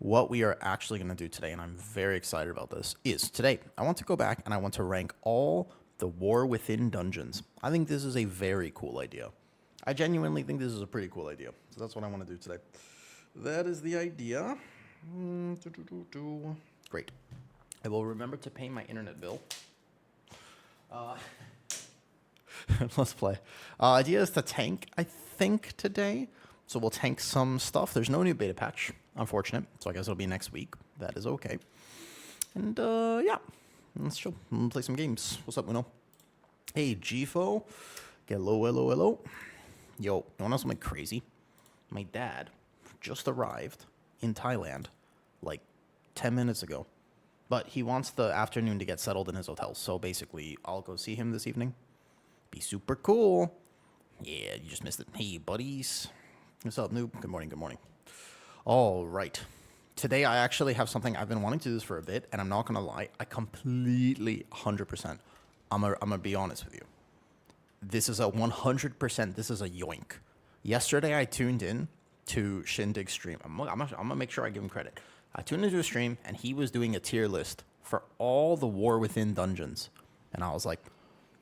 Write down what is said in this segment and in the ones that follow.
what we are actually going to do today, and I'm very excited about this, is today I want to go back and I want to rank all the War Within dungeons. I think this is a very cool idea. I genuinely think this is a pretty cool idea. So that's what I want to do today. That is the idea. Great. I will remember to pay my internet bill. Let's play. Idea is to tank, I think, today. So we'll tank some stuff. There's no new beta patch, unfortunate. So I guess it'll be next week. That is okay. And yeah, let's chill. Let's play some games. What's up, Uno? Hey, GFO. Hello. Yo, you want to know something crazy? My dad just arrived in Thailand like 10 minutes ago. But he wants the afternoon to get settled in his hotel. So basically, I'll go see him this evening. Be super cool. Yeah, you just missed it. Hey, buddies. What's up, noob? Good morning. All right. Today, I actually have something. I've been wanting to do this for a bit, and I'm not going to lie. I completely, 100%. I'm going to be honest with you. This is a 100%. This is a yoink. Yesterday, I tuned in to Shindig's stream. I'm going to make sure I give him credit. I tuned into a stream, and he was doing a tier list for all the War Within dungeons. And I was like,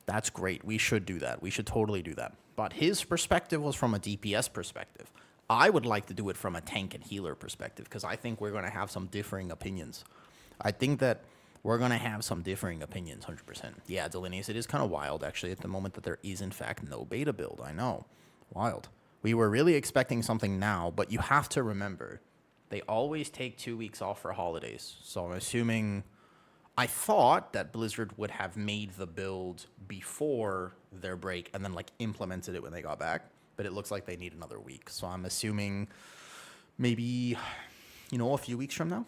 that's great. We should do that. We should totally do that. But his perspective was from a DPS perspective. I would like to do it from a tank and healer perspective because I think we're going to have some differing opinions. I think that we're going to have some differing opinions, 100%. Yeah, Delineus, it is kind of wild, actually, at the moment that there is, in fact, no beta build. I know. Wild. We were really expecting something now, but you have to remember, they always take 2 weeks off for holidays. So I'm assuming... I thought that Blizzard would have made the build before their break and then like implemented it when they got back, but it looks like they need another week. So I'm assuming maybe, a few weeks from now,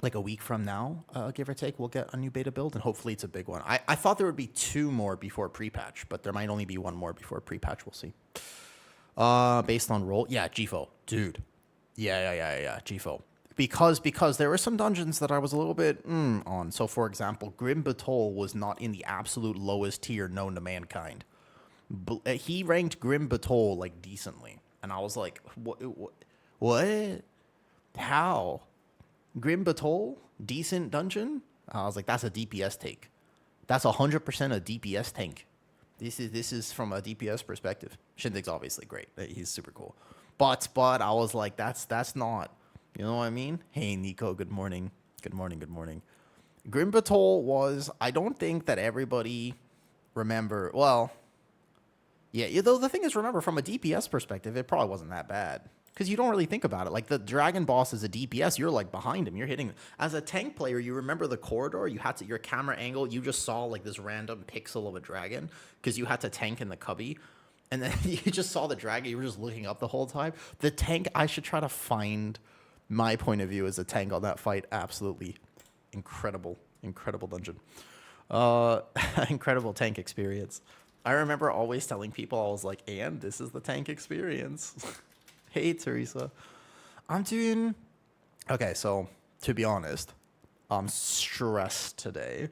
like a week from now, give or take, we'll get a new beta build, and hopefully it's a big one. I thought there would be 2 more before pre-patch, but there might only be 1 more before pre-patch. We'll see. Based on role, yeah, GFO, dude. Yeah, GFO. Because there were some dungeons that I was a little bit on. So, for example, Grim Batol was not in the absolute lowest tier known to mankind. He ranked Grim Batol, like, decently. And I was like, what? How? Grim Batol? Decent dungeon? I was like, that's a DPS take. That's 100% a DPS tank. This is from a DPS perspective. Shindig's obviously great. He's super cool. But I was like, that's not... You know what I mean? Hey, Nico, good morning. Good morning. Grim Batol was, I don't think that everybody remember, well, yeah, though the thing is, remember, from a DPS perspective, it probably wasn't that bad. Because you don't really think about it. Like, the dragon boss is a DPS, you're, like, behind him, you're hitting him. As a tank player, you remember the corridor, you had to, your camera angle, you just saw, like, this random pixel of a dragon, because you had to tank in the cubby. And then you just saw the dragon, you were just looking up the whole time. The tank, I should try to find... My point of view as a tank on that fight, absolutely incredible dungeon. Incredible tank experience. I remember always telling people, I was like, and this is the tank experience. Hey, Teresa. I'm doing... Okay, so, to be honest, I'm stressed today.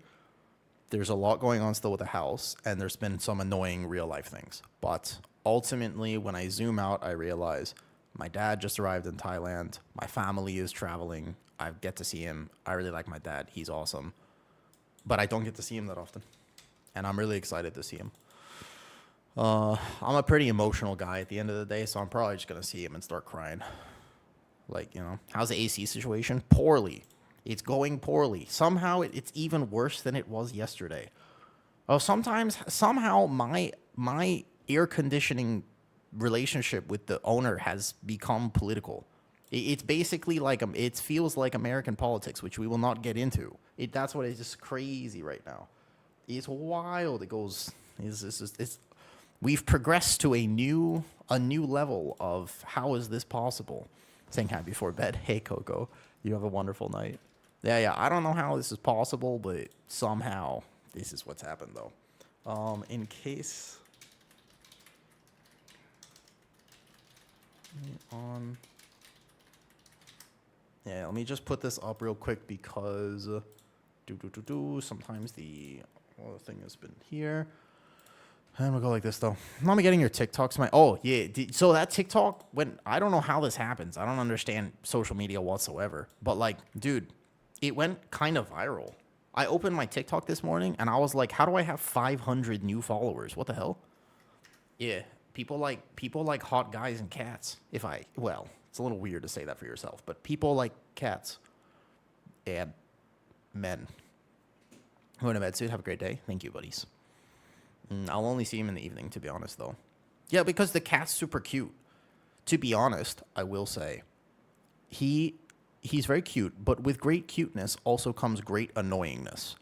There's a lot going on still with the house, and there's been some annoying real-life things. But ultimately, when I zoom out, I realize... My dad just arrived in Thailand. My family is traveling. I get to see him. I really like my dad. He's awesome. But I don't get to see him that often. And I'm really excited to see him. I'm a pretty emotional guy at the end of the day, so I'm probably just going to see him and start crying. Like, how's the AC situation? Poorly. It's going poorly. Somehow it's even worse than it was yesterday. Oh, somehow my air conditioning relationship with the owner has become political. It's basically like it feels like American politics, which we will not get into. That's what is just crazy right now. It's wild. It goes. We've progressed to a new level of how is this possible? Saying hi before bed. Hey Coco, you have a wonderful night. Yeah. I don't know how this is possible, but somehow this is what's happened though. In case. On. Yeah, let me just put this up real quick because sometimes the thing has been here. And we'll go like this, though. Let me getting your TikToks. Oh, yeah. So that TikTok, I don't know how this happens. I don't understand social media whatsoever. But, like, dude, it went kind of viral. I opened my TikTok this morning, and I was like, how do I have 500 new followers? What the hell? Yeah. People like hot guys and cats. Well, it's a little weird to say that for yourself, but people like cats and men. Going to bed soon. Have a great day. Thank you, buddies. I'll only see him in the evening, to be honest, though. Yeah, because the cat's super cute. To be honest, I will say, he's very cute, but with great cuteness also comes great annoyingness.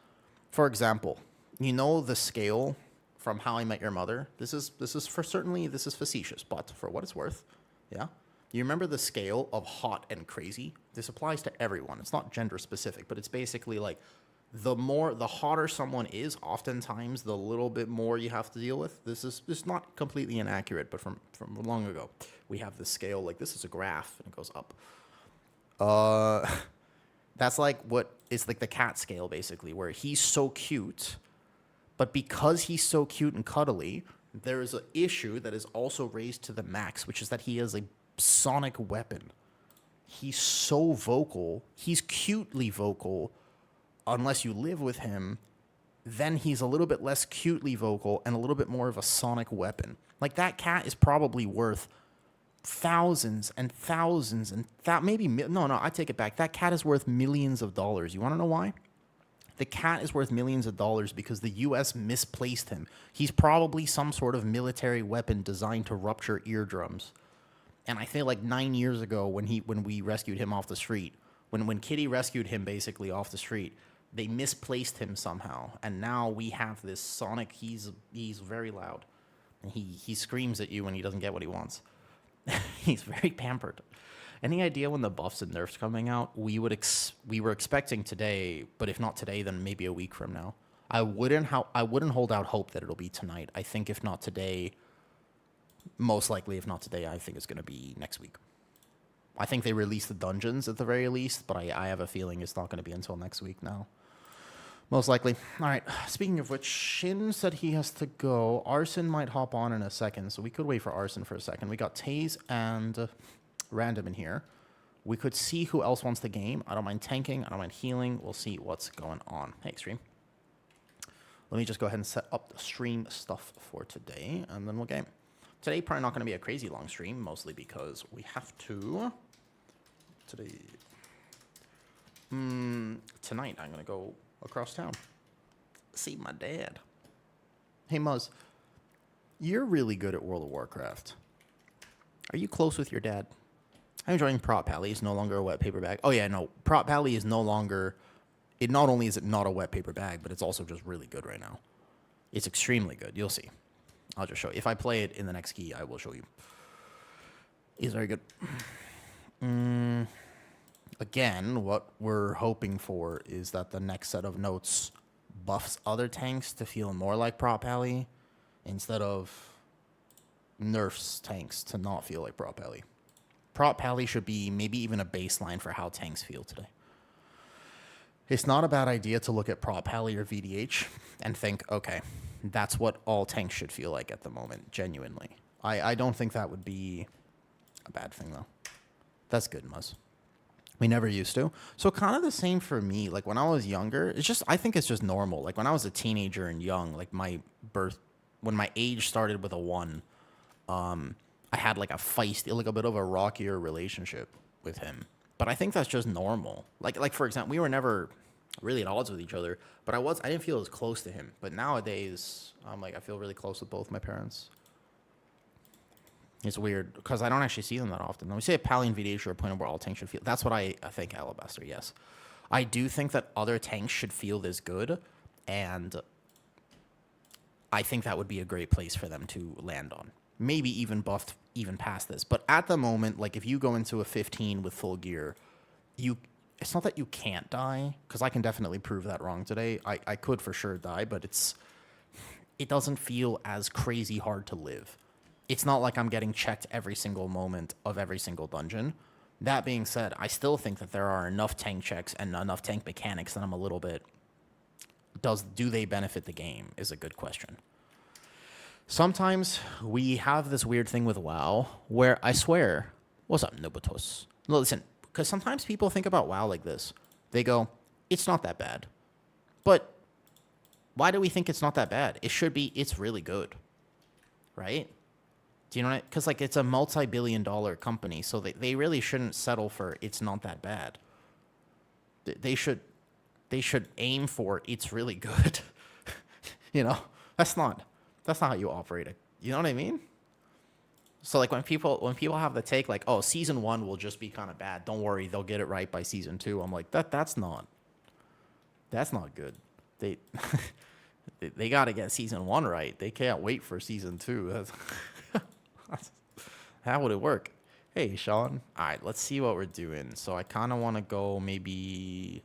For example, you know the scale from How I Met Your Mother? This is facetious, but for what it's worth, yeah? You remember the scale of hot and crazy? This applies to everyone. It's not gender specific, but it's basically like the hotter someone is, oftentimes the little bit more you have to deal with. This is not completely inaccurate, but from long ago, we have this scale, like this is a graph and it goes up. That's like it's like the cat scale basically, where he's so cute, but because he's so cute and cuddly, there is an issue that is also raised to the max, which is that he has a sonic weapon. He's so vocal. He's cutely vocal. Unless you live with him, then he's a little bit less cutely vocal and a little bit more of a sonic weapon. Like, that cat is probably worth thousands and thousands and no, I take it back. That cat is worth millions of dollars. You want to know why? The cat is worth millions of dollars because the U.S. misplaced him. He's probably some sort of military weapon designed to rupture eardrums. And I feel like 9 years ago when we rescued him off the street, when Kitty rescued him basically off the street, they misplaced him somehow, and now we have this sonic. He's very loud, and he screams at you when he doesn't get what he wants. He's very pampered. Any idea when the buffs and nerfs coming out? We were expecting today, but if not today, then maybe a week from now. I wouldn't hold out hope that it'll be tonight. I think if not today, most likely if not today, I think it's going to be next week. I think they released the dungeons at the very least, but I have a feeling it's not going to be until next week now. Most likely. All right. Speaking of which, Shin said he has to go. Arson might hop on in a second, so we could wait for Arson for a second. We got Taze and Random in here. We could see who else wants the game. I don't mind tanking. I don't mind healing. We'll see what's going on. Hey, stream. Let me just go ahead and set up the stream stuff for today, and then we'll game. Today, probably not going to be a crazy long stream, mostly because we have to... Tonight, I'm going to go across town. See my dad. Hey, Muzz. You're really good at World of Warcraft. Are you close with your dad? I'm enjoying Prop Pally. It's no longer a wet paper bag. Oh, yeah, no. Prop Pally is no longer... It not only is it not a wet paper bag, but it's also just really good right now. It's extremely good. You'll see. I'll just show you. If I play it in the next key, I will show you. It's very good. Again, what we're hoping for is that the next set of notes buffs other tanks to feel more like Prop Pally instead of nerfs tanks to not feel like Prop Pally. Prop Pally should be maybe even a baseline for how tanks feel today. It's not a bad idea to look at Prop Pally or VDH and think, okay, that's what all tanks should feel like at the moment, genuinely. I don't think that would be a bad thing, though. That's good, Muzz. We never used to. So kind of the same for me. Like, when I was younger, I think it's just normal. Like, when I was a teenager and young, like, when my age started with a 1, I had, like, a bit of a rockier relationship with him. But I think that's just normal. Like for example, we were never really at odds with each other, but I didn't feel as close to him. But nowadays, I feel really close with both my parents. It's weird, because I don't actually see them that often. When we say a Pally and VDH are a point where all tanks should feel, that's what I think, Alabaster, yes. I do think that other tanks should feel this good, and I think that would be a great place for them to land on. Maybe even buffed even past this. But at the moment, like, if you go into a 15 with full gear, it's not that you can't die, because I can definitely prove that wrong today. I could for sure die, but it doesn't feel as crazy hard to live. It's not like I'm getting checked every single moment of every single dungeon. That being said, I still think that there are enough tank checks and enough tank mechanics that I'm a little bit... Do they benefit the game is a good question. Sometimes we have this weird thing with WoW where I swear, what's up, Nobutos? No, listen, because sometimes people think about WoW like this. They go, it's not that bad. But why do we think it's not that bad? It should be, it's really good. Right? Do you know what? Because, like, it's a multi-billion-dollar company, so they really shouldn't settle for it's not that bad. They should aim for it's really good. You know? That's not how you operate it. You know what I mean? So, like, when people have the take, like, oh, season 1 will just be kind of bad. Don't worry, they'll get it right by season 2. I'm like, that's not good. They they got to get season 1 right. They can't wait for season 2. How would it work? Hey, Sean. All right, let's see what we're doing. So I kind of want to go maybe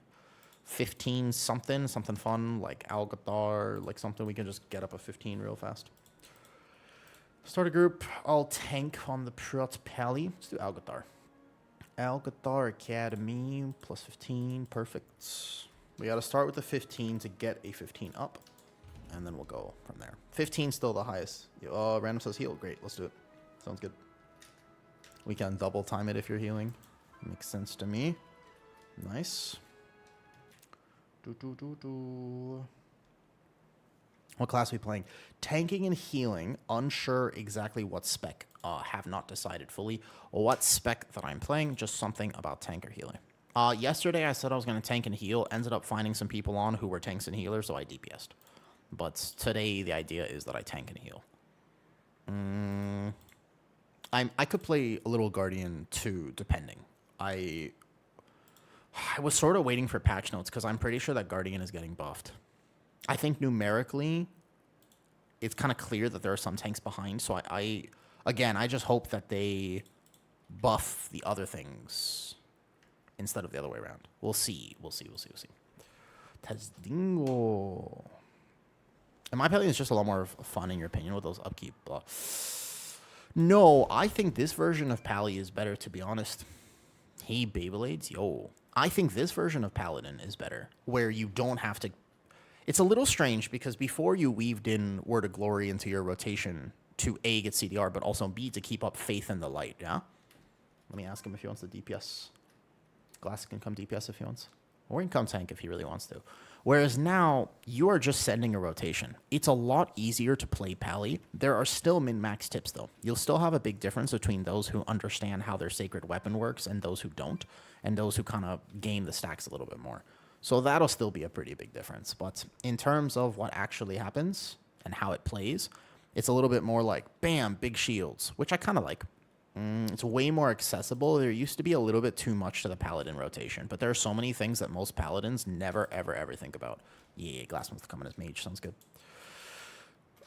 15 something fun, like Algathar, like something we can just get up a 15 real fast. Start a group. I'll tank on the Prot Pally. Let's do Algathar. Algathar Academy plus 15. Perfect. We got to start with the 15 to get a 15 up, and then we'll go from there. 15 still the highest. Random says heal. Great. Let's do it. Sounds good. We can double time it if you're healing. Makes sense to me. Nice. What class are we playing? Tanking and healing. Unsure exactly what spec. Have not decided fully what spec that I'm playing. Just something about tank or healing. Yesterday I said I was going to tank and heal. Ended up finding some people on who were tanks and healers, so I DPS'd. But today the idea is that I tank and heal. I could play a little Guardian too, depending. I was sort of waiting for patch notes because I'm pretty sure that Guardian is getting buffed. I think numerically, it's kind of clear that there are some tanks behind. So I just hope that they buff the other things instead of the other way around. We'll see. Tazdingo. And my Pelion is just a lot more fun, in your opinion, with those upkeep. No, I think this version of Pally is better, to be honest. Hey, Beyblades, yo. I think this version of Paladin is better, where you don't have to... It's a little strange, because before you weaved in Word of Glory into your rotation to A, get CDR, but also B, to keep up Faith in the Light, yeah? Let me ask him if he wants the DPS. Glass can come DPS if he wants. Or he can come tank if he really wants to. Whereas now, you are just sending a rotation. It's a lot easier to play Pally. There are still min-max tips, though. You'll still have a big difference between those who understand how their sacred weapon works and those who don't, and those who kind of game the stacks a little bit more. So that'll still be a pretty big difference. But in terms of what actually happens and how it plays, it's a little bit more like, bam, big shields, which I kind of like. It's way more accessible. There used to be a little bit too much to the Paladin rotation, but there are so many things that most Paladins never, ever, ever think about. Yeah, Glassmouth coming as mage. Sounds good.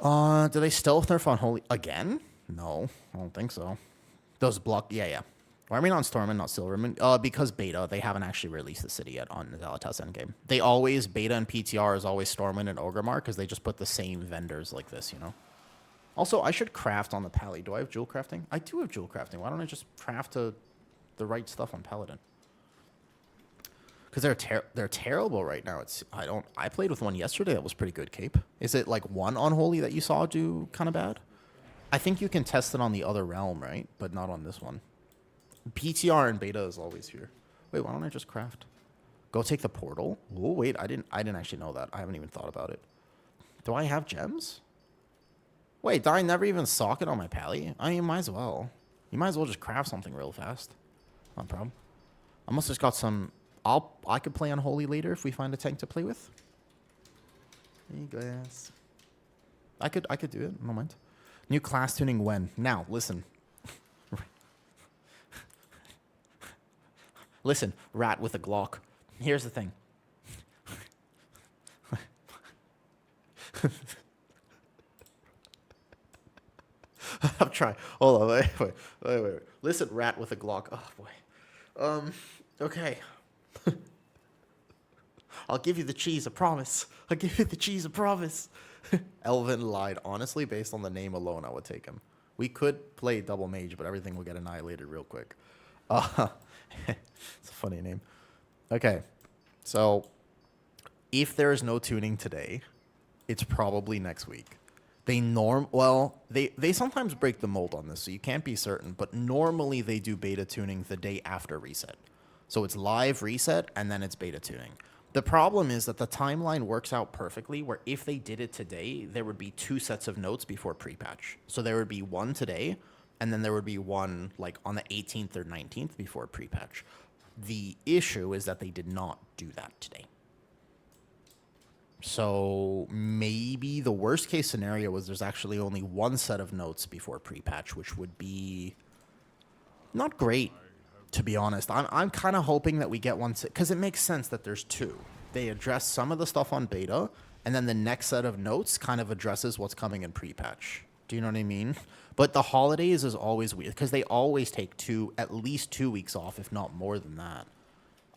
Do they stealth nerf on Holy again? No, I don't think so. Those block... Yeah. Why are we not on Stormwind, not Silverman? Because beta, they haven't actually released the city yet on the Zalatas endgame. They always, beta and PTR is always Stormwind and Orgrimmar, because they just put the same vendors like this, you know? Also, I should craft on the Pally. Do I have jewel crafting? I do have jewel crafting. Why don't I just craft the right stuff on Paladin? Because they're terrible right now. I played with one yesterday that was pretty good, Cape. Is it like one Unholy that you saw do kind of bad? I think you can test it on the other realm, right? But not on this one. PTR and beta is always here. Wait, why don't I just craft? Go take the portal? Oh, wait, I didn't actually know that. I haven't even thought about it. Do I have gems? Wait, did I never even sock it on my Pally? I mean, you might as well. You might as well just craft something real fast. Not a problem. I must have just got some... I could play Unholy later if we find a tank to play with. There you go, yes. I could do it. No mind. New class tuning when? Now, listen. Listen, rat with a Glock. Here's the thing. I'm trying. Hold on. Wait. Listen, rat with a Glock. Oh, boy. Okay. I'll give you the cheese, I promise. I'll give you the cheese, I promise. Elvin lied. Honestly, based on the name alone, I would take him. We could play double mage, but everything will get annihilated real quick. It's a funny name. Okay. So, if there is no tuning today, it's probably next week. They sometimes break the mold on this, so you can't be certain. But normally they do beta tuning the day after reset, so it's live reset and then it's beta tuning. The problem is that the timeline works out perfectly. Where if they did it today, there would be 2 sets of notes before pre-patch. So there would be one today, and then there would be one like on the 18th or 19th before pre-patch. The issue is that they did not do that today. So maybe the worst case scenario was there's actually only 1 set of notes before pre-patch, which would be not great, to be honest. I'm kind of hoping that we get one, because it makes sense that there's 2. They address some of the stuff on beta, and then the next set of notes kind of addresses what's coming in pre-patch. Do you know what I mean? But the holidays is always weird, because they always take at least 2 weeks off, if not more than that.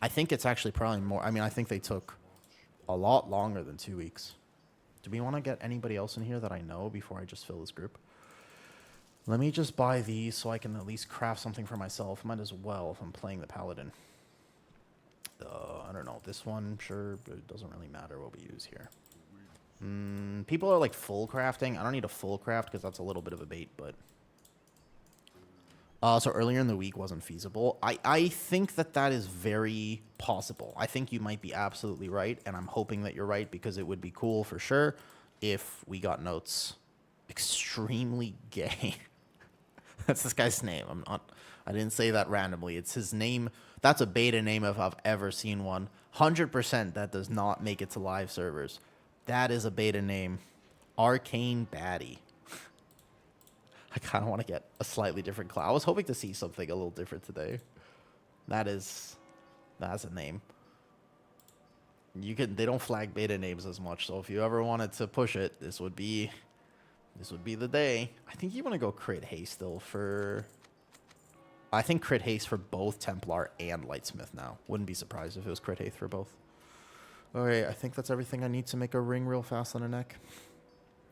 I think it's actually probably more. I mean, I think they took a lot longer than 2 weeks. Do we want to get anybody else in here that I know before I just fill this group? Let me just buy these so I can at least craft something for myself. Might as well if I'm playing the Paladin. I don't know. This one, sure, but it doesn't really matter what we use here. People are like full crafting. I don't need a full craft because that's a little bit of a bait, but... so earlier in the week wasn't feasible. I think that is very possible. I think you might be absolutely right, and I'm hoping that you're right because it would be cool for sure if we got notes. Extremely gay. That's this guy's name. I didn't say that randomly. It's his name. That's a beta name if I've ever seen one. 100% that does not make it to live servers. That is a beta name. Arcane Baddie. I kind of want to get a slightly different class. I was hoping to see something a little different today. That's a name. They don't flag beta names as much, so if you ever wanted to push it, this would be the day. I think you want to go crit haste still for... I think crit haste for both Templar and Lightsmith now. Wouldn't be surprised if it was crit haste for both. Okay, I think that's everything I need to make a ring real fast on a neck.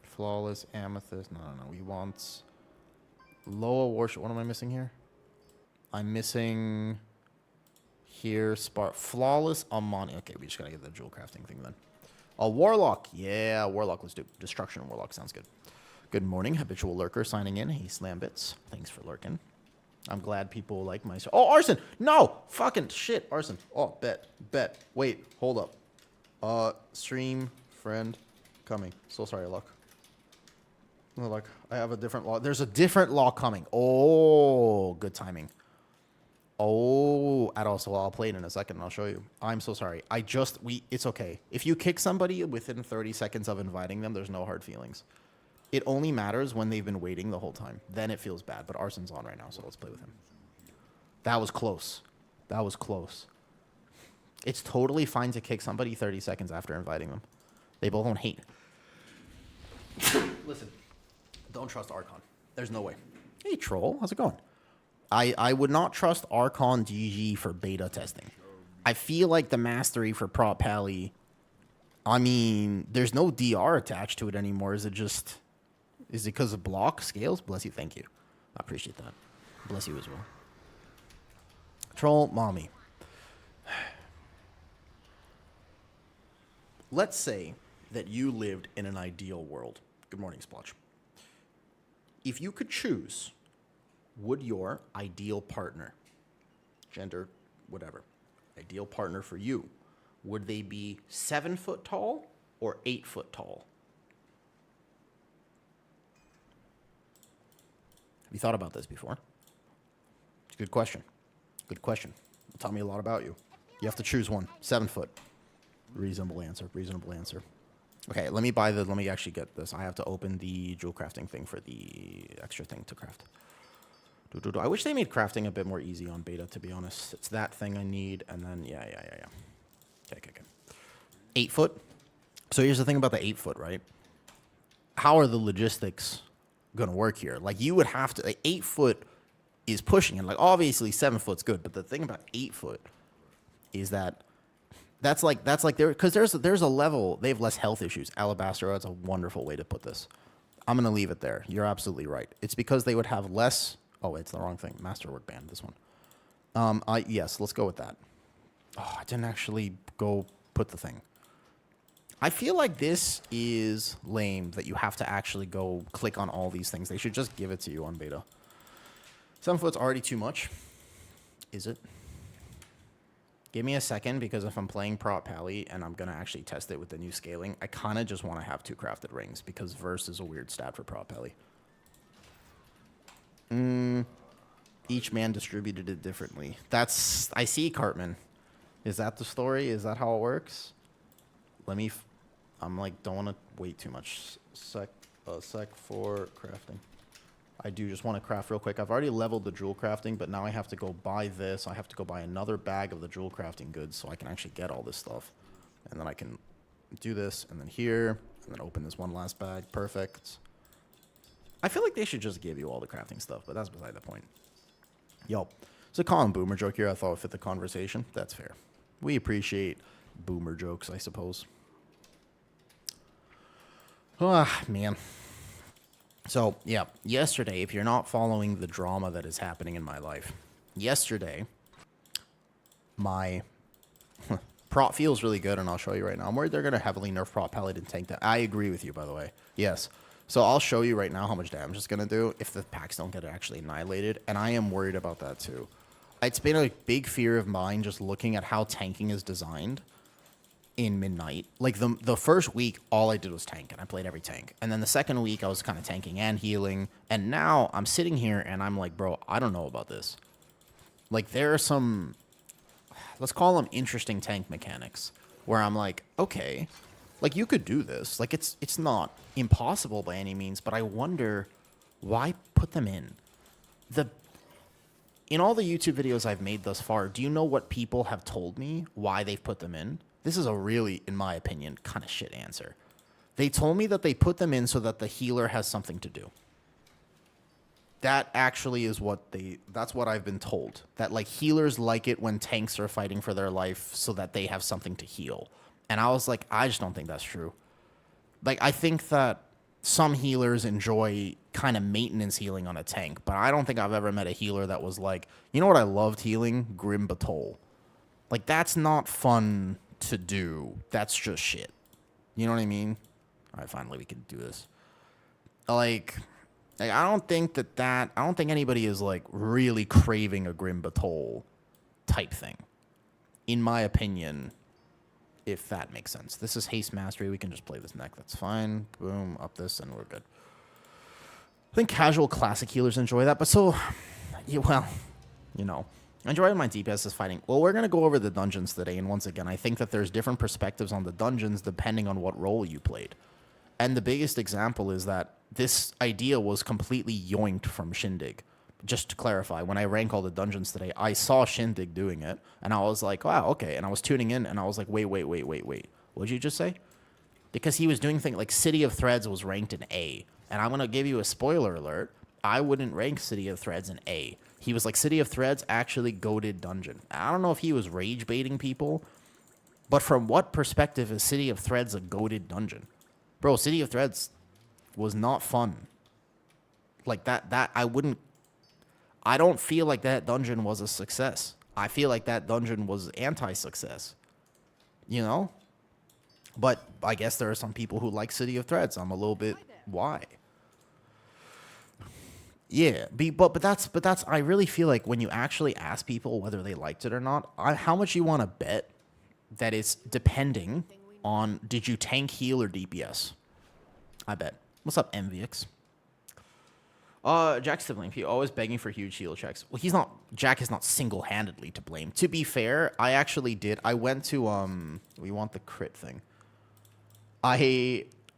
Flawless, amethyst. No. We want... Loa Worship. What am I missing here? I'm missing... Here, Spark. Flawless, Amani. Okay, we just gotta get the jewel crafting thing then. A Warlock. Yeah, Warlock. Let's do Destruction Warlock. Sounds good. Good morning, Habitual Lurker signing in. Hey, Slambits. Thanks for lurking. I'm glad people like my... Oh, Arson! No! Fucking shit, Arson. Oh, bet. Wait, hold up. Stream, friend, coming. So sorry, Luck. Look, I have a different law. There's a different law coming. Oh, good timing. Oh, and also I'll play it in a second and I'll show you. I'm so sorry. It's okay. If you kick somebody within 30 seconds of inviting them, there's no hard feelings. It only matters when they've been waiting the whole time. Then it feels bad, but Arson's on right now, so let's play with him. That was close. It's totally fine to kick somebody 30 seconds after inviting them. They both don't hate. Listen, don't trust Archon. There's no way. Hey, Troll, how's it going? I would not trust Archon GG for beta testing. I feel like the mastery for Prop Pally, I mean, there's no DR attached to it anymore. Is it because of block scales? Bless you, thank you. I appreciate that. Bless you as well. Troll mommy. Let's say that you lived in an ideal world. Good morning, Splotch. If you could choose, would your ideal partner, gender, whatever, ideal partner for you, would they be 7 foot tall or 8 foot tall? Have you thought about this before? It's a good question. Good question. It'll tell me a lot about you. You have to choose one. 7 foot. Reasonable answer. Okay, let me actually get this. I have to open the jewel crafting thing for the extra thing to craft. I wish they made crafting a bit more easy on beta, to be honest. It's that thing I need, and then, yeah. Okay. 8 foot. So here's the thing about the 8 foot, right? How are the logistics going to work here? Like, you would have to... 8 foot is pushing it. Like, obviously, 7 foot's good, but the thing about 8 foot is that that's like there... Because there's a level... They have less health issues. Alabaster, that's a wonderful way to put this. I'm going to leave it there. You're absolutely right. It's because they would have less... Oh, it's the wrong thing. Masterwork band, this one. Yes, let's go with that. Oh, I didn't actually go put the thing. I feel like this is lame that you have to actually go click on all these things. They should just give it to you on beta. 7 foot's already too much. Is it? Give me a second, because if I'm playing Prop Pally and I'm going to actually test it with the new scaling, I kind of just want to have 2 crafted rings, because verse is a weird stat for Prop Pally. Each man distributed it differently. That's... I see, Cartman. Is that the story? Is that how it works? Let me... I'm like, don't want to wait too much. Sec for crafting. I do just want to craft real quick. I've already leveled the jewel crafting, but now I have to go buy this. I have to go buy another bag of the jewel crafting goods so I can actually get all this stuff. And then I can do this, and then here, and then open this one last bag. Perfect. I feel like they should just give you all the crafting stuff, but that's beside the point. Yo, it's a common boomer joke here. I thought it fit the conversation. That's fair. We appreciate boomer jokes, I suppose. Ah, man. So, yeah, yesterday, if you're not following the drama that is happening in my life, yesterday, my prop feels really good, and I'll show you right now. I'm worried they're going to heavily nerf prop paladin tank that. I agree with you, by the way. Yes. So I'll show you right now how much damage it's going to do if the packs don't get actually annihilated, and I am worried about that too. It's been a big fear of mine just looking at how tanking is designed in Midnight. Like, the first week, all I did was tank, and I played every tank. And then the second week, I was kind of tanking and healing, and now I'm sitting here, and I'm like, bro, I don't know about this. Like, there are some, let's call them interesting tank mechanics, where I'm like, okay, like, you could do this. Like, it's not impossible by any means, but I wonder why put them in. In all the YouTube videos I've made thus far, do you know what people have told me why they've put them in? This is a really, in my opinion, kind of shit answer. They told me that they put them in so that the healer has something to do. That actually is that's what I've been told. That, like, healers like it when tanks are fighting for their life so that they have something to heal. And I was like, I just don't think that's true. Like, I think that some healers enjoy kind of maintenance healing on a tank, but I don't think I've ever met a healer that was like, you know what I loved healing? Grim Batol. Like, that's not fun to do. That's just shit. You know what I mean? All right, finally we can do this. Like I don't think I don't think anybody is, like, really craving a Grim Batol type thing. In my opinion, if that makes sense. This is Haste Mastery. We can just play this neck. That's fine. Boom, up this, and we're good. I think casual classic healers enjoy that, but so, yeah, well, you know. I enjoy my DPS is fighting. Well, we're going to go over the dungeons today, and once again, I think that there's different perspectives on the dungeons depending on what role you played. And the biggest example is that this idea was completely yoinked from Shindig. Just to clarify, when I rank all the dungeons today, I saw Shindig doing it, and I was like, wow, okay. And I was tuning in, and I was like, wait. What did you just say? Because he was doing things like City of Threads was ranked in A. And I'm going to give you a spoiler alert. I wouldn't rank City of Threads in A. He was like, City of Threads actually goated dungeon. I don't know if he was rage baiting people, but from what perspective is City of Threads a goated dungeon? Bro, City of Threads was not fun. Like, I don't feel like that dungeon was a success. I feel like that dungeon was anti-success. You know? But I guess there are some people who like City of Threads. I'm a little bit, why? Yeah, but that's I really feel like when you actually ask people whether they liked it or not, how much you want to bet that it's depending on did you tank, heal, or DPS. I bet. What's up, MVX? Jack's to blame. He always begging for huge heal checks. Well, Jack is not single-handedly to blame. To be fair, I actually did. I went to we want the crit thing.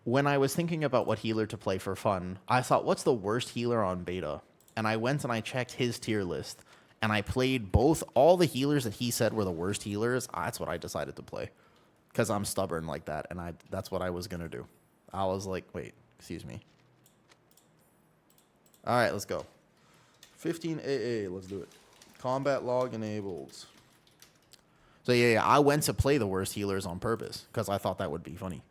When I was thinking about what healer to play for fun, I thought, what's the worst healer on beta? And I went and I checked his tier list, and I played all the healers that he said were the worst healers. That's what I decided to play, because I'm stubborn like that, and that's what I was going to do. I was like, wait, excuse me. All right, let's go. 15 AA, let's do it. Combat log enabled. So yeah, I went to play the worst healers on purpose, because I thought that would be funny.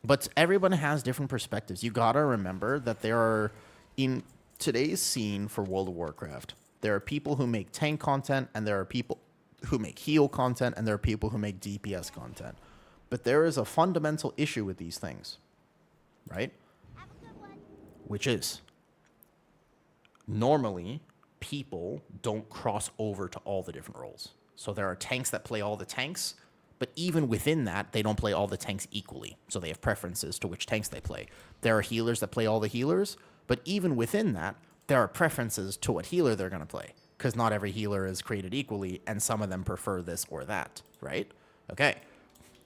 But everyone has different perspectives. You gotta remember that there are, in today's scene for World of Warcraft, there are people who make tank content, and there are people who make heal content, and there are people who make DPS content. But there is a fundamental issue with these things, right? Which is, normally, people don't cross over to all the different roles. So there are tanks that play all the tanks, but even within that, they don't play all the tanks equally. So they have preferences to which tanks they play. There are healers that play all the healers, but even within that, there are preferences to what healer they're going to play. Because not every healer is created equally, and some of them prefer this or that, right? Okay.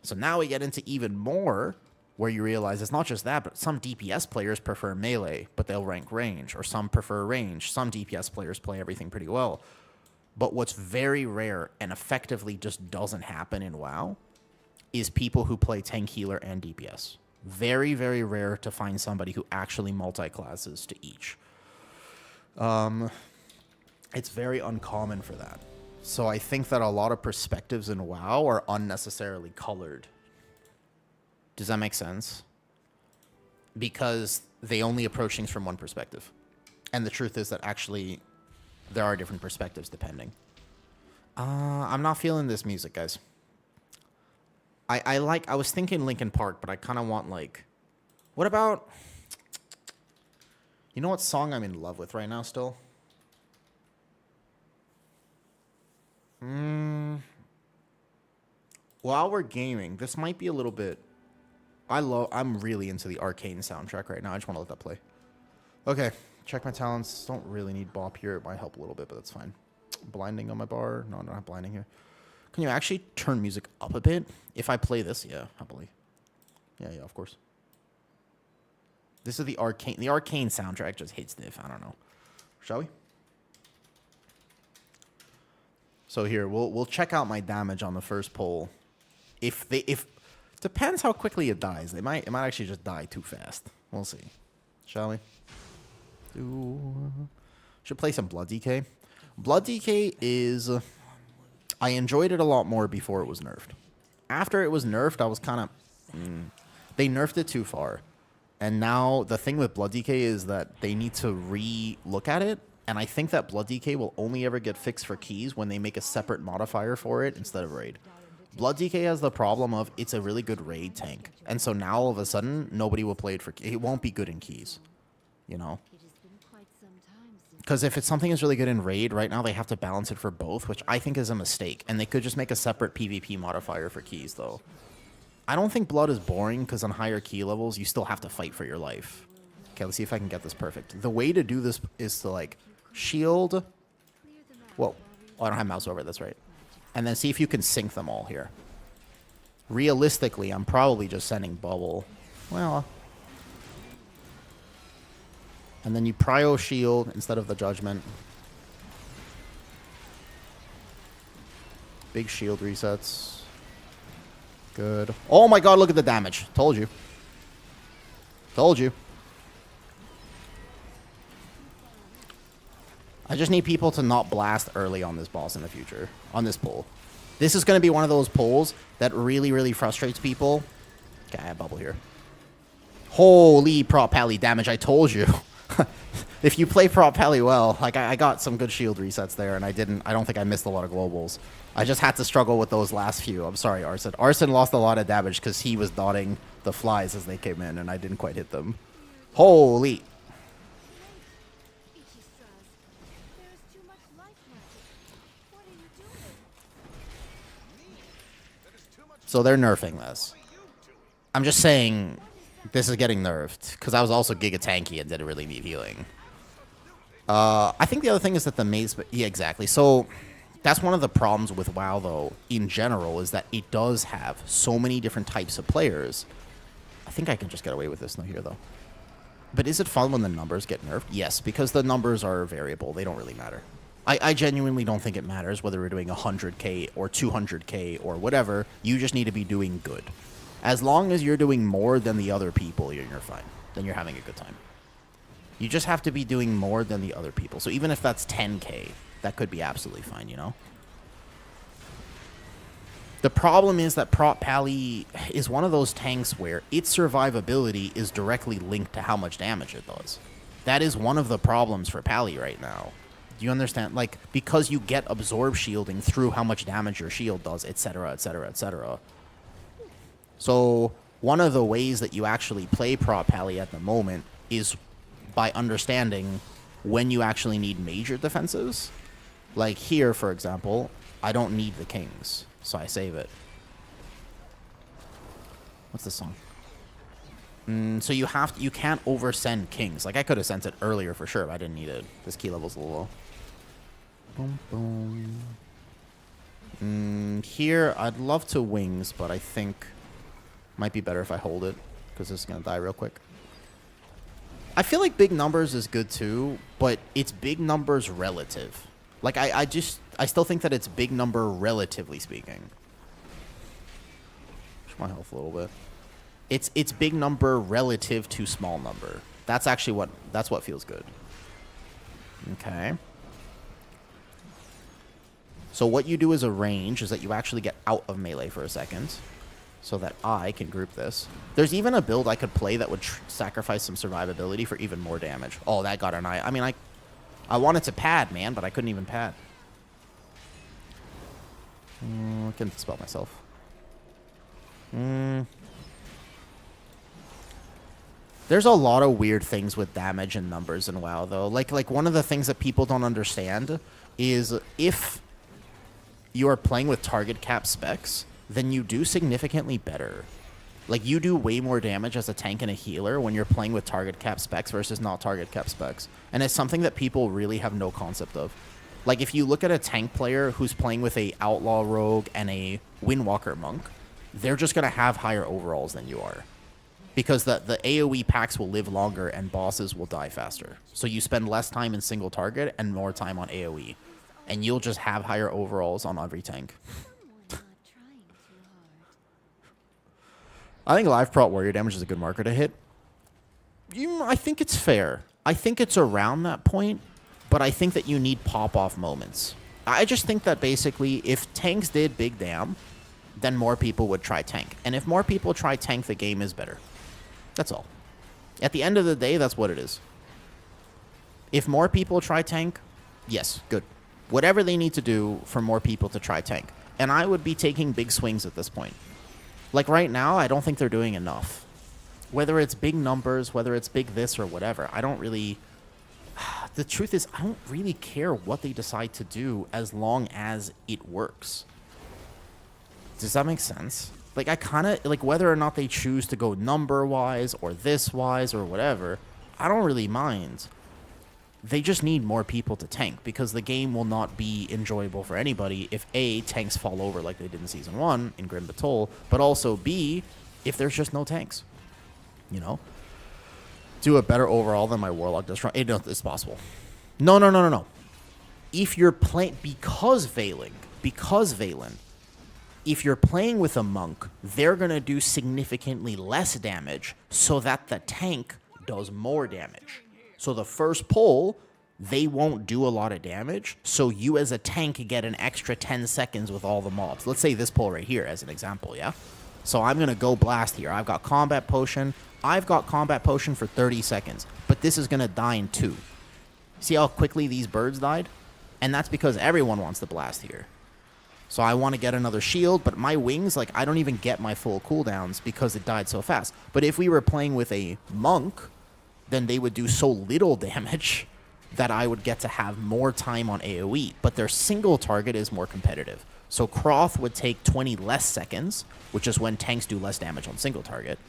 So now we get into even more where you realize it's not just that, but some DPS players prefer melee, but they'll rank range, or some prefer range. Some DPS players play everything pretty well. But what's very rare and effectively just doesn't happen in WoW is people who play tank, healer, and DPS. Very, very rare to find somebody who actually multi-classes to each. It's very uncommon for that. So I think that a lot of perspectives in WoW are unnecessarily colored. Does that make sense? Because they only approach things from one perspective. And the truth is that actually there are different perspectives depending. I'm not feeling this music, guys. I was thinking Linkin Park, but I kind of want like, what about, you know what song I'm in love with right now still? While we're gaming, this might be a little bit, I'm really into the Arcane soundtrack right now. I just want to let that play. Okay, check my talents. Don't really need bop here. It might help a little bit, but that's fine. Blinding on my bar. No, not blinding here. Can you actually turn music up a bit? If I play this, yeah, happily. Yeah, of course. This is the Arcane. The Arcane soundtrack just hits diff. I don't know. Shall we? So here, we'll check out my damage on the first pull. If depends how quickly it dies. It might actually just die too fast. We'll see. Shall we? Should play some Blood DK. Blood DK is, I enjoyed it a lot more before it was nerfed. After it was nerfed, I was kind of, they nerfed it too far. And now the thing with Blood DK is that they need to re-look at it. And I think that Blood DK will only ever get fixed for keys when they make a separate modifier for it instead of raid. Blood DK has the problem of it's a really good raid tank. And so now all of a sudden, nobody will play it for keys. It won't be good in keys, you know? Because if it's something that's really good in raid, right now they have to balance it for both, which I think is a mistake. And they could just make a separate PvP modifier for keys, though. I don't think Blood is boring, because on higher key levels, you still have to fight for your life. Okay, let's see if I can get this perfect. The way to do this is to, like, shield. Whoa. Oh, I don't have mouse over, that's right. And then see if you can sync them all here. Realistically, I'm probably just sending bubble. Well. And then you prio shield instead of the judgment. Big shield resets. Good. Oh my god, look at the damage. Told you. Told you. I just need people to not blast early on this boss in the future. On this pull. This is going to be one of those pulls that really, really frustrates people. Okay, I have bubble here. Holy prop pally damage, I told you. If you play prop pally well, like I got some good shield resets there, and I don't think I missed a lot of globals. I just had to struggle with those last few. I'm sorry, Arson. Arson lost a lot of damage because he was dotting the flies as they came in, and I didn't quite hit them. Holy. So they're nerfing this. I'm just saying this is getting nerfed because I was also giga tanky and didn't really need healing. I think the other thing is that the maze... Yeah, exactly. So that's one of the problems with WoW, though, in general, is that it does have so many different types of players. I think I can just get away with this now here, though. But is it fun when the numbers get nerfed? Yes, because the numbers are variable. They don't really matter. I genuinely don't think it matters whether we're doing 100k or 200k or whatever. You just need to be doing good. As long as you're doing more than the other people, you're fine. Then you're having a good time. You just have to be doing more than the other people. So even if that's 10k, that could be absolutely fine, you know? The problem is that Prop Pally is one of those tanks where its survivability is directly linked to how much damage it does. That is one of the problems for Pally right now. Do you understand? Like, because you get absorb shielding through how much damage your shield does, etc., etc., etc. So one of the ways that you actually play prop pally at the moment is by understanding when you actually need major defensives. Like here, for example, I don't need the kings, so I save it. What's this song? So you can't oversend kings. Like I could have sent it earlier for sure, but I didn't need it. This key level's a little low. Boom, boom. Here, I'd love to wings, but I think might be better if I hold it, because this is going to die real quick. I feel like big numbers is good too, but it's big numbers relative. Like, I still think that it's big number relatively speaking. Push my health a little bit. It's big number relative to small number. That's actually what feels good. Okay. So what you do as a range is that you actually get out of melee for a second, so that I can group this. There's even a build I could play that would sacrifice some survivability for even more damage. Oh, that got an eye. I mean, I wanted to pad, man, but I couldn't even pad. I can dispel myself. There's a lot of weird things with damage and numbers in WoW, though. Like one of the things that people don't understand is if you are playing with target cap specs, then you do significantly better. Like, you do way more damage as a tank and a healer when you're playing with target cap specs versus not target cap specs. And it's something that people really have no concept of. Like, if you look at a tank player who's playing with a outlaw rogue and a windwalker monk, they're just going to have higher overalls than you are. Because the AoE packs will live longer and bosses will die faster. So you spend less time in single target and more time on AoE. And you'll just have higher overalls on every tank. I think live prot warrior damage is a good marker to hit. I think it's fair. I think it's around that point, but I think that you need pop-off moments. I just think that basically if tanks did big damn, then more people would try tank. And if more people try tank, the game is better. That's all. At the end of the day, that's what it is. If more people try tank, yes, good. Whatever they need to do for more people to try tank. And I would be taking big swings at this point. Like right now, I don't think they're doing enough. Whether it's big numbers, whether it's big this or whatever, I don't really... The truth is, I don't really care what they decide to do as long as it works. Does that make sense? Like, I kind of... Like, whether or not they choose to go number-wise or this-wise or whatever, I don't really mind. They just need more people to tank, because the game will not be enjoyable for anybody if A, tanks fall over like they did in Season 1 in Grim Batol, but also B, if there's just no tanks. You know? Do a better overall than my Warlock does. It's possible. No. If you're playing... Because Valen, if you're playing with a monk, they're going to do significantly less damage so that the tank does more damage. So the first pull, they won't do a lot of damage, so you as a tank get an extra 10 seconds with all the mobs. Let's say this pull right here as an example, yeah? So I'm going to go blast here. I've got combat potion. I've got combat potion for 30 seconds, but this is going to die in 2. See how quickly these birds died? And that's because everyone wants to blast here. So I want to get another shield, but my wings, like, I don't even get my full cooldowns because it died so fast. But if we were playing with a monk, then they would do so little damage that I would get to have more time on AoE. But their single target is more competitive. So Croth would take 20 less seconds, which is when tanks do less damage on single target.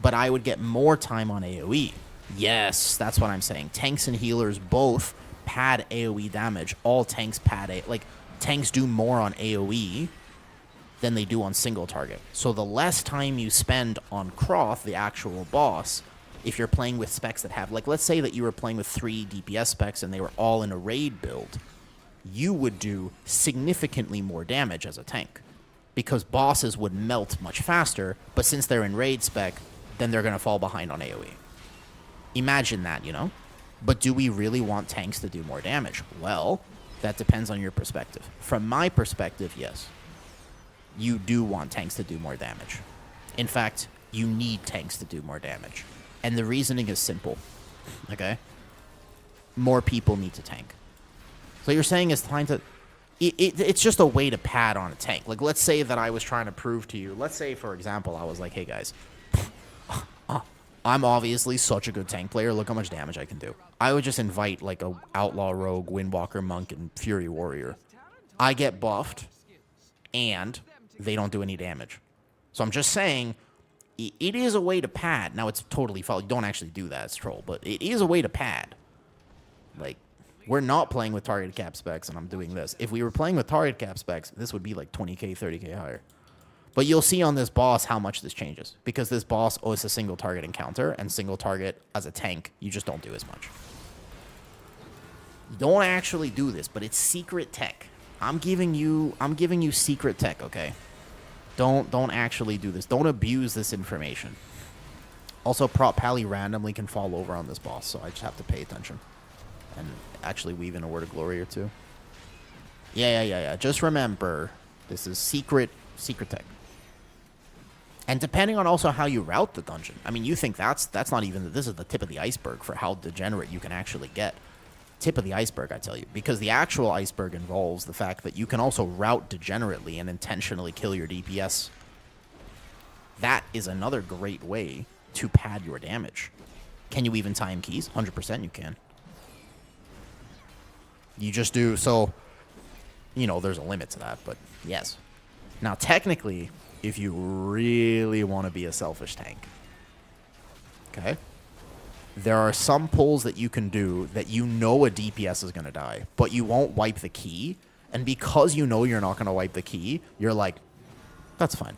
But I would get more time on AoE. Yes, that's what I'm saying. Tanks and healers both pad AoE damage. All tanks pad like, tanks do more on AoE than they do on single target. So the less time you spend on Croth, the actual boss, if you're playing with specs that have... Like, let's say that you were playing with 3 DPS specs and they were all in a raid build, you would do significantly more damage as a tank. Because bosses would melt much faster, but since they're in raid spec, then they're going to fall behind on AoE. Imagine that, you know? But do we really want tanks to do more damage? Well, that depends on your perspective. From my perspective, yes. You do want tanks to do more damage. In fact, you need tanks to do more damage. And the reasoning is simple, okay? More people need to tank. So you're saying it's time to... It's just a way to pad on a tank. Like, let's say that I was trying to prove to you. Let's say, for example, I was like, hey, guys, I'm obviously such a good tank player. Look how much damage I can do. I would just invite, like, a Outlaw Rogue, Windwalker Monk, and Fury Warrior. I get buffed, and they don't do any damage. So I'm just saying, it is a way to pad. Now, it's totally false. You don't actually do that. It's troll. But it is a way to pad. Like, we're not playing with target cap specs, and I'm doing this. If we were playing with target cap specs, this would be like 20k, 30k higher. But you'll see on this boss how much this changes. Because this boss is a single target encounter, and single target as a tank, you just don't do as much. You don't actually do this, but it's secret tech. I'm giving you secret tech, okay? Don't actually do this. Don't abuse this information. Also, Prop Pally randomly can fall over on this boss, so I just have to pay attention. And actually weave in a word of glory or two. Yeah. Just remember, this is secret tech. And depending on also how you route the dungeon. I mean, you think that's not even, this is the tip of the iceberg for how degenerate you can actually get. Tip of the iceberg, I tell you. Because the actual iceberg involves the fact that you can also route degenerately and intentionally kill your DPS. That is another great way to pad your damage. Can you even time keys? 100% you can. You just do, so, you know, there's a limit to that, but yes. Now, technically, if you really want to be a selfish tank, okay, there are some pulls that you can do that you know a DPS is going to die, but you won't wipe the key, and because you know you're not going to wipe the key, you're like, that's fine,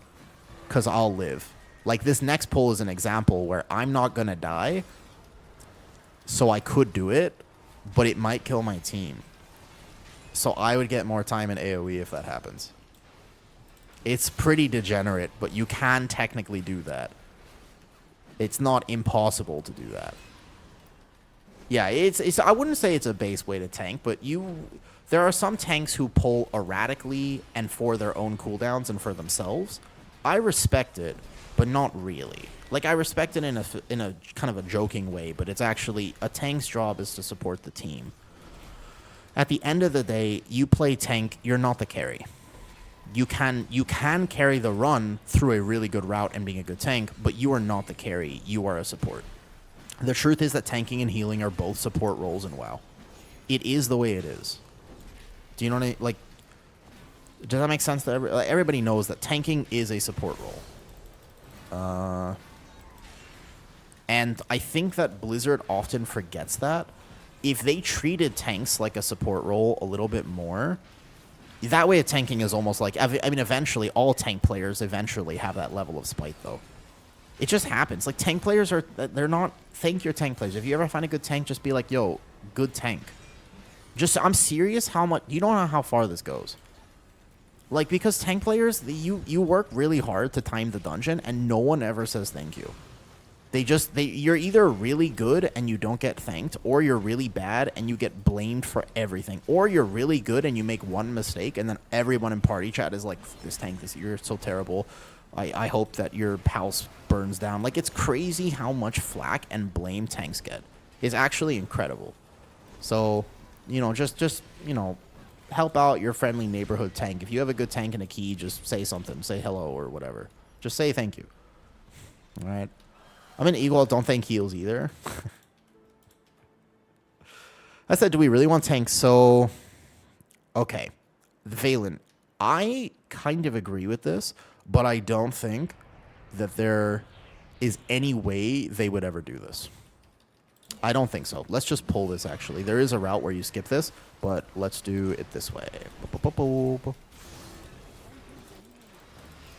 because I'll live. Like, this next pull is an example where I'm not going to die, so I could do it, but it might kill my team. So I would get more time in AoE if that happens. It's pretty degenerate, but you can technically do that. It's not impossible to do that. Yeah, it's I wouldn't say it's a base way to tank, but there are some tanks who pull erratically and for their own cooldowns and for themselves. I respect it, but not really. Like, I respect it in a kind of a joking way, but it's actually, a tank's job is to support the team. At the end of the day, you play tank, you're not the carry. You can carry the run through a really good route and being a good tank, but you are not the carry, you are a support. The truth is that tanking and healing are both support roles in WoW. It is the way it is. Do you know what I mean? Like, does that make sense to everybody knows that tanking is a support role. And I think that Blizzard often forgets that. If they treated tanks like a support role a little bit more, that way of tanking is almost like, I mean, eventually, all tank players eventually have that level of spite, though. It just happens. Like, tank players they're not, thank your tank players. If you ever find a good tank, just be like, yo, good tank. I'm serious how much, you don't know how far this goes. Like, because tank players, you work really hard to time the dungeon, and no one ever says thank you. You're either really good and you don't get thanked, or you're really bad and you get blamed for everything, or you're really good and you make one mistake and then everyone in party chat is like, this tank, you're so terrible. I hope that your house burns down. Like, it's crazy how much flack and blame tanks get. It's actually incredible. So, you know, just you know, help out your friendly neighborhood tank. If you have a good tank and a key, just say something, say hello or whatever. Just say thank you. All right. I'm an Eagle, don't thank heals either. I said, do we really want tanks? So, okay. Valen, I kind of agree with this, but I don't think that there is any way they would ever do this. I don't think so. Let's just pull this, actually. There is a route where you skip this, but let's do it this way.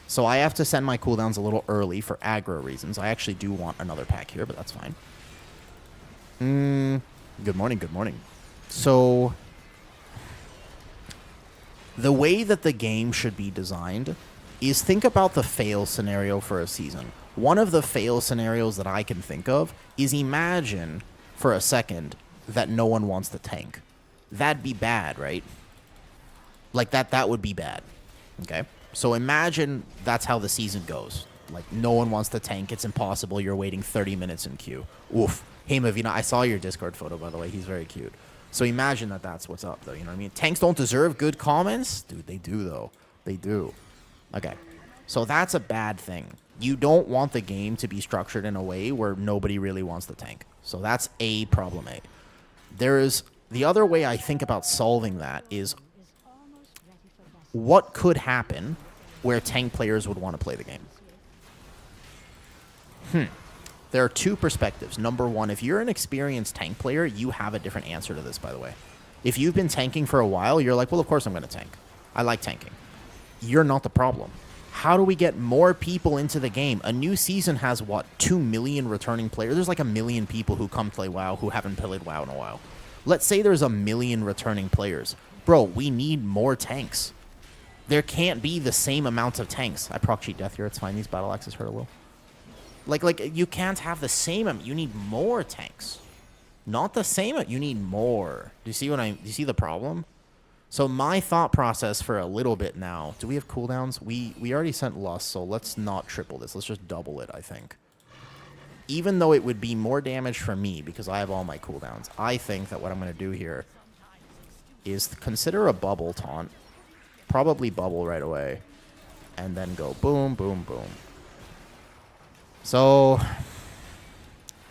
So I have to send my cooldowns a little early for aggro reasons. I actually do want another pack here, but that's fine. Good morning, good morning. So the way that the game should be designed is, think about the fail scenario for a season. One of the fail scenarios that I can think of is, imagine for a second that no one wants to tank. That'd be bad, right? Like, that would be bad. Okay? So imagine that's how the season goes. Like, no one wants to tank. It's impossible. You're waiting 30 minutes in queue. Oof. Hey, Mavina, I saw your Discord photo, by the way. He's very cute. So imagine that that's what's up, though. You know what I mean? Tanks don't deserve good comments? Dude, they do, though. They do. Okay. So that's a bad thing. You don't want the game to be structured in a way where nobody really wants the tank. So that's a problem A. There is... The other way I think about solving that is what could happen where tank players would want to play the game. There are two perspectives. Number one, if you're an experienced tank player, you have a different answer to this, by the way. If you've been tanking for a while, you're like, well, of course I'm going to tank. I like tanking. You're not the problem. How do we get more people into the game? A new season has, what, 2 million returning players? There's like 1 million people who come play WoW who haven't played WoW in a while. Let's say there's 1 million returning players. Bro, we need more tanks. There can't be the same amount of tanks. I proc cheat death here. It's fine. These battle axes hurt a little. Like you can't have the same amount. You need more tanks. Not the same amount. You need more. Do you see the problem? So my thought process for a little bit now. Do we have cooldowns? We already sent Lust, so let's not triple this. Let's just double it, I think. Even though it would be more damage for me because I have all my cooldowns, I think that what I'm going to do here is consider a bubble taunt. Probably bubble right away. And then go boom, boom, boom. So,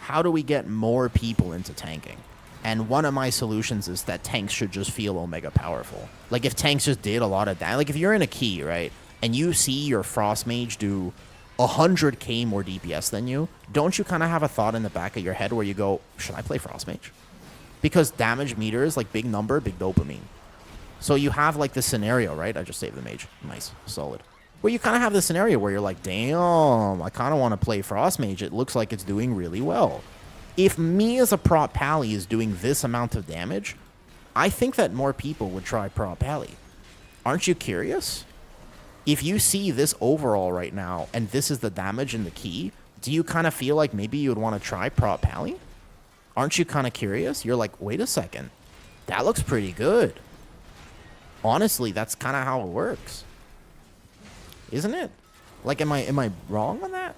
how do we get more people into tanking? And one of my solutions is that tanks should just feel Omega powerful. Like, if tanks just did a lot of damage. Like, if you're in a key, right, and you see your Frost Mage do 100k more DPS than you, don't you kind of have a thought in the back of your head where you go, should I play Frost Mage? Because damage meters, like, big number, big dopamine. So you have, like, this scenario, right? I just saved the mage. Nice. Solid. Where you kind of have this scenario where you're like, damn, I kind of want to play Frost Mage. It looks like it's doing really well. If me as a prop pally is doing this amount of damage, I think that more people would try prop pally. Aren't you curious? If you see this overall right now, and this is the damage in the key, do you kind of feel like maybe you would want to try prop pally? Aren't you kind of curious? You're like, wait a second. That looks pretty good. Honestly, that's kind of how it works. Isn't it? Like, am I wrong on that?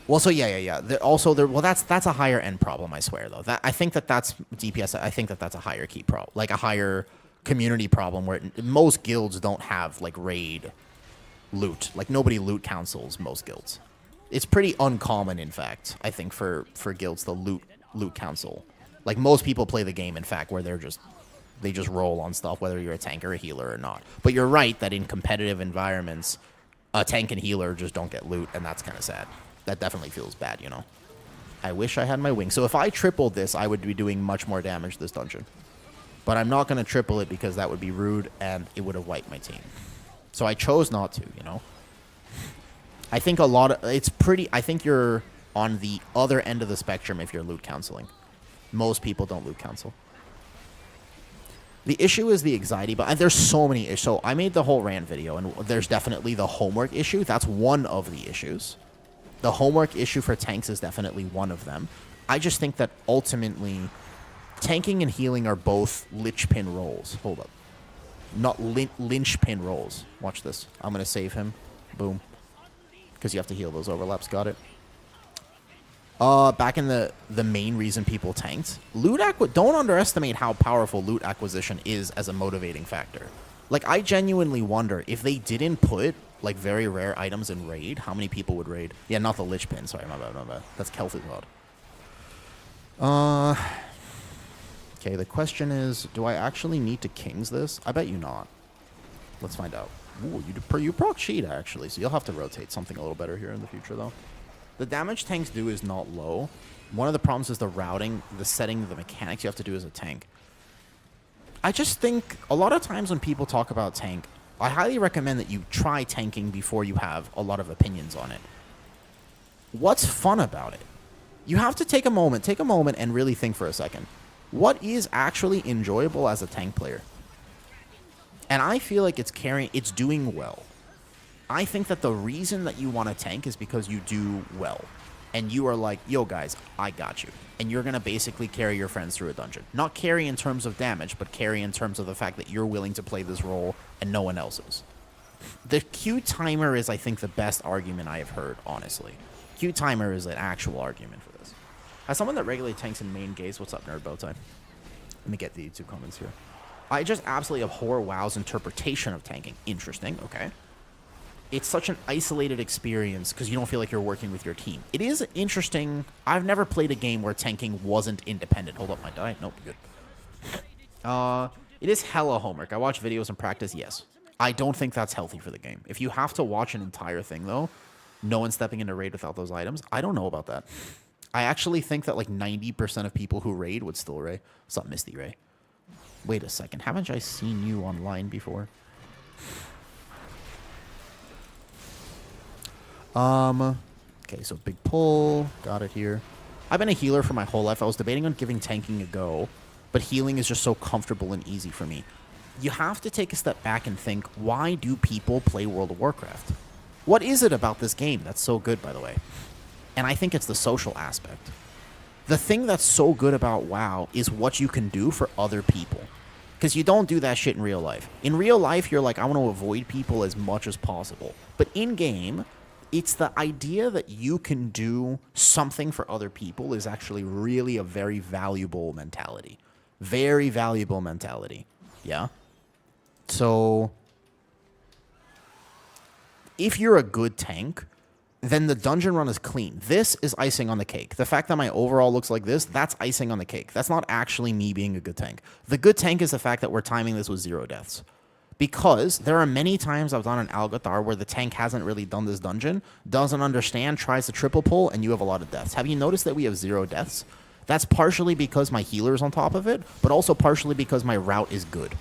Well, so yeah. Well, that's a higher end problem, I swear, though. I think that's DPS. I think that's a higher key problem, like a higher community problem where most guilds don't have, like, raid loot. Like, nobody loot councils most guilds. It's pretty uncommon, in fact, I think, for guilds to loot council. Like, most people play the game, in fact, where they just roll on stuff, whether you're a tank or a healer or not. But you're right that in competitive environments, a tank and healer just don't get loot, and that's kind of sad. That definitely feels bad, you know? I wish I had my wing. So if I tripled this, I would be doing much more damage this dungeon. But I'm not going to triple it because that would be rude, and it would have wiped my team. So I chose not to, you know? I think I think you're on the other end of the spectrum if you're loot counseling. Most people don't loot counsel. The issue is the anxiety, but there's so many issues. So I made the whole rant video, and there's definitely the homework issue. That's one of the issues. The homework issue for tanks is definitely one of them. I just think that ultimately, tanking and healing are both linchpin roles. Hold up. Not linchpin roles. Watch this. I'm going to save him. Boom. Because you have to heal those overlaps. Got it. Back in the main reason people tanked, don't underestimate how powerful loot acquisition is as a motivating factor. Like, I genuinely wonder if they didn't put, like, very rare items in raid, how many people would raid? Yeah, not the Lich Pin. Sorry, my bad. That's Celtic God. Okay, the question is, do I actually need to Kings this? I bet you not. Let's find out. Ooh, you proc cheat, actually, so you'll have to rotate something a little better here in the future, though. The damage tanks do is not low. One of the problems is the routing, the setting, the mechanics you have to do as a tank. I just think a lot of times when people talk about tank, I highly recommend that you try tanking before you have a lot of opinions on it. What's fun about it? You have to take a moment and really think for a second. What is actually enjoyable as a tank player? And I feel like it's doing well. I think that the reason that you want to tank is because you do well. And you are like, yo, guys, I got you. And you're going to basically carry your friends through a dungeon. Not carry in terms of damage, but carry in terms of the fact that you're willing to play this role and no one else is. The Q timer is, I think, the best argument I have heard, honestly. Q timer is an actual argument for this. As someone that regularly tanks in main gaze, what's up, Nerd Bowtie? Let me get the 2 comments here. I just absolutely abhor WoW's interpretation of tanking. Interesting, okay. It's such an isolated experience because you don't feel like you're working with your team. It is interesting. I've never played a game where tanking wasn't independent. Hold up, my die. Nope, good. It is hella homework. I watch videos and practice, yes. I don't think that's healthy for the game. If you have to watch an entire thing, though, no one stepping into raid without those items, I don't know about that. I actually think that like 90% of people who raid would still raid. What's up, Misty Ray? Wait a second. Haven't I seen you online before? Okay, so big pull. Got it here. I've been a healer for my whole life. I was debating on giving tanking a go, but healing is just so comfortable and easy for me. You have to take a step back and think, why do people play World of Warcraft? What is it about this game that's so good, by the way? And I think it's the social aspect. The thing that's so good about WoW is what you can do for other people. Because you don't do that shit in real life. In real life, you're like, I want to avoid people as much as possible. But in-game, it's the idea that you can do something for other people is actually really a very valuable mentality. Very valuable mentality. Yeah? So, if you're a good tank, then the dungeon run is clean. This is icing on the cake. The fact that my overall looks like this, that's icing on the cake. That's not actually me being a good tank. The good tank is the fact that we're timing this with 0 deaths. Because there are many times I've done an Algathar where the tank hasn't really done this dungeon, doesn't understand, tries to triple pull, and you have a lot of deaths. Have you noticed that we have 0 deaths? That's partially because my healer's on top of it, but also partially because my route is good.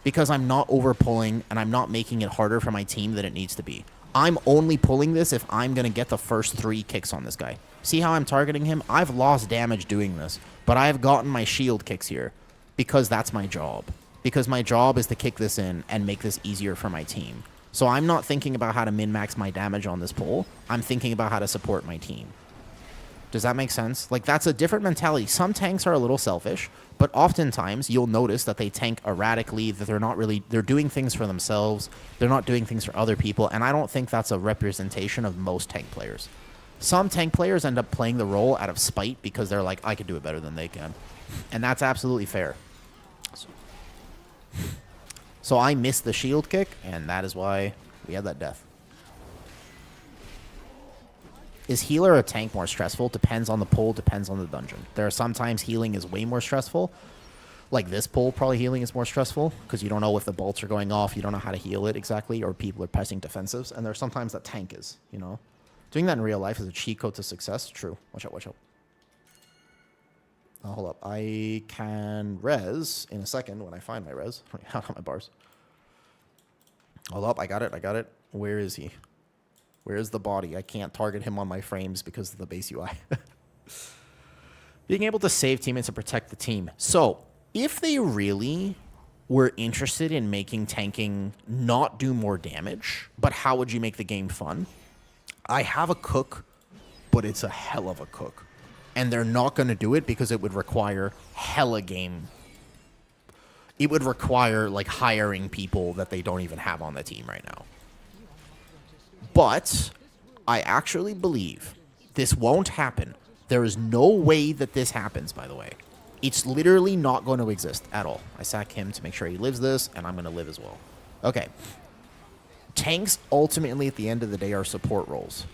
Because I'm not over pulling, and I'm not making it harder for my team than it needs to be. I'm only pulling this if I'm going to get the first 3 kicks on this guy. See how I'm targeting him? I've lost damage doing this, but I've gotten my shield kicks here because that's my job. Because my job is to kick this in and make this easier for my team. So I'm not thinking about how to min-max my damage on this pull. I'm thinking about how to support my team. Does that make sense? Like, that's a different mentality. Some tanks are a little selfish, but oftentimes you'll notice that they tank erratically, that they're doing things for themselves. They're not doing things for other people, and I don't think that's a representation of most tank players. Some tank players end up playing the role out of spite because they're like, I could do it better than they can. And that's absolutely fair. So I missed the shield kick, and that is why we had that death. Is healer or tank more stressful? Depends on the pull, depends on the dungeon. There are sometimes healing is way more stressful. Like this pull, probably healing is more stressful because you don't know if the bolts are going off, you don't know how to heal it exactly, or people are pressing defensives. And there are sometimes that tank is, you know. Doing that in real life is a cheat code to success. True. Watch out, watch out. Hold up. I can res in a second when I find my res. I got my bars. Hold up. I got it. I got it. Where is he? Where is the body? I can't target him on my frames because of the base UI. Being able to save teammates and protect the team. So, if they really were interested in making tanking not do more damage, but how would you make the game fun? I have a cook, but it's a hell of a cook. And they're not going to do it because it would require hella game. It would require, like, hiring people that they don't even have on the team right now. But I actually believe this won't happen. There is no way that this happens, by the way. It's literally not going to exist at all. I sack him to make sure he lives this, and I'm going to live as well. Okay. Tanks, ultimately, at the end of the day, are support roles.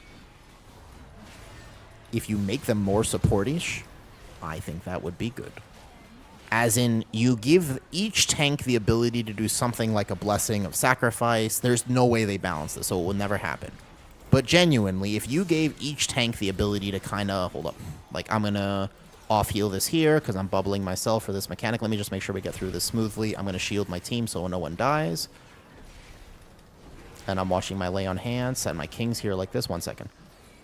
If you make them more support-ish, I think that would be good. As in, you give each tank the ability to do something like a blessing of sacrifice. There's no way they balance this, so it will never happen. But genuinely, if you gave each tank the ability to kind of, hold up, like I'm going to off-heal this here because I'm bubbling myself for this mechanic. Let me just make sure we get through this smoothly. I'm going to shield my team so no one dies. And I'm watching my lay on hand, set my kings here like this. 1 second.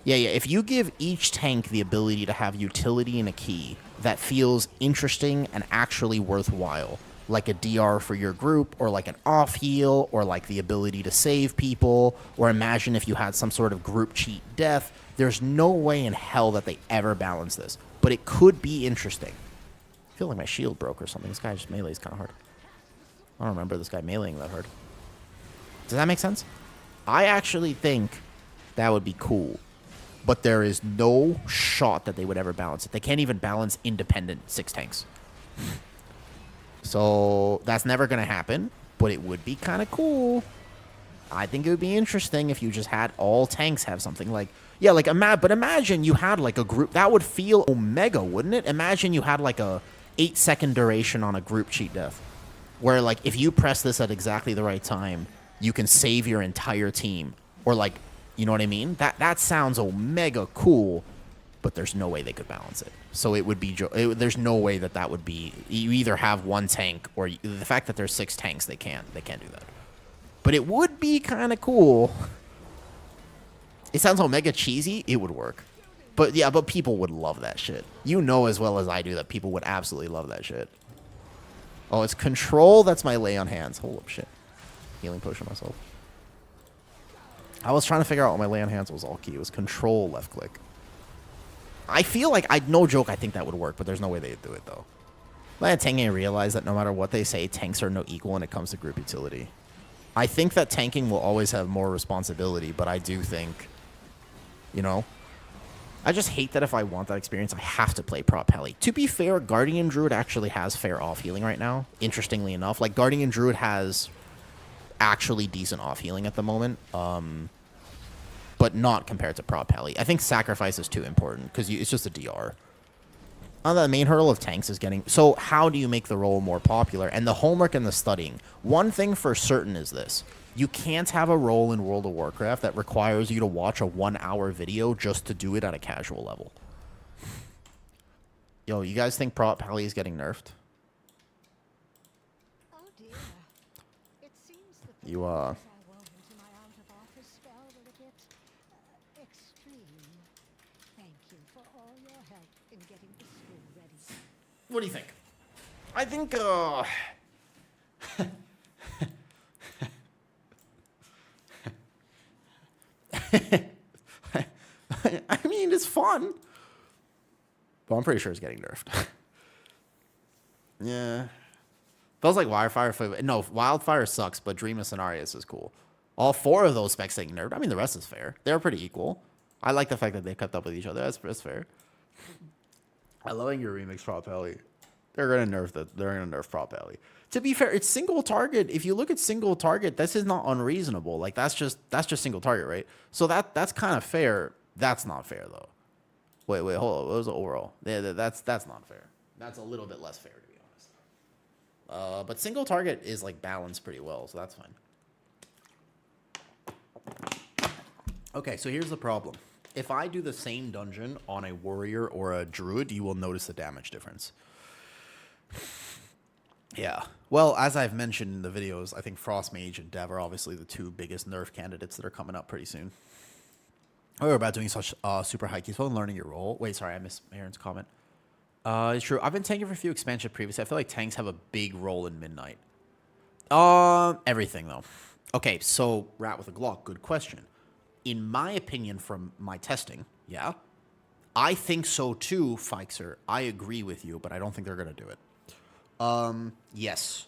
Yeah, if you give each tank the ability to have utility and a key that feels interesting and actually worthwhile, like a DR for your group, or like an off-heal, or like the ability to save people, or imagine if you had some sort of group cheat death, there's no way in hell that they ever balance this. But it could be interesting. I feel like my shield broke or something. This guy just melees kind of hard. I don't remember this guy meleeing that hard. Does that make sense? I actually think that would be cool. but there is no shot that they would ever balance it. They can't even balance independent 6 tanks. So that's never going to happen, but it would be kind of cool. I think it would be interesting if you just had all tanks have something like, yeah, like, but imagine you had like a group. That would feel Omega, wouldn't it? Imagine you had like a 8-second duration on a group cheat death, where like if you press this at exactly the right time, you can save your entire team. Or like, you know what I mean? That sounds Omega cool, but there's no way they could balance it. So it would be, there's no way that would be, you either have one tank or the fact that there's 6 tanks, they can't do that. But it would be kind of cool. It sounds Omega cheesy. It would work. But yeah, but people would love that shit. You know as well as I do that people would absolutely love that shit. Oh, it's control. That's my lay on hands. Hold up, shit. Healing potion myself. I was trying to figure out what my lay on hands was all key. It was control left click. I feel like, no joke, I think that would work, but there's no way they'd do it though. But tanking, I realize that no matter what they say, tanks are no equal when it comes to group utility. I think that tanking will always have more responsibility, but I do think, you know, I just hate that if I want that experience, I have to play Prop Heli. To be fair, Guardian Druid actually has fair off healing right now, interestingly enough. Like, Guardian Druid has actually decent off healing at the moment, but not compared to Prop Heli. I think Sacrifice is too important, because it's just a DR. The main hurdle of tanks is getting... So how do you make the role more popular? And the homework and the studying. One thing for certain is this. You can't have a role in World of Warcraft that requires you to watch a 1-hour video just to do it at a casual level. Yo, you guys think Prop Heli is getting nerfed? Oh dear. It seems that You, I wove into my out-of-office spell were a bit extreme. Thank you for all your help in getting the school ready. What do you think? I think, I mean, it's fun. But I'm pretty sure it's getting nerfed. Yeah. Feels like Wildfire. No, Wildfire sucks, but Dream of Cenarius is cool. All 4 of those specs getting nerfed. I mean, the rest is fair. They're pretty equal. I like the fact that they kept up with each other. That's fair. I love your remix Prop Heli. They're gonna nerf Prop Heli. To be fair, it's single target. If you look at single target, this is not unreasonable. Like that's just single target, right? So that's kind of fair. That's not fair though. Wait, hold on. What was the overall? Yeah, that's not fair. That's a little bit less fair to be honest. But single target is like balanced pretty well, so that's fine. Okay, so here's the problem. If I do the same dungeon on a warrior or a druid, you will notice the damage difference. Yeah. Well, as I've mentioned in the videos, I think Frost Mage and Dev are obviously the 2 biggest nerf candidates that are coming up pretty soon. Oh, we're about doing such super high keys while learning your role. Wait, sorry, I missed Aaron's comment. It's true. I've been tanking for a few expansions previously. I feel like tanks have a big role in Midnight. Everything, though. Okay, so Rat with a Glock, good question. In my opinion, from my testing, yeah, I think so too, Fixer. I agree with you, but I don't think they're going to do it. Yes.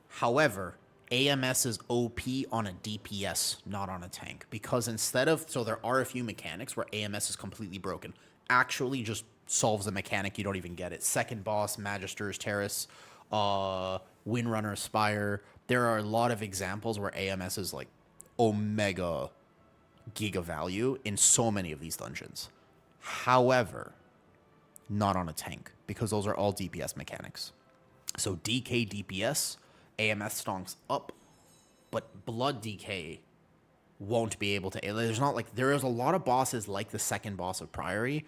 However, AMS is OP on a DPS, not on a tank. Because so there are a few mechanics where AMS is completely broken. Actually just solves the mechanic, you don't even get it. Second boss, Magister's Terrace, Windrunner Spire. There are a lot of examples where AMS is like Omega giga value in so many of these dungeons. However, not on a tank, because those are all DPS mechanics. So DK DPS, AMS stonks up, but Blood DK won't be able to. There is a lot of bosses like the second boss of Priory.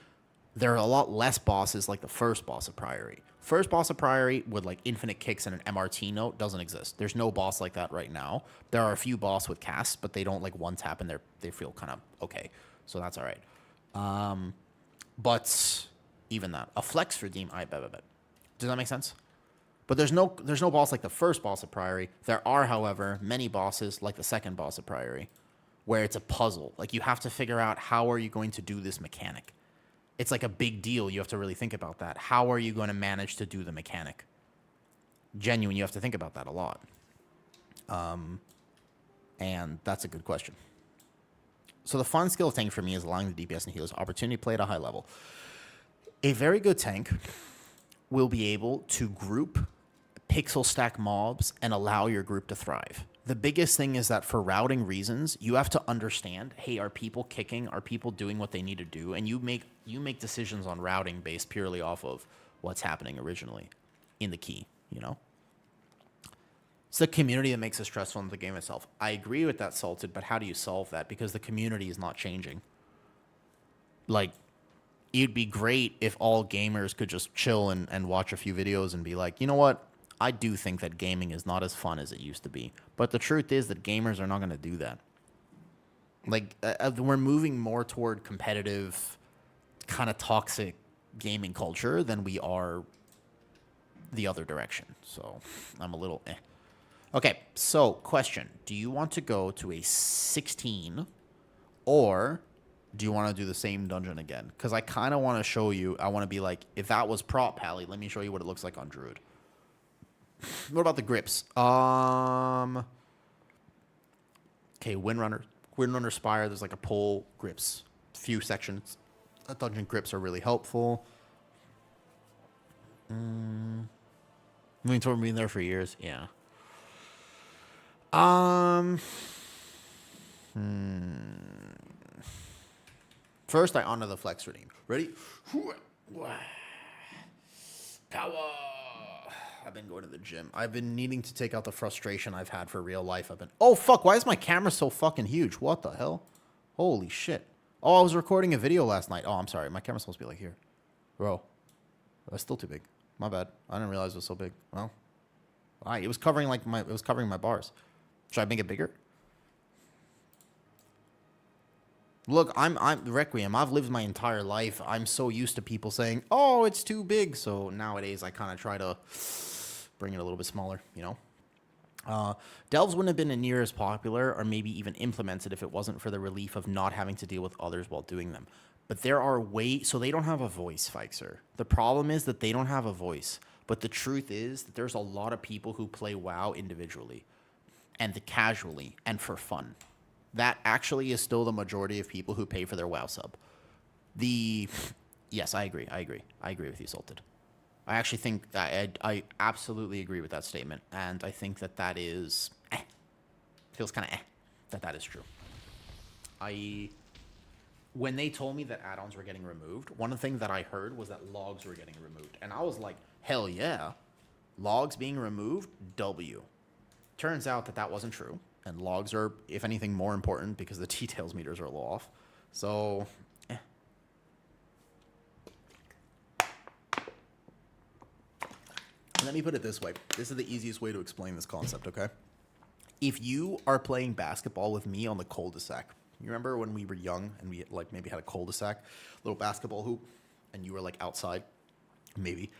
There are a lot less bosses like the first boss of Priory. First boss of Priory with like infinite kicks and an MRT note doesn't exist. There's no boss like that right now. There are a few boss with casts, but they don't like one tap and they feel kind of okay. So that's all right. But even that, a flex for Deem, I bet. Does that make sense? But there's no boss like the first boss of Priory. There are, however, many bosses like the second boss of Priory, where it's a puzzle. Like you have to figure out how are you going to do this mechanic. It's like a big deal. You have to really think about that. How are you going to manage to do the mechanic? Genuine, you have to think about that a lot. And that's a good question. So the fun skill of tank for me is allowing the DPS and healers opportunity to play at a high level. A very good tank will be able to group pixel stack mobs and allow your group to thrive. The biggest thing is that for routing reasons, you have to understand, hey, are people kicking? Are people doing what they need to do? And you make decisions on routing based purely off of what's happening originally in the key, you know? It's the community that makes it stressful in the game itself. I agree with that, Salted, but how do you solve that? Because the community is not changing. Like, it'd be great if all gamers could just chill and watch a few videos and be like, you know what? I do think that gaming is not as fun as it used to be. But the truth is that gamers are not going to do that. Like, we're moving more toward competitive, kind of toxic gaming culture than we are the other direction. So, I'm a little eh. Okay, so question. Do you want to go to a 16 or do you want to do the same dungeon again? Because I kind of want to show you. I want to be like, if that was prop pally, let me show you what it looks like on Druid. What about the grips? Okay, Windrunner Spire. There's like a pole grips, few sections. Dungeon grips are really helpful. Inventory been there for years. Yeah. First, I honor the flex redeem. Ready? Power. I've been going to the gym. I've been needing to take out the frustration I've had for real life. Oh, fuck. Why is my camera so fucking huge? What the hell? Holy shit. Oh, I was recording a video last night. Oh, I'm sorry. My camera's supposed to be like here. Bro. That's still too big. My bad. I didn't realize it was so big. Well. Alright, it was covering my bars. Should I make it bigger? Look, I'm Requiem. I've lived my entire life. I'm so used to people saying, "Oh, it's too big." So nowadays, I kind of try to bring it a little bit smaller. You know, delves wouldn't have been near as popular, or maybe even implemented, if it wasn't for the relief of not having to deal with others while doing them. But there are ways, so they don't have a voice, Fixer. The problem is that they don't have a voice. But the truth is that there's a lot of people who play WoW individually, and casually, and for fun. That actually is still the majority of people who pay for their WoW sub. Yes, I agree with you, Salted. I actually think I absolutely agree with that statement, and I think that is feels kind of that is true. When they told me that add-ons were getting removed, one of the things that I heard was that logs were getting removed, and I was like, hell yeah, logs being removed, W. Turns out that wasn't true. And logs are, if anything, more important because the details meters are a little off. So, Let me put it this way. This is the easiest way to explain this concept, okay? If you are playing basketball with me on the cul-de-sac, you remember when we were young and we like maybe had a cul-de-sac, little basketball hoop, and you were like outside, maybe,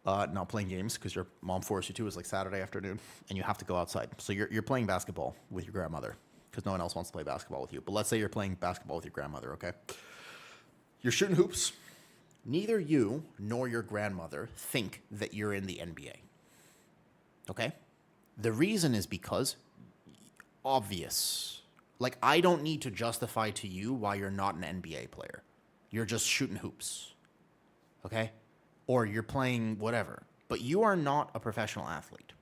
not playing games because your mom forced you to. It was like Saturday afternoon, and you have to go outside. So you're playing basketball with your grandmother because no one else wants to play basketball with you. But let's say you're playing basketball with your grandmother, okay? You're shooting hoops. Neither you nor your grandmother think that you're in the NBA, okay? The reason is because obvious. Like, I don't need to justify to you why you're not an NBA player. You're just shooting hoops, okay? Or you're playing whatever. But you are not a professional athlete.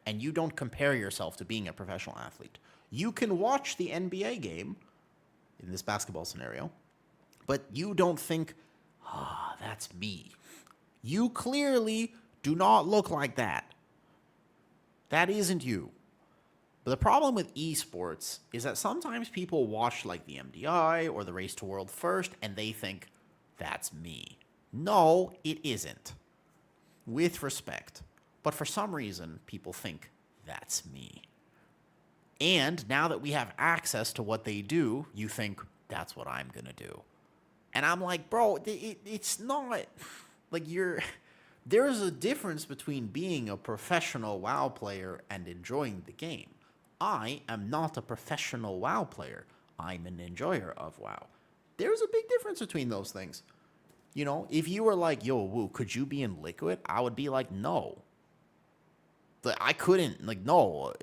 And you don't compare yourself to being a professional athlete. You can watch the NBA game, in this basketball scenario, but you don't think, that's me. You clearly do not look like that. That isn't you. But the problem with esports is that sometimes people watch like the MDI or the Race to World First and they think, that's me. No, it isn't. With respect. But for some reason, people think, that's me. And now that we have access to what they do, you think, that's what I'm going to do. And I'm like, bro, it's not like there's a difference between being a professional WoW player and enjoying the game. I am not a professional WoW player. I'm an enjoyer of WoW. There's a big difference between those things. You know, if you were like, yo, Woo, could you be in Liquid? I would be like, no. But I couldn't, like, no.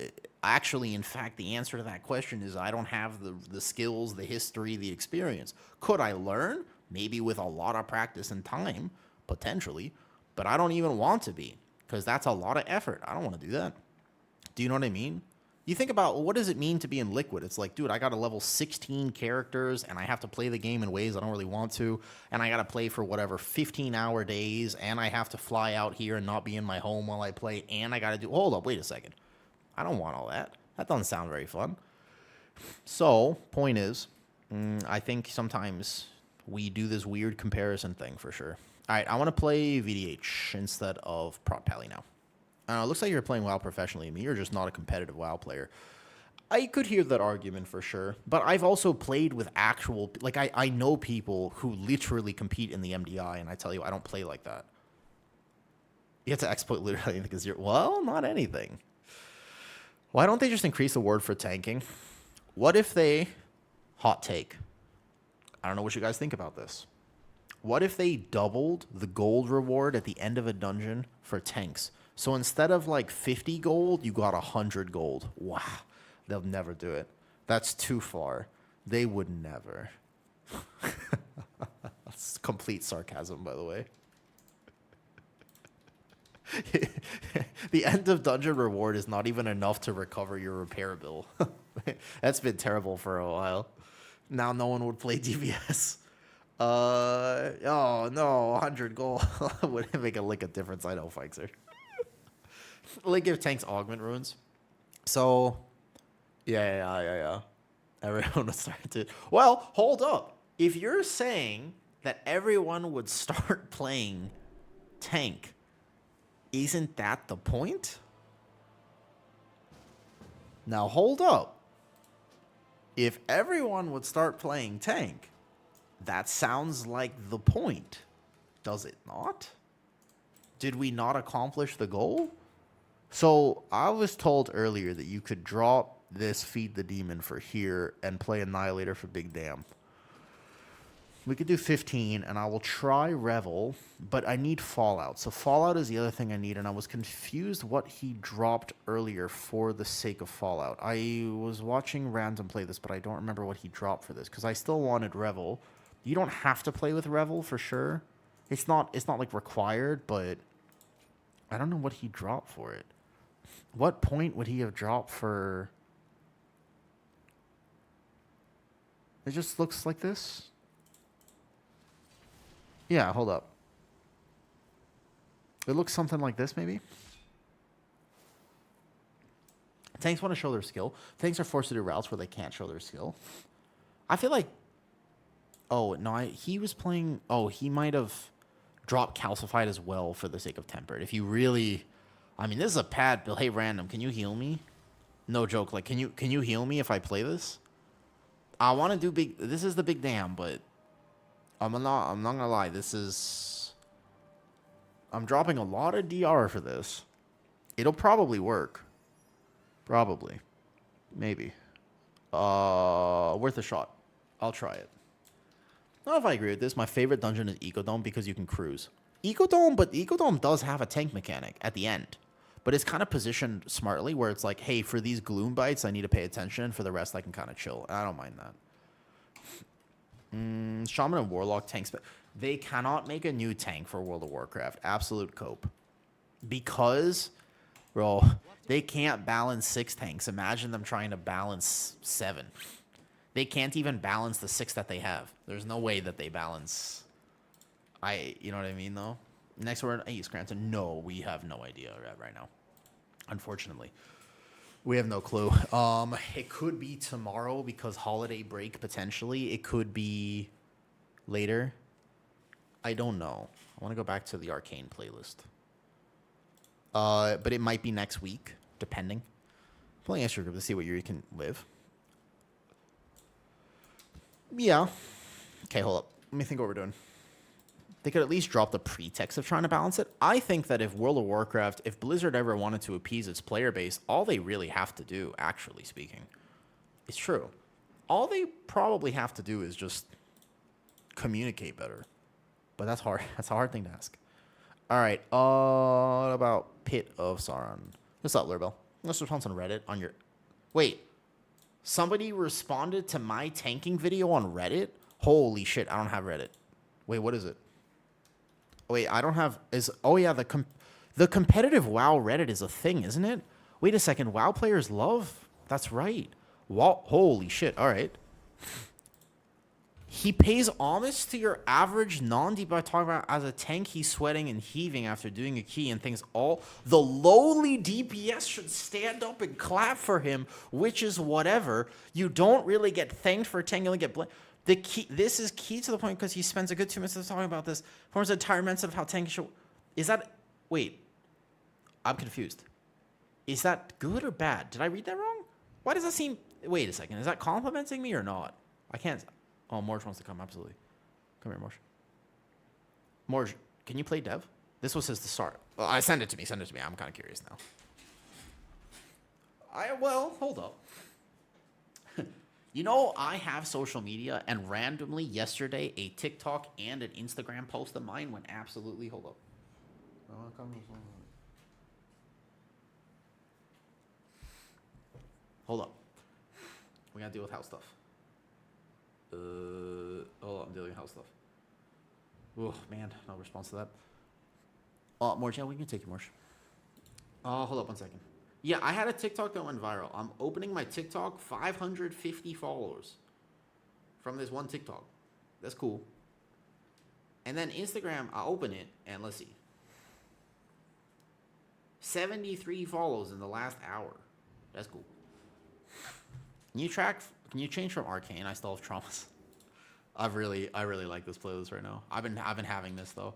Actually, in fact, the answer to that question is I don't have the skills, the history, the experience. Could I learn? Maybe with a lot of practice and time, potentially. But I don't even want to be, because that's a lot of effort. I don't want to do that. Do you know what I mean? You think about, what does it mean to be in Liquid? It's like, dude, I got to level 16 characters, and I have to play the game in ways I don't really want to, and I got to play for whatever 15-hour days, and I have to fly out here and not be in my home while I play, and I got to do... Hold up, wait a second. I don't want all that. That doesn't sound very fun. So, point is, I think sometimes we do this weird comparison thing for sure. All right, I want to play VDH instead of Prot Pally now. It looks like you're playing WoW professionally. I mean, you're just not a competitive WoW player. I could hear that argument for sure, but I've also played with actual... Like, I know people who literally compete in the MDI, and I tell you, I don't play like that. You have to exploit literally anything because you're... Well, not anything. Why don't they just increase the word for tanking? What if they... Hot take. I don't know what you guys think about this. What if they doubled the gold reward at the end of a dungeon for tanks? So instead of like 50 gold, you got 100 gold. Wow. They'll never do it. That's too far. They would never. That's complete sarcasm, by the way. The end of dungeon reward is not even enough to recover your repair bill. That's been terrible for a while. Now no one would play DPS. Oh no, 100 gold wouldn't make a lick of difference. I know, Fixer. Like if tanks augment runes. So, yeah. Everyone would start to... Well, hold up. If you're saying that everyone would start playing tank, isn't that the point? Now, hold up. If everyone would start playing tank, that sounds like the point. Does it not? Did we not accomplish the goal? So, I was told earlier that you could drop this Feed the Demon for here and play Annihilator for Big Dam. We could do 15, and I will try Revel, but I need Fallout. So Fallout is the other thing I need, and I was confused what he dropped earlier for the sake of Fallout. I was watching Random play this, but I don't remember what he dropped for this, because I still wanted Revel. You don't have to play with Revel, for sure. It's not like required, but I don't know what he dropped for it. What point would he have dropped for... It just looks like this. Yeah, hold up. It looks something like this, maybe? Tanks want to show their skill. Tanks are forced to do routes where they can't show their skill. I feel like... Oh, no, he was playing... Oh, he might have dropped Calcified as well for the sake of Tempered. If you really... I mean, this is a pad build. Hey, Random, can you heal me? No joke. Like, can you heal me if I play this? I want to do big... This is the Big Dam, but... I'm not gonna lie. This is... I'm dropping a lot of DR for this. It'll probably work. Probably. Maybe. Worth a shot. I'll try it. I don't know if I agree with this. My favorite dungeon is Ecodome because you can cruise. Ecodome, but Ecodome does have a tank mechanic at the end. But it's kind of positioned smartly where it's like, hey, for these gloom bites, I need to pay attention. For the rest, I can kind of chill. I don't mind that. Shaman and Warlock tanks, but they cannot make a new tank for World of Warcraft. Absolute cope. Because, bro, they can't balance 6 tanks. Imagine them trying to balance 7. They can't even balance the 6 that they have. There's no way that they balance... You know what I mean, though? Next word, East Scranton. No, we have no idea right now. Unfortunately. We have no clue. It could be tomorrow because holiday break, potentially. It could be later. I don't know. I want to go back to the Arcane playlist. But it might be next week, depending. Playing extra group to see what year you can live. Yeah. Okay, hold up. Let me think what we're doing. They could at least drop the pretext of trying to balance it. I think that if World of Warcraft, if Blizzard ever wanted to appease its player base, all they really have to do, actually speaking, it's true. All they probably have to do is just communicate better. But that's hard. That's a hard thing to ask. All right. What about Pit of Sauron? What's up, Lurbel? Let's respond on Reddit on your Wait, somebody responded to my tanking video on Reddit? Holy shit, I don't have Reddit. Wait, what is it? Wait, I don't have... Oh, yeah, the competitive WoW Reddit is a thing, isn't it? Wait a second, WoW players love... That's right. WoW... Holy shit, all right. He pays homage to your average non-DPS by talking about as a tank he's sweating and heaving after doing a key and thinks all the lowly DPS should stand up and clap for him, which is whatever. You don't really get thanked for a tank, you only get the key. This is key to the point because he spends a good 2 minutes talking about this. Forms an entire mindset of how tank should... Is that... Wait. I'm confused. Is that good or bad? Did I read that wrong? Why does that seem... Wait a second. Is that complimenting me or not? I can't... Oh, Morge wants to come, absolutely. Come here, Morge. Morge, can you play Dev? This was his to start. Well, send it to me. Send it to me. I'm kind of curious now. Well, hold up. You know, I have social media, and randomly yesterday, a TikTok and an Instagram post of mine went absolutely... Hold up. Hold up. We gotta deal with house stuff. Oh, I'm dealing with house stuff. Oh, man, no response to that. Morge, yeah, we can take you, Morge. Hold up 1 second. Yeah, I had a TikTok that went viral. I'm opening my TikTok, 550 followers from this one TikTok. That's cool. And then Instagram, I open it, and let's see. 73 follows in the last hour. That's cool. Can you change from Arcane? I still have traumas. I really like this playlist right now. I've been having this though.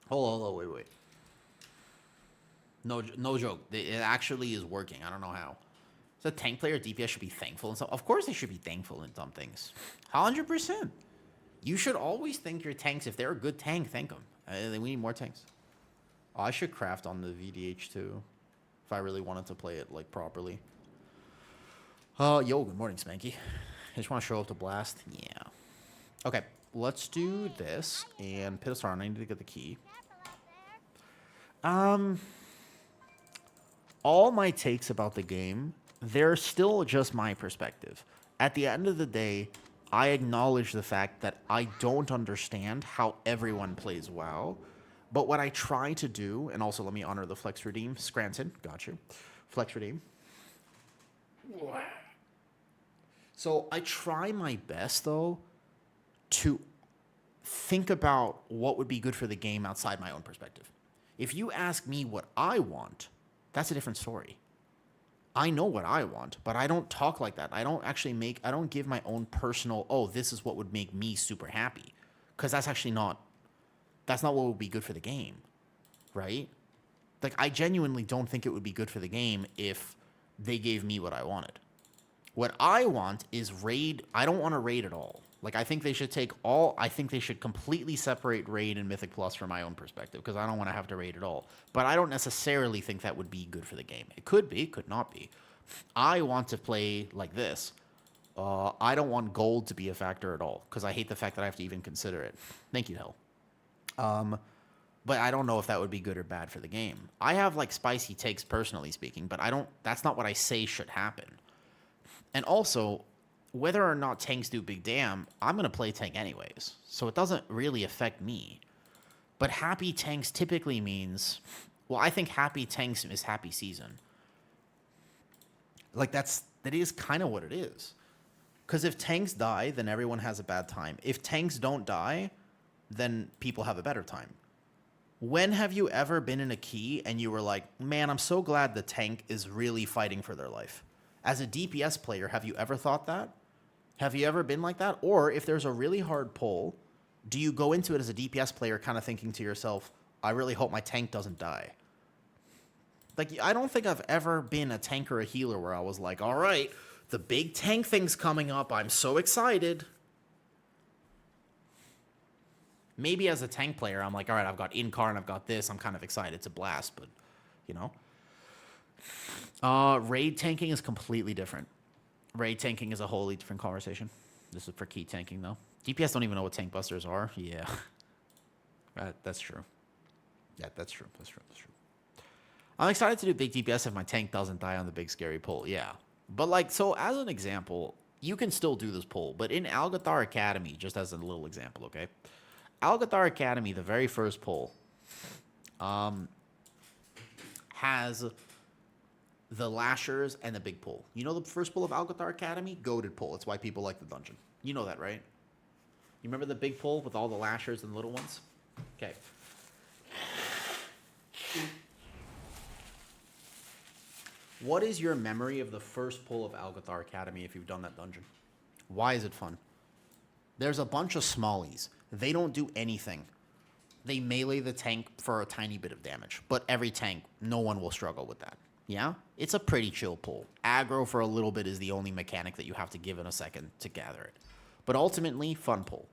Hold on, wait. No joke. It actually is working. I don't know how. So tank player DPS should be thankful and stuff. Of course they should be thankful in some things. 100%. You should always thank your tanks. If they're a good tank, thank them. We need more tanks. Oh, I should craft on the VDH too, if I really wanted to play it like properly. Yo, good morning, Spanky. I just want to show up to blast. Yeah. Okay, let's do this and pit us on. I need to get the key. All my takes about the game, they're still just my perspective. At the end of the day, I acknowledge the fact that I don't understand how everyone plays WoW. But what I try to do, and also let me honor the Flex Redeem. Scranton, got you. Flex Redeem. So I try my best, though, to think about what would be good for the game outside my own perspective. If you ask me what I want, that's a different story. I know what I want, but I don't talk like that. I don't give my own personal, oh, this is what would make me super happy. Because that's not what would be good for the game, right? Like, I genuinely don't think it would be good for the game if they gave me what I wanted. What I want is raid. I don't want to raid at all. Like, I think they should completely separate raid and Mythic Plus from my own perspective, because I don't want to have to raid at all. But I don't necessarily think that would be good for the game. It could be, could not be. I want to play like this. I don't want gold to be a factor at all, because I hate the fact that I have to even consider it. Thank you, Hell. But I don't know if that would be good or bad for the game. I have, like, spicy takes, personally speaking, but that's not what I say should happen. And also, whether or not tanks do big damn, I'm going to play tank anyways. So it doesn't really affect me. But happy tanks typically means... Well, I think happy tanks is happy season. Like, that is kind of what it is. Because if tanks die, then everyone has a bad time. If tanks don't die, then people have a better time. When have you ever been in a key and you were like, man, I'm so glad the tank is really fighting for their life? As a DPS player, have you ever thought that? Have you ever been like that? Or if there's a really hard pull, do you go into it as a DPS player kind of thinking to yourself, I really hope my tank doesn't die? Like, I don't think I've ever been a tank or a healer where I was like, all right, the big tank thing's coming up. I'm so excited. Maybe as a tank player, I'm like, all right, I've got in-car and I've got this. I'm kind of excited to blast, but, you know. Raid tanking is completely different. Raid tanking is a wholly different conversation. This is for key tanking, though. DPS don't even know what tank busters are. Yeah. That's true. Yeah, that's true. I'm excited to do big DPS if my tank doesn't die on the big scary pull. Yeah. But like, so as an example, you can still do this pull, but in Algathar Academy, just as a little example, okay? Algathar Academy, the very first pull, has the Lashers and the big pull. You know the first pull of Algathar Academy? Goated pull. It's why people like the dungeon. You know that, right? You remember the big pull with all the Lashers and the little ones? Okay. What is your memory of the first pull of Algathar Academy if you've done that dungeon? Why is it fun? There's a bunch of smallies. They don't do anything. They melee the tank for a tiny bit of damage. But every tank, no one will struggle with that. Yeah? It's a pretty chill pull. Aggro for a little bit is the only mechanic that you have to give in a second to gather it. But ultimately, fun pull.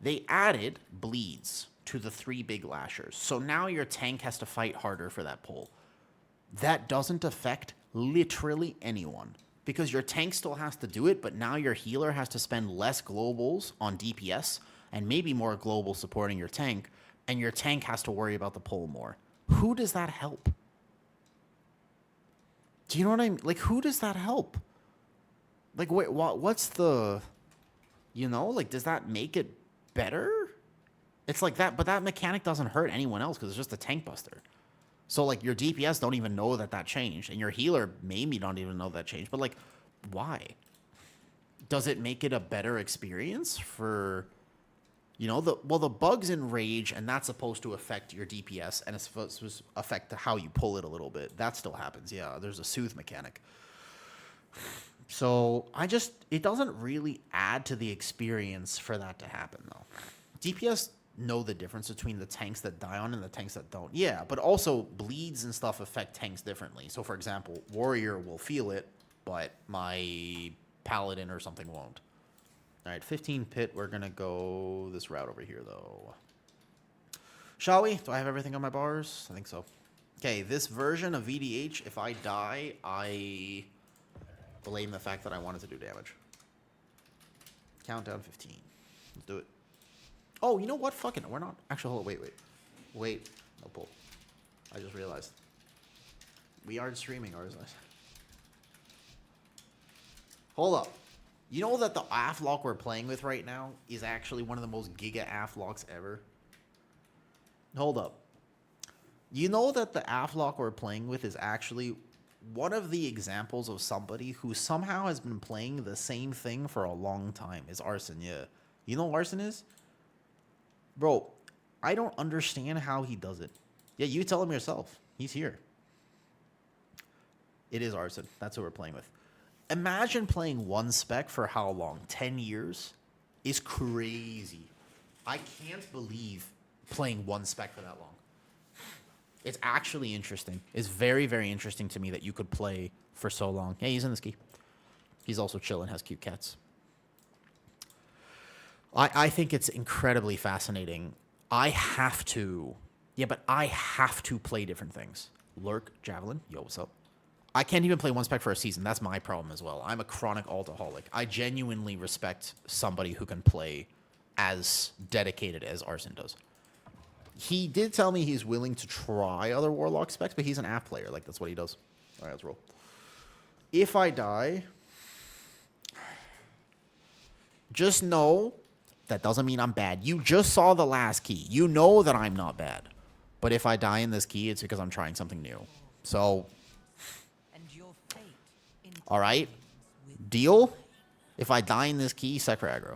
They added bleeds to the 3 big lashers. So now your tank has to fight harder for that pull. That doesn't affect literally anyone. Because your tank still has to do it, but now your healer has to spend less globals on DPS and maybe more global supporting your tank, and your tank has to worry about the pull more. Who does that help? Do you know what I mean? Like, who does that help? Like, wait, what's the... You know, like, does that make it better? It's like that, but that mechanic doesn't hurt anyone else because it's just a tank buster. So, like, your DPS don't even know that changed, and your healer maybe don't even know that changed. But, like, why? Does it make it a better experience for, you know, the bugs in Rage, and that's supposed to affect your DPS, and it's supposed to affect how you pull it a little bit. That still happens, yeah. There's a soothe mechanic. So, it doesn't really add to the experience for that to happen, though. DPS know the difference between the tanks that die on and the tanks that don't. Yeah, but also bleeds and stuff affect tanks differently. So, for example, Warrior will feel it, but my Paladin or something won't. All right, 15 pit. We're going to go this route over here, though. Shall we? Do I have everything on my bars? I think so. Okay, this version of VDH, if I die, I blame the fact that I wanted to do damage. Countdown 15. Let's do it. Oh, you know what? Fuck it. We're not... Actually, hold on. Wait. No pull. I just realized. We aren't streaming, ours. Hold up. You know that the AF lock we're playing with right now is actually one of the most giga AF locks ever? Hold up. You know that the AF lock we're playing with is actually one of the examples of somebody who somehow has been playing the same thing for a long time. Is Arson, yeah. You know what Arson is? Bro, I don't understand how he does it. Yeah, you tell him yourself. He's here. It is Arson. That's who we're playing with. Imagine playing one spec for how long? 10 years? Is crazy. I can't believe playing one spec for that long. It's actually interesting. It's very, very interesting to me that you could play for so long. Yeah, he's in the ski. He's also chill and has cute cats. I think it's incredibly fascinating. I have to play different things. Lurk, Javelin, yo, what's up? I can't even play one spec for a season. That's my problem as well. I'm a chronic altaholic. I genuinely respect somebody who can play as dedicated as Arson does. He did tell me he's willing to try other Warlock specs, but he's an AF player. Like, that's what he does. All right, let's roll. If I die, just know that doesn't mean I'm bad. You just saw the last key. You know that I'm not bad. But if I die in this key, it's because I'm trying something new. So, all right, deal? If I die in this key, Secra aggro.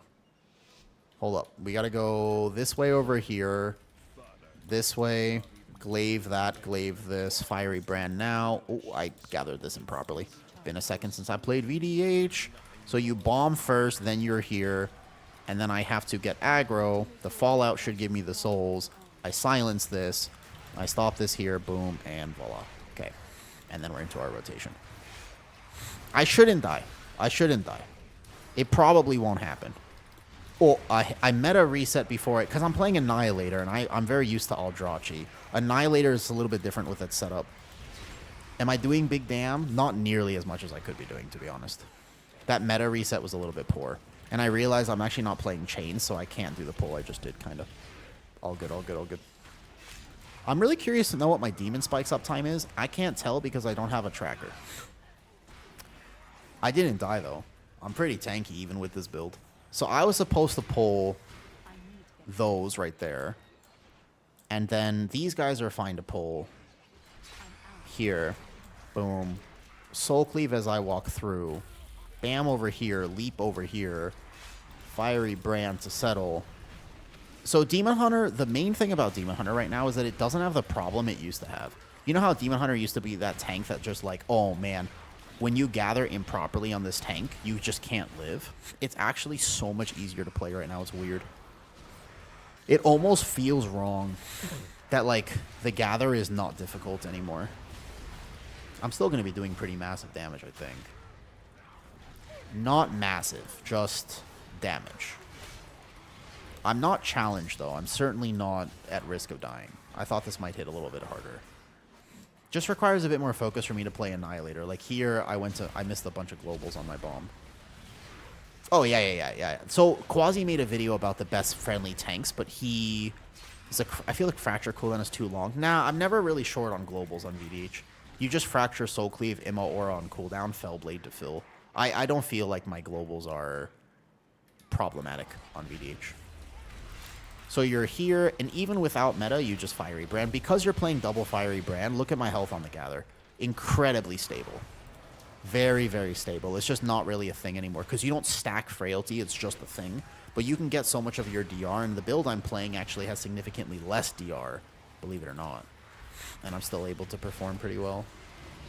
Hold up. We got to go this way over here. This way. Glaive that. Glaive this. Fiery brand now. Oh, I gathered this improperly. Been a second since I played VDH. So you bomb first, then you're here. And then I have to get aggro. The fallout should give me the souls. I silence this. I stop this here. Boom. And voila. Okay. And then we're into our rotation. I shouldn't die. It probably won't happen. Oh, I meta reset before it because I'm playing Annihilator and I'm very used to Aldrachi. Annihilator is a little bit different with its setup. Am I doing big damn? Not nearly as much as I could be doing, to be honest. That meta reset was a little bit poor. And I realized I'm actually not playing chains, so I can't do the pull I just did, kind of. All good. I'm really curious to know what my Demon Spike's uptime is. I can't tell because I don't have a tracker. I didn't die, though. I'm pretty tanky even with this build. So I was supposed to pull those right there. And then these guys are fine to pull here. Boom. Soul Cleave as I walk through. Bam over here. Leap over here. Fiery Brand to settle. So Demon Hunter, the main thing about Demon Hunter right now is that it doesn't have the problem it used to have. You know how Demon Hunter used to be that tank that just like, oh man, when you gather improperly on this tank, you just can't live? It's actually so much easier to play right now. It's weird. It almost feels wrong that like the gather is not difficult anymore. I'm still going to be doing pretty massive damage, I think. Not massive, just damage. I'm not challenged, though. I'm certainly not at risk of dying. I thought this might hit a little bit harder. Just requires a bit more focus for me to play Annihilator. Like here, I missed a bunch of globals on my bomb. Oh, yeah. So Quasi made a video about the best friendly tanks, but I feel like Fracture cooldown is too long. Nah, I'm never really short on globals on VDH. You just Fracture, Soul Cleave, Immo Aura on cooldown, Fell Blade to fill. I don't feel like my globals are problematic on VDH. So you're here, and even without meta, you just Fiery Brand. Because you're playing double Fiery Brand, look at my health on the Gather. Incredibly stable. Very, very stable. It's just not really a thing anymore, because you don't stack Frailty, it's just a thing. But you can get so much of your DR, and the build I'm playing actually has significantly less DR, believe it or not. And I'm still able to perform pretty well.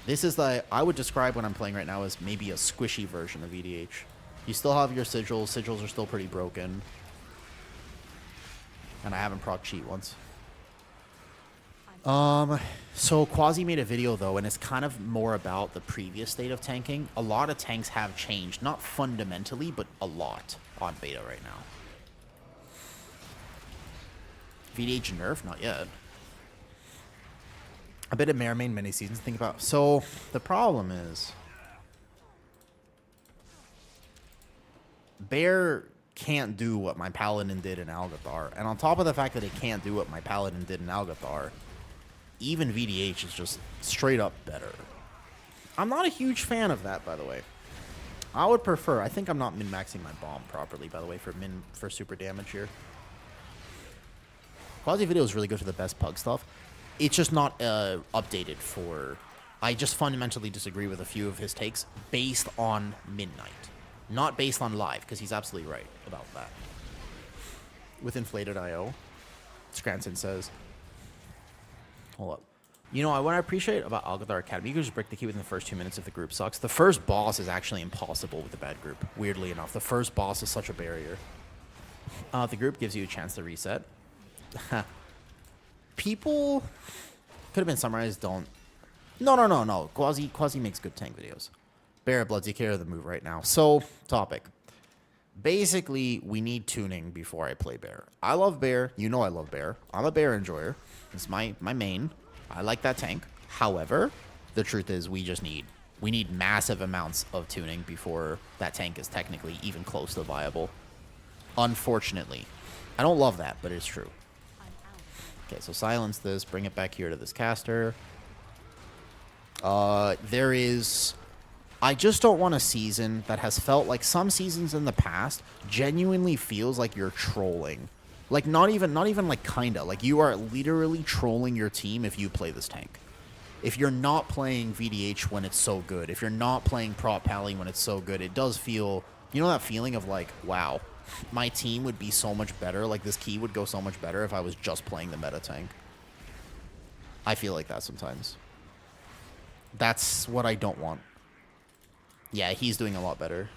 This is I would describe what I'm playing right now as maybe a squishy version of VDH. You still have your sigils. Sigils are still pretty broken. And I haven't proc cheat once. So Quasi made a video, though, and it's kind of more about the previous state of tanking. A lot of tanks have changed. Not fundamentally, but a lot on beta right now. VDH nerf? Not yet. A bit of Mermaid mini seasons to think about. So the problem is Bear can't do what my Paladin did in Algathar. And on top of the fact that it can't do what my Paladin did in Algathar, even VDH is just straight up better. I'm not a huge fan of that, by the way. I would prefer, I think I'm not min-maxing my bomb properly, by the way, for super damage here. Quasi video is really good for the best pug stuff. It's just not updated for... I just fundamentally disagree with a few of his takes based on Midnight. Not based on live, because he's absolutely right about that. With inflated IO, Scranton says... Hold up. You know, what I appreciate about Algathar Academy, you can just break the key within the first 2 minutes if the group sucks. The first boss is actually impossible with a bad group, weirdly enough. The first boss is such a barrier. The group gives you a chance to reset. People could have been summarized. Don't. No. Quasi makes good tank videos. Bear, Bloodsy, care of the move right now. So, topic. Basically, we need tuning before I play Bear. I love Bear. You know I love Bear. I'm a Bear enjoyer. It's my main. I like that tank. However, the truth is we need massive amounts of tuning before that tank is technically even close to viable. Unfortunately. I don't love that, but it's true. Okay, so silence this. Bring it back here to this caster. There is... I just don't want a season that has felt like some seasons in the past genuinely feels like you're trolling. Like, not even like kinda. Like, you are literally trolling your team if you play this tank. If you're not playing VDH when it's so good, if you're not playing Prop Pally when it's so good, it does feel... You know that feeling of like, wow, my team would be so much better, like this key would go so much better if I was just playing the meta tank. I feel like that sometimes. That's what I don't want. Yeah, he's doing a lot better.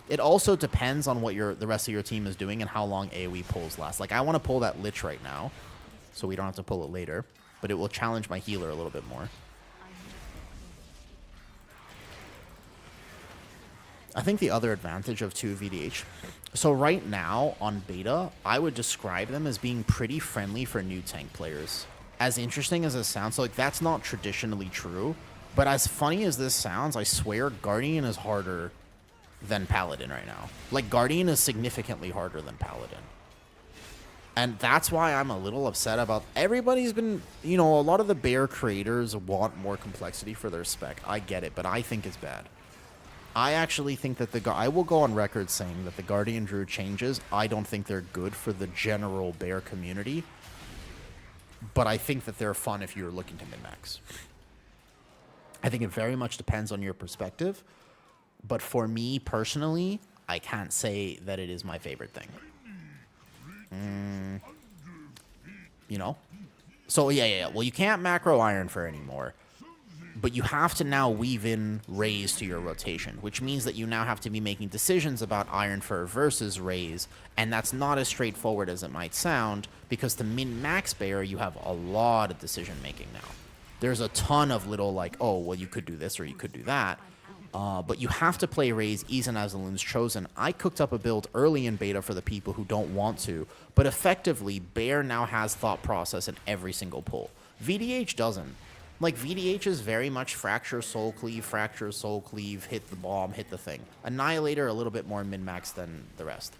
It also depends on what the rest of your team is doing and how long AoE pulls last. Like, I want to pull that Lich right now, so we don't have to pull it later, but it will challenge my healer a little bit more. I think the other advantage of 2 VDH... So right now, on beta, I would describe them as being pretty friendly for new tank players. As interesting as it sounds, so like, that's not traditionally true, but as funny as this sounds, I swear Guardian is harder than Paladin right now. Like, Guardian is significantly harder than Paladin. And that's why I'm a little upset about everybody's been, you know, a lot of the bear creators want more complexity for their spec. I get it, but I think it's bad. I actually think that I will go on record saying that the Guardian Druid changes, I don't think they're good for the general bear community. But I think that they're fun if you're looking to min-max. I think it very much depends on your perspective. But for me personally, I can't say that it is my favorite thing. You know? So, yeah. Well, you can't macro Iron Fur anymore. But you have to now weave in Raise to your rotation, which means that you now have to be making decisions about Iron Fur versus Raise, and that's not as straightforward as it might sound, because to min-max Bear, you have a lot of decision-making now. There's a ton of little, like, oh, well, you could do this or you could do that, but you have to play Raise even as the Loon's Chosen. I cooked up a build early in beta for the people who don't want to, but effectively, Bear now has thought process in every single pull. VDH doesn't. Like, VDH is very much fracture, soul cleave, hit the bomb, hit the thing. Annihilator, a little bit more min-max than the rest.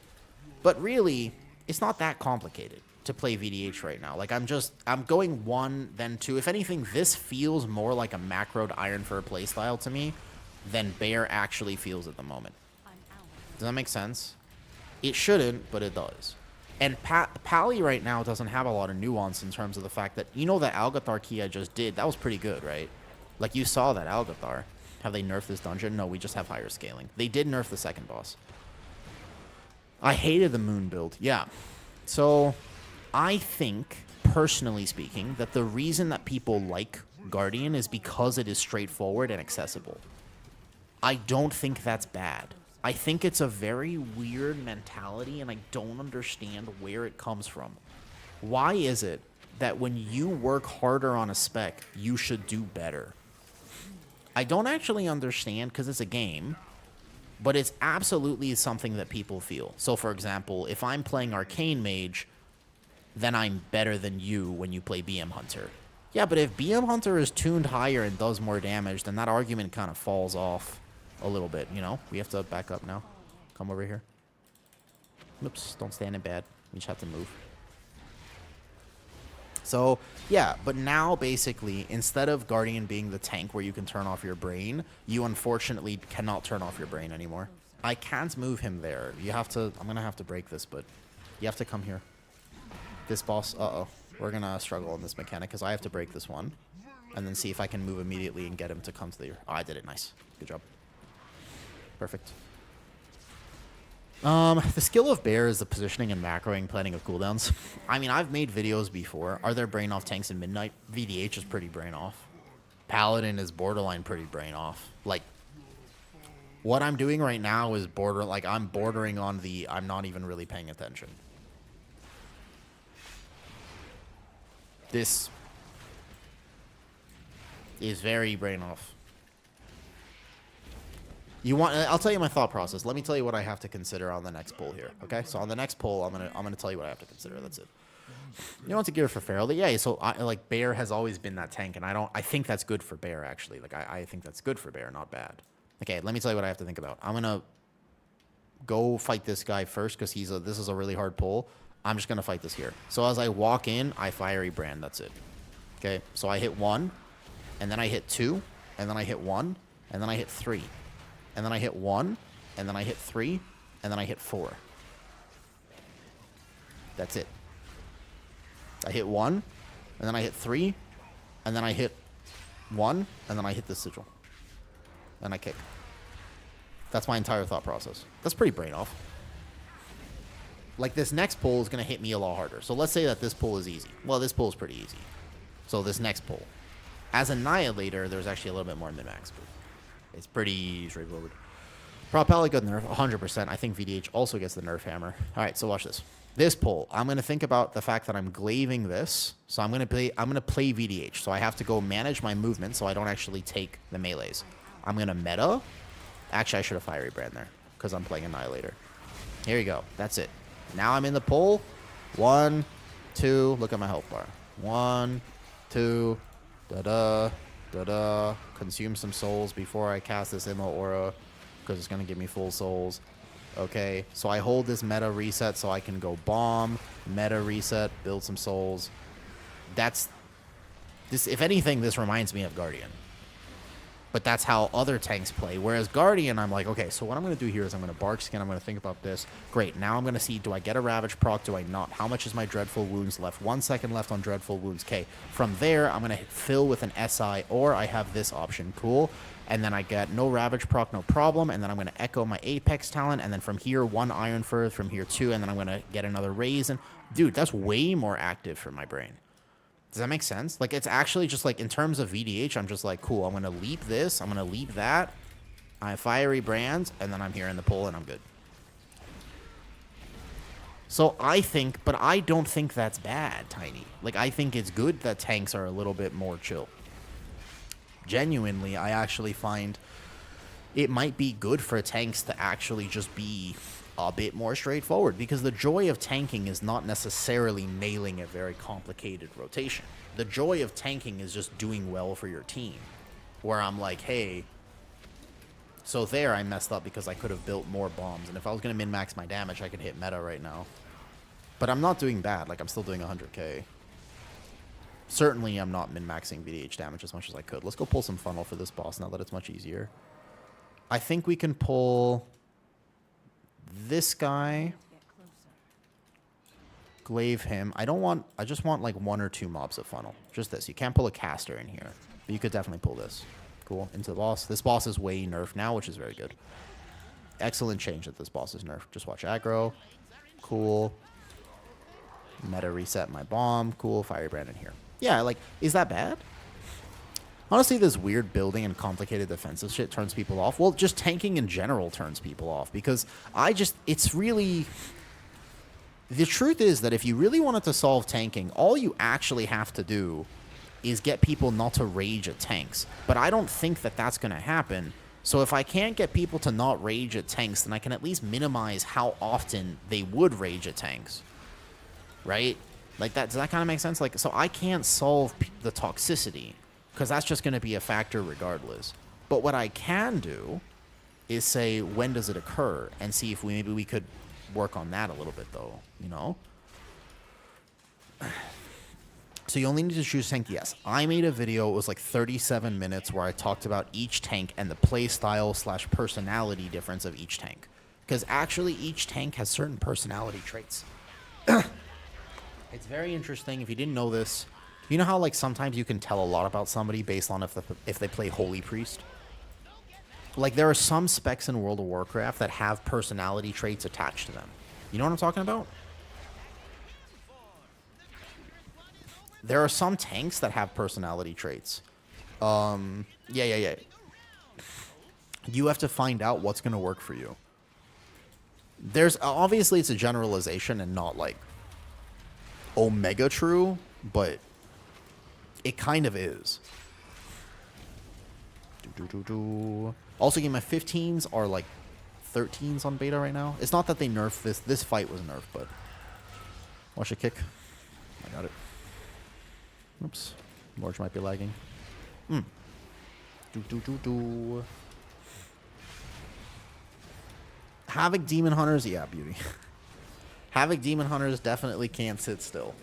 But really, it's not that complicated to play VDH right now. Like, I'm going 1, then 2. If anything, this feels more like a macroed Iron Fur playstyle to me than Bear actually feels at the moment. Does that make sense? It shouldn't, but it does. And Pally right now doesn't have a lot of nuance in terms of the fact that, you know, that Algathar key I just did, that was pretty good, right? Like, you saw that Algathar. Have they nerfed this dungeon? No, we just have higher scaling. They did nerf the second boss. I hated the moon build. Yeah. So, I think, personally speaking, that the reason that people like Guardian is because it is straightforward and accessible. I don't think that's bad. I think it's a very weird mentality, and I don't understand where it comes from. Why is it that when you work harder on a spec, you should do better? I don't actually understand, because it's a game, but it's absolutely something that people feel. So, for example, if I'm playing Arcane Mage, then I'm better than you when you play BM Hunter. Yeah, but if BM Hunter is tuned higher and does more damage, then that argument kind of falls off a little bit, you know? We have to back up now. Come over here. Oops, don't stand in bad. We just have to move. So, yeah, but now, basically, instead of Guardian being the tank where you can turn off your brain, you unfortunately cannot turn off your brain anymore. I can't move him there. You have to... I'm going to have to break this, but you have to come here. This boss... Uh-oh. We're going to struggle on this mechanic, because I have to break this one. And then see if I can move immediately and get him to come to the... Oh, I did it. Nice. Good job. Perfect. The skill of Bear is the positioning and macroing planning of cooldowns. I mean, I've made videos before. Are there brain off tanks in Midnight? VDH is pretty brain off. Paladin is borderline pretty brain off. Like, what I'm doing right now is I'm bordering on the I'm not even really paying attention. This is very brain off. I'll tell you my thought process. Let me tell you what I have to consider on the next poll here. Okay? So on the next poll, I'm gonna tell you what I have to consider. That's it. You know what to give for Feral? Yeah, so like Bear has always been that tank, and I think that's good for Bear actually. Like I think that's good for Bear, not bad. Okay, let me tell you what I have to think about. I'm gonna go fight this guy first because this is a really hard pull. I'm just gonna fight this here. So as I walk in, I Fiery Brand. That's it. Okay, so I hit 1, and then I hit 2, and then I hit 1, and then I hit 3. And then I hit 1, and then I hit 3, and then I hit 4. That's it. I hit 1, and then I hit 3, and then I hit 1, and then I hit the sigil. And I kick. That's my entire thought process. That's pretty brain off. Like, this next pull is going to hit me a lot harder. So let's say that this pull is easy. Well, this pull is pretty easy. So this next pull. As Annihilator, there's actually a little bit more min-max. It's pretty straightforward. Propel good nerf, 100%. I think VDH also gets the nerf hammer. All right, so watch this. This pull, I'm going to think about the fact that I'm glaving this. So I'm going to play VDH. So I have to go manage my movement so I don't actually take the melees. I'm going to meta. Actually, I should have Fiery Brand there because I'm playing Annihilator. Here you go. That's it. Now I'm in the pull. 1, 2. Look at my health bar. 1, 2. Da-da. Consume some souls before I cast this Immo Aura because it's going to give me full souls. Okay, so I hold this meta reset so I can go bomb, meta reset, build some souls. That's this. If anything, this reminds me of Guardian. But that's how other tanks play. Whereas Guardian, I'm like, okay, so what I'm going to do here is I'm going to Bark Skin. I'm going to think about this. Great. Now I'm going to see, do I get a Ravage proc? Do I not? How much is my Dreadful Wounds left? 1 second left on Dreadful Wounds. Okay. From there, I'm going to fill with an SI, or I have this option. Cool. And then I get no Ravage proc, no problem. And then I'm going to Echo my Apex Talent. And then from here, 1 Iron Fur. From here, 2. And then I'm going to get another Raise. And, dude, that's way more active for my brain. Does that make sense? Like, it's actually just like, in terms of VDH, I'm just like, cool, I'm going to leap this, I'm going to leap that, I have Fiery Brands, and then I'm here in the pull, and I'm good. So I think, but I don't think that's bad, Tiny. Like, I think it's good that tanks are a little bit more chill. Genuinely, I actually find it might be good for tanks to actually just be a bit more straightforward, because the joy of tanking is not necessarily nailing a very complicated rotation. The joy of tanking is just doing well for your team, where I'm like, hey, so there I messed up because I could have built more bombs, and if I was going to min-max my damage, I could hit meta right now. But I'm not doing bad. Like, I'm still doing 100k. Certainly I'm not min-maxing VDH damage as much as I could. Let's go pull some funnel for this boss now that it's much easier. I think we can pull this guy, glaive him. I just want like 1 or 2 mobs of funnel. Just this. You can't pull a caster in here, but you could definitely pull this. Cool. Into the boss. This boss is way nerfed now, which is very good. Excellent change that this boss is nerfed. Just watch aggro. Cool. Meta reset my bomb. Cool. Firebrand in here. Yeah, like, is that bad? Honestly, this weird building and complicated defensive shit turns people off. Well, just tanking in general turns people off, because it's really... The truth is that if you really wanted to solve tanking, all you actually have to do is get people not to rage at tanks. But I don't think that that's going to happen. So if I can't get people to not rage at tanks, then I can at least minimize how often they would rage at tanks. Right? Like, that, does that kind of make sense? Like, so I can't solve the toxicity, because that's just going to be a factor regardless. But what I can do is say, when does it occur? And see if maybe we could work on that a little bit, though, you know? So you only need to choose tank, yes. I made a video, it was like 37 minutes, where I talked about each tank and the play style / personality difference of each tank. Because actually, each tank has certain personality traits. It's very interesting. If you didn't know this, you know how, like, sometimes you can tell a lot about somebody based on if they play Holy Priest? Like, there are some specs in World of Warcraft that have personality traits attached to them. You know what I'm talking about? There are some tanks that have personality traits. Yeah. You have to find out what's going to work for you. There's, obviously, it's a generalization and not, like, omega true, but... it kind of is. Also, my 15s are like 13s on beta right now. It's not that they nerfed this. This fight was nerfed, but... watch a kick. I got it. Oops. Morge might be lagging. Havoc Demon Hunters, yeah, beauty. Havoc Demon Hunters definitely can't sit still.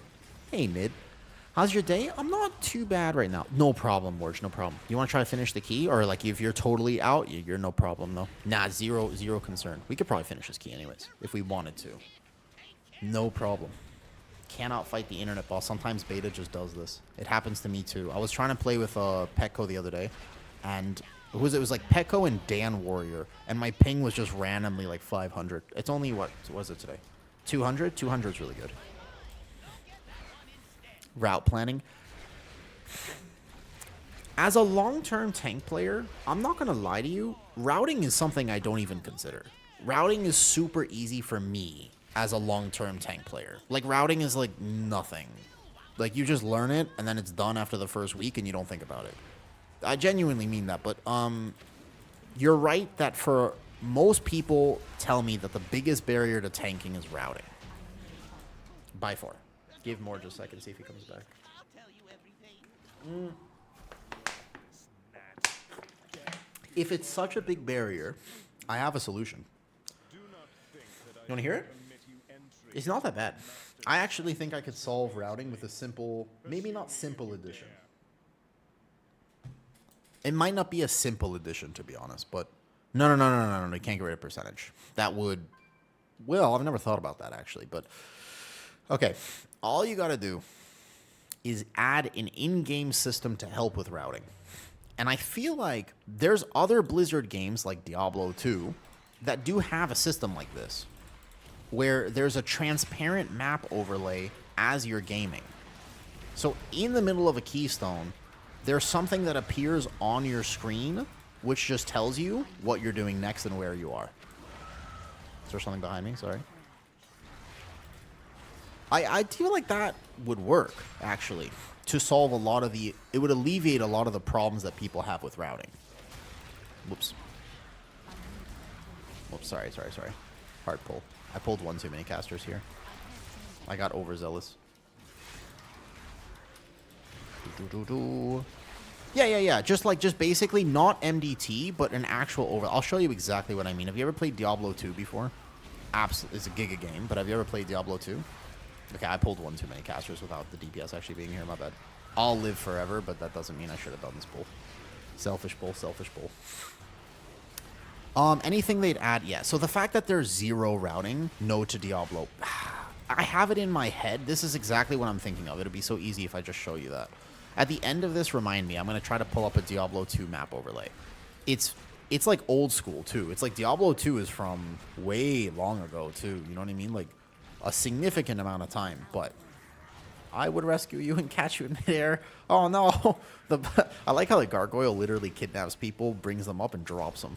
Hey, Mid. How's your day? I'm not too bad right now. No problem, Morge, no problem. You want to try to finish the key? Or, like, if you're totally out, you're no problem, though. Nah, zero concern. We could probably finish this key anyways, if we wanted to. No problem. Cannot fight the internet boss. Sometimes beta just does this. It happens to me, too. I was trying to play with Petco the other day, and it was like Petco and Dan Warrior, and my ping was just randomly, like, 500. It's only, what was it today? 200? 200 is really good. Route planning. As a long-term tank player, I'm not going to lie to you, routing is something I don't even consider. Routing is super easy for me as a long-term tank player. Like, routing is like nothing. Like, you just learn it, and then it's done after the first week, and you don't think about it. I genuinely mean that, but you're right that for most people tell me that the biggest barrier to tanking is routing. By far. Give more just a second, see if he comes back. If it's such a big barrier, I have a solution. You want to hear it? It's not that bad. I actually think I could solve routing with a simple, maybe not simple addition. It might not be a simple addition, to be honest, but no, you can't get rid of percentage. That would, well, I've never thought about that actually, but okay. All you got to do is add an in-game system to help with routing. And I feel like there's other Blizzard games like Diablo 2 that do have a system like this, where there's a transparent map overlay as you're gaming. So in the middle of a keystone, there's something that appears on your screen which just tells you what you're doing next and where you are. Is there something behind me? Sorry. I feel like that would work, actually, to solve a lot of the... It would alleviate a lot of the problems that people have with routing. Whoops. Whoops, sorry. Hard pull. I pulled one too many casters here. I got overzealous. Yeah. Just basically not MDT, but an actual over. I'll show you exactly what I mean. Have you ever played Diablo 2 before? Absolutely, it's a giga game. But have you ever played Diablo 2? Okay, I pulled one too many casters without the DPS actually being here. My bad. I'll live forever, but that doesn't mean I should have done this pull. Selfish pull. Anything they'd add, yeah. So the fact that there's 0 routing, no to Diablo. I have it in my head. This is exactly what I'm thinking of. It'd be so easy if I just show you that. At the end of this, remind me. I'm going to try to pull up a Diablo 2 map overlay. It's like old school, too. It's like Diablo 2 is from way long ago, too. You know what I mean? Like a significant amount of time. But I would rescue you and catch you in midair. Oh, no. I like how the gargoyle literally kidnaps people, brings them up, and drops them.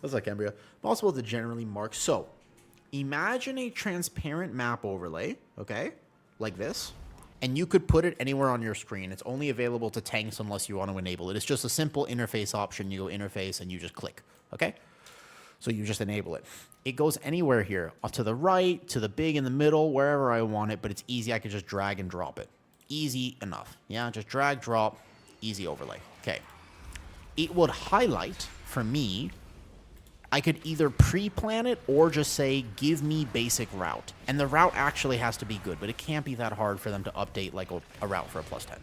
What's up, Cambria? Possible to generally mark. So, imagine a transparent map overlay, okay? Like this. And you could put it anywhere on your screen. It's only available to tanks unless you want to enable it. It's just a simple interface option. You go interface and you just click, okay? So you just enable it. It goes anywhere here, to the right, to the big in the middle, wherever I want it, but it's easy. I could just drag and drop it. Easy enough. Yeah, just drag, drop, easy overlay. Okay. It would highlight, for me, I could either pre-plan it or just say, give me basic route. And the route actually has to be good, but it can't be that hard for them to update like a route for a +10.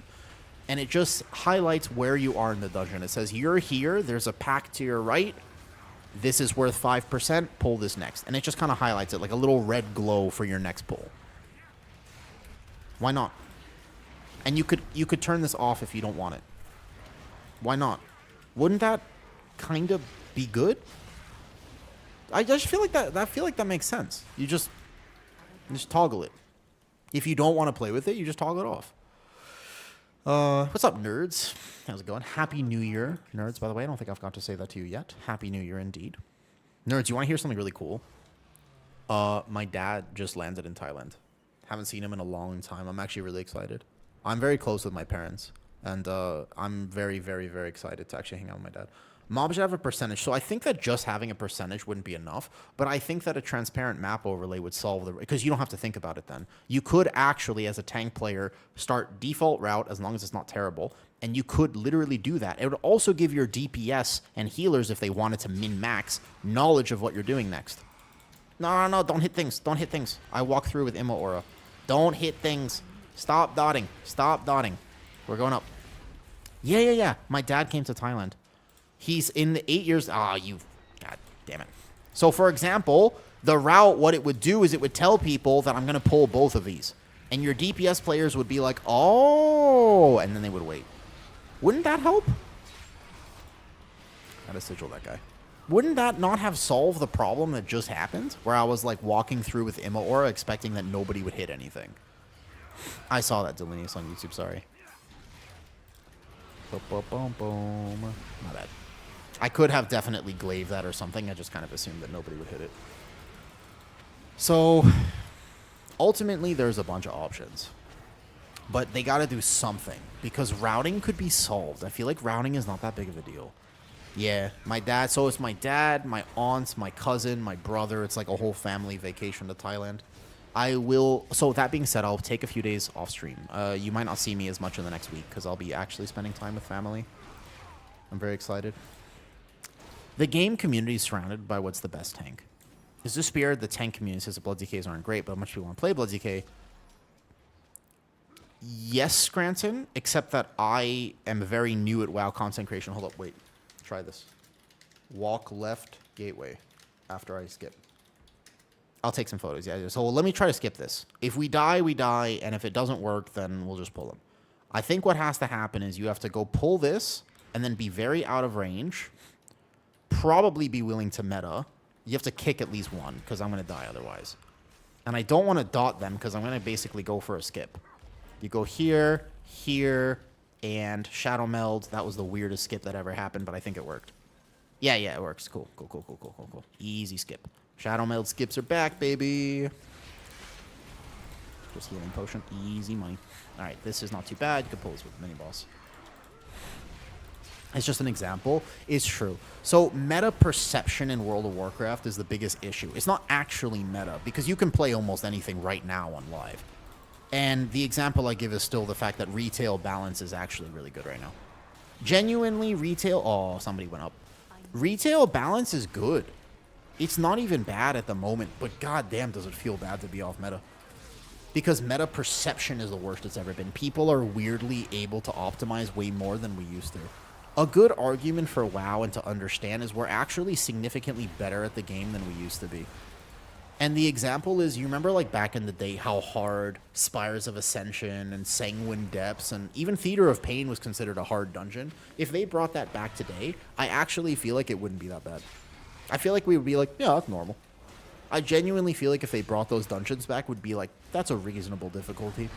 And it just highlights where you are in the dungeon. It says, you're here, there's a pack to your right, this is worth 5%, pull this next. And it just kind of highlights it like a little red glow for your next pull. Why not? And you could turn this off if you don't want it. Why not? Wouldn't that kind of be good? I just feel like that makes sense. You just toggle it. If you don't want to play with it, you just toggle it off. What's up, nerds? How's it going? Happy New Year, nerds, by the way. I don't think I've got to say that to you yet. Happy New Year indeed. Nerds, you want to hear something really cool? My dad just landed in Thailand. Haven't seen him in a long time. I'm actually really excited. I'm very close with my parents, and I'm very, very, very excited to actually hang out with my dad. Mobs should have a percentage, so I think that just having a percentage wouldn't be enough, but I think that a transparent map overlay would solve the... Because you don't have to think about it then. You could actually, as a tank player, start default route, as long as it's not terrible, and you could literally do that. It would also give your DPS and healers, if they wanted to min-max, knowledge of what you're doing next. No, don't hit things. Don't hit things. I walk through with Immo Aura. Don't hit things. Stop dotting. Stop dotting. We're going up. Yeah. My dad came to Thailand. He's in the 8 years... God damn it. So, for example, the route, what it would do is it would tell people that I'm going to pull both of these. And your DPS players would be like, oh, and then they would wait. Wouldn't that help? Gotta sigil that guy. Wouldn't that not have solved the problem that just happened? Where I was like walking through with Immo Aura expecting that nobody would hit anything. I saw that, Delinius, on YouTube, sorry. Boom. My bad. I could have definitely glaved that or something. I just kind of assumed that nobody would hit it. So, ultimately, there's a bunch of options. But they got to do something. Because routing could be solved. I feel like routing is not that big of a deal. Yeah, my dad. So it's my dad, my aunts, my cousin, my brother. It's like a whole family vacation to Thailand. I will... So, that being said, I'll take a few days off stream. You might not see me as much in the next week. Because I'll be actually spending time with family. I'm very excited. The game community is surrounded by what's the best tank. Is this Spear? The tank community says the Blood DKs aren't great, but much people want to play Blood DK. Yes, Scranton, except that I am very new at WoW content creation. Hold up, wait. Try this. Walk left gateway after I skip. I'll take some photos. Yeah, so let me try to skip this. If we die, we die, and if it doesn't work, then we'll just pull them. I think what has to happen is you have to go pull this and then be very out of range. Probably be willing to meta. You have to kick at least one because I'm going to die otherwise. And I don't want to dot them because I'm going to basically go for a skip. You go here, here, and Shadow Meld. That was the weirdest skip that ever happened, but I think it worked. Yeah, it works. Cool. Easy skip. Shadow Meld skips are back, baby. Just healing potion. Easy money. All right, this is not too bad. You can pull this with mini boss. It's just an example. It's true. So meta perception in World of Warcraft is the biggest issue. It's not actually meta because you can play almost anything right now on live. And the example I give is still the fact that retail balance is actually really good right now. Genuinely, retail... Oh, somebody went up. Retail balance is good. It's not even bad at the moment, but goddamn does it feel bad to be off meta. Because meta perception is the worst it's ever been. People are weirdly able to optimize way more than we used to. A good argument for WoW and to understand is we're actually significantly better at the game than we used to be. And the example is, you remember like back in the day how hard Spires of Ascension and Sanguine Depths and even Theater of Pain was considered a hard dungeon? If they brought that back today, I actually feel like it wouldn't be that bad. I feel like we would be like, yeah, that's normal. I genuinely feel like if they brought those dungeons back, would be like, that's a reasonable difficulty.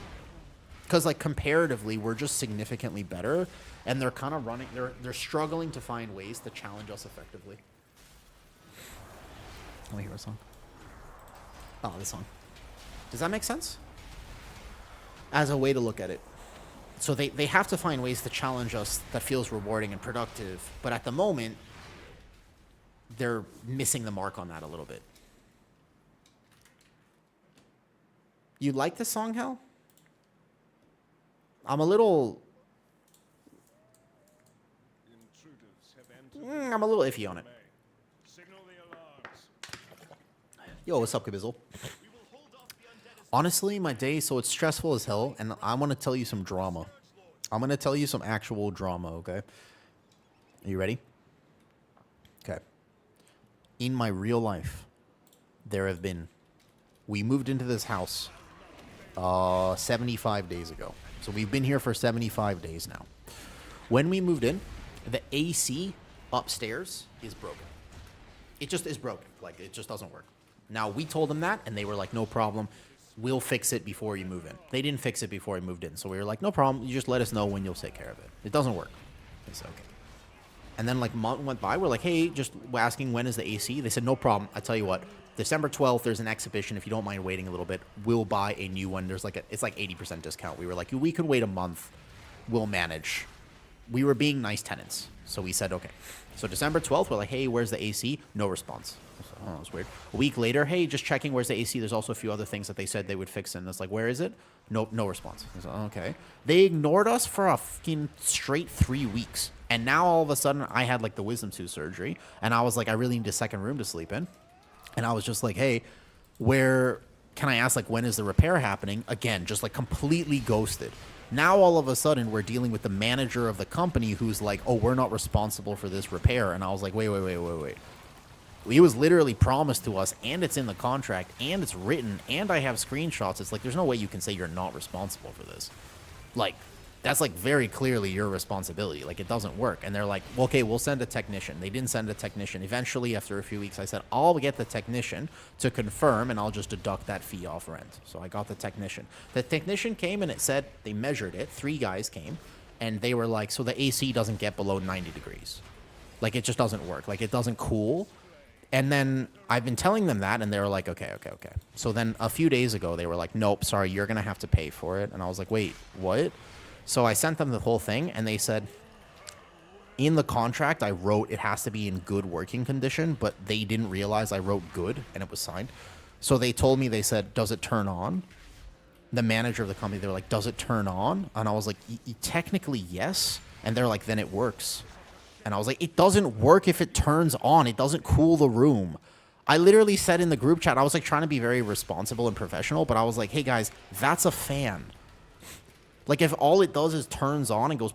Because like comparatively, we're just significantly better, and they're kind of running, they're struggling to find ways to challenge us effectively. Let me hear a song. Oh, this song. Does that make sense? As a way to look at it. So they have to find ways to challenge us that feels rewarding and productive, but at the moment, they're missing the mark on that a little bit. You like this song, Hal? I'm a little iffy on it. Yo, what's up, Kabizzle? Honestly, my day, so it's stressful as hell, and I want to tell you some drama. I'm going to tell you some actual drama, okay? Are you ready? Okay. In my real life, we moved into this house 75 days ago. So we've been here for 75 days now. When we moved in, the AC upstairs is broken. It just is broken. Like, it just doesn't work. Now, we told them that, and they were like, no problem. We'll fix it before you move in. They didn't fix it before we moved in. So we were like, no problem. You just let us know when you'll take care of it. It doesn't work. They said, okay. And then, like, a month went by. We're like, hey, just asking when is the AC? They said, no problem. I tell you what. December 12th, there's an exhibition. If you don't mind waiting a little bit, we'll buy a new one. There's like it's like 80% discount. We were like, we could wait a month. We'll manage. We were being nice tenants. So we said, okay. So December 12th, we're like, hey, where's the AC? No response. Oh, that's weird. A week later, hey, just checking where's the AC. There's also a few other things that they said they would fix. And it's like, where is it? Nope, no response. I said, okay. They ignored us for a fucking straight 3 weeks. And now all of a sudden, I had like the wisdom tooth surgery. And I was like, I really need a second room to sleep in. And I was just like, hey, where can I ask, like, when is the repair happening? Again, just like completely ghosted. Now all of a sudden we're dealing with the manager of the company who's like, oh, we're not responsible for this repair. And I was like, wait. It was literally promised to us, and it's in the contract, and it's written, and I have screenshots. It's like, there's no way you can say you're not responsible for this. Like, that's like very clearly your responsibility. Like, it doesn't work. And they're like, well, okay, we'll send a technician. They didn't send a technician. Eventually, after a few weeks, I said, I'll get the technician to confirm, and I'll just deduct that fee off rent. So I got the technician. The technician came, and it said, they measured it. 3 guys came, and they were like, so the AC doesn't get below 90 degrees. Like, it just doesn't work. Like, it doesn't cool. And then I've been telling them that, and they were like, okay. So then a few days ago, they were like, nope, sorry, you're going to have to pay for it. And I was like, wait, what? So I sent them the whole thing, and they said, in the contract, I wrote it has to be in good working condition, but they didn't realize I wrote good, and it was signed. So they told me, they said, does it turn on? The manager of the company, they were like, does it turn on? And I was like, technically, yes. And they're like, then it works. And I was like, it doesn't work if it turns on. It doesn't cool the room. I literally said in the group chat, I was like trying to be very responsible and professional, but I was like, hey guys, that's a fan. Like if all it does is turns on and goes,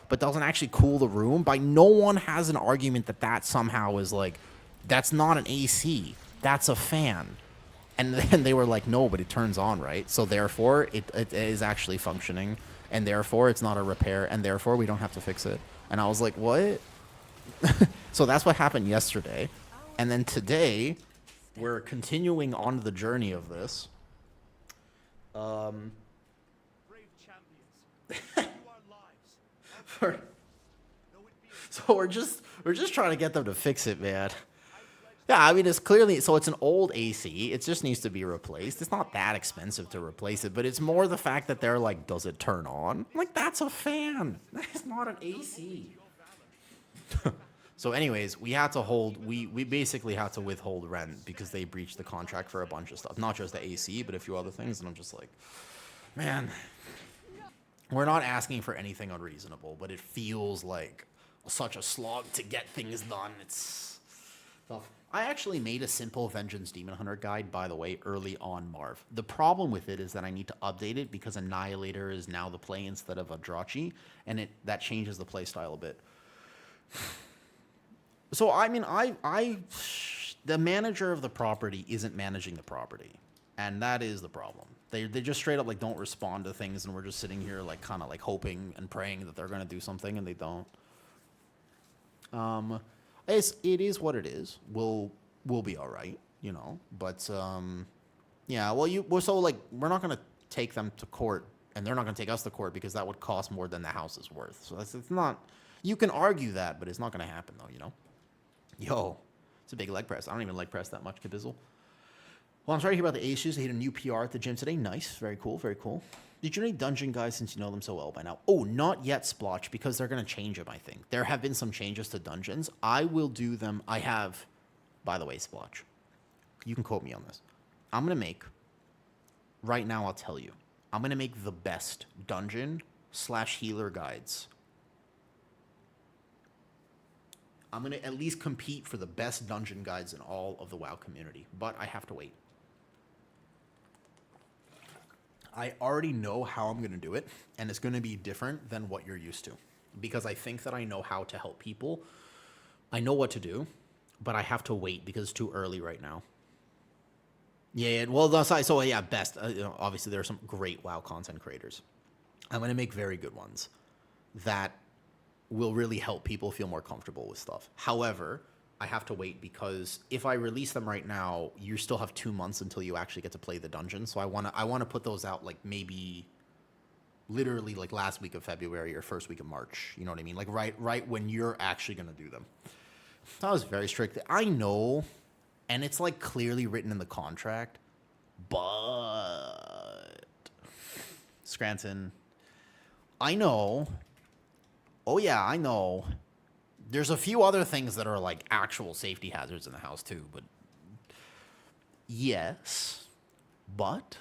but doesn't actually cool the room, by no one has an argument that that somehow is like, that's not an AC, that's a fan. And then they were like, no, but it turns on, right? So therefore, it is actually functioning, and therefore it's not a repair, and therefore we don't have to fix it. And I was like, what? So that's what happened yesterday. And then today, we're continuing on the journey of this. Brave champions, you are lives. So we're just trying to get them to fix it, man. Yeah, I mean, it's clearly, so it's an old AC. It just needs to be replaced. It's not that expensive to replace it, but it's more the fact that they're like, does it turn on? I'm like, that's a fan. That's not an AC. So anyways, we had to hold, we basically had to withhold rent because they breached the contract for a bunch of stuff. Not just the AC, but a few other things. And I'm just like, man, we're not asking for anything unreasonable, but it feels like such a slog to get things done. It's tough. I actually made a simple Vengeance Demon Hunter guide, by the way, early on Marv. The problem with it is that I need to update it because Annihilator is now the play instead of a Drachi, and that changes the play style a bit. So, I mean, the manager of the property isn't managing the property, and that is the problem. They just straight up, like, don't respond to things, and we're just sitting here, like, kind of, like, hoping and praying that they're going to do something, and they don't. It is what it is. We'll be all right, you know. But yeah. Well, so like we're not gonna take them to court, and they're not gonna take us to court because that would cost more than the house is worth. So it's not. You can argue that, but it's not gonna happen though, you know. Yo, it's a big leg press. I don't even leg press that much, Kabizzle. Well, I'm sorry to hear about the issues. They hit a new PR at the gym today. Nice, very cool, very cool. Did you know any dungeon guys since you know them so well by now? Oh, not yet, Splotch, because they're going to change them, I think. There have been some changes to dungeons. I will do them. I have, by the way, Splotch, you can quote me on this. I'm going to make, right now I'll tell you, I'm going to make the best dungeon/healer guides. I'm going to at least compete for the best dungeon guides in all of the WoW community, but I have to wait. I already know how I'm going to do it, and it's going to be different than what you're used to, because I think that I know how to help people. I know what to do, but I have to wait because it's too early right now. Yeah, well, so yeah, best. You know, obviously, there are some great WoW content creators. I'm going to make very good ones that will really help people feel more comfortable with stuff. However, I have to wait because if I release them right now, you still have 2 months until you actually get to play the dungeon. So I want to put those out like maybe literally like last week of February or first week of March. You know what I mean? Like right when you're actually going to do them. That was very strict. I know, and it's like clearly written in the contract, but Scranton, I know. Oh yeah, I know. There's a few other things that are like actual safety hazards in the house too, but yes, but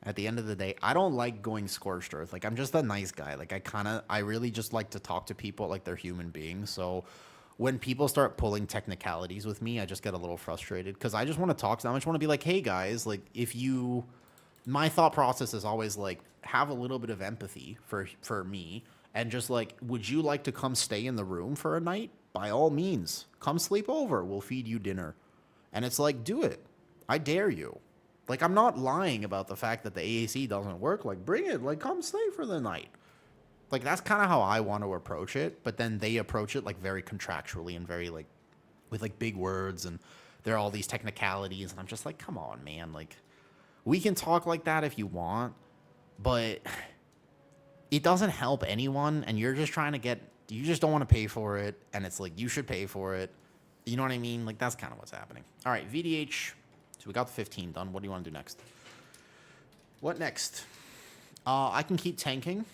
at the end of the day, I don't like going scorched earth. Like I'm just a nice guy. Like I really just like to talk to people like they're human beings. So when people start pulling technicalities with me, I just get a little frustrated because I just want to talk to them. I just want to be like, hey guys, like my thought process is always like have a little bit of empathy for me. And just like, would you like to come stay in the room for a night? By all means, come sleep over. We'll feed you dinner. And it's like, do it. I dare you. Like, I'm not lying about the fact that the AAC doesn't work. Like, bring it. Like, come stay for the night. Like, that's kind of how I want to approach it. But then they approach it, like, very contractually and very, like, with, like, big words. And there are all these technicalities. And I'm just like, come on, man. Like, we can talk like that if you want. But it doesn't help anyone, and you're just trying to you just don't want to pay for it, and it's like, you should pay for it. You know what I mean? Like, that's kind of what's happening. All right, VDH. So we got the 15 done. What do you want to do next? What next? I can keep tanking,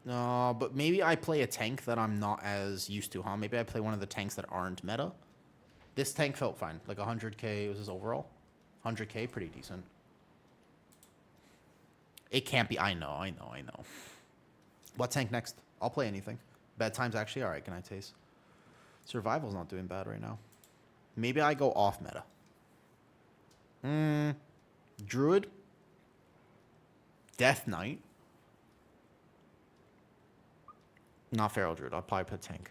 but maybe I play a tank that I'm not as used to, huh? Maybe I play one of the tanks that aren't meta. This tank felt fine. Like 100k was his overall. 100k, pretty decent. It can't be. I know. What tank next? I'll play anything. Bedtime's actually all right. Can I taste? Survival's not doing bad right now. Maybe I go off meta. Druid. Death Knight. Not Feral Druid. I'll probably put tank.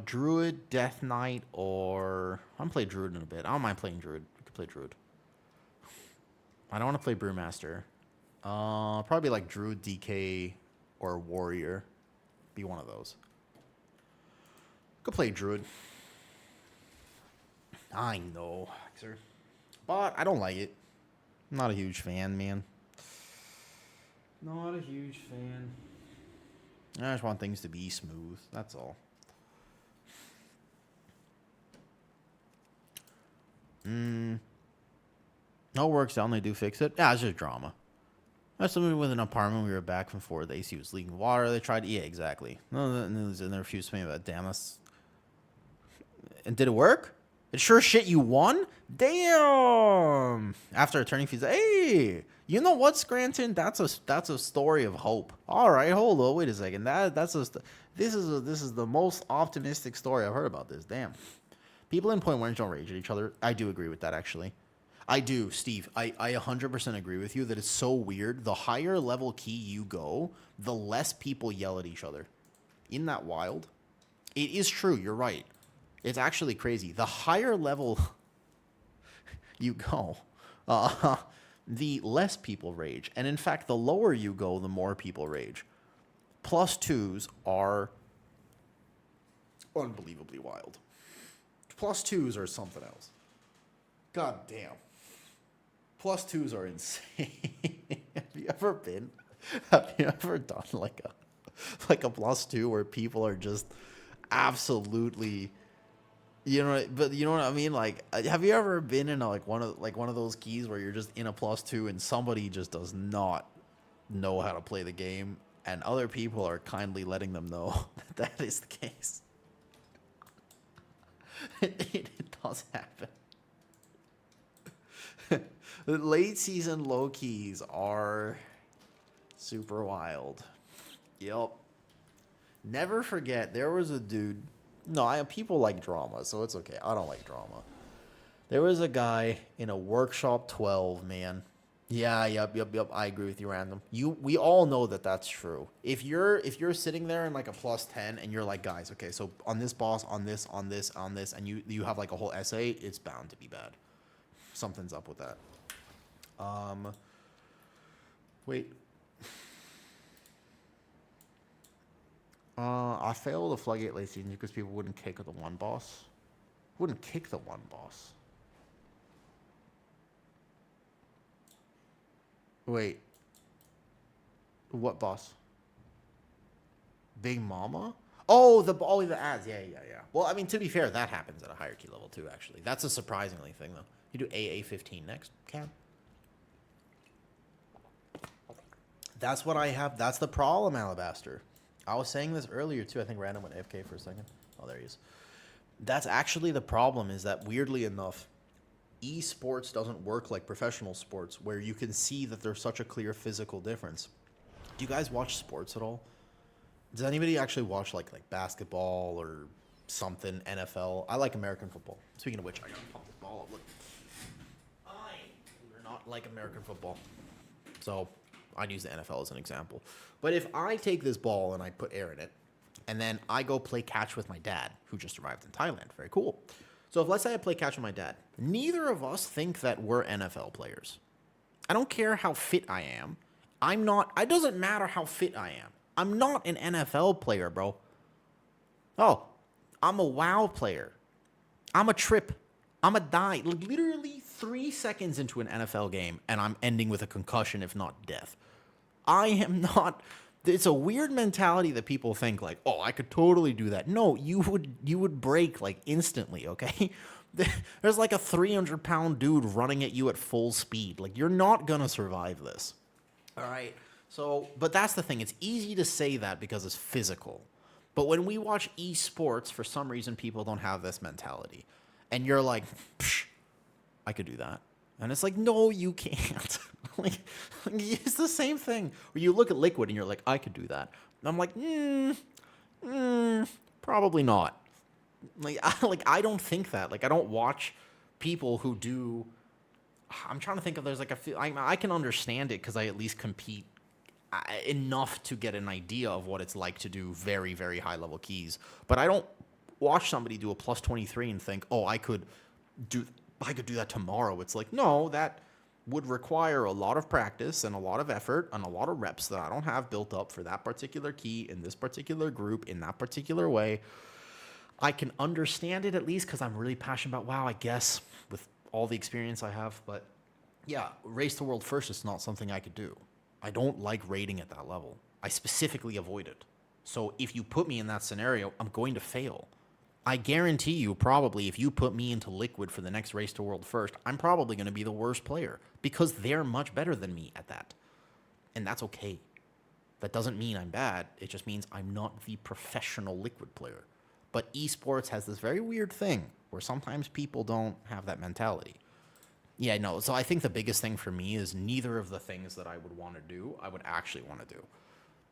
Druid, Death Knight, or... I'm going to play Druid in a bit. I don't mind playing Druid. We could play Druid. I don't want to play Brewmaster. Probably like Druid, DK, or Warrior. Be one of those. Could play Druid. I know, sir. But I don't like it. I'm not a huge fan, man. Not a huge fan. I just want things to be smooth. That's all. No works down. They do fix it. Yeah, it's just drama. That's something with an apartment. We were back from 4 days. The AC was leaking water. They tried. Yeah, exactly. No, and they refused to pay me about. Damn, that's. And did it work? It sure shit you won? Damn! After attorney fees, hey, you know what, Scranton? That's a story of hope. All right, hold on, wait a second. This is the most optimistic story I've heard about this. Damn. People in Point Orange don't rage at each other. I do agree with that, actually. I do, Steve. I 100% agree with you that it's so weird. The higher level key you go, the less people yell at each other. Isn't that wild? It is true. You're right. It's actually crazy. The higher level you go, the less people rage. And in fact, the lower you go, the more people rage. +2s are unbelievably wild. +2s are something else. God damn. +2s are insane. Have you ever done like a +2 where people are just absolutely, you know, but you know what I mean? Like, have you ever been in one of those keys where you're just in a +2 and somebody just does not know how to play the game and other people are kindly letting them know that is the case? It does happen. The late season low keys are super wild. Yep. Never forget, there was a dude. No, people like drama, so it's okay. I don't like drama. There was a guy in a Workshop 12, man. Yeah, yep. I agree with you, Random. We all know that that's true. If you're sitting there in like a +10 and you're like, guys, okay, so on this boss, on this, and you have like a whole essay, it's bound to be bad. Something's up with that. Wait. I failed the Floodgate late season because people wouldn't kick the one boss. Wouldn't kick the one boss. Wait. What boss? Big Mama? Oh, the ads. Yeah. Well, I mean, to be fair, that happens at a hierarchy level too, actually. That's a surprisingly thing, though. You do AA15 next, Cam? That's what I have. That's the problem, Alabaster. I was saying this earlier, too. I think Random went AFK for a second. Oh, there he is. That's actually the problem, is that, weirdly enough, esports doesn't work like professional sports, where you can see that there's such a clear physical difference. Do you guys watch sports at all? Does anybody actually watch, like basketball or something, NFL? I like American football. Speaking of which, I gotta pump this ball up. Look. I do not like American football. So I'd use the NFL as an example. But if I take this ball and I put air in it, and then I go play catch with my dad, who just arrived in Thailand. Very cool. So if let's say I play catch with my dad, neither of us think that we're NFL players. I don't care how fit I am. I'm not. It doesn't matter how fit I am. I'm not an NFL player, bro. Oh, I'm a WoW player. I'm a trip. I'm a die. Literally 3 seconds into an NFL game, and I'm ending with a concussion, if not death. I am not. It's a weird mentality that people think like, oh, I could totally do that. No, you would break like instantly, okay? There's like a 300-pound dude running at you at full speed. Like, you're not going to survive this. All right? So, but that's the thing. It's easy to say that because it's physical. But when we watch esports, for some reason, people don't have this mentality. And you're like, psh, I could do that. And it's like, no, you can't. like, it's the same thing. Where you look at Liquid and you're like, I could do that. And I'm like, probably not. Like, I don't think that. Like, I don't watch people who do. I'm trying to think if there's like a few. I can understand it because I at least compete enough to get an idea of what it's like to do very, very high level keys. But I don't watch somebody do a plus 23 and think, oh, do I could do that tomorrow. It's like, no, that would require a lot of practice and a lot of effort and a lot of reps that I don't have built up for that particular key in this particular group in that particular way. I can understand it at least because I'm really passionate about WoW, I guess, with all the experience I have. But yeah, race to world first is not something I could do. I don't like raiding at that level. I specifically avoid it. So if you put me in that scenario, I'm going to fail. I guarantee you, probably, if you put me into Liquid for the next race to world first, I'm probably going to be the worst player because they're much better than me at that. And that's okay. That doesn't mean I'm bad. It just means I'm not the professional Liquid player. But esports has this very weird thing where sometimes people don't have that mentality. Yeah, no. So I think the biggest thing for me is neither of the things that I would want to do, I would actually want to do.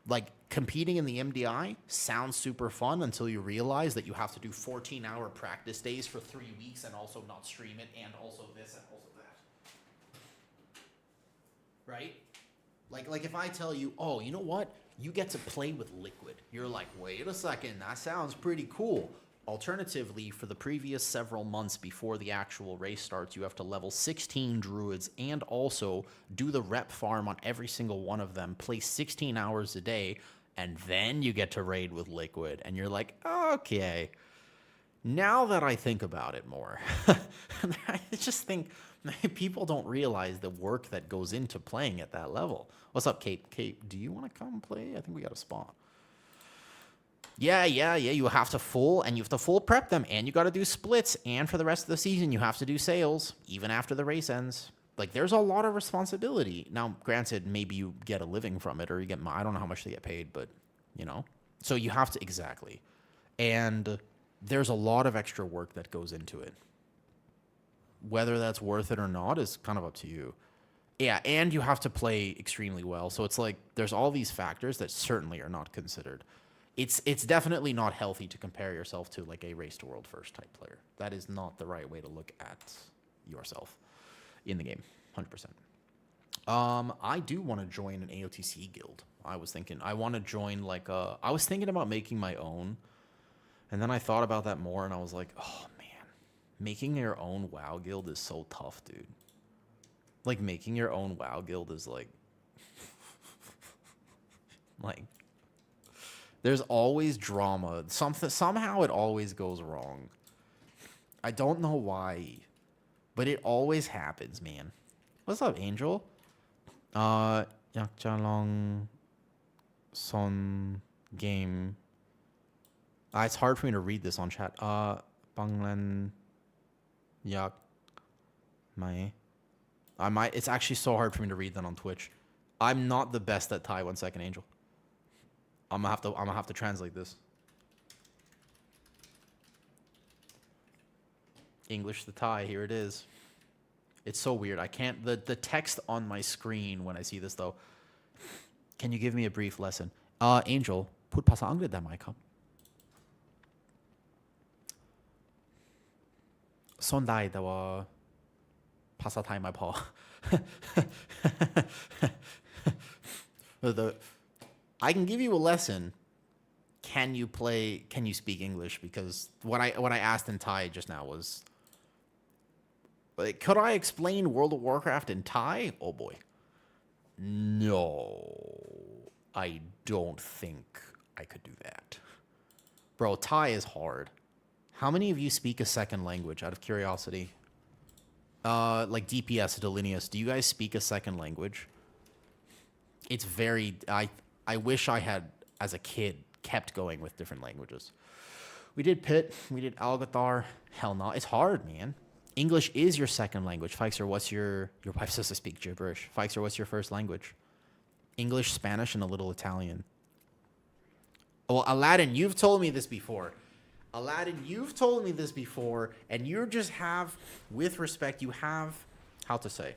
Like, competing in the MDI sounds super fun until you realize that you have to do 14-hour practice days for 3 weeks and also not stream it and also this and also that. Right? Like if I tell you, oh, you know what? You get to play with Liquid. You're like, wait a second, that sounds pretty cool. Alternatively, for the previous several months before the actual race starts, you have to level 16 druids and also do the rep farm on every single one of them, play 16 hours a day, and then you get to raid with Liquid. And you're like, okay, now that I think about it more, I just think people don't realize the work that goes into playing at that level. What's up, Kate? Kate, do you want to come play? I think we got a spot. Yeah. You have to full prep them, and you got to do splits. And for the rest of the season, you have to do sales, even after the race ends. Like, there's a lot of responsibility. Now, granted, maybe you get a living from it, or you get, I don't know how much they get paid, but, you know. So you have to, exactly. And there's a lot of extra work that goes into it. Whether that's worth it or not is kind of up to you. Yeah, and you have to play extremely well. So it's like, there's all these factors that certainly are not considered. It's definitely not healthy to compare yourself to like a race to world first type player. That is not the right way to look at yourself in the game, 100%. I do want to join an AOTC guild. I was thinking I want to join like I was thinking about making my own, and then I thought about that more, and I was like, oh man, making your own WoW guild is so tough, dude. Like, making your own WoW guild is like, like, there's always drama. Somehow it always goes wrong. I don't know why, but it always happens, man. What's up, Angel? Yakjalong Son game. It's hard for me to read this on chat. Banglan Yak Mai. It's actually so hard for me to read that on Twitch. I'm not the best at Thai. 1 second, Angel. I'm gonna have to translate this. English to Thai, here it is. It's so weird. I can't the text on my screen when I see this though. Can you give me a brief lesson? Angel, พูดภาษาอังกฤษได้ไหมครับ? สอนได้แต่ว่าภาษาไทยไม่พอ I can give you a lesson. Can you speak English? Because what I asked in Thai just now was, like, could I explain World of Warcraft in Thai? Oh boy. No. I don't think I could do that. Bro, Thai is hard. How many of you speak a second language, out of curiosity? Like DPS, Delineus, do you guys speak a second language? It's very... I wish I had, as a kid, kept going with different languages. We did Pit. We did Algathar. Hell no. It's hard, man. English is your second language. Feixer, what's your wife says to speak gibberish. Feixer, what's your first language? English, Spanish, and a little Italian. Well, Aladdin, you've told me this before. Aladdin, you've told me this before, and you just have, with respect, you have, how to say,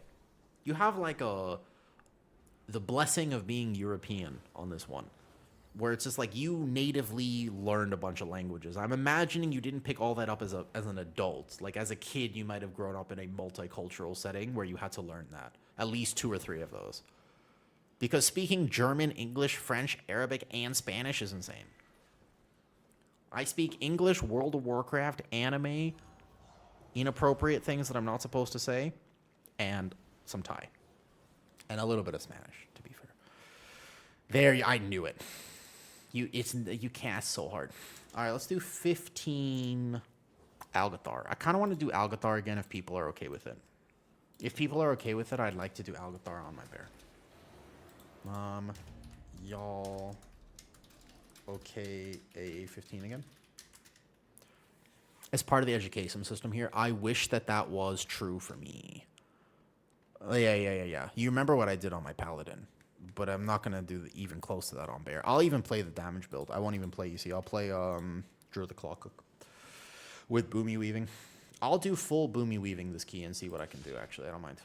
you have like the blessing of being European on this one. where it's just like you natively learned a bunch of languages. I'm imagining you didn't pick all that up as an adult. Like as a kid, you might have grown up in a multicultural setting where you had to learn that. At least 2 or 3 of those. Because speaking German, English, French, Arabic, and Spanish is insane. I speak English, World of Warcraft, anime, inappropriate things that I'm not supposed to say, and some Thai. And a little bit of Spanish, to be fair. There, I knew it. You can't so hard. All right, let's do 15 Algathar. I kind of want to do Algathar again if people are okay with it. If people are okay with it, I'd like to do Algathar on my bear. Y'all okay AA15 again? As part of the education system here, I wish that was true for me. Yeah. You remember what I did on my paladin, but I'm not gonna do even close to that on bear. I'll even play the damage build. I won't even play EC. I'll play Drew the Claw Cook with Boomy Weaving. I'll do full Boomy Weaving this key and see what I can do. Actually, I don't mind.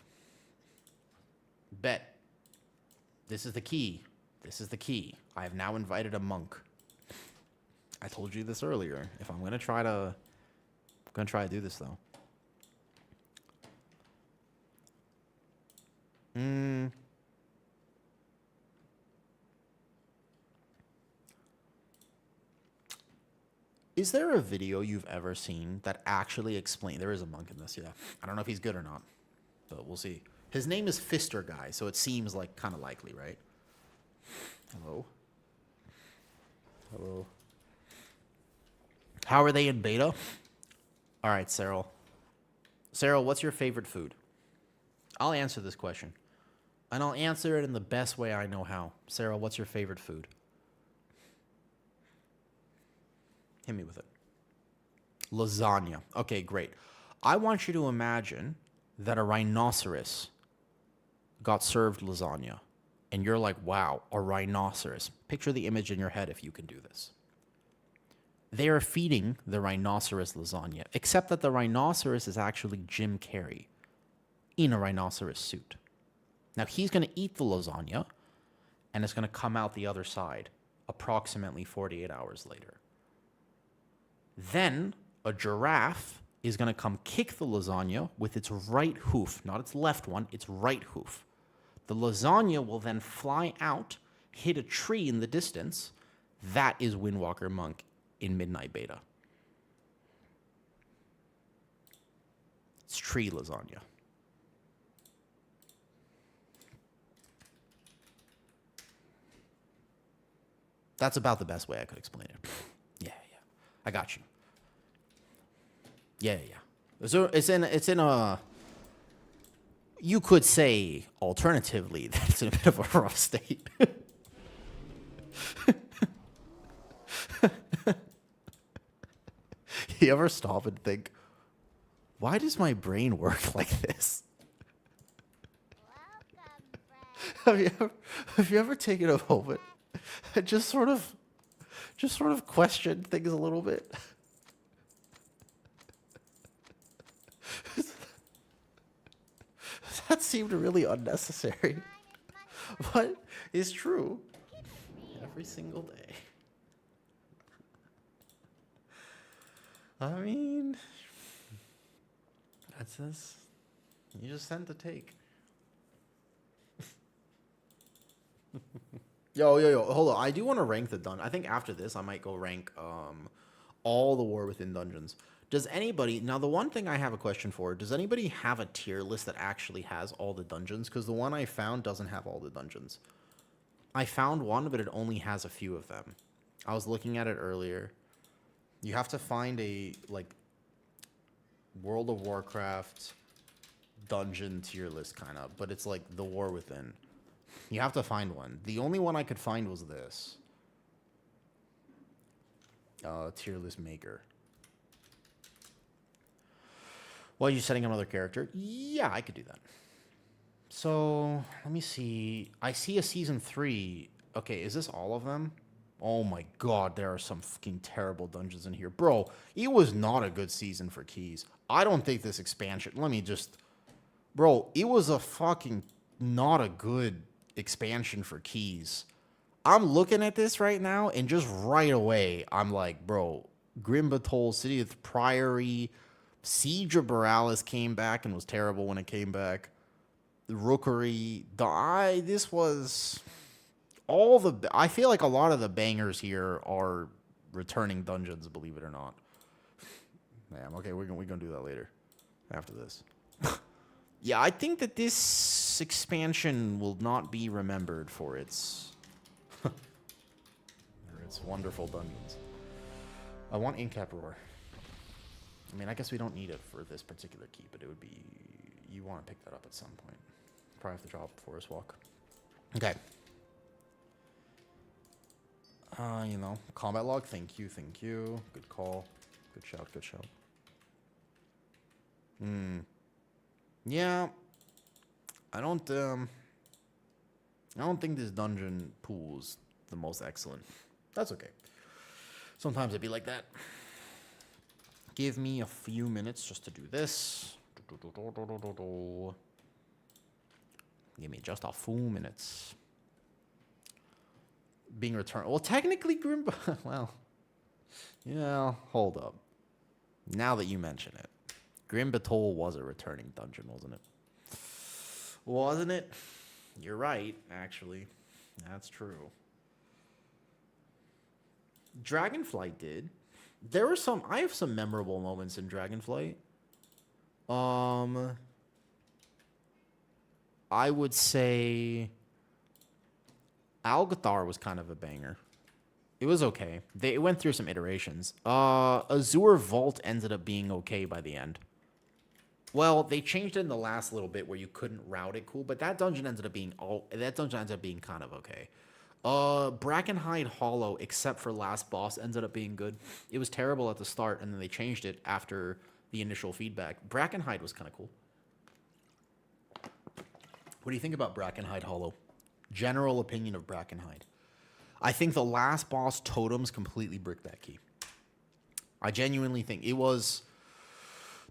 Bet. This is the key. This is the key. I have now invited a monk. I told you this earlier. If I'm gonna try to do this though. Is there a video you've ever seen that actually explains? There is a monk in this, yeah. I don't know if he's good or not, but we'll see. His name is Fister Guy, so it seems like kind of likely, right? Hello? Hello? How are they in beta? All right, Cyril. Cyril, what's your favorite food? I'll answer this question. And I'll answer it in the best way I know how. Cyril, what's your favorite food? Hit me with it. Lasagna. Okay, great. I want you to imagine that a rhinoceros got served lasagna. And you're like, wow, a rhinoceros. Picture the image in your head if you can do this. They are feeding the rhinoceros lasagna, except that the rhinoceros is actually Jim Carrey in a rhinoceros suit. Now, he's going to eat the lasagna, and it's going to come out the other side approximately 48 hours later. Then, a giraffe is going to come kick the lasagna with its right hoof, not its left one, its right hoof. The lasagna will then fly out, hit a tree in the distance. That is Windwalker Monk in Midnight Beta. It's tree lasagna. That's about the best way I could explain it. Yeah. I got you. Yeah. It's in a. You could say alternatively that it's in a bit of a rough state. You ever stop and think, why does my brain work like this? Welcome, Have you ever taken a moment and just sort of questioned things a little bit? That seemed really unnecessary. But it's true. Every single day. I mean, that's this. You just tend to take. Yo, hold on. I do want to rank the dungeon. I think after this, I might go rank all the War Within dungeons. Does anybody... Now, the one thing I have a question for, does anybody have a tier list that actually has all the dungeons? Because the one I found doesn't have all the dungeons. I found one, but it only has a few of them. I was looking at it earlier. You have to find a, like, World of Warcraft dungeon tier list, kind of. But it's like the War Within. You have to find one. The only one I could find was this. Tier list maker. Well, you setting another character? Yeah, I could do that. So, let me see. I see a season 3. Okay, is this all of them? Oh my god, there are some fucking terrible dungeons in here. Bro, it was not a good season for keys. I don't think this expansion... Let me just... Bro, it was a fucking... Not a good expansion for keys. I'm looking at this right now, and just right away, I'm like, bro, Grim Batol, City of the Priory, Siege of Borealis came back and was terrible when it came back. The Rookery, this was all the. I feel like a lot of the bangers here are returning dungeons, believe it or not. Damn, okay, we're gonna do that later, after this. Yeah, I think that this expansion will not be remembered for its wonderful dungeons. I want Incap Roar. I mean, I guess we don't need it for this particular key, but it would be... You want to pick that up at some point. Probably have to drop Forest Walk. Okay. You know, combat log. Thank you, thank you. Good call. Good shout, good shout. Yeah. I don't think this dungeon pool's the most excellent. That's okay. Sometimes it'd be like that. Give me a few minutes just to do this. Give me just a few minutes. Being returned. Well, technically, Grim... Well, yeah, hold up. Now that you mention it. Grim Batol was a returning dungeon, wasn't it? Wasn't it? You're right, actually. That's true. Dragonflight did. There were some... I have some memorable moments in Dragonflight. I would say... Algathar was kind of a banger. It was okay. They went through some iterations. Azure Vault ended up being okay by the end. Well, they changed it in the last little bit where you couldn't route it cool, but that dungeon ended up being kind of okay. Brackenhide Hollow, except for last boss, ended up being good. It was terrible at the start, and then they changed it after the initial feedback. Brackenhide was kind of cool. What do you think about Brackenhide Hollow? General opinion of Brackenhide. I think the last boss totems completely bricked that key. I genuinely think it was...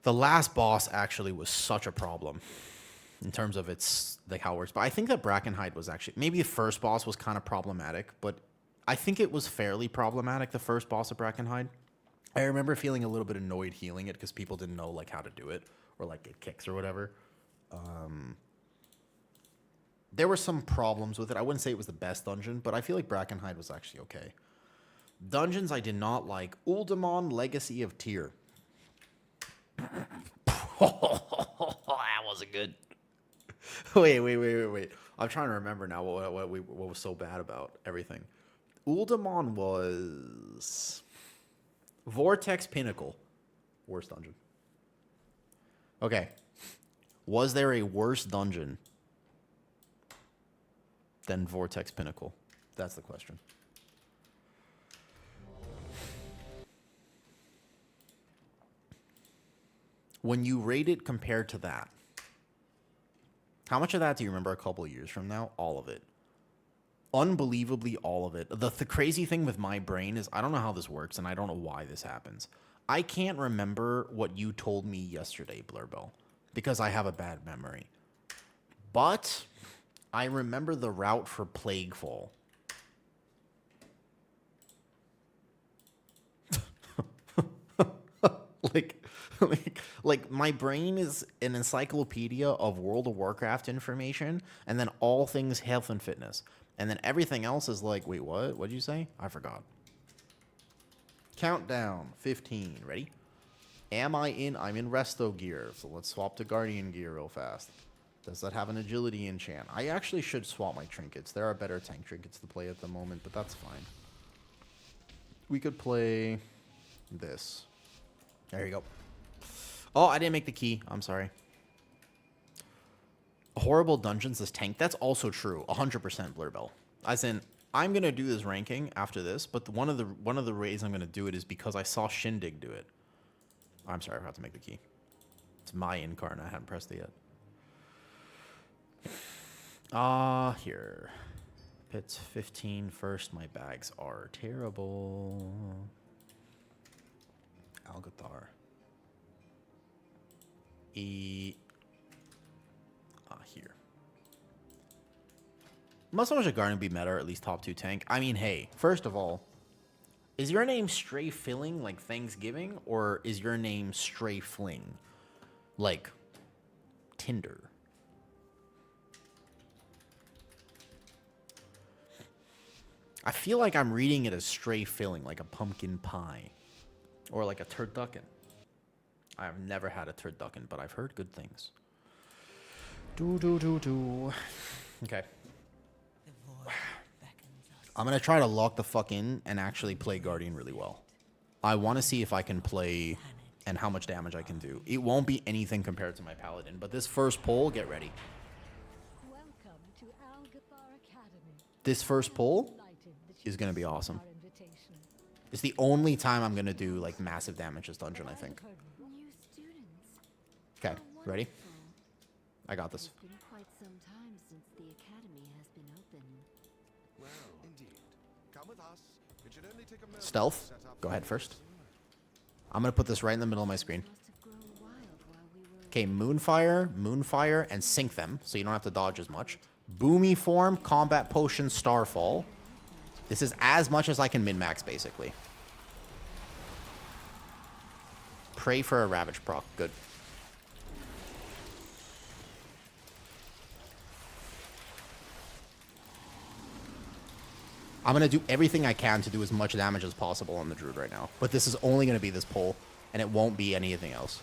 The last boss actually was such a problem in terms of its like how it works. But I think that Brackenhide was actually... Maybe the first boss was kind of problematic, but I think it was fairly problematic, the first boss of Brackenhide. I remember feeling a little bit annoyed healing it because people didn't know like how to do it or like get kicks or whatever. There were some problems with it. I wouldn't say it was the best dungeon, but I feel like Brackenhide was actually okay. Dungeons I did not like. Uldamon, Legacy of Tyr. That wasn't good. Wait. I'm trying to remember now what was so bad about everything. Uldamon was... Vortex Pinnacle. Worst dungeon. Okay. Was there a worse dungeon than Vortex Pinnacle? That's the question. When you rate it compared to that, how much of that do you remember a couple of years from now? All of it. Unbelievably all of it. The crazy thing with my brain is I don't know how this works, and I don't know why this happens. I can't remember what you told me yesterday, Blurbell, because I have a bad memory. But I remember the route for Plaguefall. like my brain is an encyclopedia of World of Warcraft information, and then all things health and fitness. And then everything else is like, wait, what? What'd you say? I forgot. Countdown, 15. Ready? I'm in Resto gear, so let's swap to Guardian gear real fast. Does that have an agility enchant? I actually should swap my trinkets. There are better tank trinkets to play at the moment, but that's fine. We could play this. There you go. Oh, I didn't make the key. I'm sorry. Horrible dungeons as tank. That's also true. 100% Blurbell. As in, I'm going to do this ranking after this, but one of the ways I'm going to do it is because I saw Shindig do it. I'm sorry, I forgot to make the key. It's my incarn. I haven't pressed it yet. Here. Pits 15 first. My bags are terrible. Algathar. Here. Must so much a Guardian be meta or at least top 2 tank. I mean, hey, first of all, is your name Stray Filling like Thanksgiving, or is your name Stray Fling like Tinder? I feel like I'm reading it as Stray Filling, like a pumpkin pie, or like a turducken. I've never had a turducken, but I've heard good things. Okay. I'm going to try to lock the fuck in and actually play Guardian really well. I want to see if I can play and how much damage I can do. It won't be anything compared to my Paladin, but this first pull, get ready. Welcome to Algathar Academy. This first pull is going to be awesome. It's the only time I'm going to do like massive damage this dungeon, I think. New students. Okay, How ready? wonderful. I got this. It's been quite some time since the academy has been open. Well, indeed. Come with us. It should only take a moment Stealth, to set up go ahead things. first. I'm going to put this right in the middle of my screen. Must have grown wild while we were. Okay, Moonfire, and sync them so you don't have to dodge as much. Boomy Form, Combat Potion, Starfall. This is as much as I can min-max, basically. Pray for a Ravage proc. Good. I'm going to do everything I can to do as much damage as possible on the Druid right now. But this is only going to be this pull, and it won't be anything else.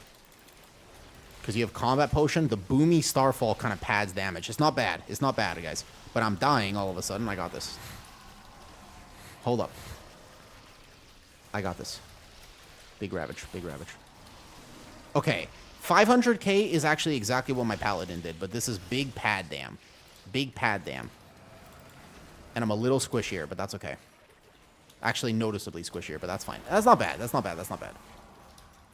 Because you have Combat Potion, the Boomy Starfall kind of pads damage. It's not bad. It's not bad, guys. But I'm dying all of a sudden. I got this. Hold up. I got this. Big Ravage. Big Ravage. Okay. 500k is actually exactly what my Paladin did, but this is big pad dam. Big pad dam. And I'm a little squishier, but that's okay. Actually, noticeably squishier, but that's fine. That's not bad. That's not bad. That's not bad.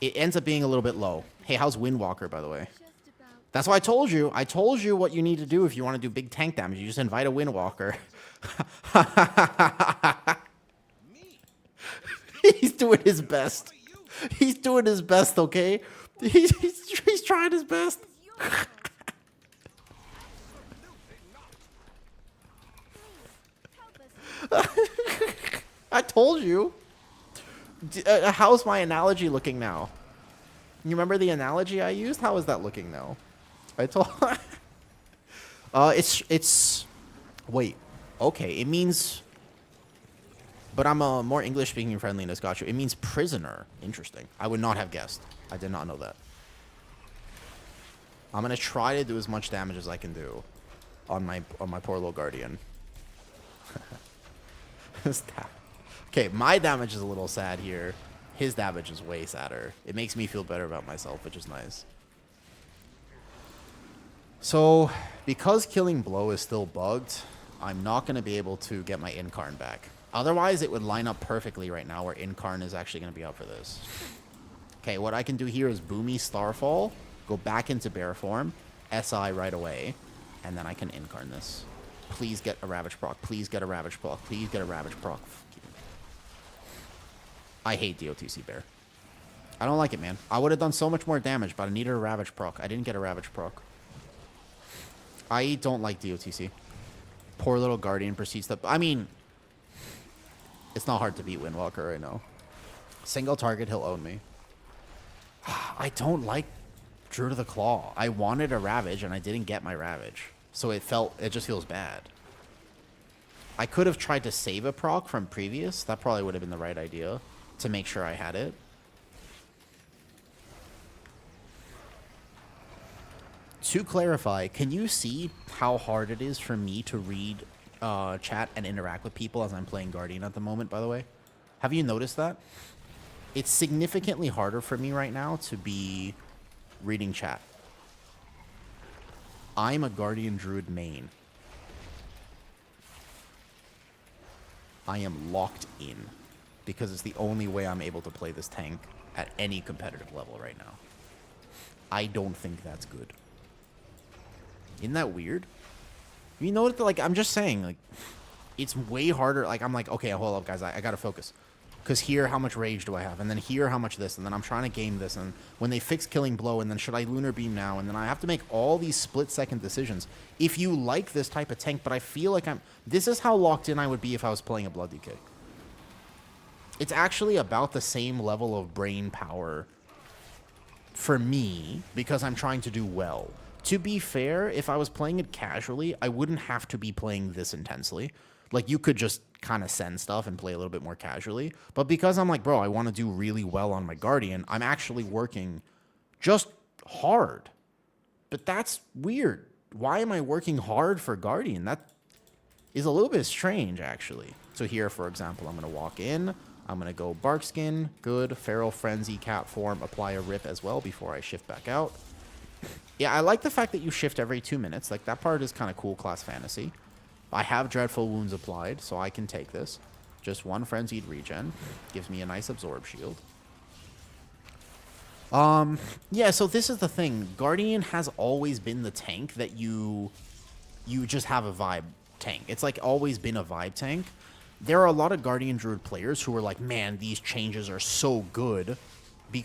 It ends up being a little bit low. Hey, how's Windwalker, by the way? Just about. That's why I told you. I told you what you need to do if you want to do big tank damage. You just invite a Windwalker. He's doing his best. He's doing his best, okay? He's trying his best. I told you. How's my analogy looking now? You remember the analogy I used? How is that looking now? I told. It's. Wait. Okay. It means. But I'm a more English speaking friendliness. Got you. It means prisoner. Interesting. I would not have guessed. I did not know that. I'm gonna try to do as much damage as I can do on my poor little guardian. Okay, my damage is a little sad here. His damage is way sadder. It makes me feel better about myself, which is nice. So, because Killing Blow is still bugged, I'm not going to be able to get my Incarn back. Otherwise, it would line up perfectly right now where Incarn is actually going to be up for this. Okay, what I can do here is Boomy Starfall, go back into Bear Form, SI right away, and then I can Incarn this. Please get a Ravage proc. Please get a Ravage proc. Please get a Ravage proc. I hate DOTC Bear. I don't like it, man. I would have done so much more damage, but I needed a Ravage proc. I didn't get a Ravage proc. I don't like DOTC. Poor little Guardian proceeds to... I mean... It's not hard to beat Windwalker right now. Single target, he'll own me. I don't like Druid of the Claw. I wanted a Ravage, and I didn't get my Ravage. So it just feels bad. I could have tried to save a proc from previous. That probably would have been the right idea to make sure I had it. To clarify, can you see how hard it is for me to read chat and interact with people as I'm playing Guardian at the moment, by the way? Have you noticed that? It's significantly harder for me right now to be reading chat. I'm a Guardian Druid main. I am locked in because it's the only way I'm able to play this tank at any competitive level right now. I don't think that's good. Isn't that weird? You know, like, I'm just saying, like, it's way harder. Like, I'm like, okay, hold up, guys. I gotta focus. Because here, how much rage do I have? And then here, how much this? And then I'm trying to game this. And when they fix Killing Blow, and then should I Lunar Beam now? And then I have to make all these split-second decisions. If you like this type of tank, but I feel like this is how locked in I would be if I was playing a Blood DK. It's actually about the same level of brain power for me, because I'm trying to do well. To be fair, if I was playing it casually, I wouldn't have to be playing this intensely. Like, you could just kind of send stuff and play a little bit more casually. But because I'm like, bro, I want to do really well on my Guardian, I'm actually working just hard. But that's weird. Why am I working hard for Guardian? That is a little bit strange, actually. So here, for example, I'm going to walk in. I'm going to go Barkskin, good, Feral Frenzy, Cat Form, apply a Rip as well before I shift back out. Yeah, I like the fact that you shift every 2 minutes. Like, that part is kind of cool class fantasy. I have Dreadful Wounds applied, so I can take this. Just 1 Frenzied Regen. Gives me a nice Absorb Shield. Yeah, so this is the thing. Guardian has always been the tank that you just have a vibe tank. It's like always been a vibe tank. There are a lot of Guardian Druid players who are like, man, these changes are so good.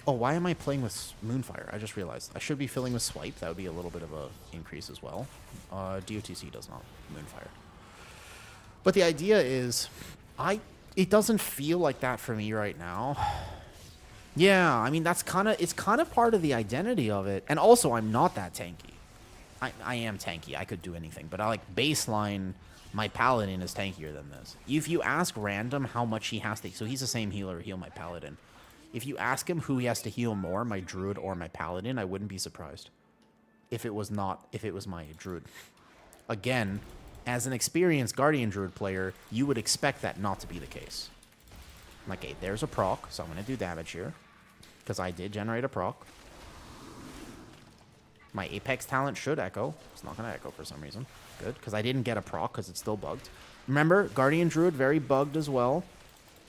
Oh, why am I playing with Moonfire? I just realized. I should be filling with Swipe. That would be a little bit of a increase as well. DOTC does not Moonfire. But the idea is, it doesn't feel like that for me right now. Yeah, I mean, it's kind of part of the identity of it. And also, I'm not that tanky. I am tanky. I could do anything. But I like baseline, my Paladin is tankier than this. If you ask random how much he has to... So he's the same healer who heal my Paladin. If you ask him who he has to heal more, my Druid or my Paladin, I wouldn't be surprised. If it was my Druid. Again, as an experienced Guardian Druid player, you would expect that not to be the case. Like, okay, there's a proc, so I'm going to do damage here. Because I did generate a proc. My Apex talent should echo. It's not going to echo for some reason. Good, because I didn't get a proc because it's still bugged. Remember, Guardian Druid, very bugged as well.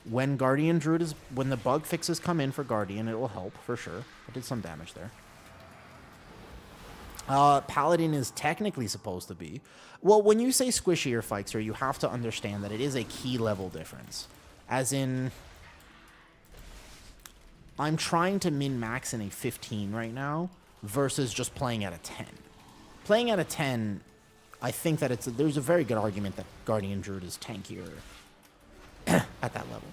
When when the bug fixes come in for Guardian, it will help for sure. I did some damage there. Paladin is technically supposed to be. Well, when you say squishier fighter, you have to understand that it is a key level difference. As in, I'm trying to min-max in a 15 right now versus just playing at a 10. Playing at a 10, I think that there's a very good argument that Guardian Druid is tankier at that level.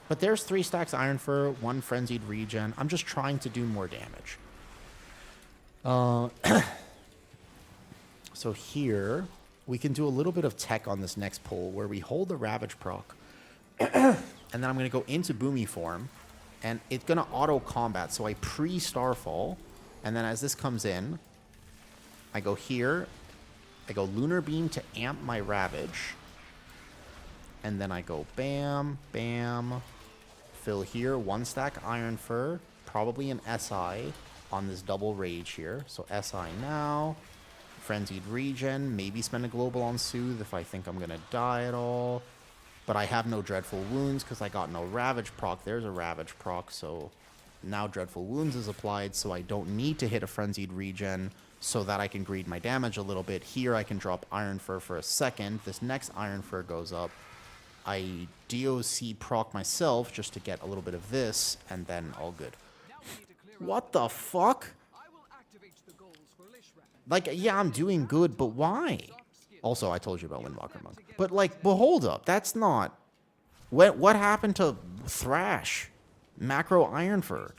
But there's 3 stacks Iron Fur, 1 Frenzied Regen. I'm just trying to do more damage. So here, we can do a little bit of tech on this next pull where we hold the Ravage proc. And then I'm going to go into Boomy form. And it's going to auto-combat. So I pre-Starfall. And then as this comes in, I go here. I go Lunar Beam to amp my Ravage. And then I go bam, bam. Fill here. 1 stack Iron Fur. Probably an SI on this double Rage here. So SI now. Frenzied Regen. Maybe spend a Global on Soothe if I think I'm going to die at all. But I have no Dreadful Wounds because I got no Ravage proc. There's a Ravage proc, so now Dreadful Wounds is applied, so I don't need to hit a Frenzied Regen so that I can greed my damage a little bit. Here I can drop Iron Fur for a second. This next Iron Fur goes up. I DOC proc myself just to get a little bit of this, and then all good. What the fuck? Like, yeah, I'm doing good, but why? Also, I told you about Windwalker Monk. But, like, but hold up. That's not... What happened to Thrash? Macro Iron Fur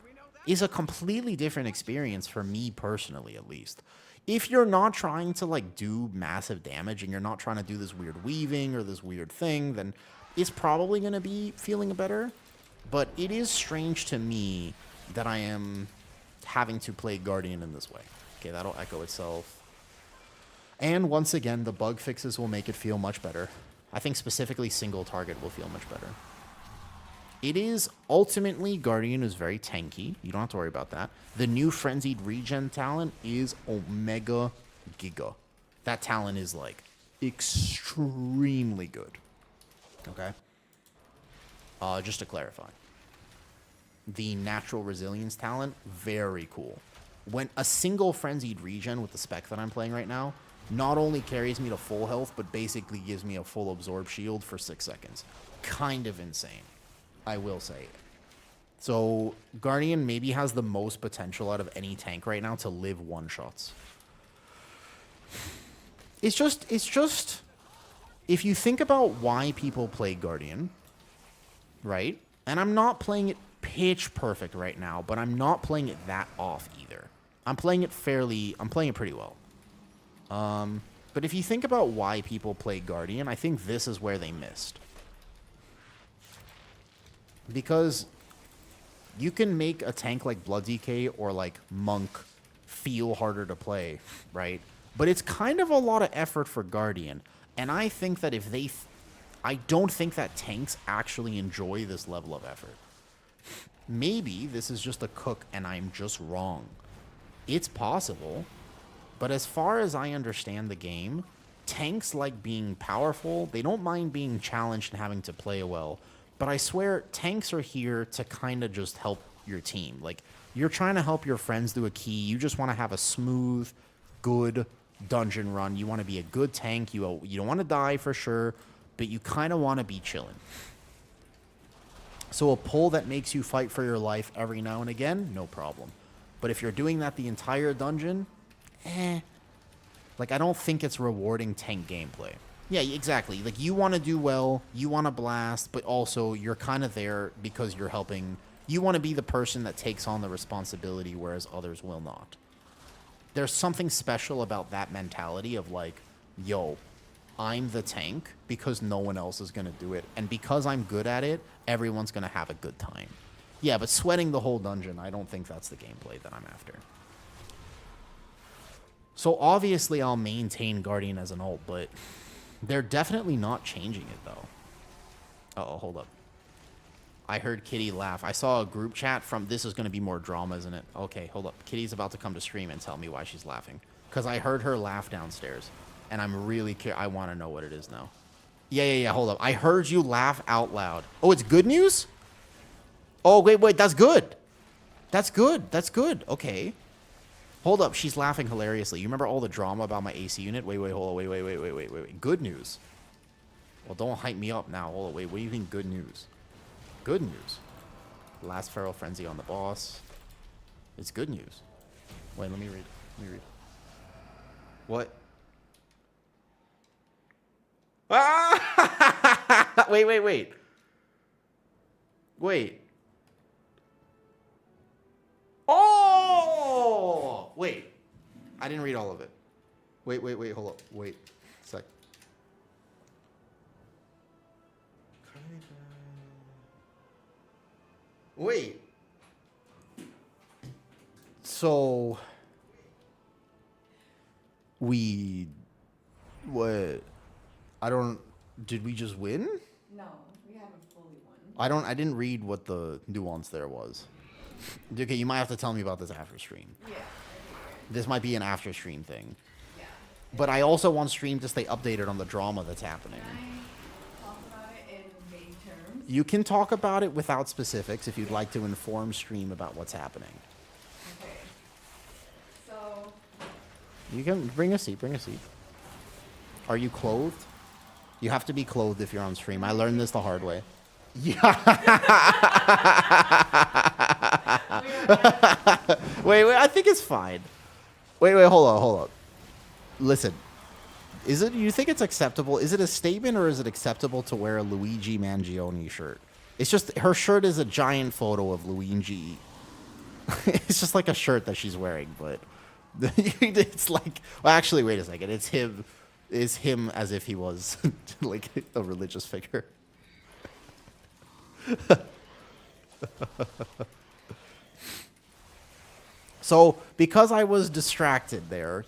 is a completely different experience for me personally, at least. If you're not trying to, like, do massive damage and you're not trying to do this weird weaving or this weird thing, then it's probably going to be feeling better. But it is strange to me that I am having to play Guardian in this way. Okay, that'll echo itself. And once again, the bug fixes will make it feel much better. I think specifically single target will feel much better. It is ultimately, Guardian is very tanky. You don't have to worry about that. The new Frenzied Regen talent is Omega Giga. That talent is like extremely good. Okay? Just to clarify. The Natural Resilience talent, very cool. When a single Frenzied Regen with the spec that I'm playing right now not only carries me to full health, but basically gives me a full Absorb Shield for 6 seconds. Kind of insane. I will say. So Guardian maybe has the most potential out of any tank right now to live one-shots. It's just if you think about why people play Guardian, right? And I'm not playing it pitch perfect right now, but I'm not playing it that off either. I'm playing it pretty well. But if you think about why people play Guardian, I think this is where they missed. Because you can make a tank like Blood DK or like Monk feel harder to play, right? But it's kind of a lot of effort for Guardian. And I think that if they... I don't think that tanks actually enjoy this level of effort. Maybe this is just a cook and I'm just wrong. It's possible. But as far as I understand the game, tanks like being powerful. They don't mind being challenged and having to play well. But I swear, tanks are here to kind of just help your team. Like, you're trying to help your friends do a key. You just want to have a smooth, good dungeon run. You want to be a good tank. You don't want to die for sure, but you kind of want to be chilling. So a pull that makes you fight for your life every now and again, no problem. But if you're doing that the entire dungeon, like, I don't think it's rewarding tank gameplay. Yeah, exactly. Like, you want to do well, you want to blast, but also you're kind of there because you're helping. You want to be the person that takes on the responsibility, whereas others will not. There's something special about that mentality of like, yo, I'm the tank because no one else is going to do it. And because I'm good at it, everyone's going to have a good time. Yeah, but sweating the whole dungeon, I don't think that's the gameplay that I'm after. So obviously I'll maintain Guardian as an ult, but they're definitely not changing it, though. Uh-oh, hold up. I heard Kitty laugh. I saw a group chat from... This is going to be more drama, isn't it? Okay, hold up. Kitty's about to come to stream and tell me why she's laughing. Because I heard her laugh downstairs. And I'm really curious. I want to know what it is now. Yeah. Hold up. I heard you laugh out loud. Oh, it's good news? Oh, wait. That's good. That's good. Okay. Hold up. She's laughing hilariously. You remember all the drama about my AC unit? Wait, hold on. Wait. Good news. Well, don't hype me up now. Hold on. Wait, what do you think good news? Good news. Last Feral Frenzy on the boss. It's good news. Wait, let me read. What? Ah! Wait. Oh! Wait. I didn't read all of it. Wait. Hold up. Wait. Sec. Wait. So... What? I don't... Did we just win? No, we haven't fully won. I didn't read what the nuance there was. Okay, you might have to tell me about this after stream. Yeah. This might be an after stream thing. Yeah. But I also want stream to stay updated on the drama that's happening. Can I talk about it in vague terms? You can talk about it without specifics if you'd like to inform stream about what's happening. Okay. So... You can bring a seat. Are you clothed? You have to be clothed if you're on stream. I learned this the hard way. Yeah. Wait, I think it's fine. Wait, hold up. Listen. You think it's acceptable? Is it a statement or is it acceptable to wear a Luigi Mangione shirt? It's just, her shirt is a giant photo of Luigi. It's just like a shirt that she's wearing, but it's like, well, actually, wait a second. It's him as if he was like a religious figure. So, because I was distracted there,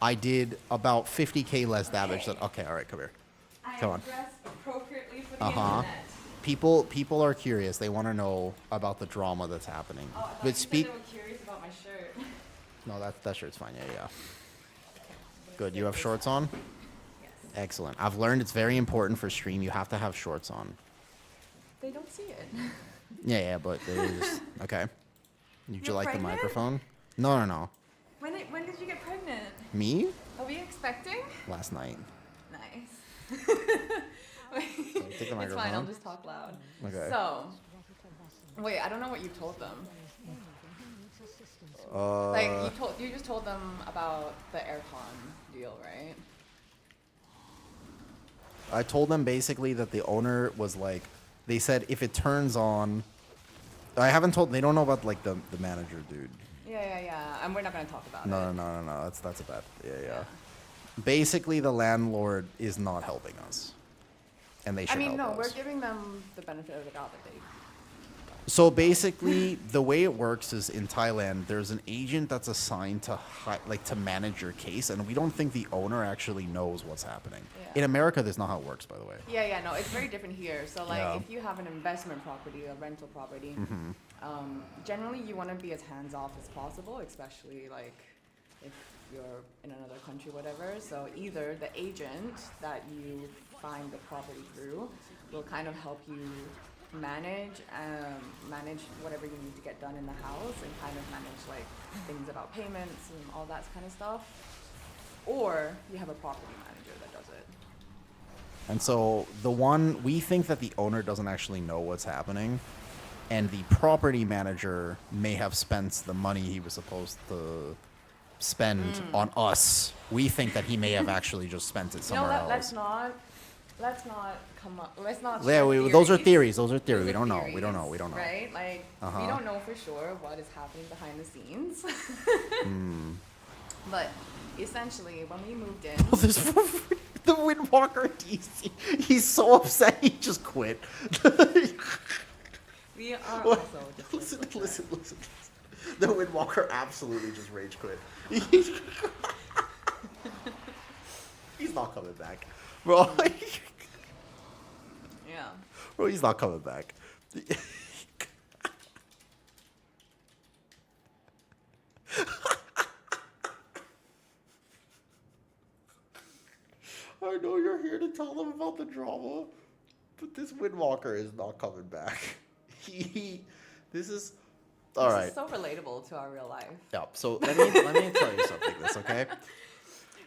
I did about 50k less damage than... Okay, all right, come here. Come on. I dressed appropriately for the internet. People are curious. They want to know about the drama that's happening. Oh, I thought But you said they were curious about my shirt. No, that shirt's fine. Yeah. Good. You have shorts on? Yes. Excellent. I've learned it's very important for stream. You have to have shorts on. They don't see it. Yeah, but it is... Okay. Would you like pregnant? the microphone? No. When did you get pregnant? Me? Are we expecting? Last night. Nice. take the It's fine. I'll microphone. just talk loud. Okay. So, wait. I don't know what you told them. Uh, Like you just told them about the aircon deal, right? I told them basically that the owner was like, they said if it turns on, I haven't told, they don't know about like the manager dude. Yeah. And we're not gonna talk about No, it. no. That's a bad. Yeah. Basically, the landlord is not helping us, and they should I mean, help no, we're us. giving them the benefit of the doubt that they. So basically, the way it works is in Thailand, there's an agent that's assigned to to manage your case, and we don't think the owner actually knows what's happening. Yeah. In America, that's not how it works, by the way. Yeah, no, it's very different here. So, like, Yeah. if you have an investment property, a rental property, generally you want to be as hands off as possible, especially like if you're in another country, whatever. So, either the agent that you find the property through will kind of help you manage whatever you need to get done in the house and kind of manage like things about payments and all that kind of stuff. Or you have a property manager that does it. And so we think that the owner doesn't actually know what's happening, and the property manager may have spent the money he was supposed to spend on us. We think that he may have actually just spent it somewhere else. Let's not come up. Let's not. Yeah, share those are theories. theories. Those are theories. Those We are don't know. theories, We don't know. We don't know. Right? Like Uh-huh. we don't know for sure what is happening behind the scenes. But essentially, when we moved in, The Windwalker DC. He's so upset he just quit. we are also just like listen. The Windwalker absolutely just rage quit. He's not coming back. Bro, Yeah. bro, he's not coming back. I know you're here to tell them about the drama, but this Windwalker is not coming back. This is all This right. is so relatable to our real life. Yeah. So let me tell you something. This okay?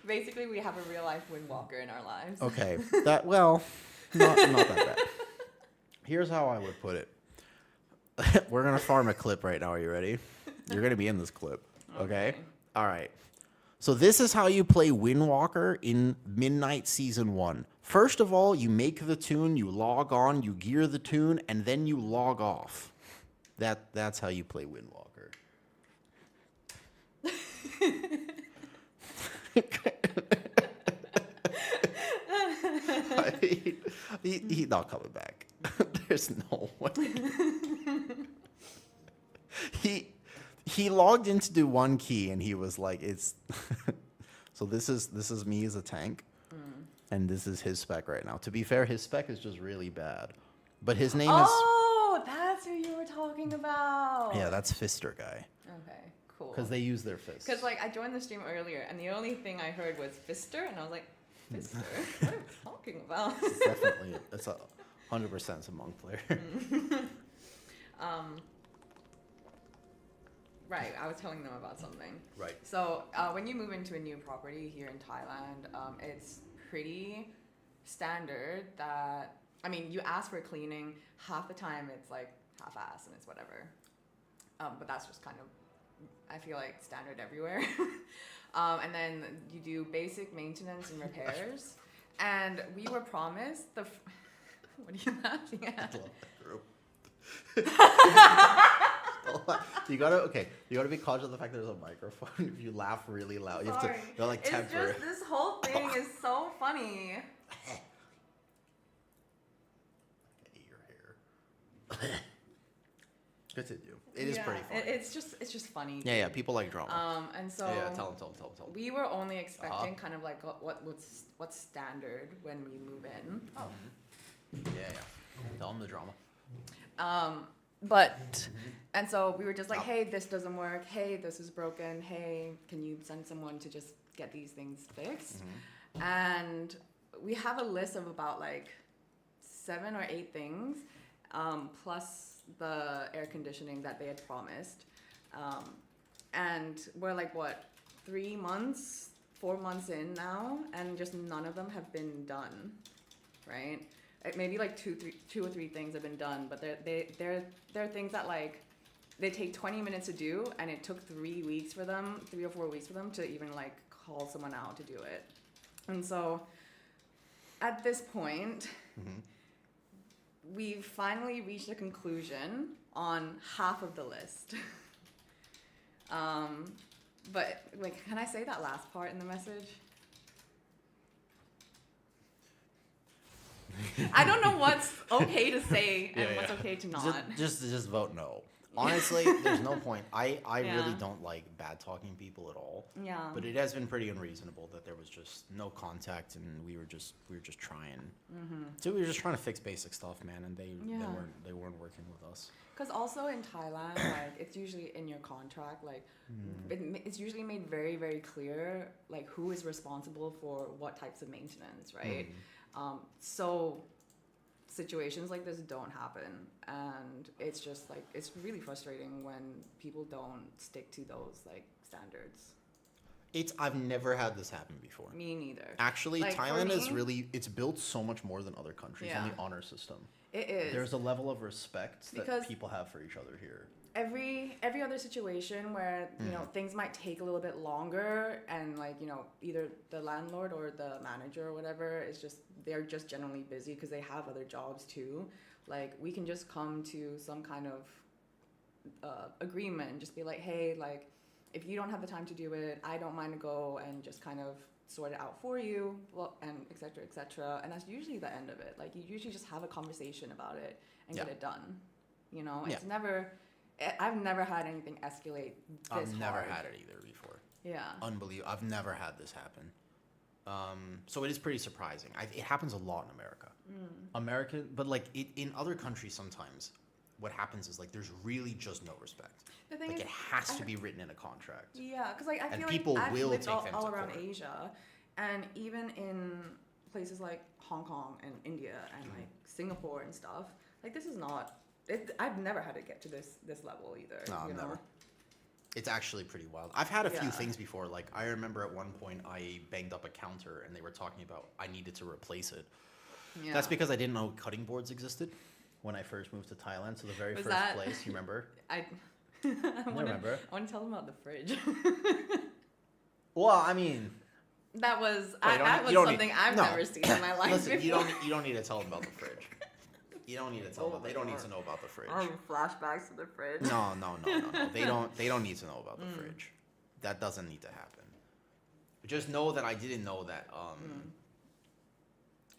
Basically, we have a real life windwalker in our lives. Okay. Not that bad. Here's how I would put it. We're gonna farm a clip right now. Are you ready? You're gonna be in this clip. Okay. All right. So this is how you play Windwalker in Midnight Season 1. First of all, you make the tune, you log on, you gear the tune, and then you log off. That's how you play Windwalker. He's not coming back. There's no way. He logged in to do one key and he was like, "It's." So this is me as a tank, and this is his spec right now. To be fair, his spec is just really bad, but his name Oh, that's who you were talking about. is that's Fister guy Okay, cool. because they use their fists. Because like I joined the stream earlier, and the only thing I heard was Fister, and I was like, Fister? What are you talking about? It's definitely it's 100% a monk player. Right, I was telling them about something. Right. So when you move into a new property here in Thailand, it's pretty standard that, I mean, you ask for cleaning, half the time it's like half-ass and it's whatever. But that's just kind of, I feel like, standard everywhere. And then you do basic maintenance and repairs. And we were promised what are you laughing at? You gotta be conscious of the fact that there's a microphone. If you laugh really loud, you have to, Sorry. you're like It's temper. just, this whole thing is so funny. I hate your hair. Continue. It is pretty funny. It's just funny. Yeah, people like drama. And so yeah, tell them. we were only expecting kind of like what's standard when we move in. Yeah. Tell them the drama. And so we were just like, hey, this doesn't work. Hey, this is broken. Hey, can you send someone to just get these things fixed? And we have a list of about like 7 or 8 things, plus the air conditioning that they had promised. And we're like, 3 months, 4 months in now, and just none of them have been done, right? maybe like two or three things have been done, but they're things that like they take 20 minutes to do, and it took 3 or 4 weeks for them to even like call someone out to do it. And so at this point, we've finally reached a conclusion on half of the list. But like, can I say that last part in the message? I don't know what's okay to say and what's okay to not. Just vote no. Honestly, there's no point. I really don't like bad talking people at all. Yeah. But it has been pretty unreasonable that there was just no contact, and we were just trying. So we were just trying to fix basic stuff, man, and they weren't working with us. Because also in Thailand, like it's usually in your contract, like it's usually made very, very clear, like who is responsible for what types of maintenance, right? So situations like this don't happen, and it's just like it's really frustrating when people don't stick to those like standards. I've never had this happen before. Me neither. Actually, like, Thailand is it's built so much more than other countries on the honor system. It is. There's a level of respect that people have for each other here. Every other situation where you know things might take a little bit longer, and like you know either the landlord or the manager or whatever is just they're just generally busy because they have other jobs too. Like we can just come to some kind of agreement, just be like, hey, like if you don't have the time to do it, I don't mind to go and just kind of sort it out for you, well, and et cetera, and that's usually the end of it. Like you usually just have a conversation about it and get it done. You know, it's never. I've never had anything escalate this hard. I've never had it either before. Yeah. Unbelievable. I've never had this happen. So it is pretty surprising. It happens a lot in America. But like in other countries sometimes, what happens is like there's really just no respect. The thing is, it has to be written in a contract. Yeah, because like I feel people like I've will lived take them all to around court. Asia, and even in places like Hong Kong and India and like Singapore and stuff. Like this is not. I've never had to get to this level either. No, you know? never. It's actually pretty wild. I've had a few things before. Like I remember at one point I banged up a counter and they were talking about I needed to replace it. Yeah. That's because I didn't know cutting boards existed when I first moved to Thailand. So the very first place, you remember? I remember. I want to tell them about the fridge. Well, I mean, that was something I've never seen in my life. Listen, before. you don't need to tell them about the fridge. You don't need to tell them. They don't need to know about the fridge. Flashbacks to the fridge. No. They don't need to know about the fridge. That doesn't need to happen. Just know that I didn't know that.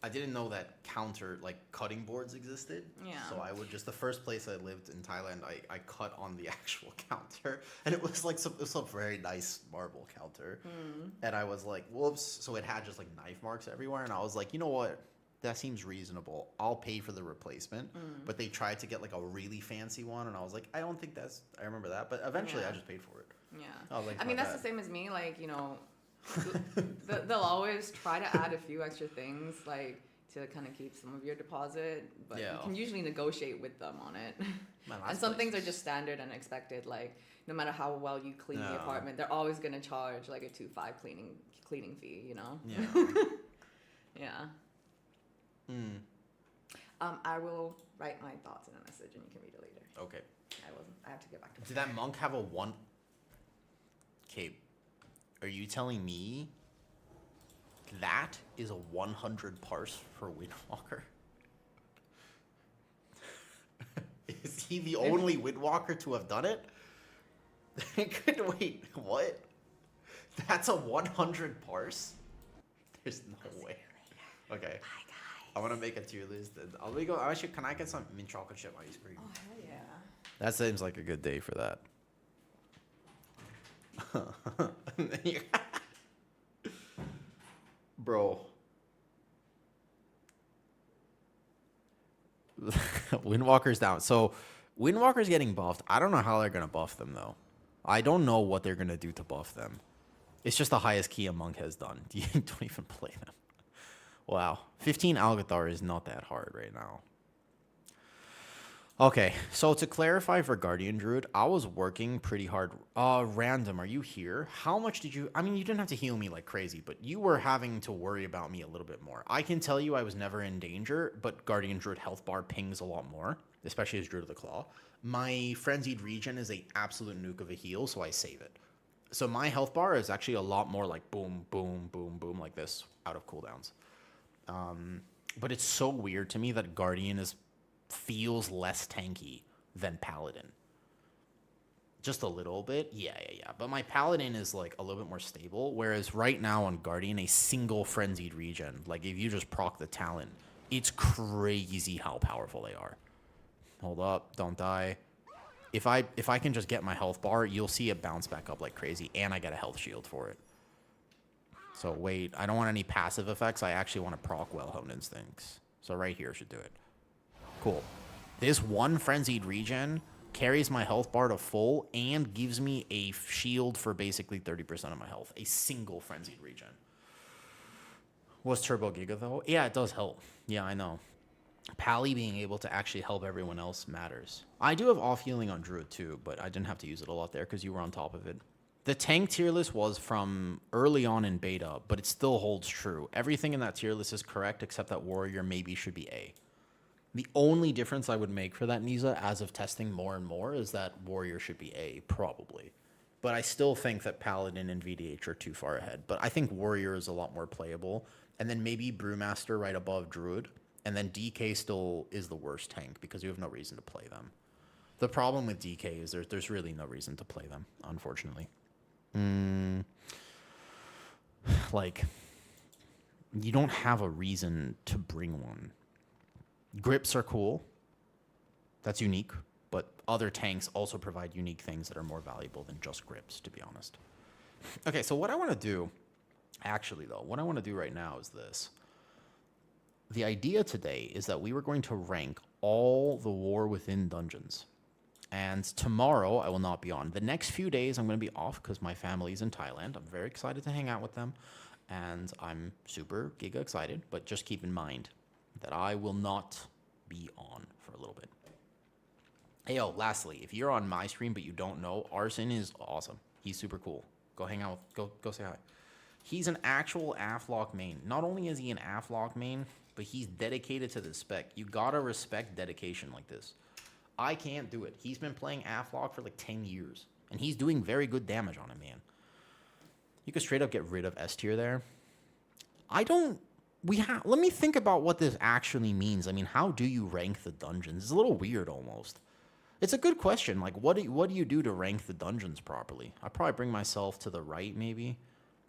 I didn't know that cutting boards existed. Yeah. So I would just the first place I lived in Thailand, I cut on the actual counter, and it was like some very nice marble counter, and I was like, whoops. So it had just like knife marks everywhere, and I was like, you know what? That seems reasonable. I'll pay for the replacement. But they tried to get like a really fancy one, and I was like, I don't think I remember that. But eventually, I just paid for it. Yeah. I was like, I mean, that's the same as me. Like, you know, they'll always try to add a few extra things, like to kind of keep some of your deposit. But you can usually negotiate with them on it. And some things are just standard and expected. Like, no matter how well you clean the apartment, they're always gonna charge like a 2.5 cleaning fee. You know. Yeah. Yeah. I will write my thoughts in a message and you can read it later. Okay. I have to get back to it. Did that monk have a one? Okay. Are you telling me that is a 100 parse for Windwalker? Is he the only Windwalker to have done it? Wait, what? That's a 100 parse? There's no way. Okay. I want to make a tier list. And can I get some mint chocolate chip ice cream? Oh, hell yeah. That seems like a good day for that. Bro. Windwalker's down. So, Windwalker's getting buffed. I don't know how they're going to buff them, though. I don't know what they're going to do to buff them. It's just the highest key a monk has done. You don't even play them. Wow. 15 Algathar is not that hard right now. Okay, so to clarify for Guardian Druid, I was working pretty hard. Random, are you here? How much did you... I mean, you didn't have to heal me like crazy, but you were having to worry about me a little bit more. I can tell you I was never in danger, but Guardian Druid health bar pings a lot more, especially as Druid of the Claw. My Frenzied Regen is a absolute nuke of a heal, so I save it. So my health bar is actually a lot more like boom, boom, boom, boom, like this, out of cooldowns. But it's so weird to me that Guardian feels less tanky than Paladin. Just a little bit. Yeah. But my Paladin is like a little bit more stable, whereas right now on Guardian, a single Frenzied Regen, like if you just proc the Talent, it's crazy how powerful they are. Hold up, don't die. If I can just get my health bar, you'll see it bounce back up like crazy, and I get a health shield for it. So wait, I don't want any passive effects. I actually want to proc Well-Honed Instincts. So right here should do it. Cool. This one Frenzied Regen carries my health bar to full and gives me a shield for basically 30% of my health. A single Frenzied Regen. Was Turbo Giga though? Yeah, it does help. Yeah, I know. Pally being able to actually help everyone else matters. I do have off healing on Druid too, but I didn't have to use it a lot there because you were on top of it. The tank tier list was from early on in beta, but it still holds true. Everything in that tier list is correct except that Warrior maybe should be A. The only difference I would make for that, Niza, as of testing more and more, is that Warrior should be A, probably. But I still think that Paladin and VDH are too far ahead. But I think Warrior is a lot more playable. And then maybe Brewmaster right above Druid. And then DK still is the worst tank because you have no reason to play them. The problem with DK is there's really no reason to play them, unfortunately. Like, you don't have a reason to bring one. Grips are cool. That's unique. But other tanks also provide unique things that are more valuable than just grips, to be honest. Okay, so what I want to do, actually, though, what I want to do right now is this. The idea today is that we were going to rank all the War Within dungeons. And tomorrow, I will not be on. The next few days, I'm going to be off because my family's in Thailand. I'm very excited to hang out with them. And I'm super giga excited. But just keep in mind that I will not be on for a little bit. Hey, yo, lastly, if you're on my stream but you don't know, Arson is awesome. He's super cool. Go hang out. Go say hi. He's an actual Aflock main. Not only is he an Aflock main, but he's dedicated to the spec. You gotta respect dedication like this. I can't do it. He's been playing Aflock for like 10 years. And he's doing very good damage on it, man. You could straight up get rid of S tier there. Let me think about what this actually means. I mean, how do you rank the dungeons? It's a little weird almost. It's a good question. Like, what do you do to rank the dungeons properly? I'd probably bring myself to the right, maybe.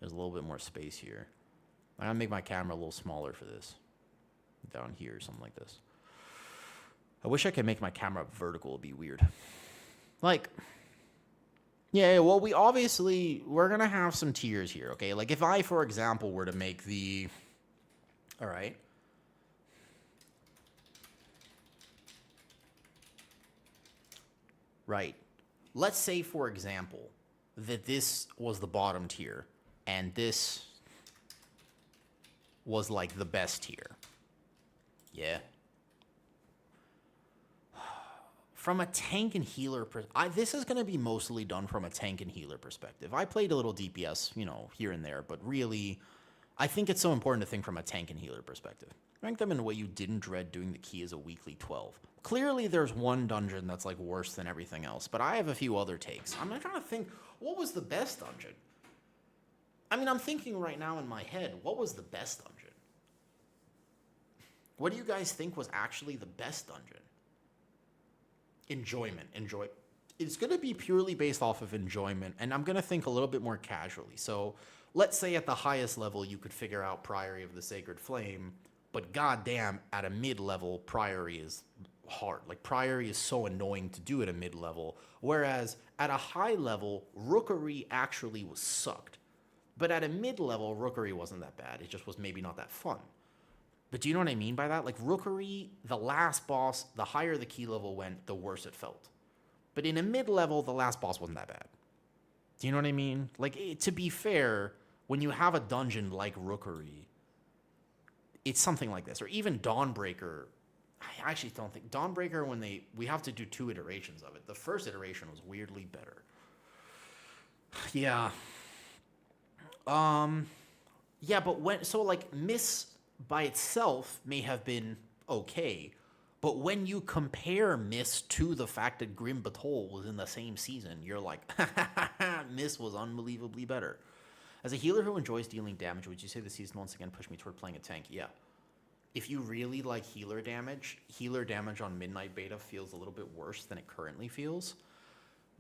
There's a little bit more space here. I'm going to make my camera a little smaller for this. Down here, something like this. I wish I could make my camera vertical. It'd be weird. Like, yeah, well, we're going to have some tiers here, okay? Like, if I, for example, were to make the... All right. Right. Let's say, for example, that this was the bottom tier, and this was, like, the best tier. Yeah. From a tank and healer this is going to be mostly done from a tank and healer perspective. I played a little DPS, here and there, but really, I think it's so important to think from a tank and healer perspective. Rank them in a way you didn't dread doing the key as a weekly 12. Clearly, there's one dungeon that's, like, worse than everything else, but I have a few other takes. I'm not trying to think, what was the best dungeon? I mean, I'm thinking right now in my head, what was the best dungeon? What do you guys think was actually the best dungeon? Enjoyment. It's going to be purely based off of enjoyment, and I'm going to think a little bit more casually. So let's say at the highest level, you could figure out Priory of the Sacred Flame, but goddamn, at a mid-level, Priory is hard. Like, Priory is so annoying to do at a mid-level, whereas at a high level, Rookery actually was sucked. But at a mid-level, Rookery wasn't that bad. It just was maybe not that fun. But do you know what I mean by that? Like, Rookery, the last boss, the higher the key level went, the worse it felt. But in a mid-level, the last boss wasn't that bad. Do you know what I mean? Like, to be fair, when you have a dungeon like Rookery, it's something like this. Or even Dawnbreaker I actually don't think Dawnbreaker, when we have to do 2 iterations of it. The first iteration was weirdly better. Yeah. Yeah, but Miss by itself may have been okay, but when you compare Miss to the fact that Grim Batol was in the same season, you're like, Miss was unbelievably better. As a healer who enjoys dealing damage, would you say the season once again pushed me toward playing a tank? Yeah. If you really like healer damage on Midnight Beta feels a little bit worse than it currently feels.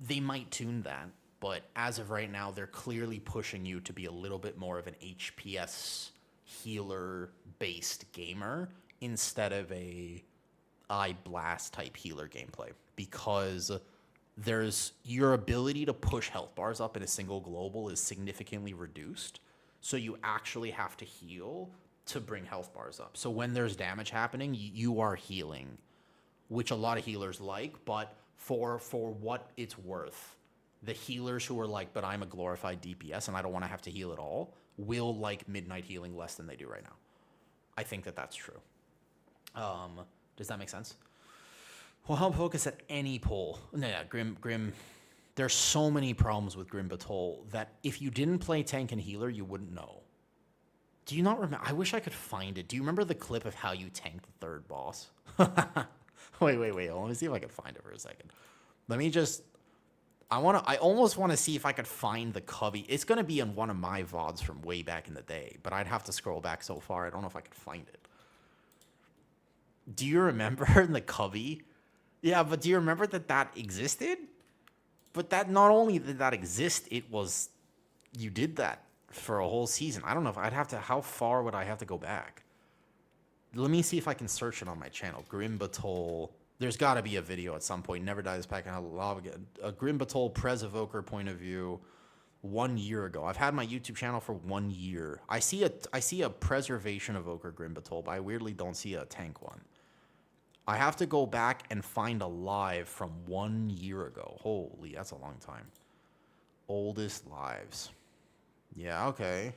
They might tune that, but as of right now, they're clearly pushing you to be a little bit more of an HPS healer-based gamer instead of a Eye Blast type healer gameplay, because there's your ability to push health bars up in a single global is significantly reduced, so you actually have to heal to bring health bars up. So when there's damage happening, you are healing, which a lot of healers like, but for what it's worth, the healers who are like, but I'm a glorified DPS and I don't want to have to heal at all, will like Midnight healing less than they do right now. I think that that's true. Does that make sense? Well, help focus at any pull. No, yeah, Grim. There's so many problems with Grim Batol that if you didn't play tank and healer, you wouldn't know. Do you not remember? I wish I could find it. Do you remember the clip of how you tanked the third boss? Wait. Let me see if I can find it for a second. Let me just... I almost want to see if I could find the cubby. It's going to be in one of my VODs from way back in the day, but I'd have to scroll back so far. I don't know if I could find it. Do you remember the cubby? Yeah, but do you remember that existed? But that not only did that exist, it was... You did that for a whole season. I don't know if I'd have to... How far would I have to go back? Let me see if I can search it on my channel. Grim Batol... There's got to be a video at some point. Never Die This Pack and I'll love again. A Grim Batol Prez Evoker point of view 1 year ago. I've had my YouTube channel for 1 year. I see a Preservation Evoker Grim Batol, but I weirdly don't see a tank one. I have to go back and find a live from 1 year ago. Holy, that's a long time. Oldest lives. Yeah, okay.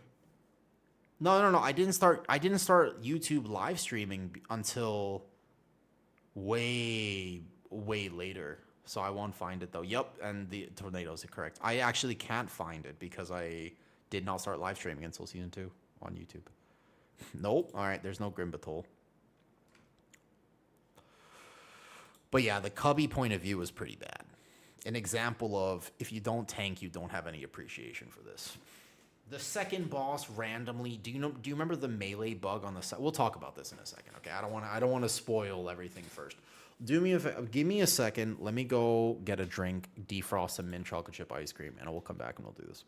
No. I didn't start YouTube live streaming until way later, so I won't find it though. Yep, and the tornadoes are correct. I actually can't find it because I did not start live streaming until season 2 on YouTube. Nope. All right, there's no Grim Batol. But yeah, the cubby point of view is pretty bad. An example of if you don't tank, you don't have any appreciation for this. The second boss randomly. Do you remember the melee bug on the side? We'll talk about this in a second. Okay, I don't want to spoil everything first. Give me a second. Let me go get a drink, defrost some mint chocolate chip ice cream, and we'll come back and we'll do this.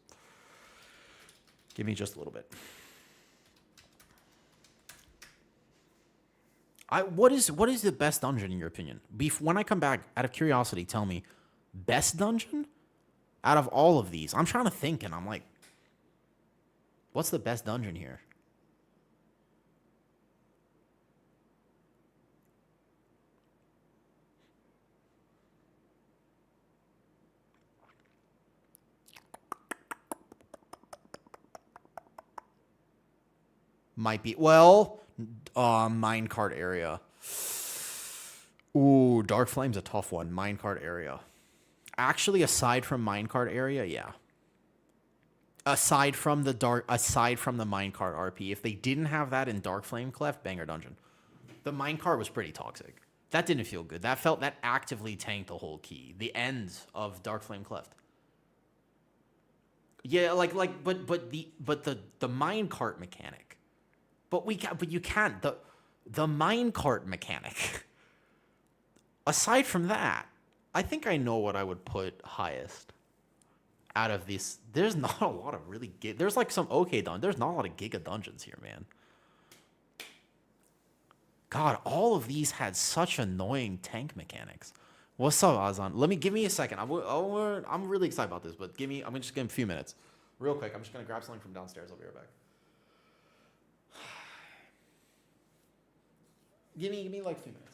Give me just a little bit. What is the best dungeon in your opinion? When I come back, out of curiosity, tell me, best dungeon out of all of these. I'm trying to think, and I'm like, what's the best dungeon here? Might be, well, minecart area. Ooh, Dark Flame's a tough one. Minecart area. Actually, aside from minecart area, yeah. Aside from the minecart RP, if they didn't have that in Dark Flame Cleft, banger dungeon. The minecart was pretty toxic. That didn't feel good. That actively tanked the whole key. The end of Dark Flame Cleft. Yeah, but the minecart mechanic. But you can't. The minecart mechanic. Aside from that, I think I know what I would put highest out of these. There's not a lot of really there's like some okay dungeons. There's not a lot of giga dungeons here, man. God, all of these had such annoying tank mechanics. What's up, Azan? Give me a second. I'm really excited about this, but I'm just give him a few minutes. Real quick, I'm just gonna grab something from downstairs. I'll be right back. Give me like a few minutes.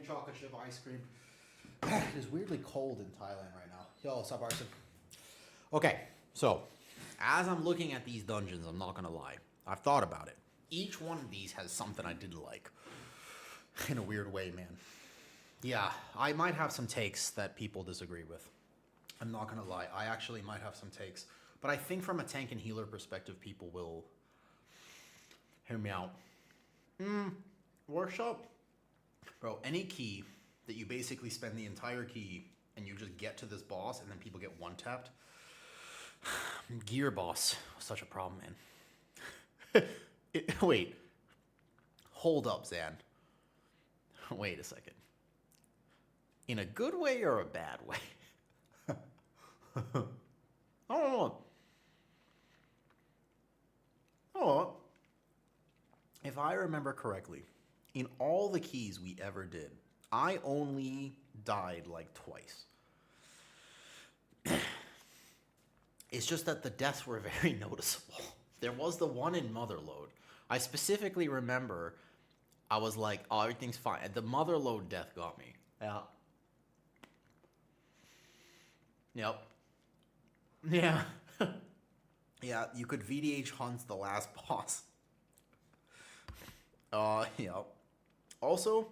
chocolate chip ice cream. It is weirdly cold in Thailand right now. Yo, what's up, Arson? Okay, so as I'm looking at these dungeons, I'm not gonna lie, I've thought about it. Each one of these has something I didn't like. In a weird way, man. Yeah, I might have some takes that people disagree with. I'm not gonna lie, I actually might have some takes. But I think from a tank and healer perspective, people will hear me out. Workshop? Bro, any key that you basically spend the entire key and you just get to this boss and then people get one-tapped. Gear boss was such a problem, man. Wait. Hold up, Zan. Wait a second. In a good way or a bad way? I don't know. Oh, if I remember correctly, in all the keys we ever did, I only died like twice. It's just that the deaths were very noticeable. There was the one in Motherlode. I specifically remember I was like, oh, everything's fine. And the Motherlode death got me. Yeah. Yep. Yeah. Yeah, you could VDH Hunt the last boss. Yeah. Also,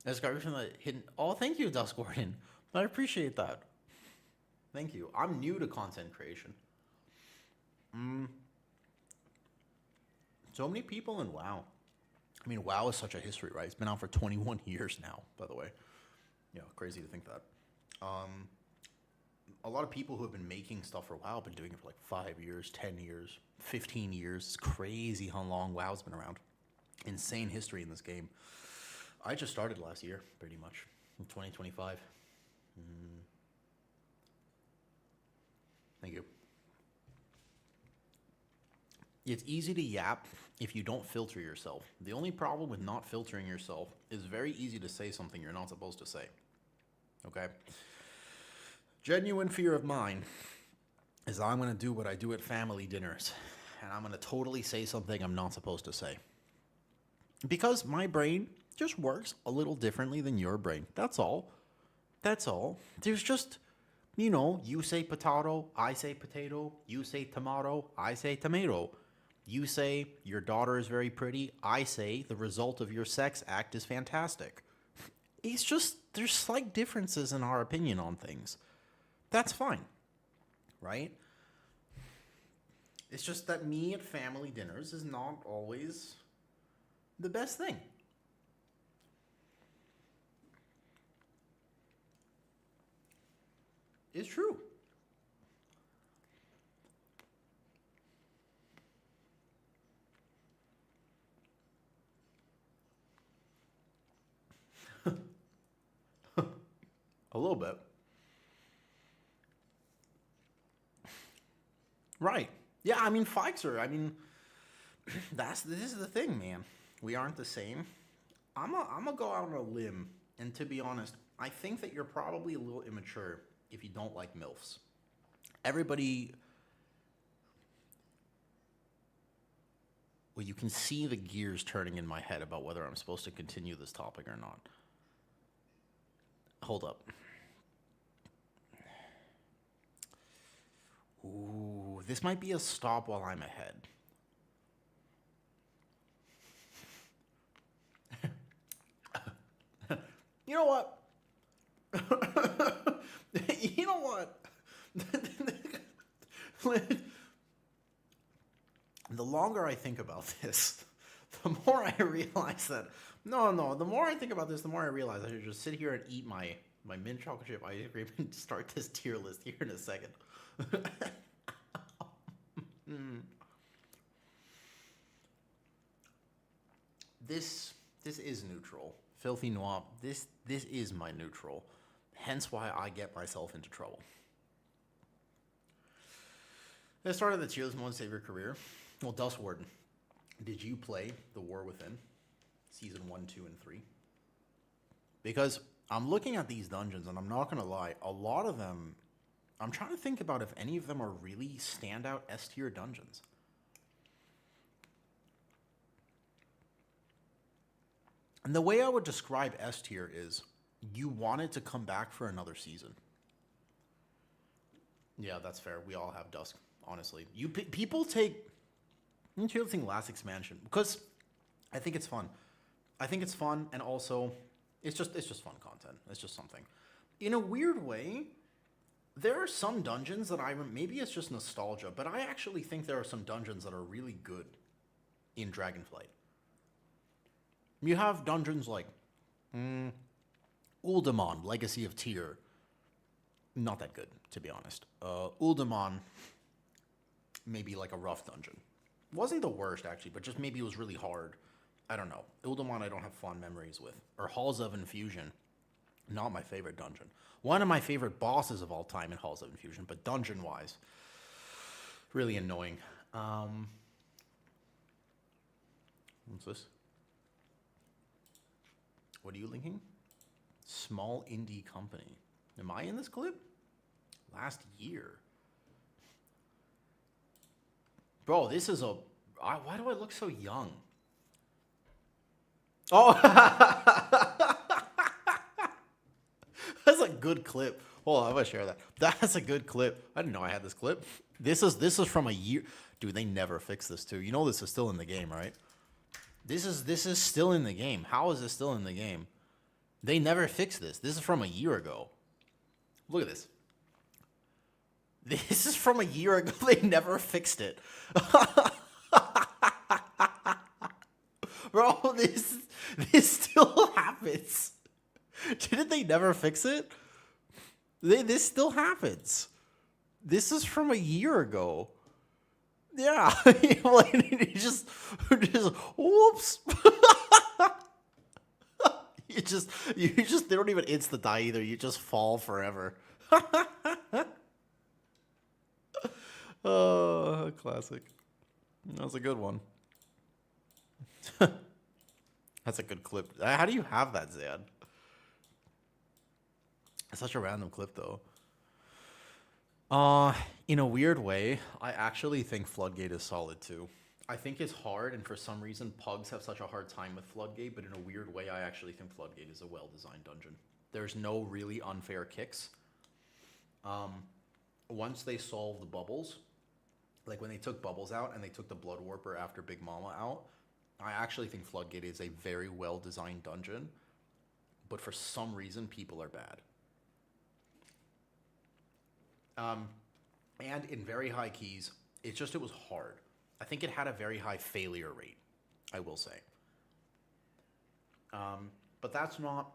there's got from the hidden. Oh, thank you, Dusk Gordon. I appreciate that. Thank you. I'm new to content creation. So many people in WoW. I mean, WoW is such a history, right? It's been out for 21 years now, by the way. Yeah, crazy to think that. A lot of people who have been making stuff for WoW have been doing it for like 5 years, 10 years, 15 years. It's crazy how long WoW's been around. Insane history in this game. I just started last year, pretty much, in 2025. Thank you. It's easy to yap if you don't filter yourself. The only problem with not filtering yourself is very easy to say something you're not supposed to say. Okay? Genuine fear of mine is I'm going to do what I do at family dinners, and I'm going to totally say something I'm not supposed to say. Because my brain just works a little differently than your brain. That's all. That's all. There's just, you know, you say potato, I say potato. You say tomato, I say tomato. You say your daughter is very pretty. I say the result of your sex act is fantastic. It's just, there's slight differences in our opinion on things. That's fine, right? It's just that me at family dinners is not always the best thing. It's true. A little bit. Right. Yeah, I mean, Fikes I mean, this is the thing, man. We aren't the same. I'm gonna go out on a limb, and to be honest, I think that you're probably a little immature if you don't like MILFs. Everybody, well, you can see the gears turning in my head about whether I'm supposed to continue this topic or not. Hold up. Ooh, this might be a stop while I'm ahead. You know what? You know what? The longer I think about this, the more I realize that the more I think about this, the more I realize I should just sit here and eat my mint chocolate chip ice cream and start this tier list here in a second. This is neutral. Filthy Noir, this is my neutral. Hence why I get myself into trouble. I started the tier list mode to save your career. Well, Dust Warden, did you play The War Within? Season 1, 2, and 3? Because I'm looking at these dungeons, and I'm not going to lie, a lot of them, I'm trying to think about if any of them are really standout S-tier dungeons. And the way I would describe S tier is you want it to come back for another season. Yeah, that's fair. We all have Dusk, honestly. People take... People think last expansion because I think it's fun. I think it's fun, and also it's just fun content. It's just something. In a weird way, there are some dungeons that maybe it's just nostalgia, but I actually think there are some dungeons that are really good in Dragonflight. You have dungeons like Uldaman, Legacy of Tyr. Not that good, to be honest. Uldaman, maybe like a rough dungeon. Wasn't the worst, actually, but just maybe it was really hard. I don't know. Uldaman I don't have fond memories with. Or Halls of Infusion. Not my favorite dungeon. One of my favorite bosses of all time in Halls of Infusion, but dungeon-wise, really annoying. What's this? What are you linking? Small indie company. Am I in this clip? Last year. Bro, this is why do I look so young? Oh! That's a good clip. Hold on, I'm gonna share that. That's a good clip. I didn't know I had this clip. This is from a year. Dude, they never fixed this too. You know this is still in the game, right? This is still in the game. How is this still in the game? They never fixed this. This is from a year ago. Look at this. This is from a year ago. They never fixed it. Bro, this still happens. Didn't they never fix it? This still happens. This is from a year ago. Yeah. Like, just whoops. They don't even insta die either. You just fall forever. Oh, classic. That was a good one. That's a good clip. How do you have that, Zad? It's such a random clip, though. In a weird way, I actually think Floodgate is solid, too. I think it's hard, and for some reason, pugs have such a hard time with Floodgate, but in a weird way, I actually think Floodgate is a well-designed dungeon. There's no really unfair kicks. Once they solve the bubbles, like when they took Bubbles out and they took the Blood Warper after Big Mama out, I actually think Floodgate is a very well-designed dungeon, but for some reason, people are bad. And in very high keys, it was hard. I think it had a very high failure rate, I will say. But that's not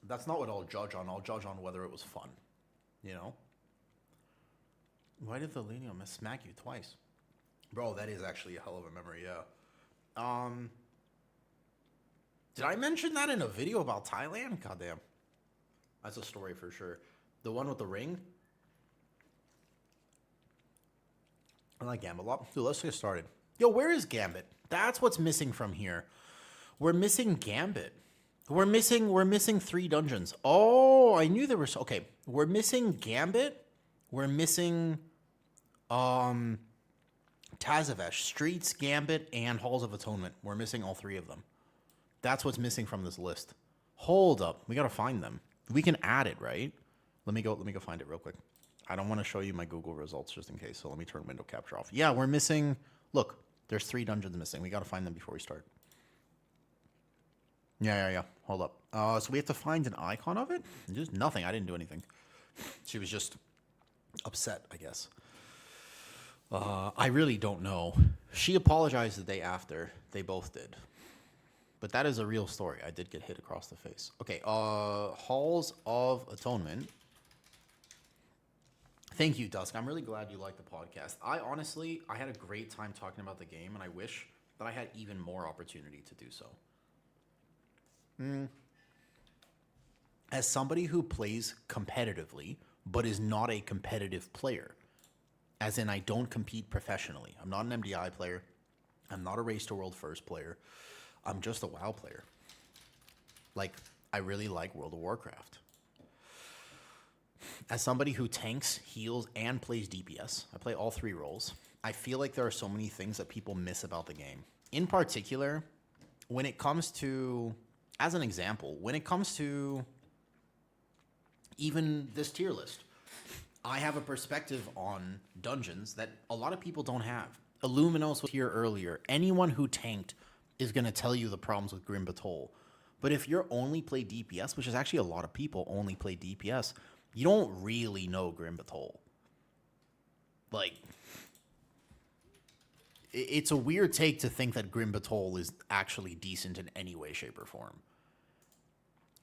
what I'll judge on. I'll judge on whether it was fun, you know? Why did the Lenio miss smack you twice? Bro, that is actually a hell of a memory, yeah. Did I mention that in a video about Thailand? Goddamn. That's a story for sure. The one with the ring? I like Gambit a lot. Dude, let's get started. Yo, where is Gambit? That's what's missing from here. We're missing Gambit. We're missing 3 dungeons. Oh, I knew there was... Okay, we're missing Gambit. We're missing... Tazavesh, Streets, Gambit, and Halls of Atonement. We're missing all 3 of them. That's what's missing from this list. Hold up. We gotta find them. We can add it, right? Let me go find it real quick. I don't want to show you my Google results just in case, so let me turn window capture off. Yeah, we're missing... Look, there's 3 dungeons missing. We gotta find them before we start. Yeah. Hold up. So we have to find an icon of it? Just nothing. I didn't do anything. She was just upset, I guess. I really don't know. She apologized the day after. They both did. But that is a real story. I did get hit across the face. Okay, Halls of Atonement. Thank you, Dusk. I'm really glad you liked the podcast. I had a great time talking about the game, and I wish that I had even more opportunity to do so. As somebody who plays competitively, but is not a competitive player, as in I don't compete professionally. I'm not an MDI player. I'm not a Race to World First player. I'm just a WoW player. Like, I really like World of Warcraft. As somebody who tanks, heals, and plays DPS, I play all 3 roles. I feel like there are so many things that people miss about the game. In particular, when it comes to, as an example, when it comes to even this tier list, I have a perspective on dungeons that a lot of people don't have. Illuminos was here earlier. Anyone who tanked is going to tell you the problems with Grim Batol. But if you're only play DPS, which is actually a lot of people only play DPS, you don't really know Grim Batol. Like, it's a weird take to think that Grim Batol is actually decent in any way, shape, or form.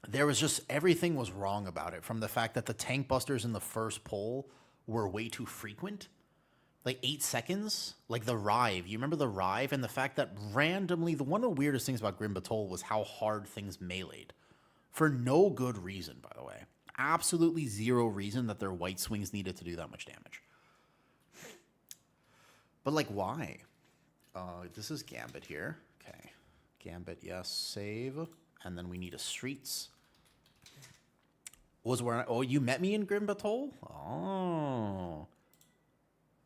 There was just, everything was wrong about it, from the fact that the tank busters in the first poll were way too frequent. Like 8 seconds, like the Rive. You remember the Rive? And the fact that randomly, one of the weirdest things about Grim Batol was how hard things meleeed. For no good reason, by the way. Absolutely zero reason that their white swings needed to do that much damage. But like, why? This is Gambit here. Okay. Gambit, yes, save. And then we need a Streets. Was where oh, you met me in Grim Batol? Oh.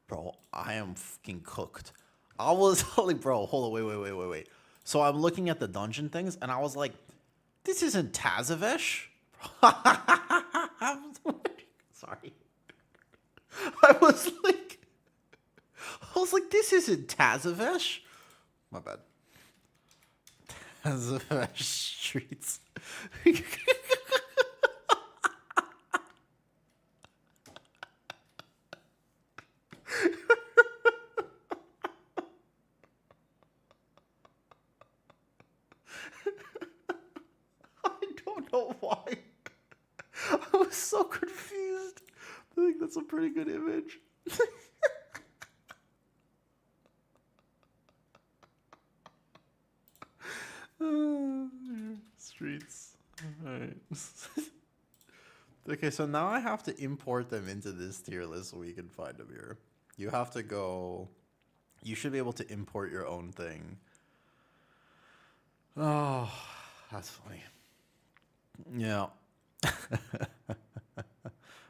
Bro, I am fucking cooked. I was like, bro, hold on, wait. So I'm looking at the dungeon things, and I was like, this isn't Tazavesh? Sorry. I was like, this isn't Tazavesh. My bad. Tazavesh Streets. I don't know why. I was so confused. I think that's a pretty good image. Streets. Alright. Okay, so now I have to import them into this tier list so we can find them here. You have to go... You should be able to import your own thing. Oh, that's funny. Yeah.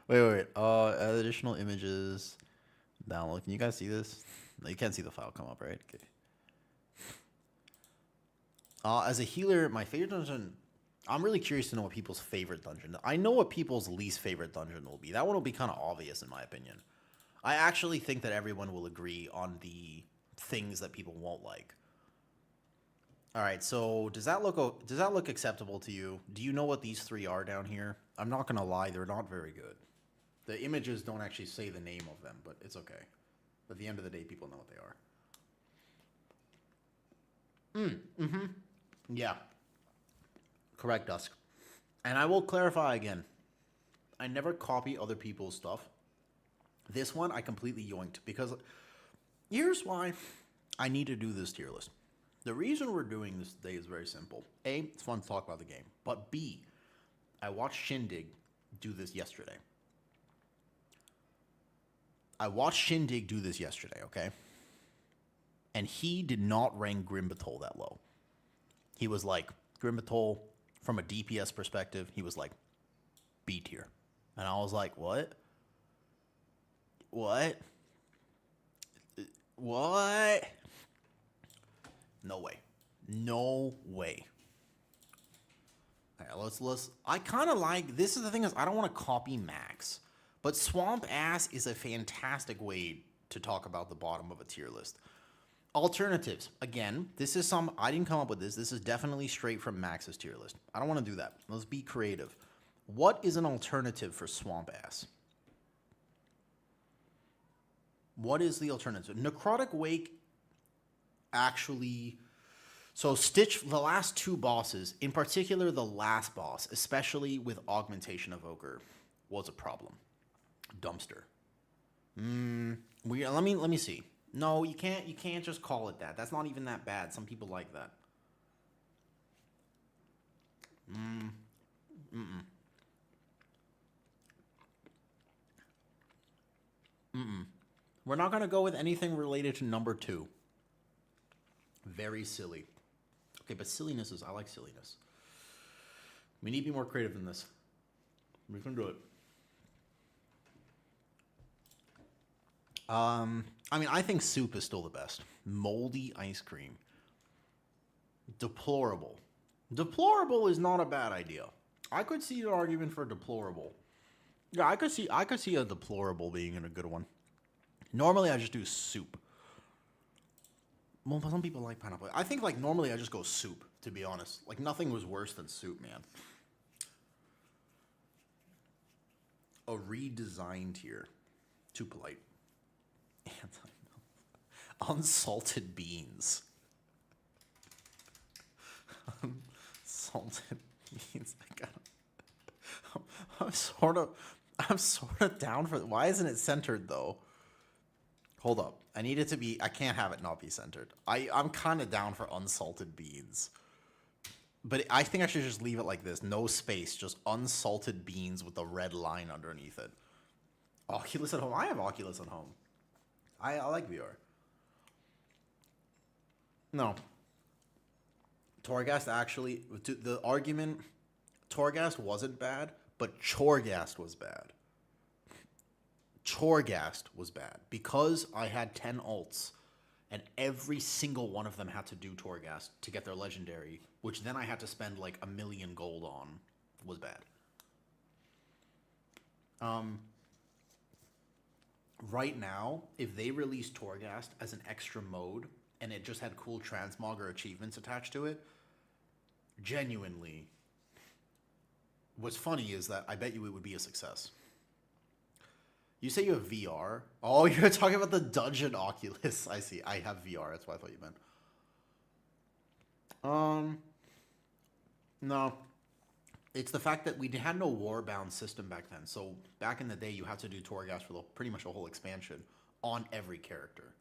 wait. Additional images. Download. Can you guys see this? No, you can't see the file come up, right? Okay. As a healer, my favorite dungeon... I'm really curious to know what people's favorite dungeon... I know what people's least favorite dungeon will be. That one will be kind of obvious, in my opinion. I actually think that everyone will agree on the things that people won't like. All right, so does that look acceptable to you? Do you know what these three are down here? I'm not going to lie, they're not very good. The images don't actually say the name of them, but it's okay. At the end of the day, people know what they are. Yeah. Correct, Dusk. And I will clarify again. I never copy other people's stuff. This one, I completely yoinked, because here's why I need to do this tier list. The reason we're doing this today is very simple. A, it's fun to talk about the game. But B, I watched Shindig do this yesterday. Okay? And he did not rank Grim Batol that low. He was like, Grim Batol, from a DPS perspective, he was like, B tier. And I was like, what? What? No way. No way. All right, let's I kind of like, this is the thing is, I don't want to copy Max, but Swamp Ass is a fantastic way to talk about the bottom of a tier list. Alternatives. Again, this is I didn't come up with this. This is definitely straight from Max's tier list. I don't want to do that. Let's be creative. What is an alternative for Swamp Ass? What is the alternative? Necrotic Wake actually... So Stitch, the last two bosses, in particular the last boss, especially with Augmentation Evoker, was a problem. Dumpster. Let me see. No, you can't just call it that. That's not even that bad. Some people like that. We're not going to go with anything related to number 2. Very silly. Okay, but silliness is... I like silliness. We need to be more creative than this. We can do it. I mean, I think soup is still the best. Moldy ice cream. Deplorable. Deplorable is not a bad idea. I could see an argument for deplorable. Yeah, I could see a deplorable being a good one. Normally I just do soup. Well, some people like pineapple. I think like normally I just go soup, to be honest. Like nothing was worse than soup, man. A redesigned here. Too polite. Unsalted beans. Unsalted beans. I'm sort of down for. Why isn't it centered though? Hold up. I need it to be. I can't have it not be centered. I'm kind of down for unsalted beans. But I think I should just leave it like this. No space. Just unsalted beans with a red line underneath it. Oculus at home. I have Oculus at home. I like VR. No. Torghast actually. The argument. Torghast wasn't bad, but Chorghast was bad. Chorghast was bad because I had 10 alts and every single one of them had to do Torghast to get their legendary, which then I had to spend like 1 million gold on. Was bad. Right now, if they released Torghast as an extra mode and it just had cool transmog or achievements attached to it, genuinely, what's funny is that I bet you it would be a success. You say you have VR? Oh, you're talking about the dungeon Oculus. I see. I have VR. That's what I thought you meant. No. It's the fact that we had no Warbound system back then. So back in the day, you had to do Torghast for pretty much a whole expansion on every character.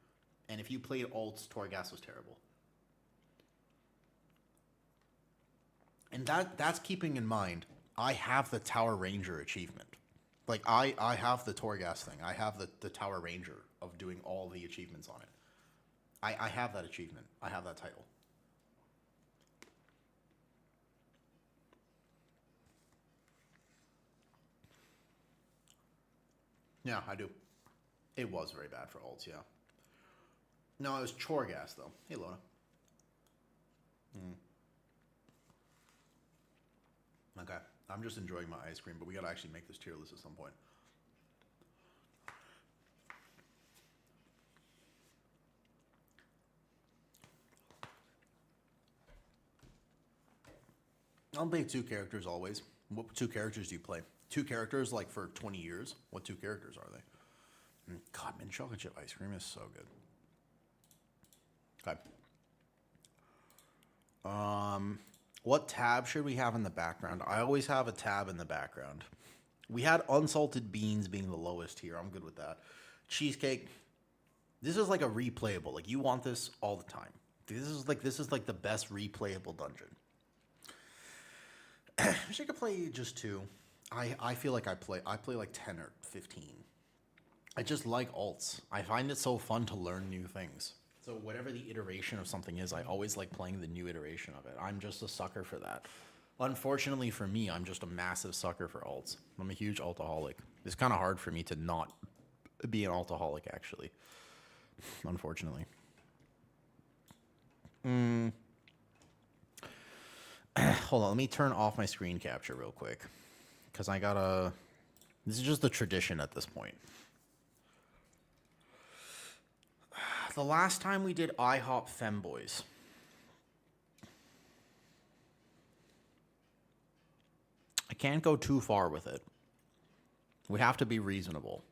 And if you played alts, Torghast was terrible. And that's keeping in mind, I have the Tower Ranger achievement. Like, I have the Torghast thing. I have the Tower Ranger of doing all the achievements on it. I have that achievement. I have that title. Yeah, I do. It was very bad for alts, yeah. No, it was Chorghast, though. Hey, Lona. Okay. I'm just enjoying my ice cream, but we gotta actually make this tier list at some point. I'll play 2 characters always. What 2 characters do you play? 2 characters like for 20 years? What 2 characters are they? God, mint chocolate chip ice cream is so good. Okay. What tab should we have in the background? I always have a tab in the background. We had unsalted beans being the lowest here. I'm good with that. Cheesecake. This is like a replayable. Like you want this all the time. This is like the best replayable dungeon. I wish I could play just 2. I feel like I play like 10 or 15. I just like alts. I find it so fun to learn new things. So whatever the iteration of something is, I always like playing the new iteration of it. I'm just a sucker for that. Unfortunately for me, I'm just a massive sucker for alts. I'm a huge altaholic. It's kind of hard for me to not be an altaholic, actually. Unfortunately. Hold on, let me turn off my screen capture real quick. Because I gotta... This is just the tradition at this point. The last time we did IHOP Femboys. I can't go too far with it. We have to be reasonable.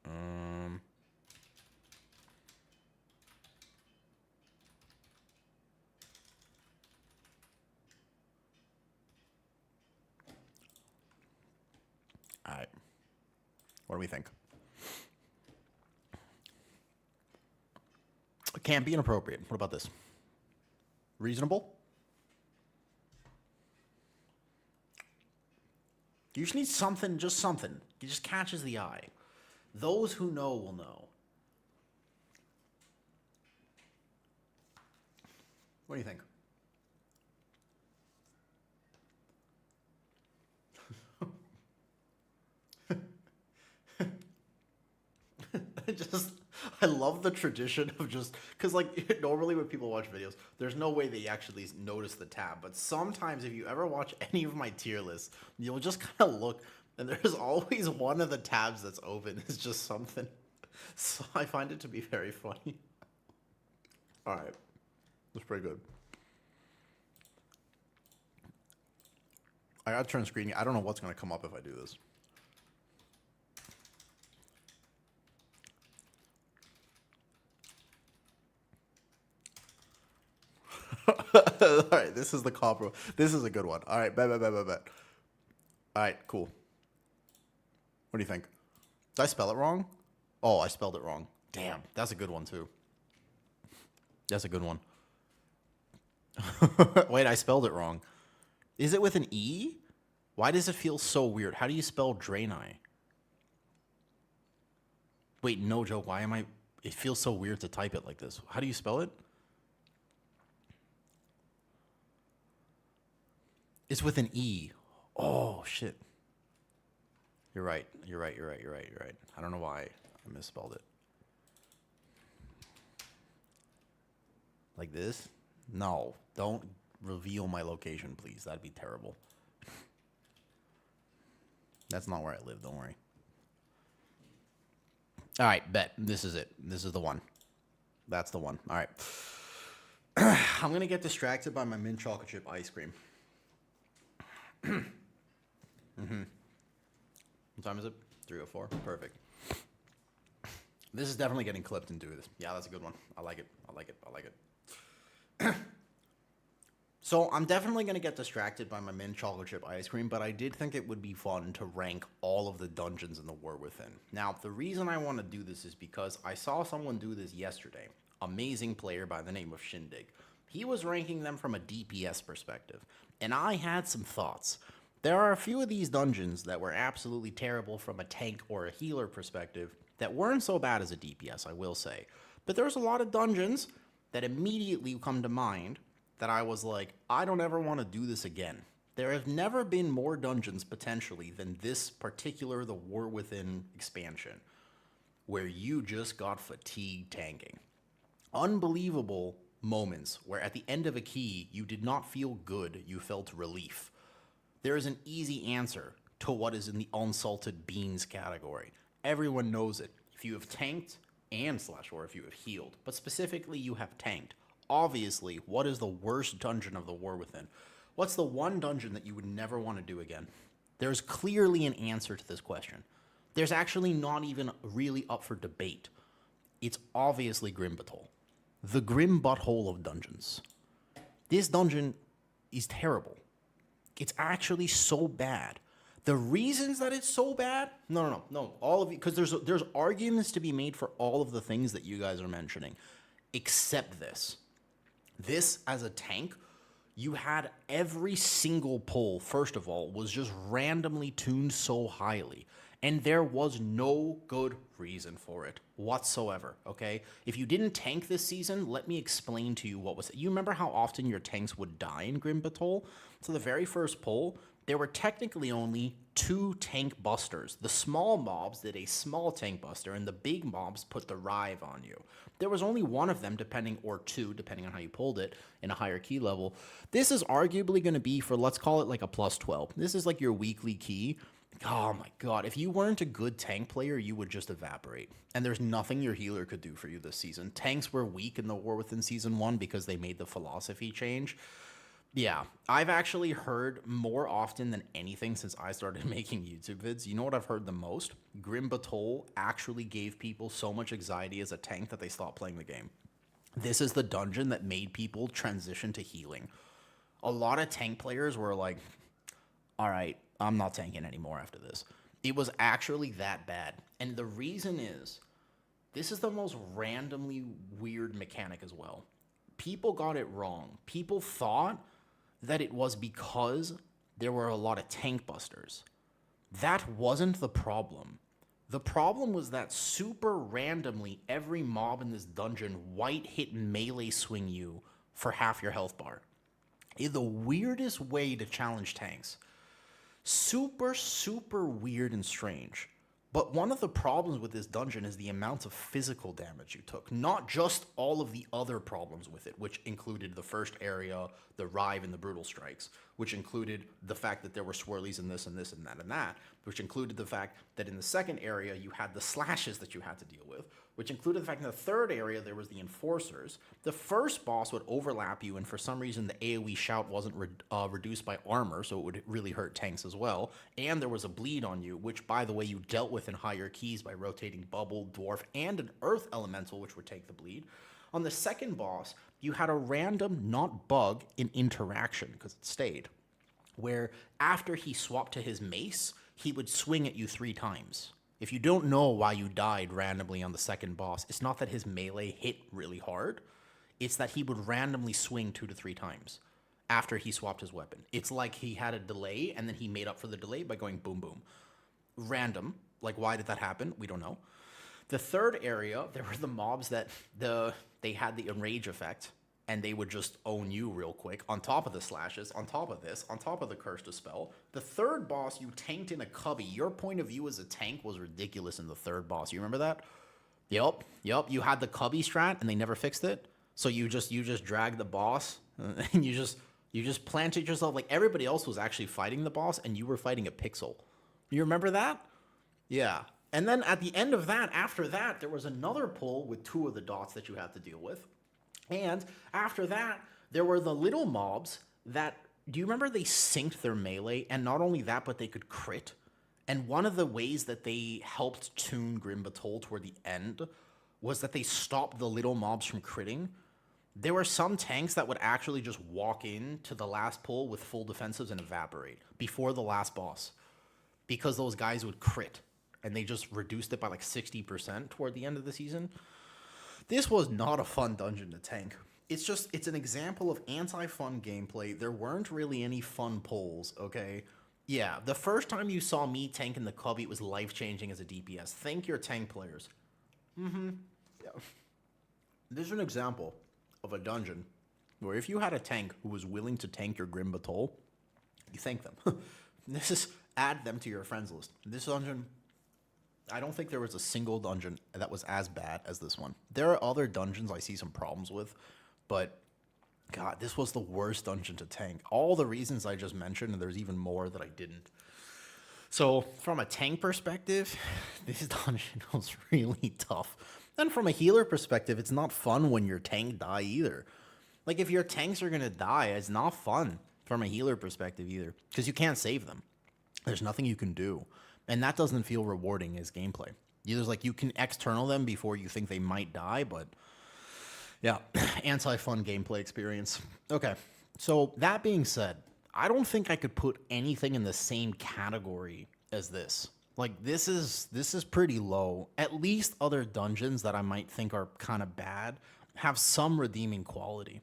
All right. What do we think? It can't be inappropriate. What about this? Reasonable? You just need something, just something. It just catches the eye. Those who know will know. What do you think? just I love the tradition of just because like normally when people watch videos, there's no way they actually notice the tab. But sometimes if you ever watch any of my tier lists, you'll just kind of look, and there's always one of the tabs that's open. It's just something. So I find it to be very funny. All right, that's pretty good. I gotta turn screen. I don't know what's gonna come up if I do this. All right, this is the copper. This is a good one. All right, bet. All right, cool. What do you think? Did I spell it wrong? Oh, I spelled it wrong. Damn, that's a good one too. That's a good one. Wait, I spelled it wrong. Is it with an E? Why does it feel so weird? How do you spell Draenei? Wait, no joke. Why am I... It feels so weird to type it like this. How do you spell it? It's with an E. Oh, shit. You're right. You're right. I don't know why I misspelled it. Like this? No. Don't reveal my location, please. That'd be terrible. That's not where I live. Don't worry. All right, bet. This is it. This is the one. That's the one. All right. I'm going to get distracted by my mint chocolate chip ice cream. What time is it? 3:04. Perfect. This is definitely getting clipped into this. Yeah, that's a good one. I like it. So I'm definitely going to get distracted by my mint chocolate chip ice cream, but I did think it would be fun to rank all of the dungeons in the War Within. Now, the reason I want to do this is because I saw someone do this yesterday. Amazing player by the name of Shindig. He was ranking them from a DPS perspective, and I had some thoughts. There are a few of these dungeons that were absolutely terrible from a tank or a healer perspective that weren't so bad as a DPS, I will say. But there's a lot of dungeons that immediately come to mind that I was like, I don't ever want to do this again. There have never been more dungeons potentially than this particular The War Within expansion, where you just got fatigued tanking. Unbelievable moments where at the end of a key, you did not feel good, you felt relief. There is an easy answer to what is in the unsalted beans category. Everyone knows it. If you have tanked and or if you have healed, but specifically you have tanked. Obviously, what is the worst dungeon of the War Within? What's the one dungeon that you would never want to do again? There's clearly an answer to this question. There's actually not even really up for debate. It's obviously Grim Battle. The Grim Butthole of dungeons. This dungeon is terrible. It's actually so bad. The reasons that it's so bad? No. All of you, because there's arguments to be made for all of the things that you guys are mentioning, except this. This, as a tank, you had every single pull, first of all, was just randomly tuned so highly. And there was no good reason for it whatsoever, okay? If you didn't tank this season, let me explain to you what was it. You remember how often your tanks would die in Grim Battle? So the very first pull, there were technically only 2 tank busters. The small mobs did a small tank buster, and the big mobs put the rive on you. There was only one of them, or 2, depending on how you pulled it, in a higher key level. This is arguably going to be for, let's call it like a plus 12. This is like your weekly key. Oh my god, if you weren't a good tank player, you would just evaporate. And there's nothing your healer could do for you this season. Tanks were weak in the War Within Season 1 because they made the philosophy change. Yeah, I've actually heard more often than anything since I started making YouTube vids. You know what I've heard the most? Grim Battle actually gave people so much anxiety as a tank that they stopped playing the game. This is the dungeon that made people transition to healing. A lot of tank players were like, all right, I'm not tanking anymore after this. It was actually that bad. And the reason is, this is the most randomly weird mechanic as well. People got it wrong. People thought that it was because there were a lot of tank busters. That wasn't the problem. The problem was that super randomly, every mob in this dungeon white hit melee swing you for half your health bar. It's the weirdest way to challenge tanks. Super, super weird and strange. But one of the problems with this dungeon is the amount of physical damage you took, not just all of the other problems with it, which included the first area, the Rive and the Brutal Strikes, which included the fact that there were swirlies and this and this and that and that, which included the fact that in the second area you had the slashes that you had to deal with, which included the fact in the third area there was the enforcers. The first boss would overlap you, and for some reason the AoE shout wasn't reduced by armor, so it would really hurt tanks as well. And there was a bleed on you, which, by the way, you dealt with in higher keys by rotating Bubble, Dwarf, and an Earth Elemental, which would take the bleed. On the second boss, you had a random, not bug, in interaction, because it stayed, where after he swapped to his mace, he would swing at you 3 times. If you don't know why you died randomly on the second boss, it's not that his melee hit really hard. It's that he would randomly swing 2 to 3 times after he swapped his weapon. It's like he had a delay, and then he made up for the delay by going boom, boom. Random. Like, why did that happen? We don't know. The third area, there were the mobs that they had the enrage effect, and they would just own you real quick, on top of the slashes, on top of this, on top of the curse to spell. The third boss, you tanked in a cubby. Your point of view as a tank was ridiculous in the third boss. You remember that? Yep. You had the cubby strat, and they never fixed it. So you just dragged the boss, and you just planted yourself. Like, everybody else was actually fighting the boss, and you were fighting a pixel. You remember that? Yeah. And then at the end of that, after that, there was another pull with 2 of the dots that you had to deal with. And after that, there were the little mobs that, do you remember they synced their melee? And not only that, but they could crit. And one of the ways that they helped tune Grim Batol toward the end was that they stopped the little mobs from critting. There were some tanks that would actually just walk in to the last pull with full defensives and evaporate before the last boss, because those guys would crit. And they just reduced it by like 60% toward the end of the season. This was not a fun dungeon to tank. It's an example of anti-fun gameplay. There weren't really any fun pulls, okay? Yeah, the first time you saw me tank in the cubby, it was life-changing as a DPS. Thank your tank players. Yeah. This is an example of a dungeon where if you had a tank who was willing to tank your Grim Batol, you thank them. This is add them to your friends list. This dungeon, I don't think there was a single dungeon that was as bad as this one. There are other dungeons I see some problems with, but God, this was the worst dungeon to tank. All the reasons I just mentioned, and there's even more that I didn't. So from a tank perspective, this dungeon was really tough. And from a healer perspective, it's not fun when your tank die either. Like, if your tanks are going to die, it's not fun from a healer perspective either, because you can't save them. There's nothing you can do. And that doesn't feel rewarding as gameplay. There's like, you can external them before you think they might die, but yeah, anti-fun gameplay experience. Okay, so that being said, I don't think I could put anything in the same category as this. Like, this is pretty low. At least other dungeons that I might think are kind of bad have some redeeming quality.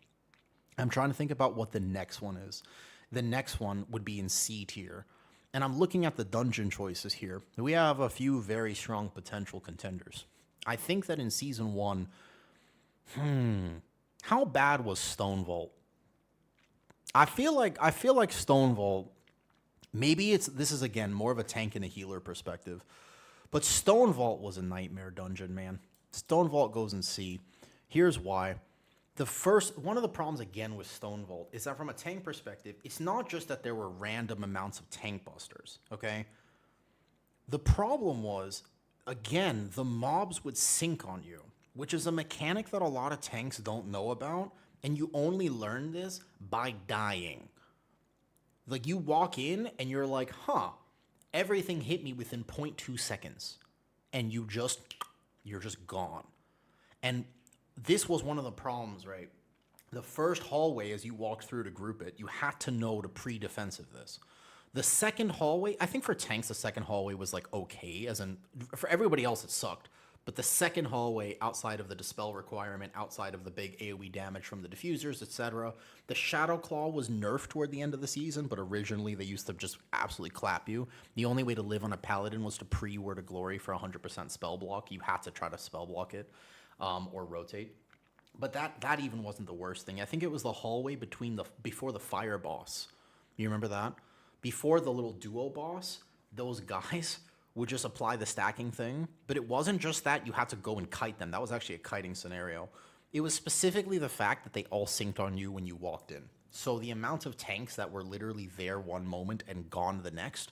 I'm trying to think about what the next one is. The next one would be in C tier. And I'm looking at the dungeon choices here. We have a few very strong potential contenders. I think that in Season 1, how bad was Stone Vault? I feel like Stone Vault, maybe this is again more of a tank and a healer perspective, but Stone Vault was a nightmare dungeon, man. Stone Vault goes in C. Here's why. One of the problems again with Stone Vault is that from a tank perspective, it's not just that there were random amounts of tank busters, okay? The problem was, again, the mobs would sync on you, which is a mechanic that a lot of tanks don't know about, and you only learn this by dying. Like, you walk in and you're like, everything hit me within 0.2 seconds, and you're just gone. And this was one of the problems, right? The first hallway, as you walked through to group it, you had to know to pre-defensive this. The second hallway, I think for tanks, the second hallway was like okay, as in, for everybody else it sucked. But the second hallway, outside of the dispel requirement, outside of the big AoE damage from the diffusers, etc., the Shadow Claw was nerfed toward the end of the season, but originally they used to just absolutely clap you. The only way to live on a Paladin was to pre-Word of Glory for 100% spell block. You had to try to spell block it. Or rotate. But that even wasn't the worst thing. I think it was the hallway before the fire boss. You remember that? Before the little duo boss, those guys would just apply the stacking thing. But it wasn't just that you had to go and kite them. That was actually a kiting scenario. It was specifically the fact that they all synced on you when you walked in. So the amount of tanks that were literally there one moment and gone the next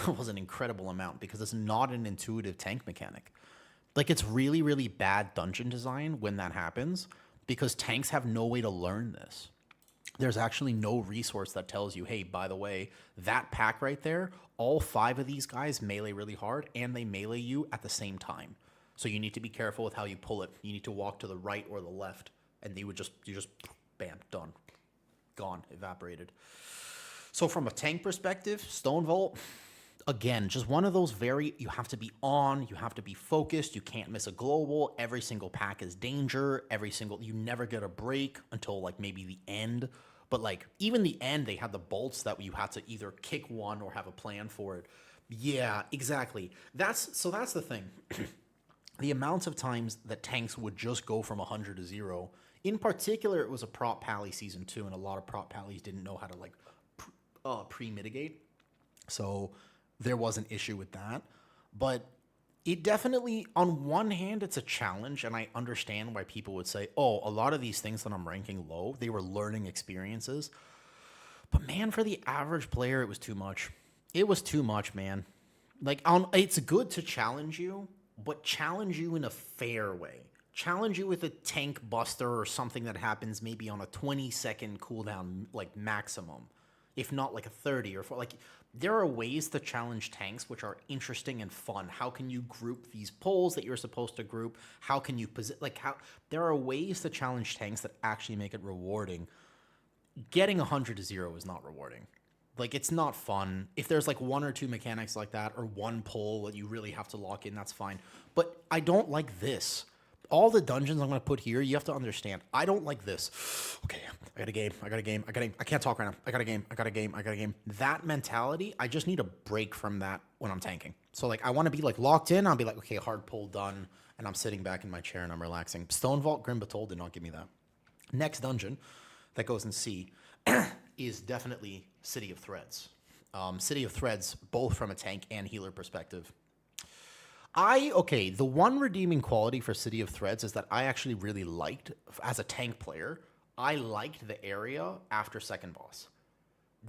was an incredible amount because it's not an intuitive tank mechanic. Like, it's really, really bad dungeon design when that happens because tanks have no way to learn this. There's actually no resource that tells you, hey, by the way, that pack right there, all 5 of these guys melee really hard and they melee you at the same time. So you need to be careful with how you pull it. You need to walk to the right or the left, and you just bam, done, gone, evaporated. So from a tank perspective, Stone Vault, again, just one of those you have to be on, you have to be focused, you can't miss a global, every single pack is danger, you never get a break until like maybe the end. But like even the end, they had the bolts that you had to either kick one or have a plan for it. Yeah, exactly. That's the thing. The amount of times that tanks would just go from 100 to 0. In particular, it was a prop pally season 2, and a lot of prop pallies didn't know how to like pre-mitigate. So there was an issue with that. But it definitely, on one hand, it's a challenge, and I understand why people would say, oh, a lot of these things that I'm ranking low, they were learning experiences. But man, for the average player, it was too much. It was too much, man. Like, it's good to challenge you, but challenge you in a fair way. Challenge you with a tank buster or something that happens maybe on a 20-second cooldown, like maximum, if not like a 30 or 40. Like, there are ways to challenge tanks which are interesting and fun. How can you group these pulls that you're supposed to group? How can you there are ways to challenge tanks that actually make it rewarding. Getting 100 to 0 is not rewarding. Like, it's not fun. If there's like 1 or 2 mechanics like that or one pull that you really have to lock in, that's fine. But I don't like this. All the dungeons I'm going to put here, you have to understand, I don't like this. Okay, I got a game. I can't talk right now. I got a game. That mentality, I just need a break from that when I'm tanking. So like, I want to be like locked in. I'll be like, okay, hard pull done. And I'm sitting back in my chair and I'm relaxing. Stone Vault Grim Batol did not give me that. Next dungeon that goes in C is definitely City of Threads. City of Threads, both from a tank and healer perspective. The one redeeming quality for City of Threads is that I actually really liked, as a tank player, I liked the area after second boss.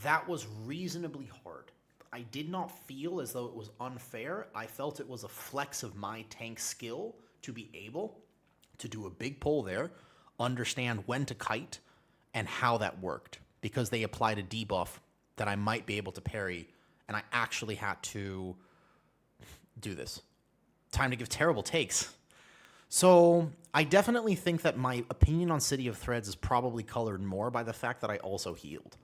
That was reasonably hard. I did not feel as though it was unfair. I felt it was a flex of my tank skill to be able to do a big pull there, understand when to kite, and how that worked. Because they applied a debuff that I might be able to parry, and I actually had to do this. Time to give terrible takes. So I definitely think that my opinion on City of Threads is probably colored more by the fact that I also healed.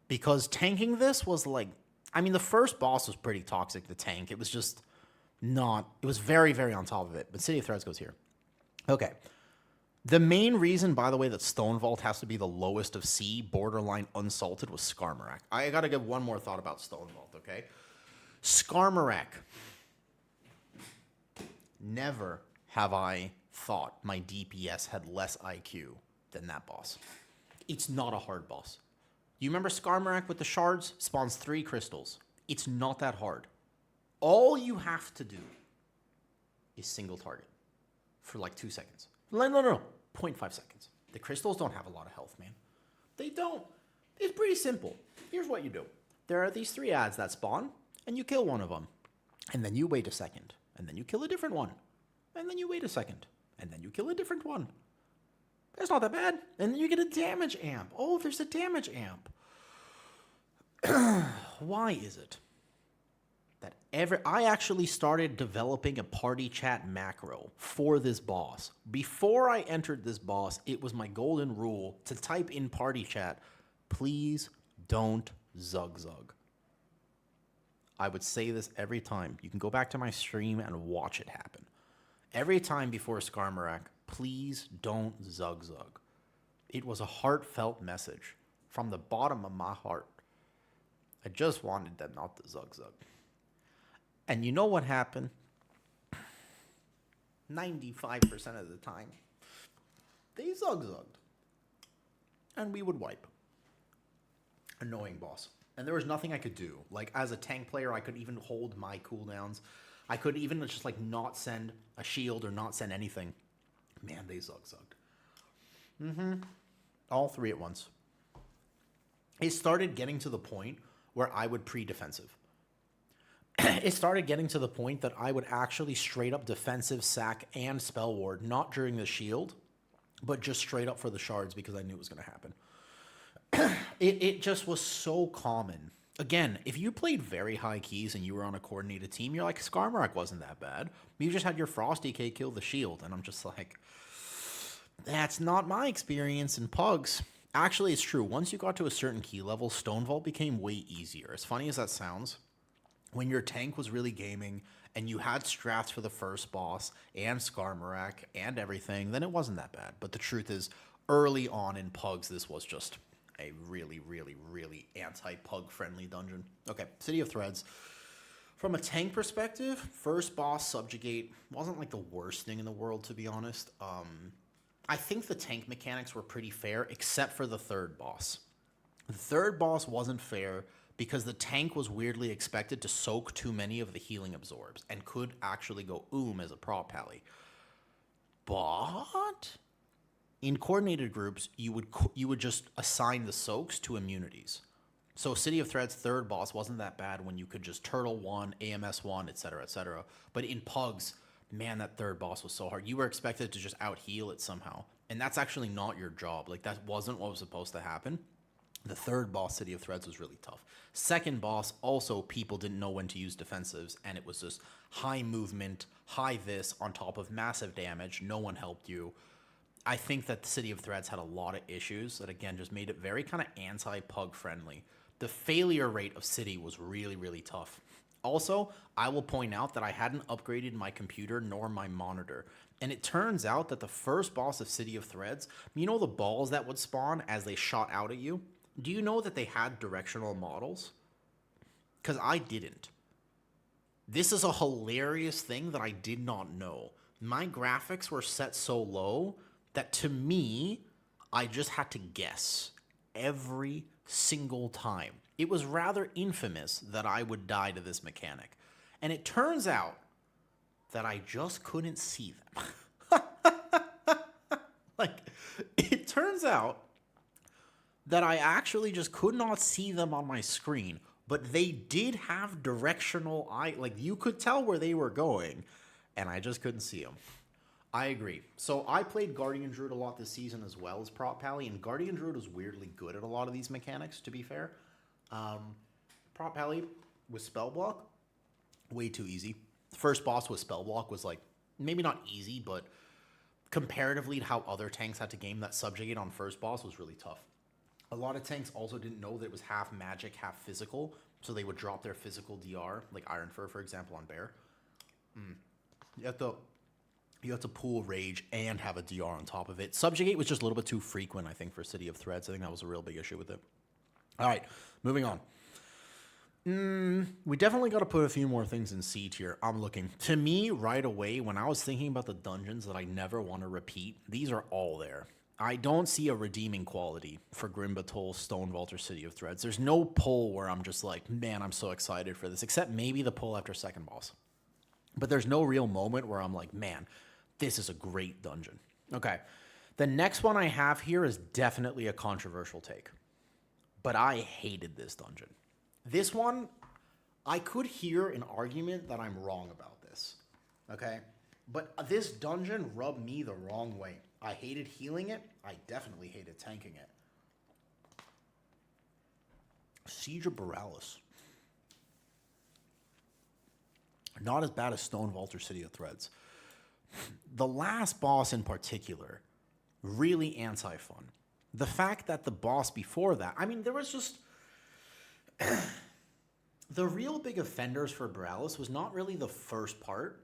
Because tanking this was like, I mean, the first boss was pretty toxic, the tank. It was just not, it was very, very on top of it. But City of Threads goes here. Okay. The main reason, by the way, that Stone Vault has to be the lowest of C, borderline unsalted, was Skarmorak. I gotta give one more thought about Stone Vault, okay? Skarmorak. Never have I thought my DPS had less IQ than that boss. It's not a hard boss. You remember Skarmorak with the shards? Spawns 3 crystals. It's not that hard. All you have to do is single target for like 2 seconds. No, 0.5 seconds. The crystals don't have a lot of health, man. They don't. It's pretty simple. Here's what you do. There are these 3 ads that spawn, and you kill one of them. And then you wait a second. And then you kill a different one. And then you wait a second. And then you kill a different one. That's not that bad. And then you get a damage amp. Oh, there's a damage amp. Why is it that I actually started developing a party chat macro for this boss. Before I entered this boss, it was my golden rule to type in party chat, please don't zug zug. I would say this every time. You can go back to my stream and watch it happen. Every time before Skarmorak, please don't zug zug. It was a heartfelt message from the bottom of my heart. I just wanted them not to zug zug. And you know what happened? 95% of the time, they zug zugged. And we would wipe. Annoying boss. And there was nothing I could do. Like, as a tank player, I could even hold my cooldowns. I could even just, like, not send a shield or not send anything. Man, they sucked. All three at once. It started getting to the point where I would pre-defensive. It started getting to the point that I would actually straight up defensive sack and spell ward, not during the shield, but just straight up for the shards because I knew it was going to happen. It just was so common. Again, if you played very high keys and you were on a coordinated team, you're like, Skarmorak wasn't that bad. You just had your Frost DK kill the shield, and I'm just like, that's not my experience in Pugs. Actually, it's true. Once you got to a certain key level, Stonevault became way easier. As funny as that sounds, when your tank was really gaming and you had strats for the first boss and Skarmorak and everything, then it wasn't that bad. But the truth is, early on in Pugs, this was just a really, really, really anti-Pug friendly dungeon. Okay, City of Threads. From a tank perspective, first boss, Subjugate, wasn't like the worst thing in the world, to be honest. I think the tank mechanics were pretty fair, except for the third boss. The third boss wasn't fair because the tank was weirdly expected to soak too many of the healing absorbs and could actually go as a prop pally. But in coordinated groups, you would just assign the soaks to immunities. So City of Threads' third boss wasn't that bad when you could just Turtle 1, AMS 1, etc., etc. But in Pugs, man, that third boss was so hard. You were expected to just out-heal it somehow. And that's actually not your job. Like, that wasn't what was supposed to happen. The third boss, City of Threads, was really tough. Second boss, also, people didn't know when to use defensives, and it was just high movement, high this, on top of massive damage. No one helped you. I think that the City of Threads had a lot of issues that, again, just made it very kind of anti-Pug friendly. The failure rate of City was really, really tough. Also, I will point out that I hadn't upgraded my computer nor my monitor. And it turns out that the first boss of City of Threads, you know the balls that would spawn as they shot out at you? Do you know that they had directional models? Because I didn't. This is a hilarious thing that I did not know. My graphics were set so low that to me, I just had to guess every single time. It was rather infamous that I would die to this mechanic. And it turns out that I just couldn't see them. Like, it turns out that I actually just could not see them on my screen, but they did have directional eye, like you could tell where they were going, and I just couldn't see them. I agree. So I played Guardian Druid a lot this season as well as Prop Pally, and Guardian Druid was weirdly good at a lot of these mechanics, to be fair. Prop Pally with Spell Block, way too easy. The first boss with Spell Block was like, maybe not easy, but comparatively to how other tanks had to game, that Subjugate on first boss was really tough. A lot of tanks also didn't know that it was half magic, half physical, so they would drop their physical DR, like Iron Fur, for example, on Bear. You have to pull Rage and have a DR on top of it. Subjugate was just a little bit too frequent, I think, for City of Threads. I think that was a real big issue with it. All right, moving on. We definitely got to put a few more things in C tier. I'm looking. To me, right away, when I was thinking about the dungeons that I never want to repeat, these are all there. I don't see a redeeming quality for Grim Batol, Stonevault, or City of Threads. There's no pull where I'm just like, man, I'm so excited for this, except maybe the pull after second boss. But there's no real moment where I'm like, man, this is a great dungeon. Okay, the next one I have here is definitely a controversial take. But I hated this dungeon. This one, I could hear an argument that I'm wrong about this. Okay? But this dungeon rubbed me the wrong way. I hated healing it. I definitely hated tanking it. Siege of Borealis. Not as bad as Stonevault or City of Threads. The last boss in particular, really anti-fun. The fact that the boss before that, I mean, there was just... the real big offenders for Borealis was not really the first part.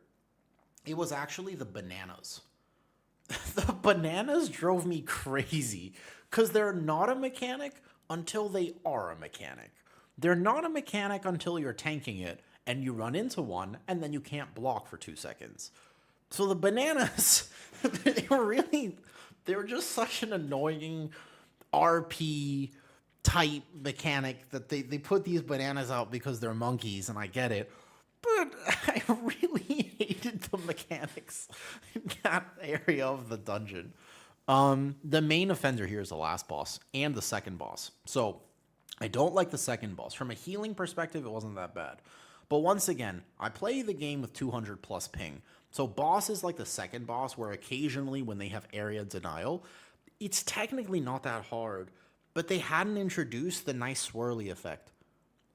It was actually the bananas. The bananas drove me crazy because they're not a mechanic until they are a mechanic. They're not a mechanic until you're tanking it and you run into one and then you can't block for 2 seconds. So the bananas, they were just such an annoying RP type mechanic that they put these bananas out because they're monkeys, and I get it. But I really hated the mechanics in that area of the dungeon. The main offender here is the last boss and the second boss. So I don't like the second boss. From a healing perspective, it wasn't that bad. But once again, I play the game with 200 plus ping. So boss is like the second boss, where occasionally when they have area denial, it's technically not that hard, but they hadn't introduced the nice swirly effect.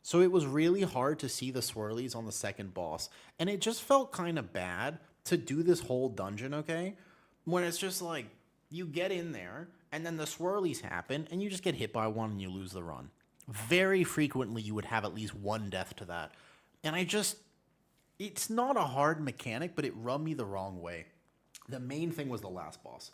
So it was really hard to see the swirlies on the second boss. And it just felt kind of bad to do this whole dungeon, okay? When it's just like, you get in there, and then the swirlies happen, and you just get hit by one and you lose the run. Very frequently, you would have at least one death to that. And it's not a hard mechanic, but it rubbed me the wrong way. The main thing was the last boss.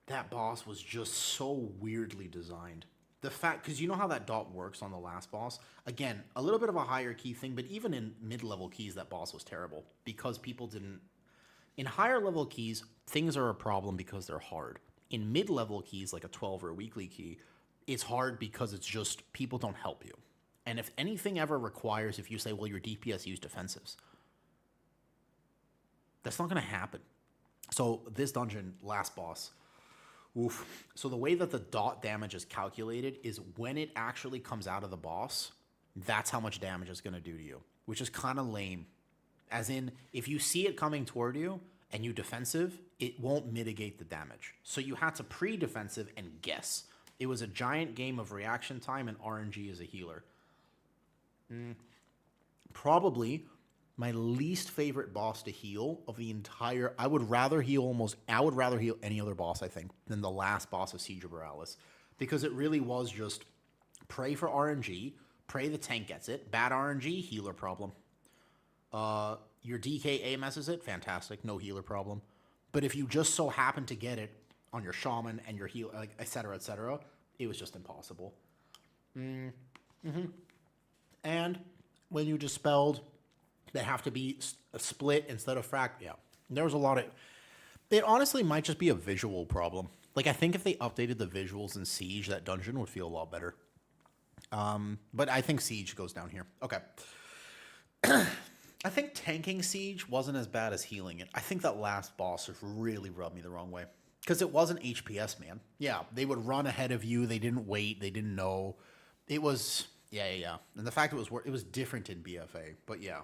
That boss was just so weirdly designed. The fact, because you know how that dot works on the last boss? Again, a little bit of a higher key thing, but even in mid-level keys, that boss was terrible. Because people didn't... In higher level keys, things are a problem because they're hard. In mid-level keys, like a 12 or a weekly key, it's hard because it's just, people don't help you. And if anything ever requires, if you say, well, your DPS use defensives, that's not going to happen. So this dungeon, last boss... Oof. So the way that the dot damage is calculated is when it actually comes out of the boss, that's how much damage it's going to do to you, which is kind of lame. As in, if you see it coming toward you and you defensive, it won't mitigate the damage. So you had to pre-defensive and guess. It was a giant game of reaction time and RNG as a healer. Probably my least favorite boss to heal of the entire... I would rather heal any other boss, I think, than the last boss of Siege of Borealis. Because it really was just pray for RNG, pray the tank gets it, bad RNG, healer problem. Your DK messes it, fantastic, no healer problem. But if you just so happen to get it on your shaman and your heal, like, et cetera, it was just impossible. And when you dispelled... They have to be a split instead of frac. Yeah, there was a lot of... It honestly might just be a visual problem. Like, I think if they updated the visuals in Siege, that dungeon would feel a lot better. But I think Siege goes down here. Okay. I think tanking Siege wasn't as bad as healing it. I think that last boss really rubbed me the wrong way. Because it wasn't HPS, man. Yeah, they would run ahead of you. They didn't wait. They didn't know. It was... Yeah. And the fact it was different in BFA. But yeah.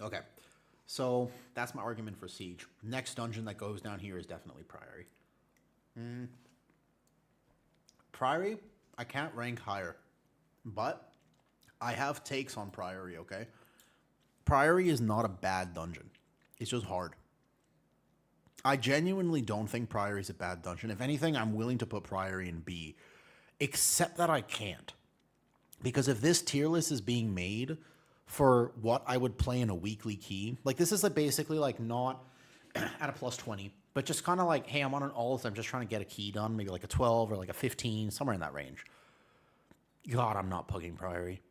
Okay, so that's my argument for Siege. Next dungeon that goes down here is definitely Priory. Priory, I can't rank higher, but I have takes on Priory, okay? Priory is not a bad dungeon. It's just hard. I genuinely don't think Priory is a bad dungeon. If anything, I'm willing to put Priory in B, except that I can't. Because if this tier list is being made... for what I would play in a weekly key. Like, this is basically, like, not at a plus 20, but just kind of like, hey, I'm on an ult, I'm just trying to get a key done, maybe like a 12 or like a 15, somewhere in that range. God, I'm not pugging Priory.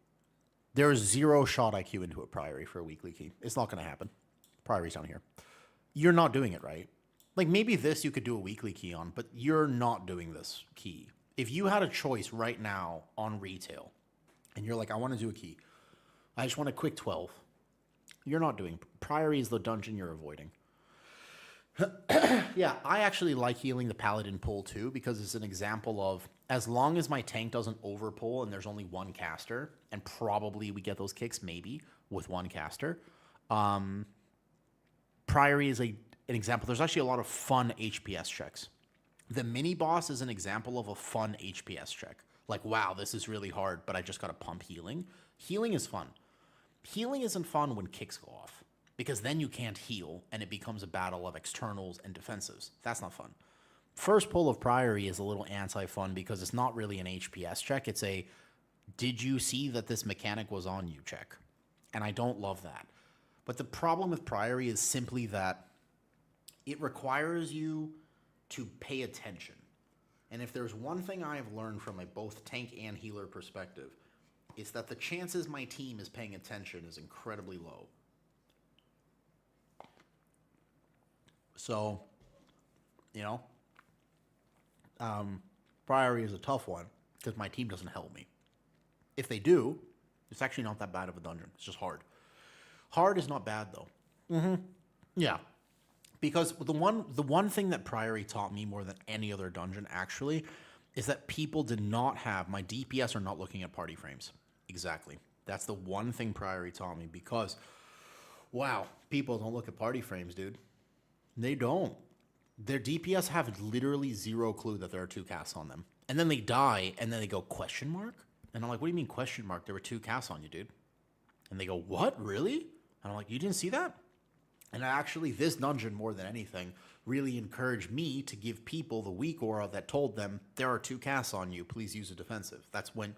There's zero shot IQ into a Priory for a weekly key. It's not going to happen. Priory's down here. You're not doing it right. Like, maybe this you could do a weekly key on, but you're not doing this key. If you had a choice right now on retail, and you're like, I want to do a key, I just want a quick 12. You're not doing... Priory is the dungeon you're avoiding. Yeah, I actually like healing the Paladin pull too, because it's an example of, as long as my tank doesn't overpull and there's only one caster, and probably we get those kicks maybe with one caster, Priory is an example. There's actually a lot of fun HPS checks. The mini boss is an example of a fun HPS check. Like, wow, this is really hard, but I just got to pump healing. Healing is fun. Healing isn't fun when kicks go off, because then you can't heal, and it becomes a battle of externals and defensives. That's not fun. First pull of Priory is a little anti-fun, because it's not really an HPS check. It's a, did you see that this mechanic was on you check? And I don't love that. But the problem with Priory is simply that it requires you to pay attention. And if there's one thing I have learned from a both tank and healer perspective, it's that the chances my team is paying attention is incredibly low. So, you know, Priory is a tough one. because my team doesn't help me. If they do, it's actually not that bad of a dungeon. It's just hard. Hard is not bad, though. Yeah. Because the one thing that Priory taught me more than any other dungeon, actually, is that people did not have... My DPS are not looking at party frames. Exactly. That's the one thing Priory taught me, because, wow, people don't look at party frames, dude. They don't. Their DPS have literally zero clue that there are 2 casts on them. And then they die, and then they go, question mark? And I'm like, what do you mean question mark? There were 2 casts on you, dude. And they go, what? Really? And I'm like, you didn't see that? And actually, this dungeon, more than anything, really encouraged me to give people the weak aura that told them, there are 2 casts on you, please use a defensive. That's when,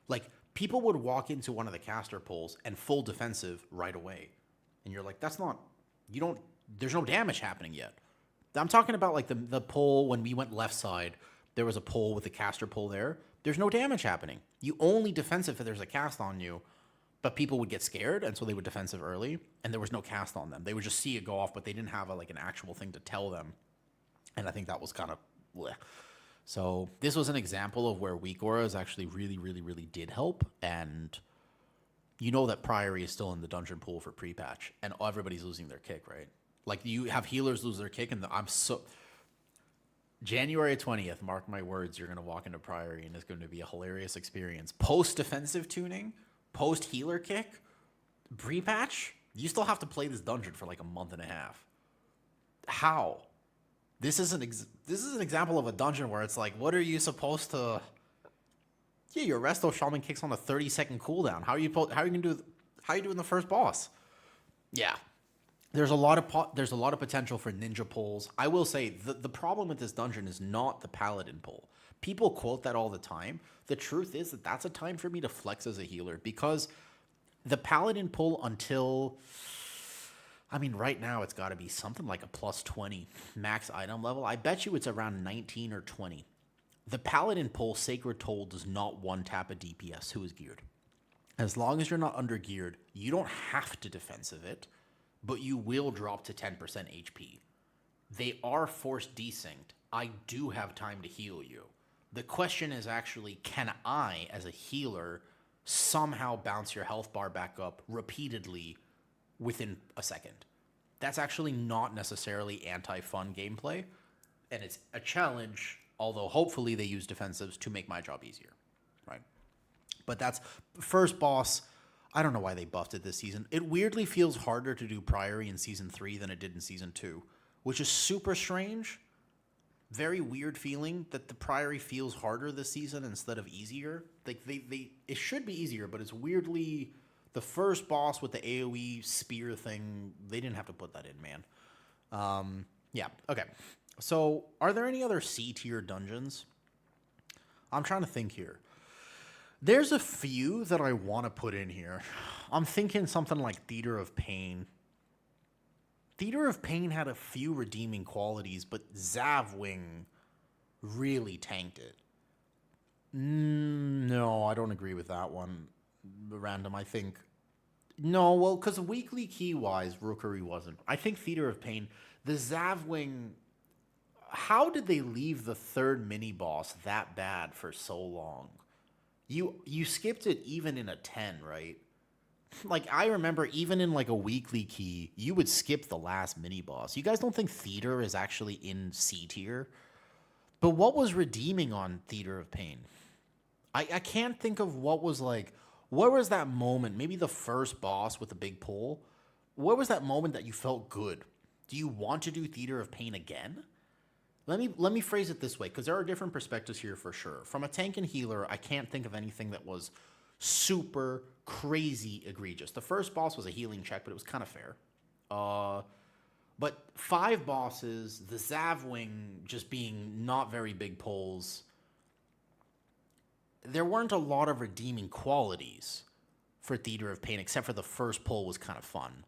like, people would walk into one of the caster pools and full defensive right away. And you're like, that's not, you don't, there's no damage happening yet. I'm talking about, like, the pull when we went left side, there was a pull with the caster pull there. There's no damage happening. You only defensive if there's a cast on you. But people would get scared, and so they would defensive early, and there was no cast on them. They would just see it go off, but they didn't have an actual thing to tell them. And I think that was kind of bleh. So this was an example of where weak auras actually really, really, really did help. And you know that Priory is still in the dungeon pool for pre-patch, and everybody's losing their kick, right? Like, you have healers lose their kick, and January 20th, mark my words, you're going to walk into Priory, and it's going to be a hilarious experience. Post-defensive tuning... Post healer kick, pre-patch, you still have to play this dungeon for like a month and a half. How? This is an example of a dungeon where it's like, what are you supposed to? Yeah, your Resto Shaman kicks on a 30-second cooldown. How are you doing the first boss? Yeah, there's a lot of potential for ninja pulls. I will say the problem with this dungeon is not the paladin pull. People quote that all the time. The truth is that that's a time for me to flex as a healer, because the paladin pull until, I mean, right now it's got to be something like a plus 20 max item level. I bet you it's around 19 or 20. The paladin pull, Sacred Toll, does not one-tap a DPS who is geared. As long as you're not under geared, you don't have to defensive it, but you will drop to 10% HP. They are forced desynced. I do have time to heal you. The question is actually, can I, as a healer, somehow bounce your health bar back up repeatedly within a second? That's actually not necessarily anti-fun gameplay, and it's a challenge, although hopefully they use defensives to make my job easier, right? But that's first boss. I don't know why they buffed it this season. It weirdly feels harder to do Priory in Season 3 than it did in Season 2, which is super strange. Very weird feeling that the Priory feels harder this season instead of easier. Like it should be easier, but it's weirdly the first boss with the AoE spear thing. They didn't have to put that in, man. Yeah. Okay. So, are there any other C tier dungeons? I'm trying to think here. There's a few that I want to put in here. I'm thinking something like Theater of Pain. Theater of Pain had a few redeeming qualities, but Zavwing really tanked it. No, I don't agree with that one. Random, I think. No, well, because weekly key-wise, Rookery wasn't. I think Theater of Pain, the Zavwing... How did they leave the third mini-boss that bad for so long? You skipped it even in a 10, right? Like, I remember even in, like, a weekly key, you would skip the last mini-boss. You guys don't think Theater is actually in C tier? But what was redeeming on Theater of Pain? I can't think of what was, like... What was that moment? Maybe the first boss with the big pull? What was that moment that you felt good? Do you want to do Theater of Pain again? Let me phrase it this way, because there are different perspectives here for sure. From a tank and healer, I can't think of anything that was super crazy egregious. The first boss was a healing check, but it was kind of fair. But 5 bosses, the Zavwing just being not very big pulls, there weren't a lot of redeeming qualities for Theater of Pain, except for the first pull was kind of fun.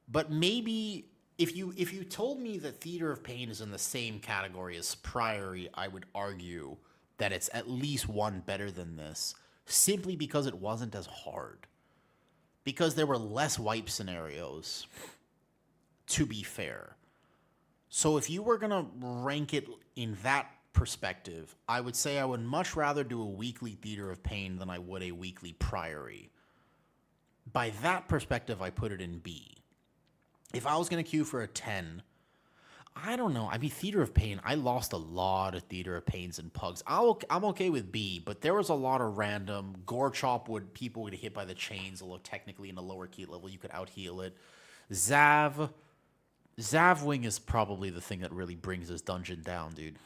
But maybe if you told me that Theater of Pain is in the same category as Priory, I would argue that it's at least one better than this, simply because it wasn't as hard. Because there were less wipe scenarios, to be fair. So if you were going to rank it in that perspective, I would say I would much rather do a weekly Theater of Pain than I would a weekly Priory. By that perspective, I put it in B. If I was going to queue for a 10, I don't know. I mean, Theater of Pain, I lost a lot of Theater of Pains and Pugs. I'm okay with B, but there was a lot of random. Gore Chop people would get hit by the chains, although technically in a lower key level, you could out-heal it. Zavwing is probably the thing that really brings this dungeon down, dude.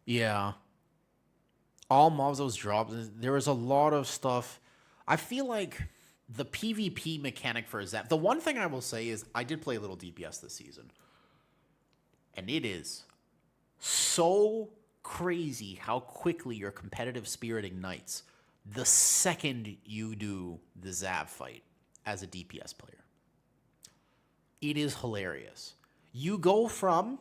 Yeah. All mobs, those drops, there was a lot of stuff. I feel like the PvP mechanic for Zav, the one thing I will say is I did play a little DPS this season. And it is so crazy how quickly your competitive spirit ignites the second you do the Zav fight as a DPS player. It is hilarious. You go from,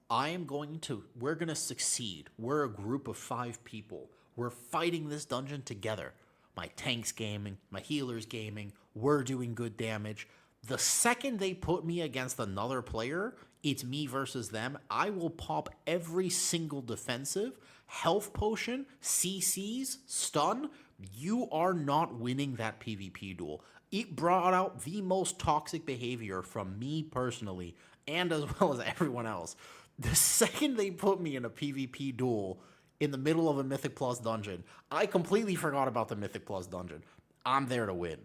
we're going to succeed. We're a group of 5 people. We're fighting this dungeon together. My tank's gaming, my healer's gaming, we're doing good damage. The second they put me against another player, it's me versus them. I will pop every single defensive, health potion, CCs, stun. You are not winning that PvP duel. It brought out the most toxic behavior from me personally, and as well as everyone else. The second they put me in a PvP duel in the middle of a Mythic Plus dungeon, I completely forgot about the Mythic Plus dungeon. I'm there to win.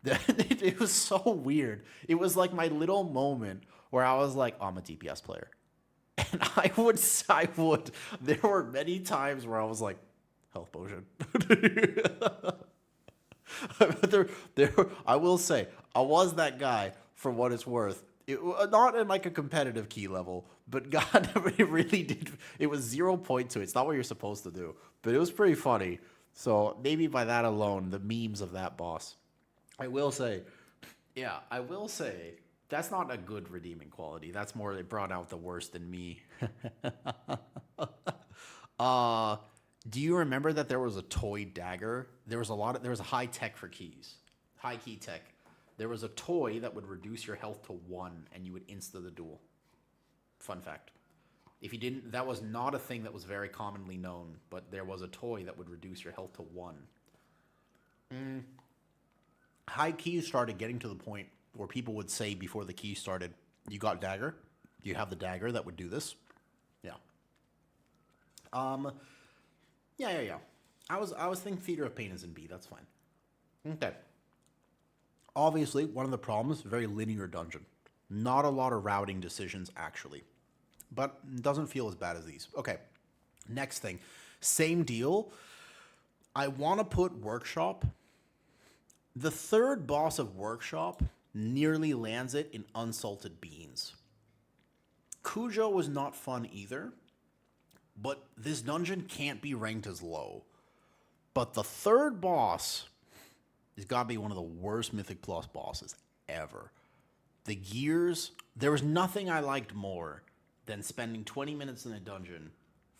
It was so weird. It was like my little moment where I was like, oh, I'm a DPS player. And I would, there were many times where I was like, health potion. I will say, I was that guy for what it's worth. Not in like a competitive key level, but God, it really did. It was 0 point to it. It's not what you're supposed to do, but it was pretty funny. So maybe by that alone, the memes of that boss. I will say, that's not a good redeeming quality. That's more, it brought out the worst in me. Do you remember that there was a toy dagger? There was a high tech for keys. High key tech. There was a toy that would reduce your health to 1 and you would insta the duel. Fun fact. If you didn't, that was not a thing that was very commonly known, but there was a toy that would reduce your health to 1. High keys started getting to the point where people would say before the key started, you got dagger? Do you have the dagger that would do this? Yeah. Yeah. I was thinking Theater of Pain is in B. That's fine. Okay. Obviously, one of the problems, very linear dungeon. Not a lot of routing decisions, actually. But it doesn't feel as bad as these. Okay. Next thing. Same deal. I want to put Workshop. The third boss of Workshop nearly lands it in Unsalted Beans. Cujo was not fun either, but this dungeon can't be ranked as low. But the third boss has got to be one of the worst Mythic Plus bosses ever. The gears, there was nothing I liked more than spending 20 minutes in a dungeon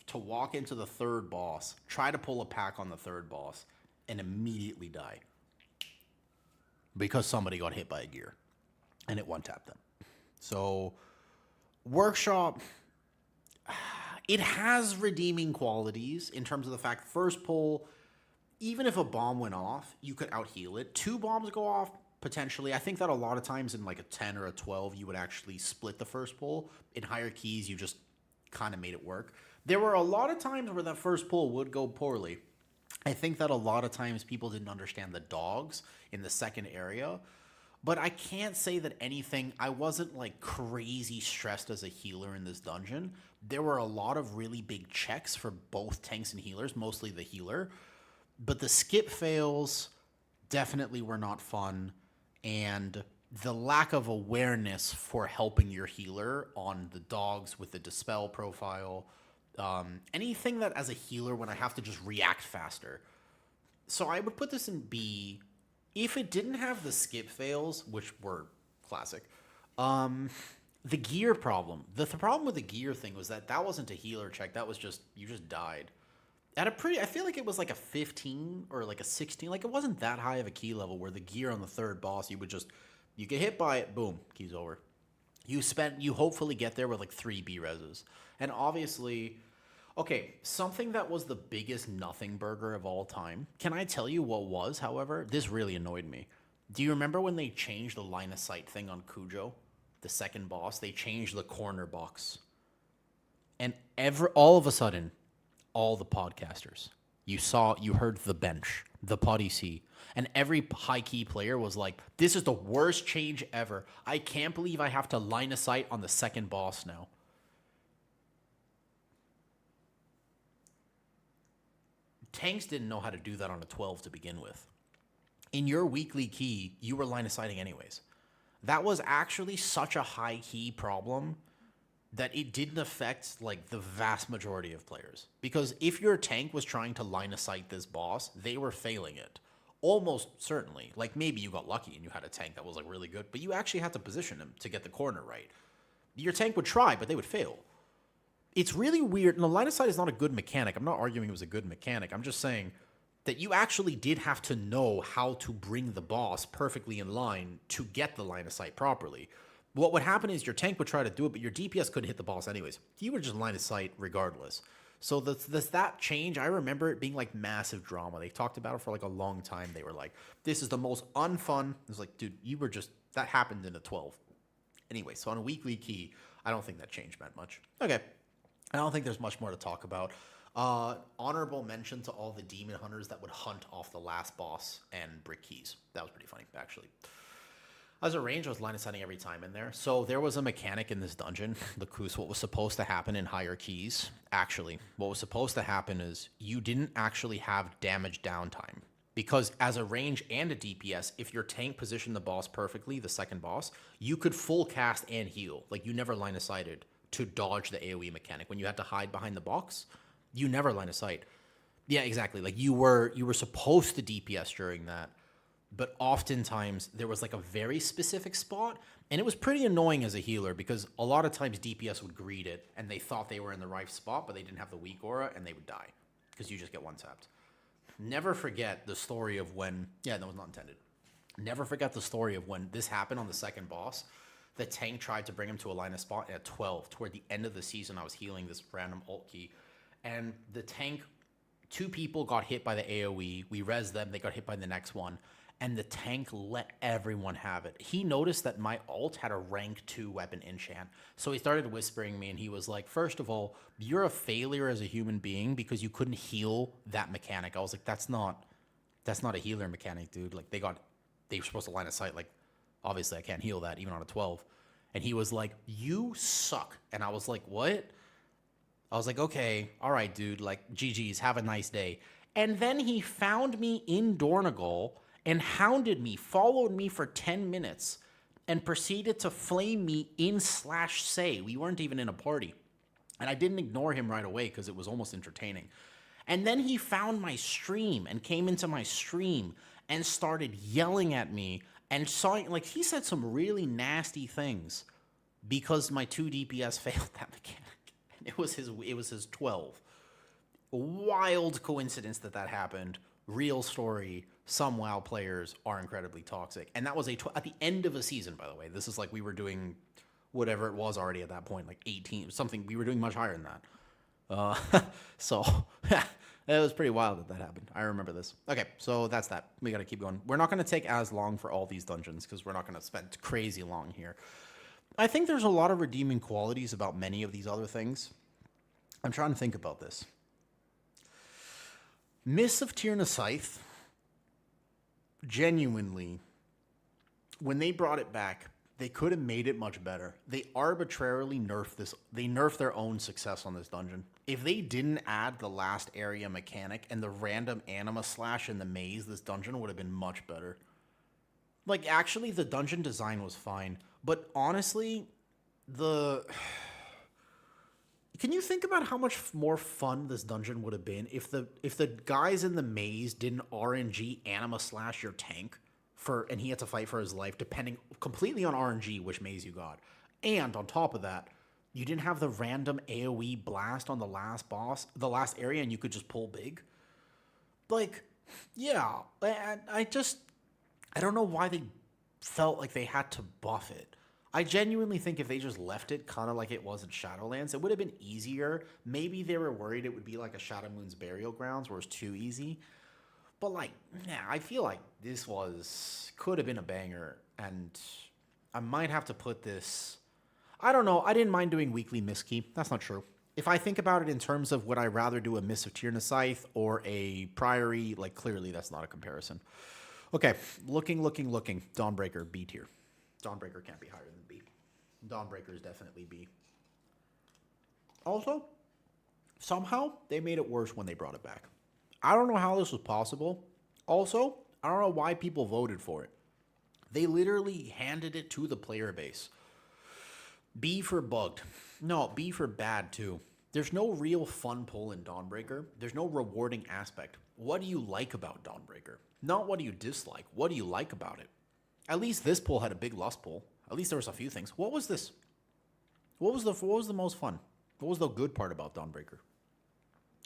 to walk into the third boss, try to pull a pack on the third boss, and immediately die. Because somebody got hit by a gear and it one-tapped them. So, Workshop, it has redeeming qualities in terms of the fact, first pull, even if a bomb went off, you could out-heal it. 2 bombs go off, potentially. I think that a lot of times in like a 10 or a 12, you would actually split the first pull. In higher keys, you just kind of made it work. There were a lot of times where that first pull would go poorly. I think that a lot of times people didn't understand the dogs in the second area. But I can't say that anything, I wasn't like crazy stressed as a healer in this dungeon. There were a lot of really big checks for both tanks and healers, mostly the healer. But the skip fails definitely were not fun. And the lack of awareness for helping your healer on the dogs with the Dispel profile, anything that as a healer when I have to just react faster. So I would put this in B. If it didn't have the skip fails, which were classic, the gear problem. The problem with the gear thing was that wasn't a healer check. That was just, you just died. At I feel like it was like a 15 or like a 16. Like it wasn't that high of a key level where the gear on the third boss, you get hit by it, boom, key's over. You hopefully get there with like 3 B reses. And obviously, okay, something that was the biggest nothing burger of all time. Can I tell you what was, however? This really annoyed me. Do you remember when they changed the line of sight thing on Cujo, the second boss? They changed the corner box. And all of a sudden, all the podcasters, you heard the bench, the potty C, and every high key player was like, this is the worst change ever. I can't believe I have to line of sight on the second boss now. Tanks didn't know how to do that on a 12 to begin with. In your weekly key, you were line of sighting anyways. That was actually such a high key problem that it didn't affect like the vast majority of players. Because if your tank was trying to line of sight this boss, they were failing it. Almost certainly. Like maybe you got lucky and you had a tank that was like really good, but you actually had to position him to get the corner right. Your tank would try, but they would fail. It's really weird. No, line of sight is not a good mechanic. I'm not arguing it was a good mechanic. I'm just saying that you actually did have to know how to bring the boss perfectly in line to get the line of sight properly. What would happen is your tank would try to do it, but your DPS couldn't hit the boss anyways. You were just line of sight regardless. So that change, I remember it being like massive drama. They talked about it for like a long time. They were like, this is the most unfun. It was like, dude, that happened in a 12. Anyway, so on a weekly key, I don't think that change meant much. Okay. I don't think there's much more to talk about. Honorable mention to all the demon hunters that would hunt off the last boss and brick keys. That was pretty funny, actually. As a range, I was line of sighting every time in there. So there was a mechanic in this dungeon, Lacouse. What was supposed to happen in higher keys, actually, what was supposed to happen is you didn't actually have damage downtime. Because as a range and a DPS, if your tank positioned the boss perfectly, the second boss, you could full cast and heal. Like you never line of sighted to dodge the AoE mechanic. When you had to hide behind the box, you never line of sight. Yeah, exactly. Like you were supposed to DPS during that. But oftentimes there was like a very specific spot, and it was pretty annoying as a healer because a lot of times DPS would greed it and they thought they were in the right spot, but they didn't have the weak aura and they would die because you just get one tapped. Never forget the story of when, yeah, that was not intended. Never forget the story of when this happened on the second boss. The tank tried to bring him to a line of spot at 12. Toward the end of the season, I was healing this random ult key, and the tank, 2 people got hit by the AoE. We rezzed them, they got hit by the next one. And the tank let everyone have it. He noticed that my ult had a rank 2 weapon enchant. So he started whispering me, and he was like, first of all, you're a failure as a human being because you couldn't heal that mechanic. I was like, that's not a healer mechanic, dude. Like, they were supposed to line of sight. Like, obviously I can't heal that even on a 12. And he was like, you suck. And I was like, what? I was like, okay, all right, dude. Like, GG's, have a nice day. And then he found me in Dornegal and hounded me, followed me for 10 minutes, and proceeded to flame me in /say. We weren't even in a party. And I didn't ignore him right away because it was almost entertaining. And then he found my stream and came into my stream and started yelling at me and like he said some really nasty things because my 2 DPS failed that mechanic. It was his 12. Wild coincidence that happened. Real story. Some WoW players are incredibly toxic. And that was at the end of a season, by the way. This is like we were doing whatever it was already at that point, like 18, something. We were doing much higher than that. So it was pretty wild that happened. I remember this. Okay, so that's that. We got to keep going. We're not going to take as long for all these dungeons because we're not going to spend crazy long here. I think there's a lot of redeeming qualities about many of these other things. I'm trying to think about this. Mists of Tir Scythe, genuinely, when they brought it back, they could have made it much better. They arbitrarily nerfed this. They nerfed their own success on this dungeon. If they didn't add the last area mechanic and the random anima slash in the maze, this dungeon would have been much better. Like, actually, the dungeon design was fine. But honestly, Can you think about how much more fun this dungeon would have been if the guys in the maze didn't RNG anima slash your tank and he had to fight for his life depending completely on RNG which maze you got. And on top of that, you didn't have the random AoE blast on the last boss, the last area, and you could just pull big. Like, yeah, I don't know why they felt like they had to buff it. I genuinely think if they just left it kind of like it was in Shadowlands, it would have been easier. Maybe they were worried it would be like a Shadow Moon's Burial Grounds where it's too easy. But like, yeah, I feel like this could have been a banger, and I might have to put this. I don't know. I didn't mind doing weekly Miskey. That's not true. If I think about it in terms of would I rather do a Miss of Tierna Scythe or a Priory, like clearly that's not a comparison. Okay, looking. Dawnbreaker, B tier. Dawnbreaker can't be higher than B. Dawnbreaker is definitely B. Also, somehow they made it worse when they brought it back. I don't know how this was possible. Also, I don't know why people voted for it. They literally handed it to the player base. B for bugged. No, B for bad too. There's no real fun pull in Dawnbreaker. There's no rewarding aspect. What do you like about Dawnbreaker? Not what do you dislike. What do you like about it? At least this pull had a big lust pull. At least there was a few things. What was this? What was the most fun? What was the good part about Dawnbreaker?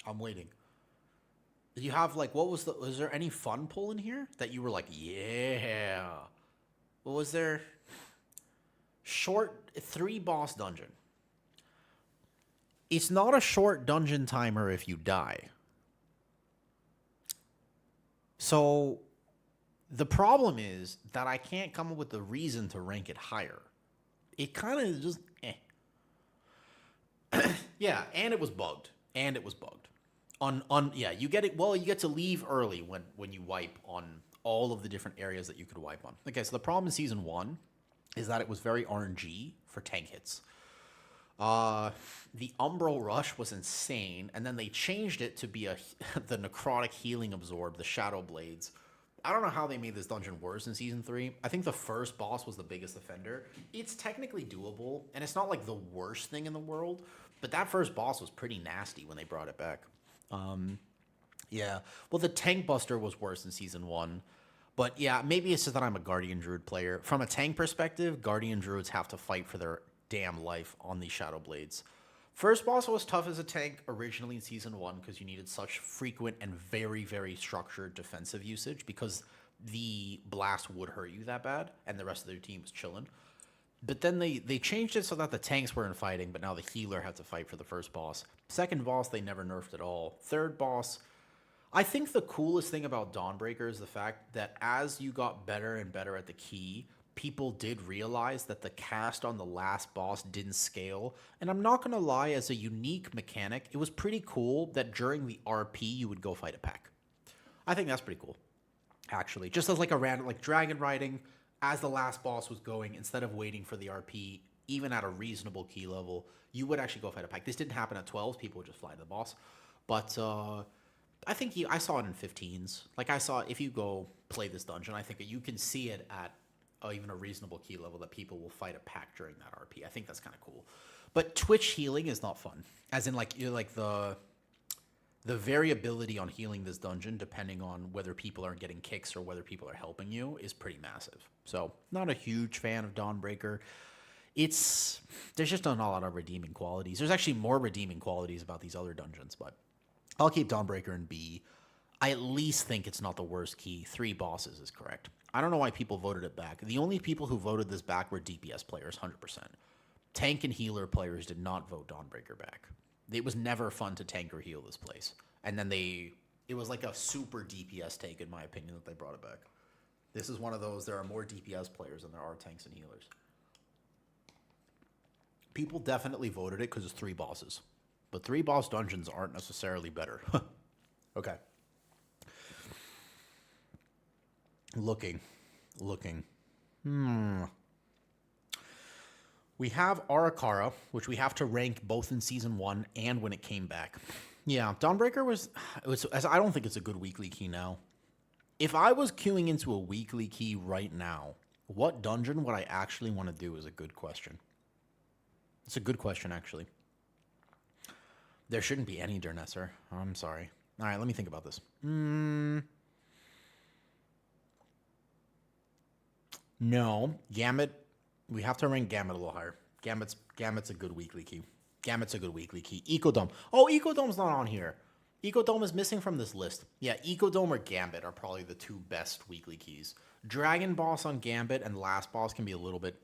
I'm waiting. Did you have like was there any fun pull in here that you were like, yeah? What was there? Short 3 boss dungeon. It's not a short dungeon timer if you die. So the problem is that I can't come up with a reason to rank it higher. It kind of just Yeah, and it was bugged. You get it. Well, you get to leave early when you wipe on all of the different areas that you could wipe on. Okay, so the problem in season 1 is that it was very RNG for tank hits. The Umbral Rush was insane, and then they changed it to be the Necrotic Healing Absorb, the Shadow Blades. I don't know how they made this dungeon worse in Season 3. I think the first boss was the biggest offender. It's technically doable, and it's not like the worst thing in the world, but that first boss was pretty nasty when they brought it back. Yeah. Well, the Tank Buster was worse in Season 1. But yeah, maybe it's just that I'm a Guardian Druid player. From a tank perspective, Guardian Druids have to fight for their damn life on these Shadow Blades. First boss was tough as a tank originally in Season 1 because you needed such frequent and very, very structured defensive usage because the blast would hurt you that bad and the rest of their team was chilling. But then they changed it so that the tanks weren't fighting, but now the healer had to fight for the first boss. Second boss, they never nerfed at all. Third boss, I think the coolest thing about Dawnbreaker is the fact that as you got better and better at the key, people did realize that the cast on the last boss didn't scale. And I'm not going to lie, as a unique mechanic, it was pretty cool that during the RP, you would go fight a pack. I think that's pretty cool, actually. Just as like a random, like dragon riding, as the last boss was going, instead of waiting for the RP, even at a reasonable key level, you would actually go fight a pack. This didn't happen at 12s. People would just fly to the boss. But I think I saw it in 15s. Like I saw, if you go play this dungeon, I think you can see it at even a reasonable key level that people will fight a pack during that RP. I think that's kind of cool. But Twitch healing is not fun. As in, like, you're like the variability on healing this dungeon, depending on whether people are getting kicks or whether people are helping you, is pretty massive. So, not a huge fan of Dawnbreaker. There's just not a lot of redeeming qualities. There's actually more redeeming qualities about these other dungeons, but I'll keep Dawnbreaker in B. I at least think it's not the worst key. 3 bosses is correct. I don't know why people voted it back. The only people who voted this back were DPS players, 100%. Tank and healer players did not vote Dawnbreaker back. It was never fun to tank or heal this place. And then it was like a super DPS take, in my opinion, that they brought it back. This is one of those, there are more DPS players than there are tanks and healers. People definitely voted it because it's 3 bosses. But 3 boss dungeons aren't necessarily better. Okay. Looking. We have Arakara, which we have to rank both in Season 1 and when it came back. Yeah, Dawnbreaker was I don't think it's a good weekly key now. If I was queuing into a weekly key right now, what dungeon would I actually want to do is a good question. It's a good question, actually. There shouldn't be any Dernesser. I'm sorry. All right, let me think about this. No, Gambit. We have to rank Gambit a little higher. Gambit's a good weekly key. Ecodome. Oh, Ecodome's not on here. Ecodome is missing from this list. Yeah, Ecodome or Gambit are probably the 2 best weekly keys. Dragon Boss on Gambit and Last Boss can be a little bit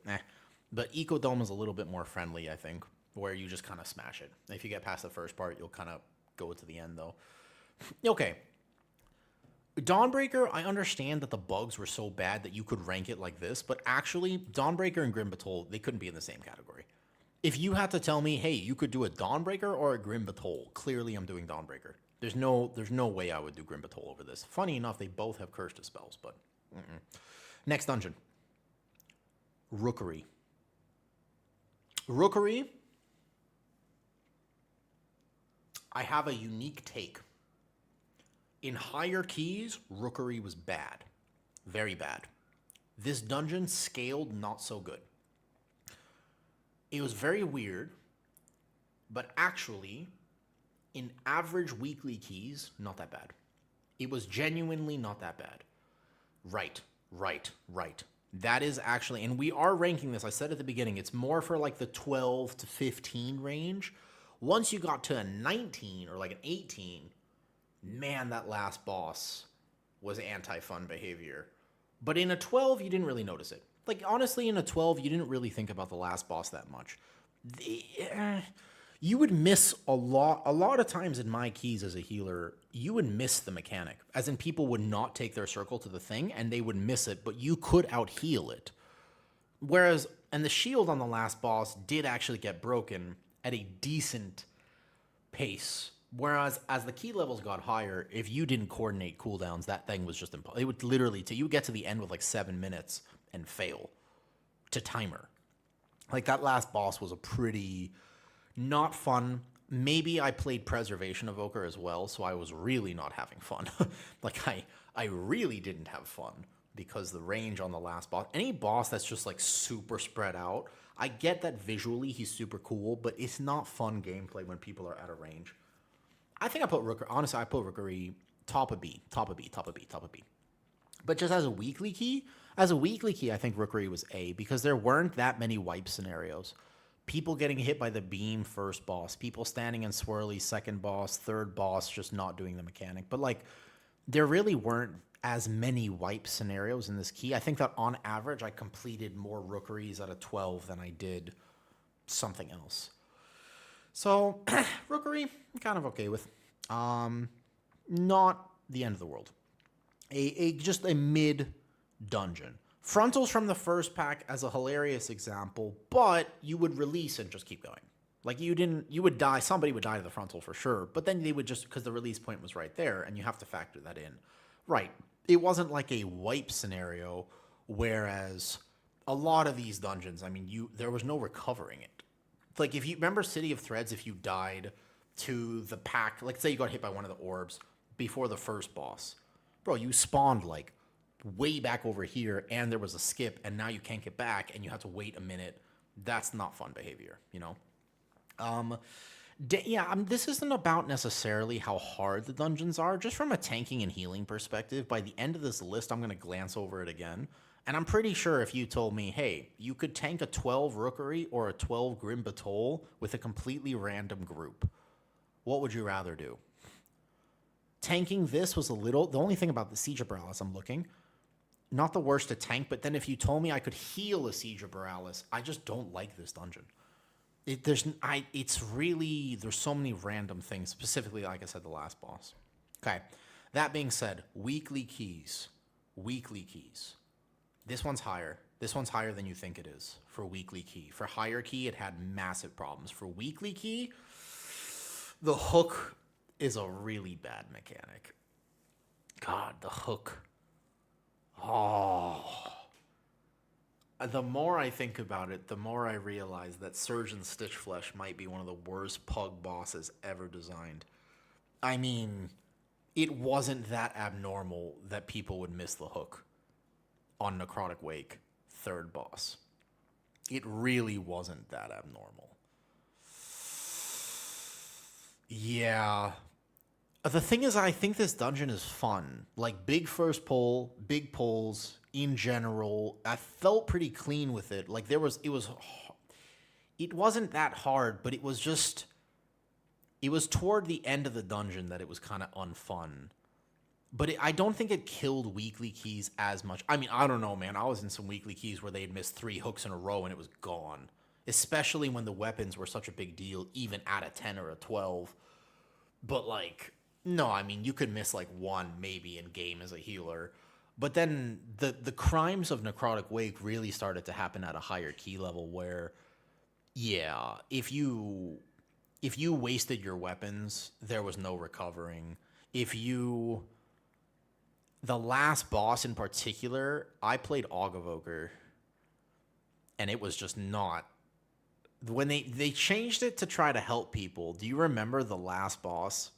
But Ecodome is a little bit more friendly, I think, where you just kind of smash it. If you get past the first part, you'll kind of go to the end, though. Okay. Dawnbreaker, I understand that the bugs were so bad that you could rank it like this, but actually, Dawnbreaker and Grim Batol, they couldn't be in the same category. If you had to tell me, hey, you could do a Dawnbreaker or a Grim Batol, clearly I'm doing Dawnbreaker. There's no way I would do Grim Batol over this. Funny enough, they both have Curse to spells, but... Next dungeon. Rookery. Rookery, I have a unique take. In higher keys, Rookery was bad. Very bad. This dungeon scaled not so good. It was very weird, but actually, in average weekly keys, not that bad. It was genuinely not that bad. Right. That is actually, and we are ranking this, I said at the beginning, it's more for like the 12 to 15 range. Once you got to a 19 or like an 18, man, that last boss was anti-fun behavior. But in a 12, you didn't really notice it. Like, honestly, in a 12, you didn't really think about the last boss that much. You would miss a lot of times in my keys as a healer, you would miss the mechanic. As in, people would not take their circle to the thing, and they would miss it, but you could out-heal it. Whereas, and the shield on the last boss did actually get broken at a decent pace. Whereas, as the key levels got higher, if you didn't coordinate cooldowns, that thing was just impossible. It would literally, you would get to the end with like 7 minutes and fail to timer. Like, that last boss was a pretty not fun. Maybe I played Preservation Evoker as well, so I was really not having fun. Like, I really didn't have fun because the range on the last boss, any boss that's just like super spread out, I get that visually he's super cool, but it's not fun gameplay when people are out of range. I think I put Rookery, honestly, I put Rookery top of B. But just as a weekly key, I think Rookery was A, because there weren't that many wipe scenarios. People getting hit by the beam first boss, people standing in swirly second boss, third boss just not doing the mechanic. But like, there really weren't as many wipe scenarios in this key. I think that on average, I completed more Rookeries out of 12 than I did something else. So, Rookery, I'm kind of okay with. Not the end of the world. Just a mid dungeon. Frontals from the first pack as a hilarious example, but you would release and just keep going. Like, you would die, somebody would die to the frontal for sure, but then they would just, because the release point was right there, and you have to factor that in. Right. It wasn't like a wipe scenario, whereas a lot of these dungeons, I mean, there was no recovering it. Like, if you remember City of Threads, if you died to the pack, like, say you got hit by one of the orbs before the first boss, bro, you spawned like way back over here, and there was a skip, and now you can't get back, and you have to wait a minute. That's not fun behavior, you know? This isn't about necessarily how hard the dungeons are. Just from a tanking and healing perspective, by the end of this list, I'm going to glance over it again, and I'm pretty sure if you told me, hey, you could tank a 12 Rookery or a 12 Grim Batol with a completely random group, what would you rather do? Tanking this was the only thing about the Siege of Borealis I'm looking, not the worst to tank, but then if you told me I could heal a Siege of Borealis, I just don't like this dungeon. There's so many random things, specifically, like I said, the last boss. Okay, that being said, weekly keys. This one's higher. This one's higher than you think it is for weekly key. For higher key, it had massive problems. For weekly key, the hook is a really bad mechanic. God, the hook. Oh. The more I think about it, the more I realize that Surgeon Stitchflesh might be one of the worst pug bosses ever designed. I mean, it wasn't that abnormal that people would miss the hook on Necrotic Wake, third boss. It really wasn't that abnormal. Yeah. The thing is, I think this dungeon is fun. Like, big first pull, big pulls in general. I felt pretty clean with it. Like, it wasn't that hard, but it was toward the end of the dungeon that it was kind of unfun. But I don't think it killed weekly keys as much. I mean, I don't know, man. I was in some weekly keys where they had missed 3 hooks in a row and it was gone. Especially when the weapons were such a big deal, even at a 10 or a 12. But, like, no, I mean, you could miss, like, 1 maybe in game as a healer. But then the crimes of Necrotic Wake really started to happen at a higher key level where, yeah, if you wasted your weapons, there was no recovering. The last boss in particular, I played Ogavoker, and it was just not. When they changed it to try to help people, do you remember the last boss?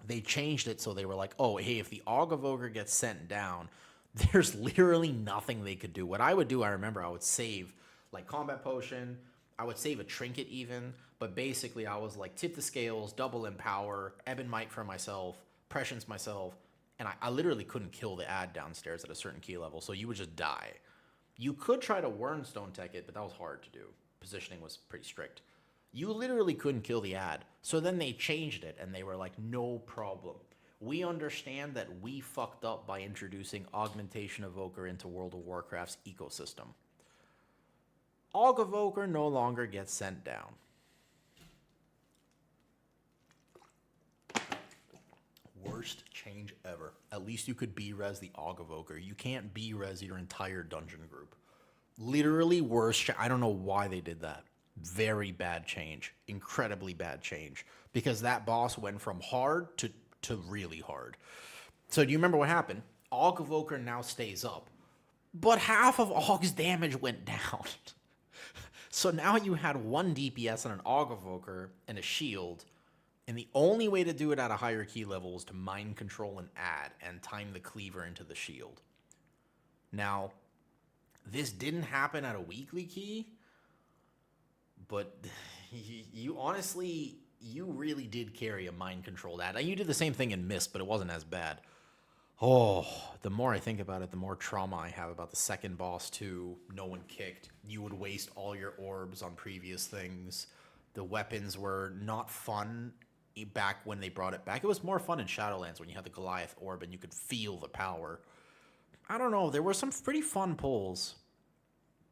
They changed it so they were like, oh, hey, if the Ogavoker gets sent down, there's literally nothing they could do. What I would do, I remember, I would save, like, combat potion. I would save a trinket even. But basically, I was like, tip the scales, double empower, Ebon Might for myself, prescience myself. And I literally couldn't kill the ad downstairs at a certain key level, so you would just die. You could try to Wernstone tech it, but that was hard to do. Positioning was pretty strict. You literally couldn't kill the ad. So then they changed it, and they were like, no problem. We understand that we fucked up by introducing Augmentation Evoker into World of Warcraft's ecosystem. Evoker no longer gets sent down. Worst change ever. At least you could B-res the Evoker. You can't B-res your entire dungeon group. Literally worst. I don't know why they did that. Very bad change. Incredibly bad change. Because that boss went from hard to really hard. So do you remember what happened? Evoker now stays up. But half of Aug's damage went down. So now you had 1 DPS on an Evoker and a shield. And the only way to do it at a higher key level is to mind control an ad and time the cleaver into the shield. Now, this didn't happen at a weekly key, but you honestly, you really did carry a mind controlled ad. And you did the same thing in Mist, but it wasn't as bad. Oh, the more I think about it, the more trauma I have about the second boss too. No one kicked. You would waste all your orbs on previous things. The weapons were not fun back when they brought it back. It was more fun in Shadowlands when you had the Goliath orb and you could feel the power. I don't know. There were some pretty fun pulls.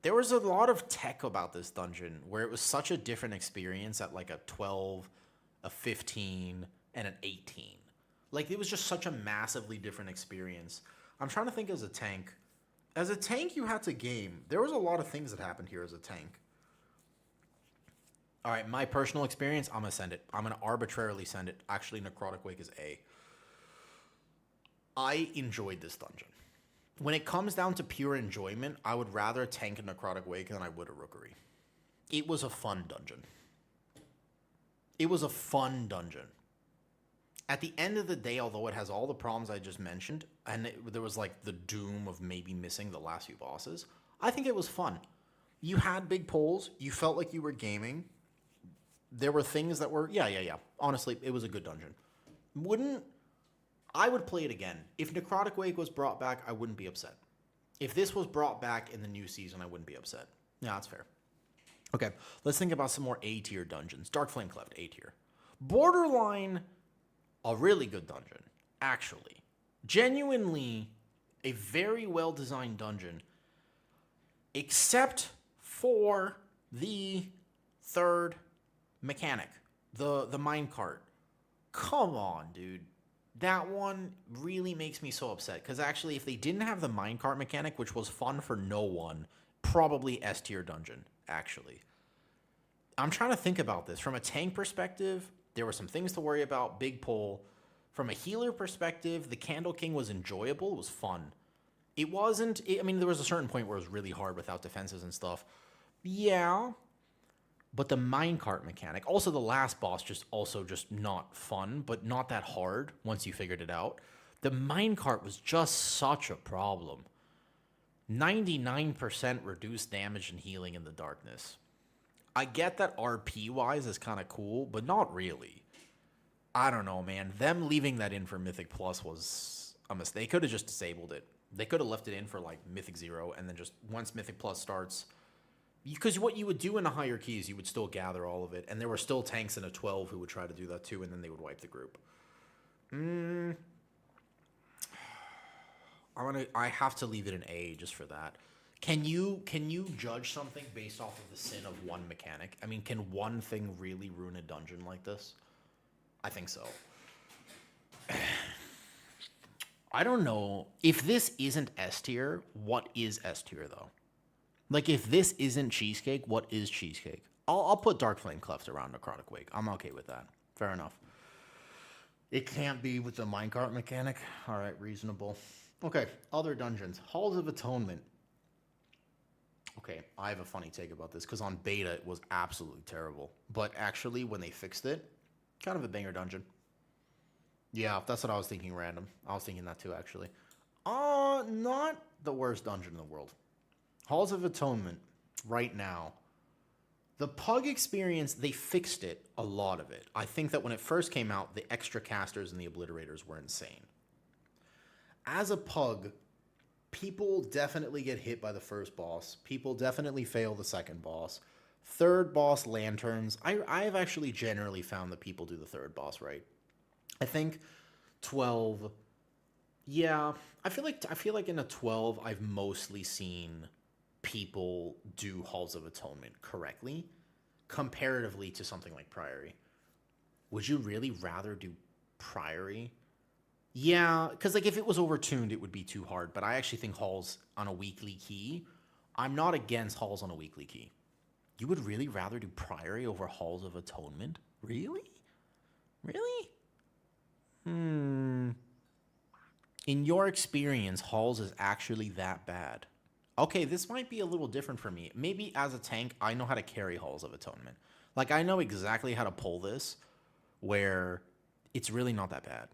There was a lot of tech about this dungeon where it was such a different experience at like a 12, a 15, and an 18. Like, it was just such a massively different experience. I'm trying to think as a tank. As a tank, you had to game. There was a lot of things that happened here as a tank. All right, my personal experience, I'm going to send it. I'm going to arbitrarily send it. Actually, Necrotic Wake is A. I enjoyed this dungeon. When it comes down to pure enjoyment, I would rather tank a Necrotic Wake than I would a Rookery. It was a fun dungeon. It was a fun dungeon. At the end of the day, although it has all the problems I just mentioned, and there was like the doom of maybe missing the last few bosses, I think it was fun. You had big pulls. You felt like you were gaming. There were things that were, yeah. Honestly, it was a good dungeon. I would play it again. If Necrotic Wake was brought back, I wouldn't be upset. If this was brought back in the new season, I wouldn't be upset. Yeah, that's fair. Okay, let's think about some more A-tier dungeons. Dark Flame Cleft, A-tier. Borderline, a really good dungeon, actually. Genuinely, a very well-designed dungeon, except for the third mechanic, the minecart. Come on, dude. That one really makes me so upset, because actually, if they didn't have the minecart mechanic, which was fun for no one, probably S-tier dungeon, actually. I'm trying to think about this. From a tank perspective, there were some things to worry about, big pull. From a healer perspective, the Candle King was enjoyable, it was fun. It wasn't, I mean, there was a certain point where it was really hard without defenses and stuff. Yeah. But the minecart mechanic, also the last boss, just not fun, but not that hard once you figured it out. The minecart was just such a problem. 99% reduced damage and healing in the darkness. I get that RP-wise is kind of cool, but not really. I don't know, man. Them leaving that in for Mythic Plus was a mistake. They could have just disabled it. They could have left it in for like Mythic 0, and then just once Mythic Plus starts... Because what you would do in a higher key is you would still gather all of it, and there were still tanks in a 12 who would try to do that too, and then they would wipe the group. I have to leave it an A just for that. Can you judge something based off of the sin of one mechanic? I mean, can one thing really ruin a dungeon like this? I think so. I don't know. If this isn't S tier, what is S tier though? Like if this isn't cheesecake, what is cheesecake? I'll put Dark Flame Cleft around Necrotic Wake. I'm okay with that. Fair enough. It can't be with the minecart mechanic. All right, reasonable. Okay, other dungeons. Halls of Atonement. Okay, I have a funny take about this because on beta it was absolutely terrible. But actually, when they fixed it, kind of a banger dungeon. Yeah, that's what I was thinking random. I was thinking that too, actually. Not the worst dungeon in the world. Halls of Atonement, right now. The Pug experience, they fixed it, a lot of it. I think that when it first came out, the extra casters and the obliterators were insane. As a Pug, people definitely get hit by the first boss. People definitely fail the second boss. Third boss, Lanterns. I have actually generally found that people do the third boss right. I think 12. Yeah, I feel like in a 12, I've mostly seen people do Halls of Atonement correctly, comparatively to something like Priory. Would you really rather do Priory? Yeah, because like if it was overtuned, it would be too hard. But I actually think Halls on a weekly key. I'm not against Halls on a weekly key. You would really rather do Priory over Halls of Atonement? Really? Really? In your experience, Halls is actually that bad. Okay, this might be a little different for me. Maybe as a tank, I know how to carry Halls of Atonement. Like, I know exactly how to pull this, where it's really not that bad.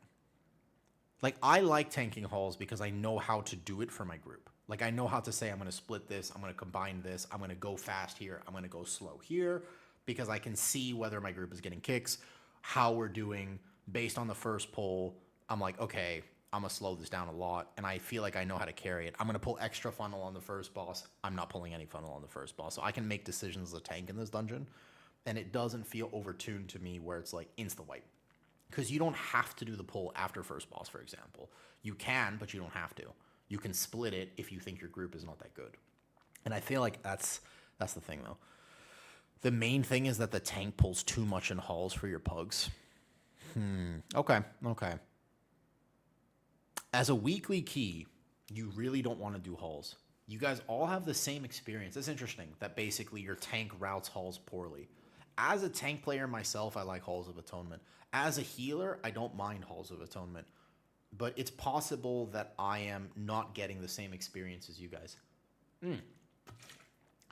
Like, I like tanking Halls because I know how to do it for my group. Like, I know how to say, I'm going to split this, I'm going to combine this, I'm going to go fast here, I'm going to go slow here, because I can see whether my group is getting kicks, how we're doing. Based on the first pull, I'm like, okay, I'm going to slow this down a lot, and I feel like I know how to carry it. I'm going to pull extra funnel on the first boss. I'm not pulling any funnel on the first boss, so I can make decisions as a tank in this dungeon, and it doesn't feel overtuned to me where it's like insta-wipe. Because you don't have to do the pull after first boss, for example. You can, but you don't have to. You can split it if you think your group is not that good. And I feel like that's the thing, though. The main thing is that the tank pulls too much in Halls for your pugs. Okay. As a weekly key, you really don't want to do Halls. You guys all have the same experience. It's interesting that basically your tank routes Halls poorly. As a tank player myself, I like Halls of Atonement. As a healer, I don't mind Halls of Atonement. But it's possible that I am not getting the same experience as you guys.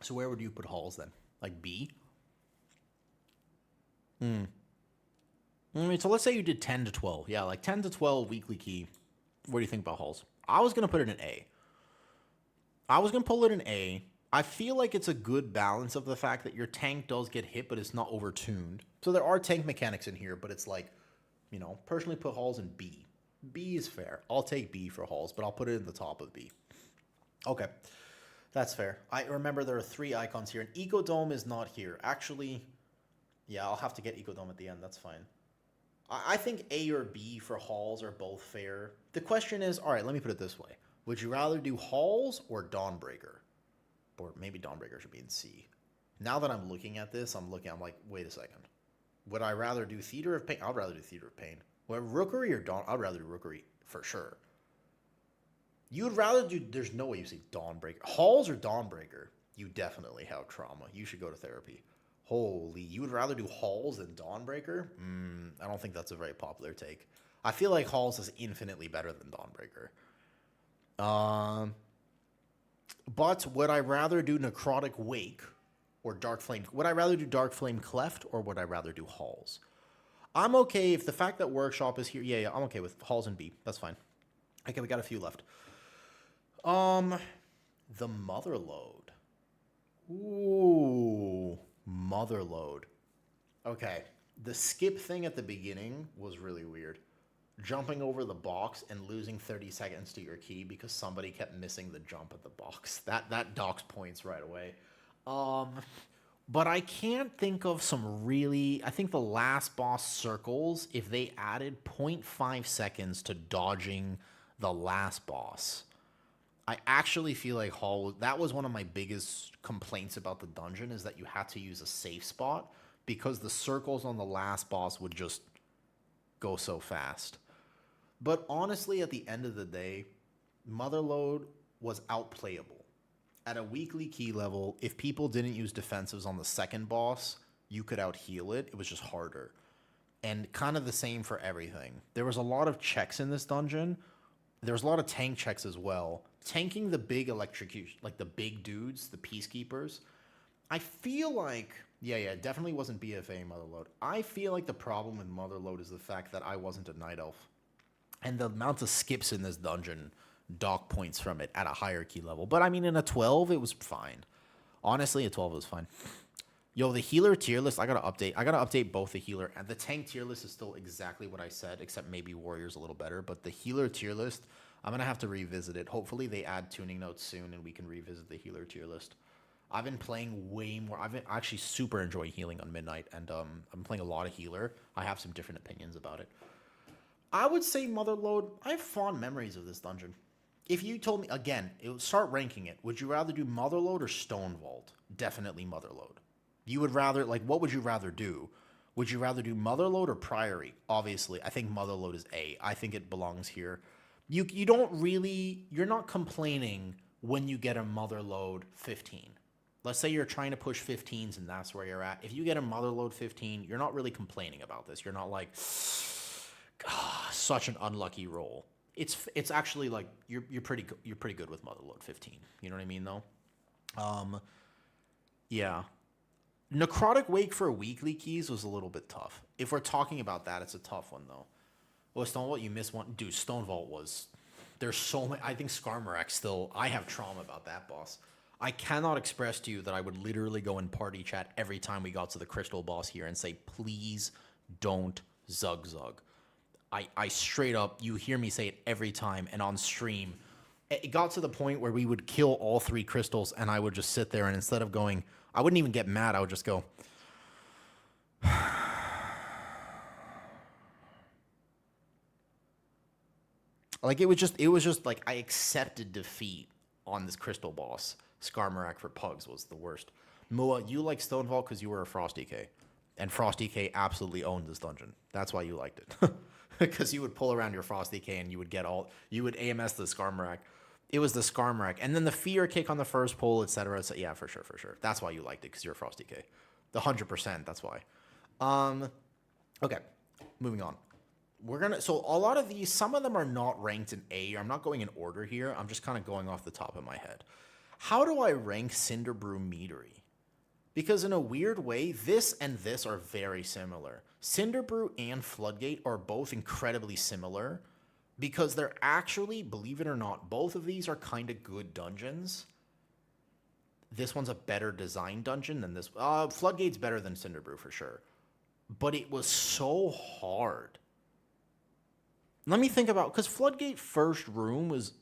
So where would you put Halls then? Like B? So let's say you did 10 to 12. Yeah, like 10 to 12 weekly key. What do you think about Halls? I was going to put it in A. I was going to pull it in A. I feel like it's a good balance of the fact that your tank does get hit, but it's not overtuned. So there are tank mechanics in here, but it's like, you know, personally put Halls in B. B is fair. I'll take B for Halls, but I'll put it in the top of B. Okay, that's fair. I remember there are 3 icons here, and Ecodome is not here. Actually, yeah, I'll have to get Ecodome at the end. That's fine. I think A or B for Halls are both fair. The question is, all right, let me put it this way. Would you rather do Halls or Dawnbreaker? Or maybe Dawnbreaker should be in C. Now that I'm looking at this, I'm like, wait a second. Would I rather do Theater of Pain? I'd rather do Theater of Pain. Well, Rookery or Dawn? I'd rather do Rookery for sure. You'd rather do, there's no way you say Dawnbreaker. Halls or Dawnbreaker? You definitely have trauma. You should go to therapy. Holy, you would rather do Halls than Dawnbreaker? I don't think that's a very popular take. I feel like Halls is infinitely better than Dawnbreaker. But would I rather do Necrotic Wake or Dark Flame? Would I rather do Dark Flame Cleft or would I rather do Halls? I'm okay if the fact that Workshop is here. Yeah, I'm okay with Halls and B. That's fine. Okay, we got a few left. The Motherlode. Ooh, Motherlode. Okay, the skip thing at the beginning was really weird. Jumping over the box and losing 30 seconds to your key because somebody kept missing the jump at the box. That docks points right away. But I can't think of some really... I think the last boss Circles, if they added 0.5 seconds to dodging the last boss, I actually feel like Hall, that was one of my biggest complaints about the dungeon, is that you had to use a safe spot because the circles on the last boss would just go so fast. But honestly, at the end of the day, Motherlode was outplayable. At a weekly key level, if people didn't use defensives on the second boss, you could out heal it. It was just harder. And kind of the same for everything. There was a lot of checks in this dungeon. There was a lot of tank checks as well. Tanking the big electrocution, like the big dudes, the peacekeepers. I feel like, yeah, definitely wasn't BFA Motherlode. I feel like the problem with Motherlode is the fact that I wasn't a Night Elf. And the amount of skips in this dungeon dock points from it at a higher key level. But I mean, in a 12, it was fine. Honestly, a 12 was fine. Yo, the healer tier list, I gotta update both the healer and the tank tier list is still exactly what I said, except maybe Warrior's a little better. But the healer tier list, I'm gonna have to revisit it. Hopefully they add tuning notes soon and we can revisit the healer tier list. I've been playing way more. I've been actually super enjoying healing on Midnight, and I'm playing a lot of healer. I have some different opinions about it. I would say Motherlode, I have fond memories of this dungeon. If you told me, again, it would start ranking it, would you rather do Motherlode or Stone Vault? Definitely Motherlode. You would rather, like, what would you rather do? Would you rather do Motherlode or Priory? Obviously, I think Motherlode is A. I think it belongs here. You don't really, you're not complaining when you get a Motherlode 15. Let's say you're trying to push 15s and that's where you're at. If you get a Motherlode 15, you're not really complaining about this. You're not like, such an unlucky roll. It's actually like you're pretty good with Motherlode 15. You know what I mean though? Yeah. Necrotic Wake for weekly keys was a little bit tough. If we're talking about that, it's a tough one though. Well, Stone Vault, you missed one. Dude, Stone Vault was, there's so many. I think Skarmorak still, I have trauma about that boss. I cannot express to you that I would literally go in party chat every time we got to the crystal boss here and say, please don't Zug Zug. I straight up, you hear me say it every time, and on stream, it got to the point where we would kill all 3 crystals, and I would just sit there, and instead of going, I wouldn't even get mad, I would just go, like, it was just like, I accepted defeat on this crystal boss. Skarmorak for Pugs was the worst. Moa, you like Stone Vault because you were a Frost DK, and Frost DK absolutely owned this dungeon. That's why you liked it. Because you would pull around your Frost DK and you would AMS the Skarmorak. It was the Skarmorak. And then the fear kick on the first pull, etc. So yeah, for sure. That's why you liked it, because you're a Frost DK. The 100%, that's why. Okay, moving on. So a lot of these, some of them are not ranked in A. I'm not going in order here. I'm just kind of going off the top of my head. How do I rank Cinderbrew Meadery? Because in a weird way, this and this are very similar. Cinderbrew and Floodgate are both incredibly similar because they're actually, believe it or not, both of these are kind of good dungeons. This one's a better designed dungeon than this. Floodgate's better than Cinderbrew for sure. But it was so hard. Let me think about, because Floodgate first room was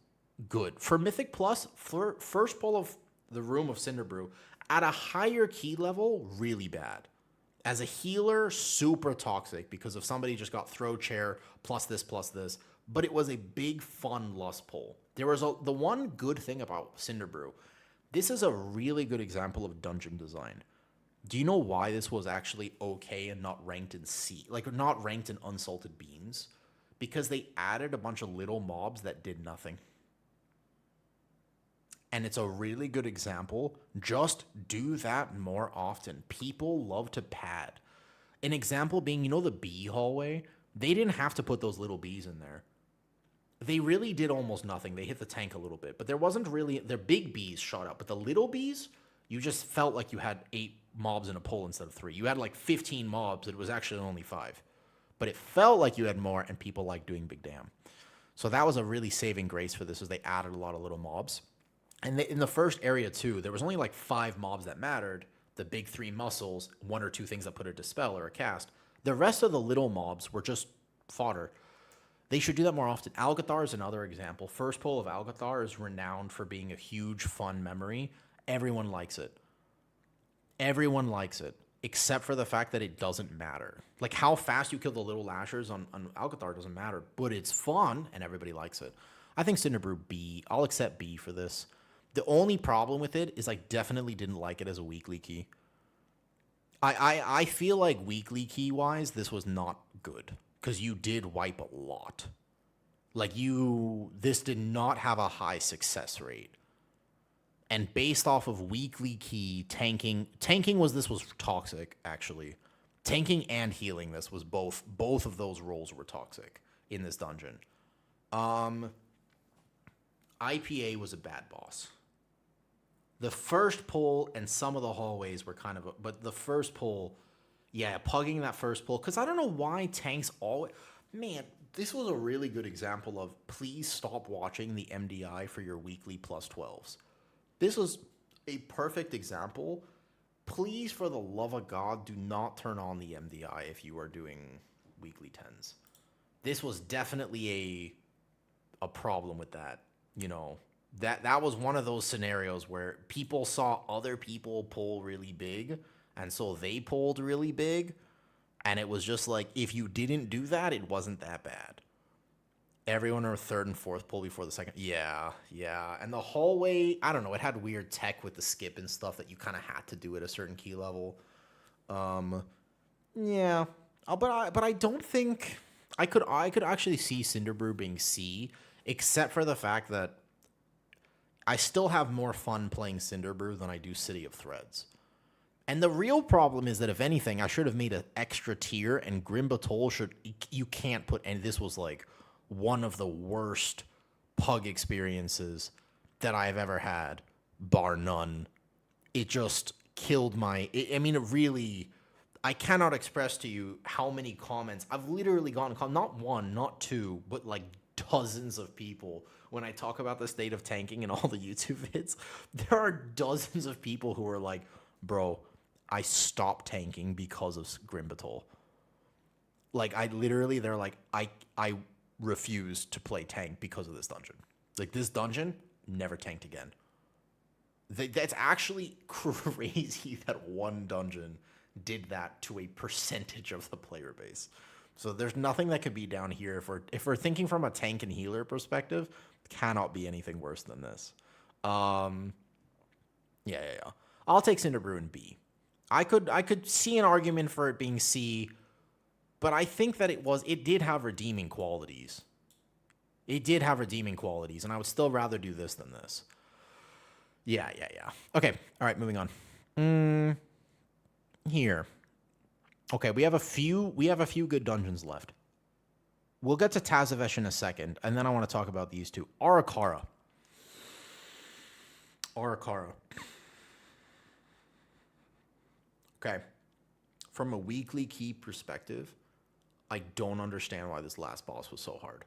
good. For Mythic Plus, first pull of the room of Cinderbrew, at a higher key level, really bad. As a healer, super toxic because if somebody just got throw chair plus this, but it was a big fun lust pull. There was the one good thing about Cinderbrew. This is a really good example of dungeon design. Do you know why this was actually okay and not ranked in C, like not ranked in Unsalted Beans? Because they added a bunch of little mobs that did nothing. And it's a really good example. Just do that more often. People love to pad. An example being, you know the bee hallway? They didn't have to put those little bees in there. They really did almost nothing. They hit the tank a little bit. But there wasn't really... Their big bees shot up. But the little bees, you just felt like you had 8 mobs in a pull instead of 3. You had like 15 mobs. It was actually only 5. But it felt like you had more, and people like doing big damn. So that was a really saving grace for this, is they added a lot of little mobs. And in the first area, too, there was only like 5 mobs that mattered. The big 3 muscles, 1 or 2 things that put a dispel or a cast. The rest of the little mobs were just fodder. They should do that more often. Algathar is another example. First pull of Algathar is renowned for being a huge fun memory. Everyone likes it. Everyone likes it, except for the fact that it doesn't matter. Like how fast you kill the little lashers on Algathar doesn't matter, but it's fun and everybody likes it. I think Cinderbrew B. I'll accept B for this. The only problem with it is I definitely didn't like it as a weekly key. I feel like weekly key wise, this was not good because you did wipe a lot. Like this did not have a high success rate. And based off of weekly key, tanking was toxic, actually. Tanking and healing this was both of those roles were toxic in this dungeon. IPA was a bad boss. The first pull and some of the hallways were kind of, but the first pull, yeah, pugging that first pull, because I don't know why tanks always, man, this was a really good example of please stop watching the MDI for your weekly plus 12s. This was a perfect example. Please, for the love of God, do not turn on the MDI if you are doing weekly 10s. This was definitely a problem with that, you know. That was one of those scenarios where people saw other people pull really big, and so they pulled really big, and it was just like, if you didn't do that, it wasn't that bad. Everyone or third and fourth pull before the second. Yeah. And the hallway, I don't know, it had weird tech with the skip and stuff that you kind of had to do at a certain key level. Yeah. But I don't think I could actually see Cinderbrew being C, except for the fact that I still have more fun playing Cinderbrew than I do City of Threads. And the real problem is that, if anything, I should have made an extra tier, and Grim Batol you can't put, and this was like one of the worst pug experiences that I've ever had, bar none. It just killed I cannot express to you how many comments. I've literally gotten, not one, not two, but like dozens of people when I talk about the state of tanking in all the YouTube vids. There are dozens of people who are like, bro, I stopped tanking because of Grim Batol. Like, they're like, I refuse to play tank because of this dungeon. Like, this dungeon, never tanked again. That's actually crazy that one dungeon did that to a percentage of the player base. So there's nothing that could be down here. If we're thinking from a tank and healer perspective, cannot be anything worse than this. Yeah. I'll take Cinderbrew in B. I could see an argument for it being C, but I think that it did have redeeming qualities. It did have redeeming qualities, and I would still rather do this than this. Yeah. Okay, all right, moving on. Here. Okay, we have a few good dungeons left. We'll get to Tazavesh in a second, and then I want to talk about these two. Arakara. Okay. From a weekly key perspective, I don't understand why this last boss was so hard.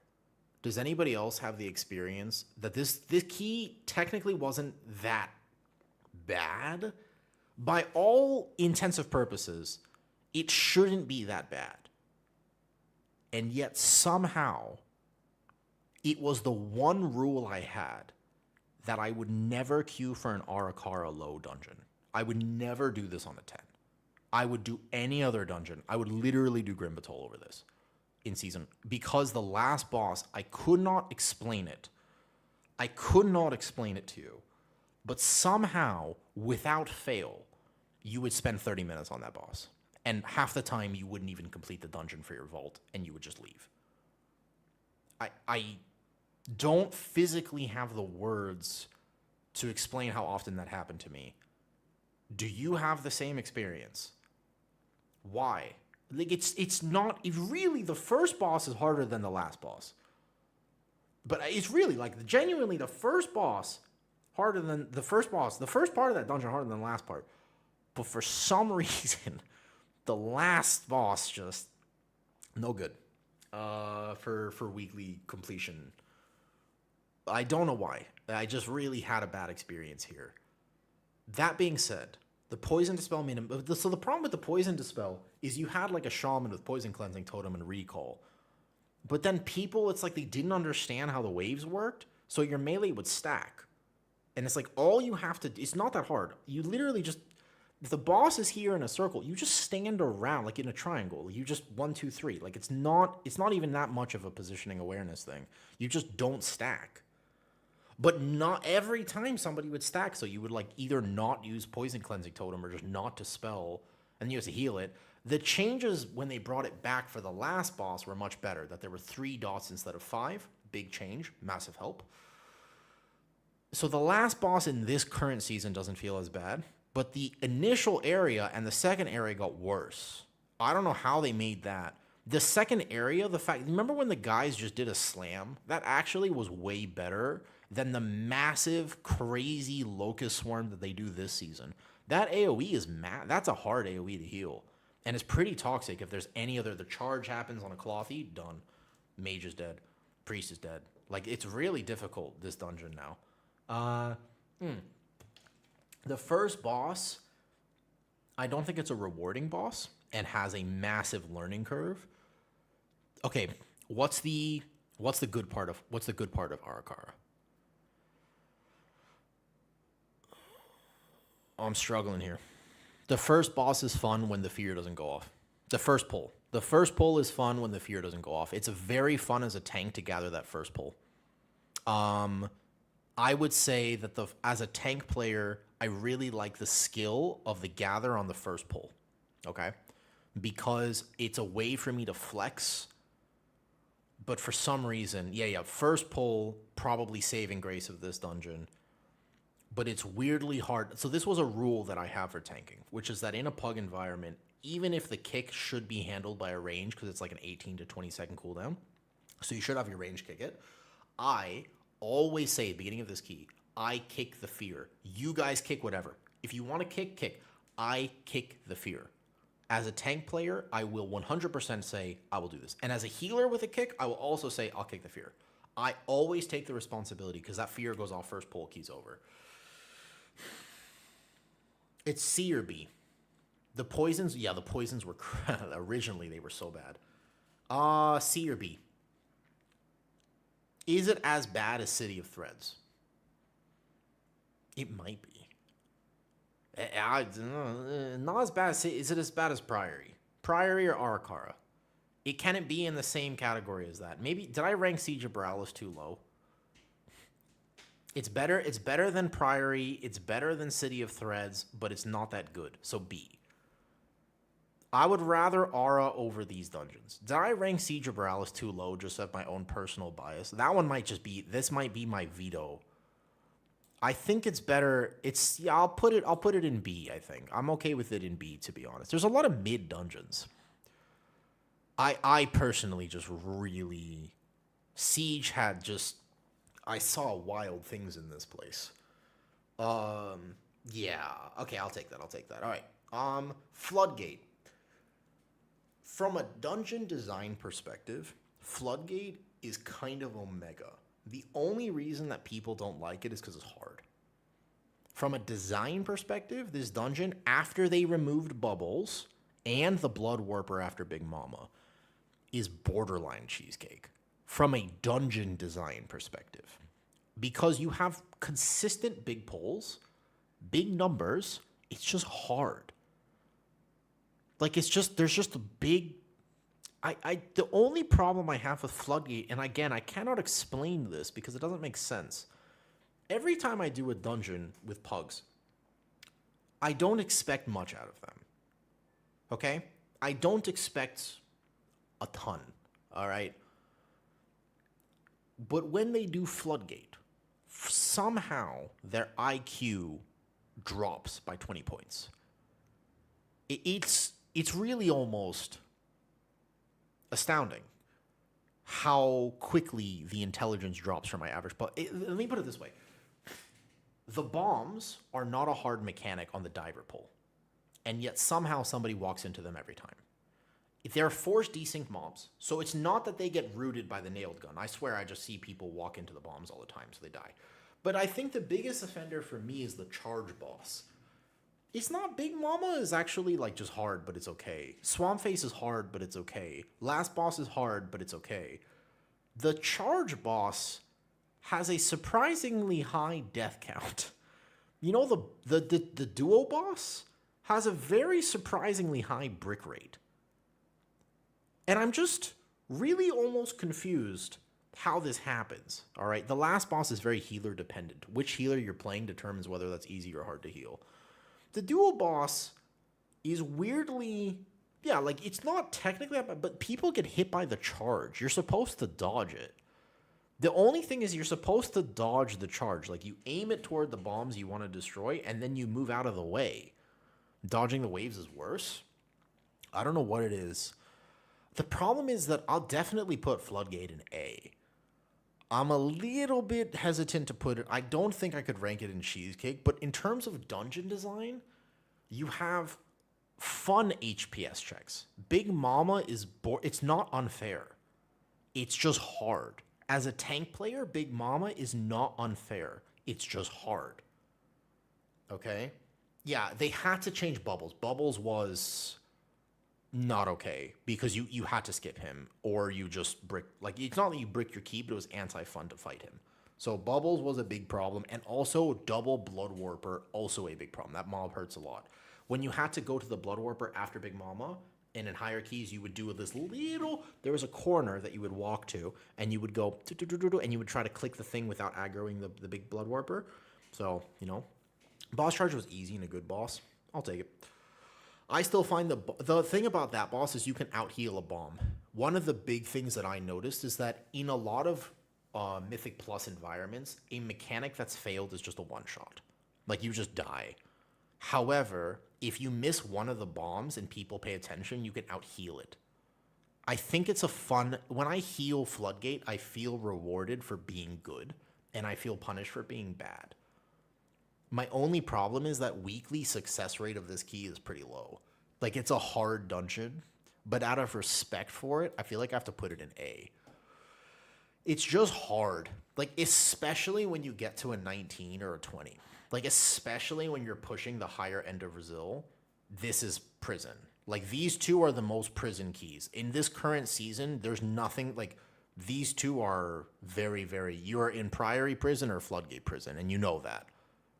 Does anybody else have the experience that this key technically wasn't that bad? By all intensive purposes, it shouldn't be that bad. And yet somehow, it was the one rule I had that I would never queue for an Arakara low dungeon. I would never do this on a 10. I would do any other dungeon. I would literally do Grim Batol over this in season. Because the last boss, I could not explain it. I could not explain it to you. But somehow, without fail, you would spend 30 minutes on that boss. And half the time, you wouldn't even complete the dungeon for your vault, and you would just leave. I don't physically have the words to explain how often that happened to me. Do you have the same experience? Why? Like, it's not, really, the first boss is harder than the last boss. But it's really, like, genuinely, the first boss harder than the first boss. The first part of that dungeon harder than the last part. But for some reason, the last boss just no good for weekly completion. I don't know why. I just really had a bad experience here. That being said, the Poison Dispel made him... So the problem with the Poison Dispel is you had like a shaman with Poison Cleansing Totem and Recall. But then people, it's like they didn't understand how the waves worked, so your melee would stack. And it's like all you have to... It's not that hard. You literally just... If the boss is here in a circle, you just stand around like in a triangle. You just 1, 2, 3. Like it's not even that much of a positioning awareness thing. You just don't stack. But not every time somebody would stack, so you would like either not use poison cleansing totem or just not dispel, and you have to heal it. The changes when they brought it back for the last boss were much better. That there were 3 dots instead of 5. Big change, massive help. So the last boss in this current season doesn't feel as bad, but the initial area and the second area got worse. I don't know how they made that. The second area, remember when the guys just did a slam? That actually was way better than the massive, crazy locust swarm that they do this season. That AoE is that's a hard AoE to heal. And it's pretty toxic. If there's any other, the charge happens on a clothy, done. Mage is dead. Priest is dead. Like, it's really difficult, this dungeon now. The first boss, I don't think it's a rewarding boss and has a massive learning curve. Okay, what's the good part of Arakara? Oh, I'm struggling here. The first boss is fun when the fear doesn't go off. The first pull. The first pull is fun when the fear doesn't go off. It's a very fun as a tank to gather that first pull. I would say that as a tank player, I really like the skill of the gather on the first pull. Okay? Because it's a way for me to flex. But for some reason, first pull, probably saving grace of this dungeon. But it's weirdly hard. So this was a rule that I have for tanking, which is that in a pug environment, even if the kick should be handled by a range, because it's like an 18 to 20 second cooldown, so you should have your range kick it, I always say at the beginning of this key, I kick the fear. You guys kick whatever. If you want to kick. I kick the fear. As a tank player, I will 100% say, I will do this. And as a healer with a kick, I will also say, I'll kick the fear. I always take the responsibility because that fear goes off first pull, key's over. It's C or B. The poisons were originally they were so bad. C or B. Is it as bad as City of Threads? It might be. Not as bad as, is it as bad as Priory? Priory or Arakara? Can it be in the same category as that? Maybe, did I rank Siege of Borealis too low? It's better than Priory, it's better than City of Threads, but it's not that good. So B. I would rather Aura over these dungeons. Did I rank Siege of Borealis too low just at my own personal bias? That one might just be, this might be my veto. I think it's better. I'll put it in B, I think. I'm okay with it in B, to be honest. There's a lot of mid dungeons. I personally just really, Siege had just, I saw wild things in this place. Yeah. Okay, I'll take that. All right. Floodgate. From a dungeon design perspective, Floodgate is kind of omega. The only reason that people don't like it is because it's hard. From a design perspective, this dungeon, after they removed Bubbles and the Blood Warper after Big Mama, is borderline cheesecake. From a dungeon design perspective. Because you have consistent big pulls, big numbers, it's just hard. Like, there's just a big... the only problem I have with Floodgate, and again, I cannot explain this because it doesn't make sense. Every time I do a dungeon with pugs, I don't expect much out of them. Okay? I don't expect a ton. All right? But when they do Floodgate, somehow their IQ drops by 20 points. It's really almost astounding how quickly the intelligence drops from my average. But let me put it this way. The bombs are not a hard mechanic on the diver pull. And yet somehow somebody walks into them every time. They're forced desync mobs. So it's not that they get rooted by the nailed gun. I swear I just see people walk into the bombs all the time so they die. But I think the biggest offender for me is the charge boss. It's not Big Mama is actually like just hard, but it's okay. Swamp Face is hard, but it's okay. Last boss is hard, but it's okay. The charge boss has a surprisingly high death count. You know, the duo boss has a very surprisingly high brick rate. And I'm just really almost confused how this happens. All right. The last boss is very healer dependent. Which healer you're playing determines whether that's easy or hard to heal. The dual boss is weirdly, yeah, like it's not technically, but people get hit by the charge. You're supposed to dodge it. The only thing is you're supposed to dodge the charge. Like you aim it toward the bombs you want to destroy and then you move out of the way. Dodging the waves is worse. I don't know what it is. The problem is that I'll definitely put Floodgate in A. I'm a little bit hesitant to put it. I don't think I could rank it in Cheesecake, but in terms of dungeon design, you have fun HPS checks. Big Mama is it's not unfair. It's just hard. As a tank player, Big Mama is not unfair. It's just hard. Okay? Yeah, they had to change Bubbles. Bubbles was not okay because you had to skip him or you just brick. Like, it's not that you brick your key, but it was anti-fun to fight him. So Bubbles was a big problem, and also double Blood Warper, also a big problem. That mob hurts a lot. When you had to go to the Blood Warper after Big Mama, and in higher keys, you would do this little, there was a corner that you would walk to, and you would go, and you would try to click the thing without aggroing the big Blood Warper. So, you know, boss charge was easy and a good boss. I'll take it. I still find the thing about that boss is you can out-heal a bomb. One of the big things that I noticed is that in a lot of Mythic Plus environments, a mechanic that's failed is just a one-shot. Like, you just die. However, if you miss one of the bombs and people pay attention, you can out-heal it. I think it's a fun... When I heal Floodgate, I feel rewarded for being good, and I feel punished for being bad. My only problem is that weekly success rate of this key is pretty low. Like, it's a hard dungeon, but out of respect for it, I feel like I have to put it in A. It's just hard. Like, especially when you get to a 19 or a 20. Like, especially when you're pushing the higher end of Brazil, this is prison. Like, these two are the most prison keys. In this current season, there's nothing, like, these two are very, very, you are in Priory Prison or Floodgate Prison, and you know that,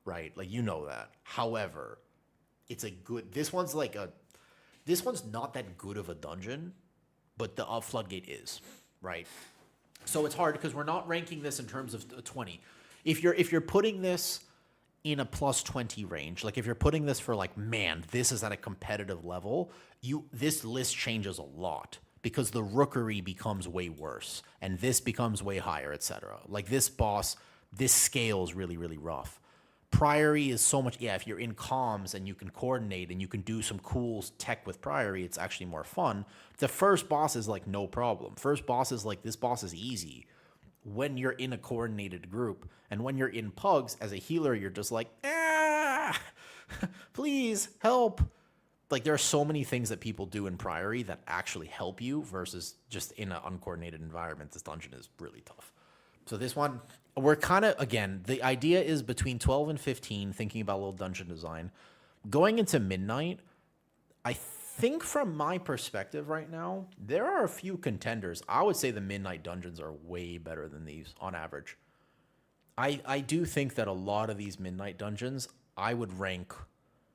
right? Like, you know that. However, it's a good, this one's not that good of a dungeon, but the Floodgate is, right? So it's hard because we're not ranking this in terms of 20. If you're putting this in a plus 20 range, like if you're putting this for like, man, this is at a competitive level, this list changes a lot because the rookery becomes way worse and this becomes way higher, etc. Like this boss, this scale is really, really rough. Priory is so much, yeah, if you're in comms and you can coordinate and you can do some cool tech with Priory, it's actually more fun. The first boss is like no problem. First boss is like, this boss is easy when you're in a coordinated group. And when you're in pugs, as a healer, you're just like, please help. Like, there are so many things that people do in Priory that actually help you versus just in an uncoordinated environment. This dungeon is really tough. So this one, we're kind of, again, the idea is between 12 and 15, thinking about a little dungeon design. Going into Midnight, I think from my perspective right now, there are a few contenders. I would say the Midnight dungeons are way better than these on average. I do think that a lot of these Midnight dungeons, I would rank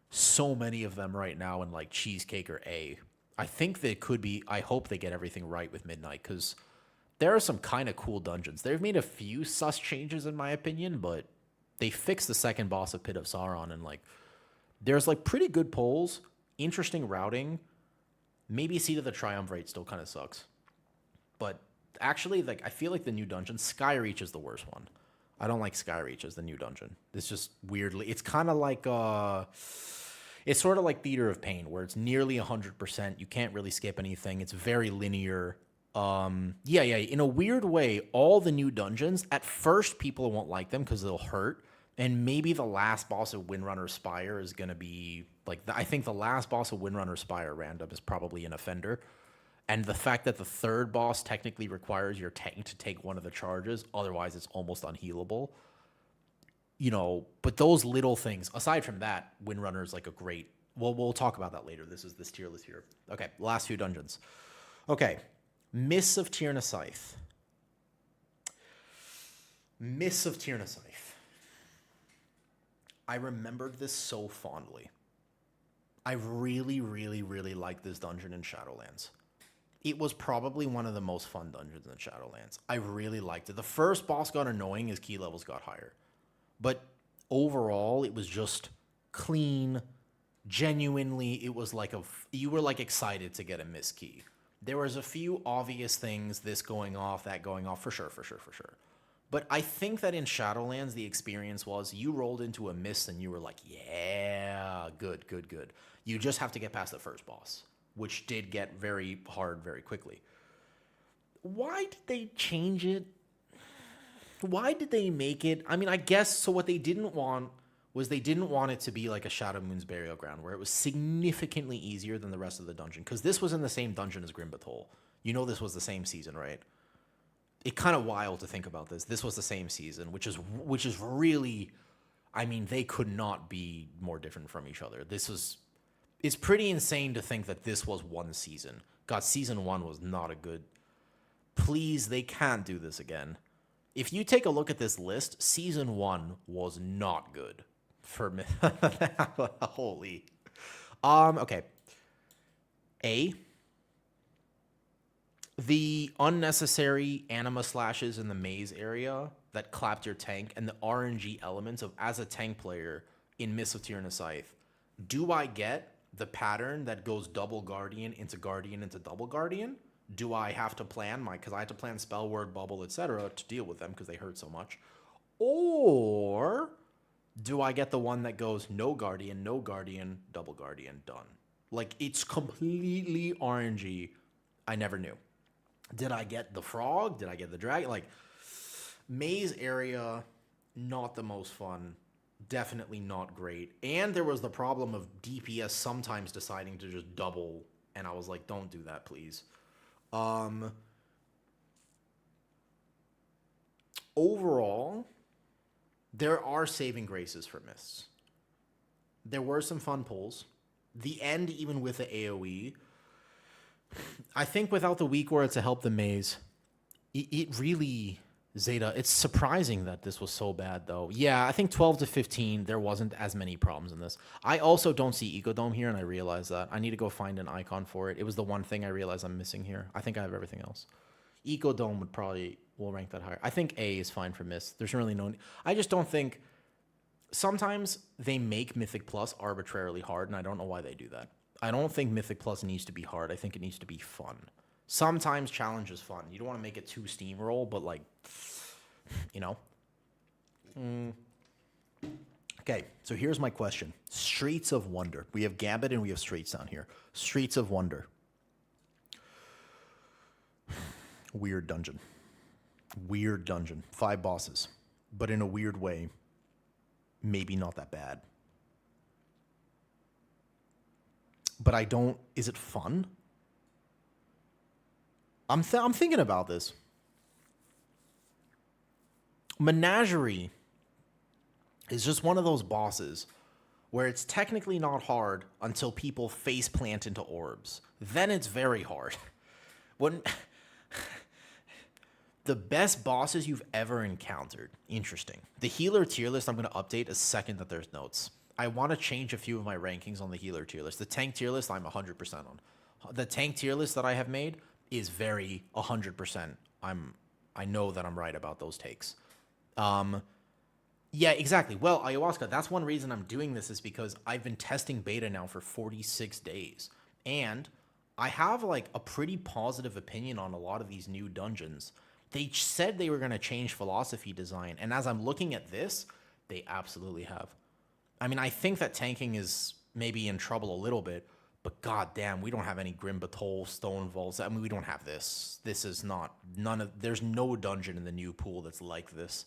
so many of them right now in like Cheesecake or A. I think they could be, I hope they get everything right with Midnight because there are some kind of cool dungeons. They've made a few sus changes in my opinion, but they fixed the second boss of Pit of Sauron and like there's like pretty good polls, interesting routing. Maybe Seat of the Triumvirate still kind of sucks. But actually, like I feel like the new dungeon, Skyreach is the worst one. I don't like Skyreach as the new dungeon. It's just weirdly, it's kind of like it's sort of like Theater of Pain where it's nearly 100%. You can't really skip anything. It's very linear. Yeah. In a weird way, all the new dungeons, at first people won't like them because they'll hurt. And maybe the last boss of Windrunner Spire is going to be like, I think the last boss of Windrunner Spire random is probably an offender. And the fact that the third boss technically requires your tank to take one of the charges, otherwise it's almost unhealable. You know, but those little things, aside from that, Windrunner is like a great, well, we'll talk about that later. This is this tier list here. Okay, last few dungeons. Okay, Mists of Tir-na-Scythe. Mists of Tir-na-Scythe. I remembered this so fondly. I really, really, really like this dungeon in Shadowlands. It was probably one of the most fun dungeons in Shadowlands. I really liked it. The first boss got annoying as key levels got higher. But overall, it was just clean. Genuinely, it was like you were like excited to get a miss key. There was a few obvious things, this going off, that going off, for sure. But I think that in Shadowlands, the experience was you rolled into a miss and you were like, yeah, good. You just have to get past the first boss, which did get very hard very quickly. Why did they change it? Why did they make it? I mean, I guess, so what they didn't want was they didn't want it to be like a Shadow Moon's Burial Ground, where it was significantly easier than the rest of the dungeon. Because this was in the same dungeon as Grimbathol. You know this was the same season, right? It's kind of wild to think about this. This was the same season, which is really, I mean, they could not be more different from each other. It's pretty insane to think that this was one season. God, season 1 was not a good. Please, they can't do this again. If you take a look at this list, season 1 was not good for me. Holy. Okay. A. The unnecessary anima slashes in the maze area that clapped your tank and the RNG elements of as a tank player in Mists of Tyranid Scythe. Do I get the pattern that goes double Guardian into double Guardian? Do I have to plan because I had to plan spell word, bubble, etc. to deal with them because they hurt so much? Or do I get the one that goes no Guardian, double Guardian, done? Like, it's completely RNG. I never knew. Did I get the frog? Did I get the dragon? Like, maze area, not the most fun. Definitely not great. And there was the problem of DPS sometimes deciding to just double. And I was like, don't do that, please. Overall, there are saving graces for Mists. There were some fun pulls. The end, even with the AoE, I think without the weak aura to help the maze, it really, Zeta, it's surprising that this was so bad, though. Yeah, I think 12 to 15, there wasn't as many problems in this. I also don't see Ecodome here, and I realize that. I need to go find an icon for it. It was the one thing I realized I'm missing here. I think I have everything else. Ecodome will rank that higher. I think A is fine for Mist. There's really no... I just don't think... Sometimes they make Mythic Plus arbitrarily hard, and I don't know why they do that. I don't think Mythic Plus needs to be hard. I think it needs to be fun. Sometimes challenge is fun. You don't want to make it too steamroll, but like, you know. Okay, so here's my question. Streets of Wonder. We have Gambit and we have Streets down here. Streets of Wonder. Weird dungeon. 5 bosses. But in a weird way, maybe not that bad. But I don't... Is it fun? I'm thinking about this. Menagerie is just one of those bosses where it's technically not hard until people face plant into orbs. Then it's very hard. When the best bosses you've ever encountered. Interesting. The healer tier list I'm going to update a second that there's notes. I want to change a few of my rankings on the healer tier list. The tank tier list I'm 100% on. The tank tier list that I have made is very 100%. I know that I'm right about those takes. Yeah, exactly. Well, Ayahuasca, that's one reason I'm doing this is because I've been testing beta now for 46 days. And I have like a pretty positive opinion on a lot of these new dungeons. They said they were going to change philosophy design. And as I'm looking at this, they absolutely have. I mean, I think that tanking is maybe in trouble a little bit, but goddamn, we don't have any Grim Batol, Stone Vaults. I mean, we don't have this. This is not, there's no dungeon in the new pool that's like this.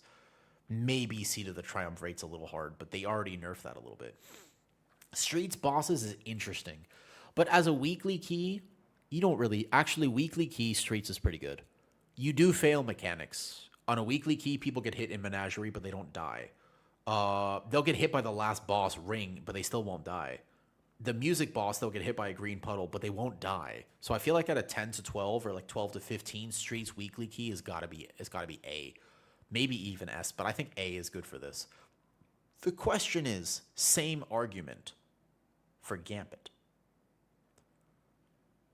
Maybe Seat of the Triumvirate's a little hard, but they already nerfed that a little bit. Streets bosses is interesting, but as a weekly key, you don't really, actually weekly key Streets is pretty good. You do fail mechanics. On a weekly key, people get hit in Menagerie, but they don't die. They'll get hit by the last boss, Ring, but they still won't die. The music boss, they'll get hit by a green puddle, but they won't die. So I feel like at a 10 to 12 or like 12 to 15, Streets weekly key has got to be A. Maybe even S, but I think A is good for this. The question is, same argument. for Gambit.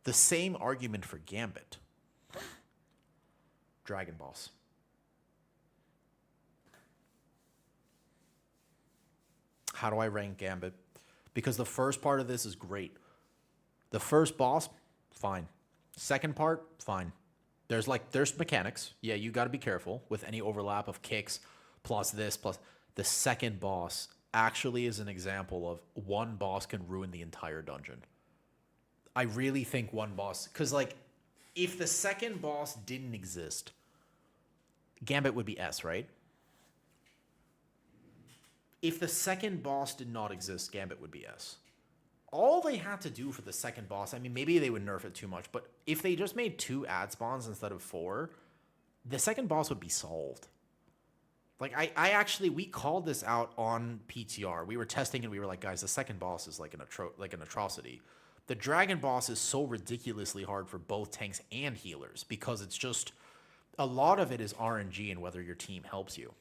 The same argument for Gambit. Dragon Boss. How do I rank Gambit? Because the first part of this is great. The first boss, fine. Second part, fine. There's mechanics. Yeah, you got to be careful with any overlap of kicks plus this plus the second boss actually is an example of one boss can ruin the entire dungeon. I really think one boss, because like if the second boss didn't exist, Gambit would be S, right? If the second boss did not exist, Gambit would be S. All they had to do for the second boss, I mean, maybe they would nerf it too much, but if they just made 2 ad spawns instead of 4, the second boss would be solved. Like, we called this out on PTR. We were testing and we were like, guys, the second boss is like an atrocity. The dragon boss is so ridiculously hard for both tanks and healers because it's just, a lot of it is RNG and whether your team helps you.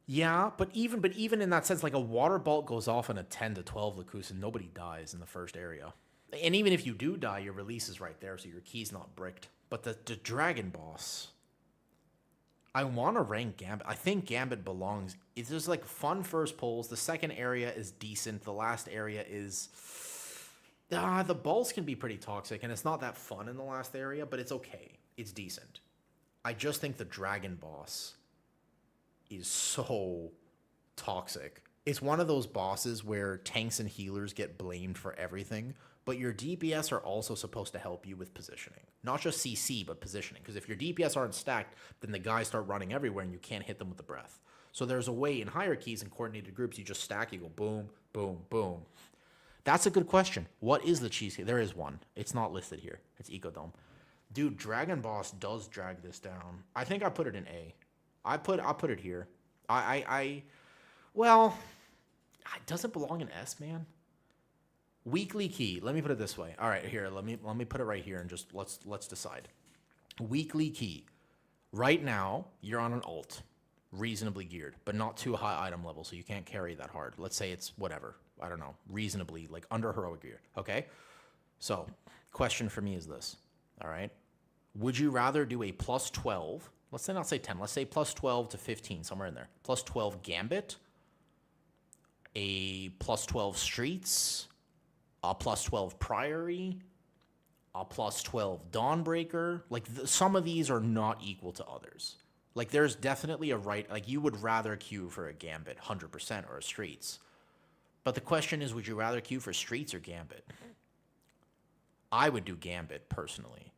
Yeah, but even in that sense, like a water bolt goes off in a 10 to 12 Lacus and nobody dies in the first area. And even if you do die, your release is right there, so your key's not bricked. But the dragon boss, I want to rank Gambit. I think Gambit belongs. It's just like fun first pulls. The second area is decent. The last area is... the balls can be pretty toxic, and it's not that fun in the last area, but it's okay. It's decent. I just think the dragon boss is so toxic. It's one of those bosses where tanks and healers get blamed for everything, but your DPS are also supposed to help you with positioning. Not just CC, but positioning. Because if your DPS aren't stacked, then the guys start running everywhere and you can't hit them with the breath. So there's a way in hierarchies and coordinated groups, you just stack, you go boom, boom, boom. That's a good question. What is the cheesecake? There is one. It's not listed here. It's Ecodome. Dude, Dragon Boss does drag this down. I think I put it in A. I'll put it here. Well, it doesn't belong in S, man. Weekly key. Let me put it this way. All right, here. Let me put it right here and just let's decide. Weekly key. Right now, you're on an alt, reasonably geared, but not too high item level, so you can't carry that hard. Let's say it's whatever. I don't know, reasonably, like under heroic gear. Okay? So, question for me is this. All right? Would you rather do a plus 12? Let's not say 10. Let's say plus 12 to 15, somewhere in there. Plus 12 Gambit, a plus 12 Streets, a plus 12 Priory, a plus 12 Dawnbreaker. Like, some of these are not equal to others. Like, there's definitely a right... Like, you would rather queue for a Gambit 100% or a Streets. But the question is, would you rather queue for Streets or Gambit? I would do Gambit, personally.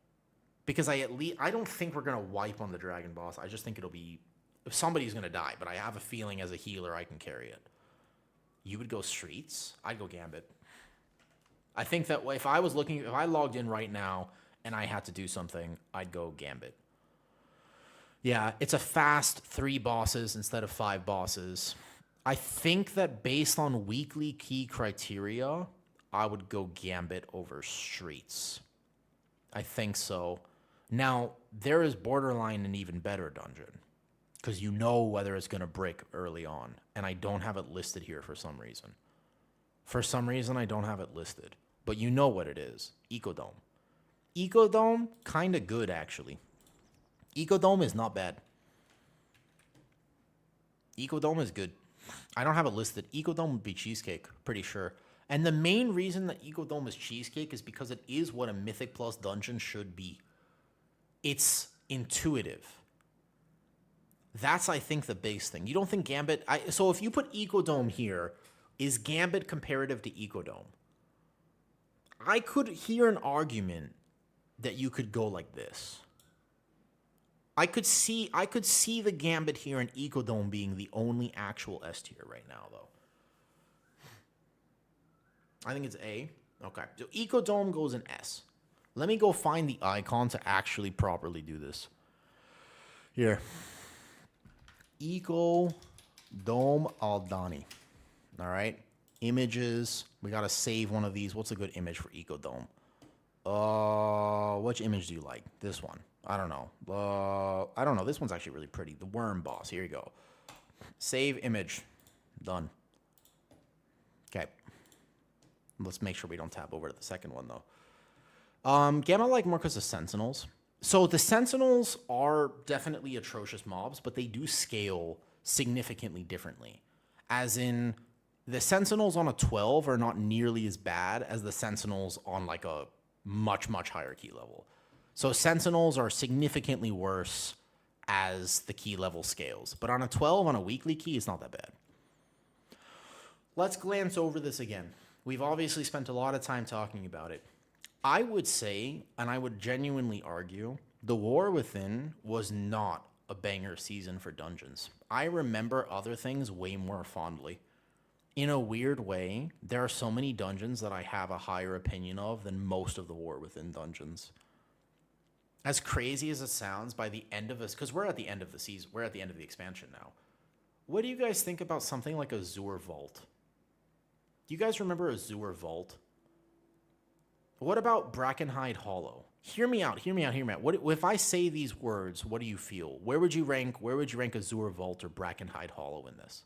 Because I don't think we're going to wipe on the Dragon Boss. I just think it'll be... If somebody's going to die, but I have a feeling as a healer I can carry it. You would go Streets? I'd go Gambit. I think that if I logged in right now and I had to do something, I'd go Gambit. Yeah, it's a fast 3 bosses instead of 5 bosses. I think that based on weekly key criteria, I would go Gambit over Streets. I think so. Now, there is borderline an even better dungeon, because you know whether it's going to brick early on, and I don't have it listed here for some reason. For some reason, I don't have it listed, but you know what it is. Ecodome. Ecodome, kind of good, actually. Ecodome is not bad. Ecodome is good. I don't have it listed. Ecodome would be Cheesecake, pretty sure. And the main reason that Ecodome is Cheesecake is because it is what a Mythic Plus dungeon should be. It's intuitive. That's, I think, the base thing. You don't think Gambit... So if you put Ecodome here, is Gambit comparative to Ecodome? I could hear an argument that you could go like this. I could see the Gambit here and Ecodome being the only actual S tier right now, though. I think it's A. Okay. So Ecodome goes in S. Let me go find the icon to actually properly do this. Here. Ecodome Aldani. All right. Images. We got to save one of these. What's a good image for Ecodome? Which image do you like? This one. I don't know. I don't know. This one's actually really pretty. The worm boss. Here you go. Save image. Done. Okay. Let's make sure we don't tab over to the second one, though. Gamma I like more because of Sentinels. So the Sentinels are definitely atrocious mobs, but they do scale significantly differently. As in, the Sentinels on a 12 are not nearly as bad as the Sentinels on like a much, much higher key level. So Sentinels are significantly worse as the key level scales. But on a 12, on a weekly key, it's not that bad. Let's glance over this again. We've obviously spent a lot of time talking about it. I would say, and I would genuinely argue, The War Within was not a banger season for dungeons. I remember other things way more fondly. In a weird way, there are so many dungeons that I have a higher opinion of than most of the War Within dungeons. As crazy as it sounds, by the end of this, because we're at the end of the season, we're at the end of the expansion now. What do you guys think about something like Azure Vault? Do you guys remember Azure Vault? What about Brackenhide Hollow? Hear me out. What if I say these words? What do you feel? Where would you rank Azure Vault or Brackenhide Hollow in this?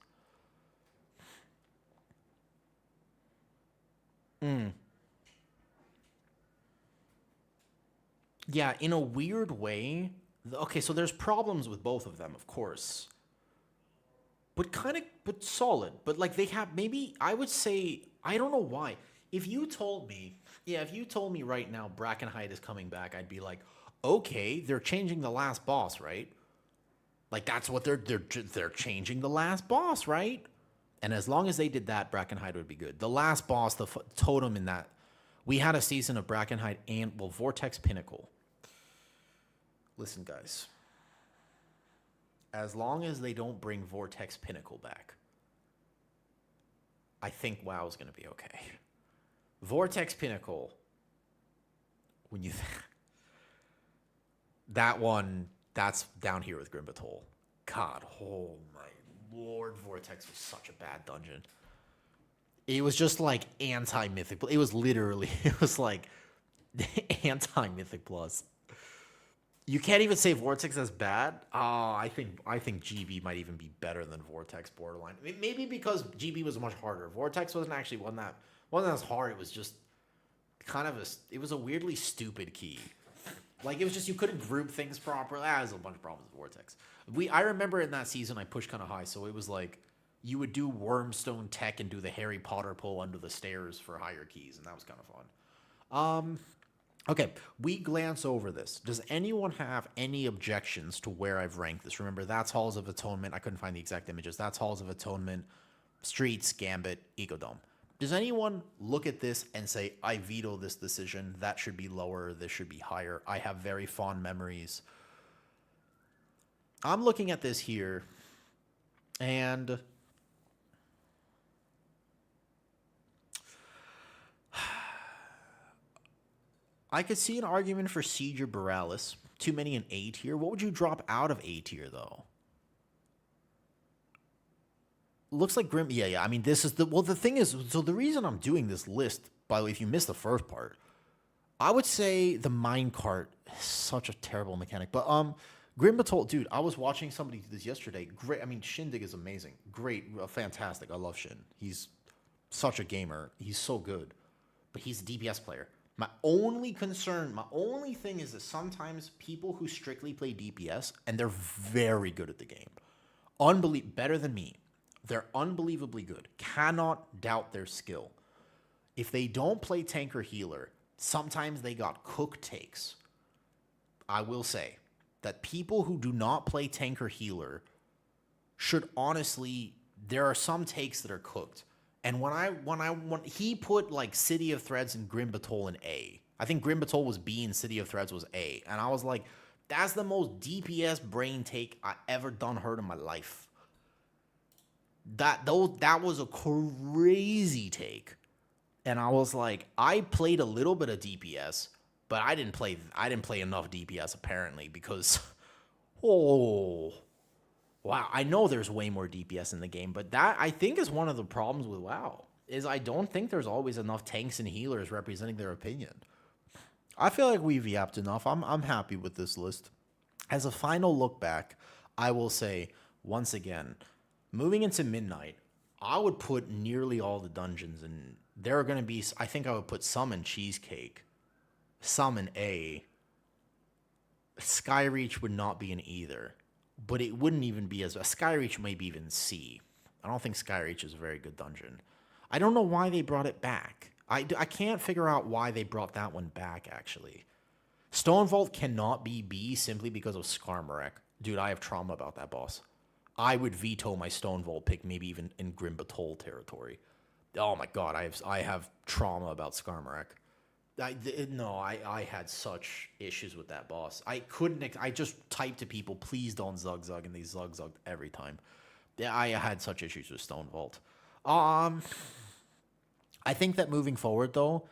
Yeah, in a weird way. Okay, so there's problems with both of them, of course. But solid. But like they have, maybe I would say, I don't know why. If you told me right now Brackenhide is coming back, I'd be like, okay, they're changing the last boss, right? Like that's what they're changing the last boss, right? And as long as they did that, Brackenhide would be good. The last boss, the totem in that, we had a season of Brackenhide and Vortex Pinnacle. Listen, guys. As long as they don't bring Vortex Pinnacle back, I think WoW's going to be okay. Vortex Pinnacle, when you that one, that's down here with Grimbatol. God, oh my lord, Vortex was such a bad dungeon. It was just like anti-Mythic. It was like anti-Mythic Plus. You can't even say Vortex as bad. I think GB might even be better than Vortex borderline. Maybe because GB was much harder. Vortex wasn't as hard. It was just kind of it was a weirdly stupid key. Like it was just you couldn't group things properly. There's a bunch of problems with Vortex. I remember in that season I pushed kind of high, so it was like you would do Wormstone Tech and do the Harry Potter pull under the stairs for higher keys, and that was kind of fun. Okay, we glance over this. Does anyone have any objections to where I've ranked this? Remember, that's Halls of Atonement. I couldn't find the exact images. That's Halls of Atonement, Streets, Gambit, Ecodome. Does anyone look at this and say, I veto this decision, that should be lower, this should be higher? I have very fond memories. I'm looking at this here, and I could see an argument for Siege or Borealis. Too many in A tier. What would you drop out of A tier, though? Looks like Grim. Yeah. I mean, this is the thing is, so the reason I'm doing this list, by the way, if you missed the first part, I would say the minecart is such a terrible mechanic. But Grimbatol, dude, I was watching somebody do this yesterday. Great. I mean, Shindig is amazing. Great. Fantastic. I love Shin. He's such a gamer. He's so good. But he's a DPS player. My only thing is that sometimes people who strictly play DPS, and they're very good at the game, better than me, they're unbelievably good, cannot doubt their skill. If they don't play tank or healer, sometimes they got cook takes. I will say that people who do not play tank or healer should honestly, there are some takes that are cooked. And when he put like City of Threads and Grimbatol in A, I think Grimbatol was B and City of Threads was A, and I was like, that's the most DPS brain take I ever heard in my life. That was a crazy take, and I was like, I played a little bit of DPS, but I didn't play enough DPS apparently because, wow, I know there's way more DPS in the game, but that, I think, is one of the problems with WoW, is I don't think there's always enough tanks and healers representing their opinion. I feel like we've yapped enough. I'm happy with this list. As a final look back, I will say, once again, moving into Midnight, I would put nearly all the dungeons in. There are going to be, I think I would put some in Cheesecake, some in A. Skyreach would not be in either, but it wouldn't even be as, Skyreach maybe even C. I don't think Skyreach is a very good dungeon. I don't know why they brought it back. I can't figure out why they brought that one back, actually. Stone Vault cannot be B simply because of Skarmorak. Dude, I have trauma about that boss. I would veto my Stone Vault pick, maybe even in Grim Batol territory. Oh my god, I have trauma about Skarmorak. I had such issues with that boss. I just typed to people, please don't zug, and they zug every time. Yeah, I had such issues with Stone Vault. I think that moving forward, though,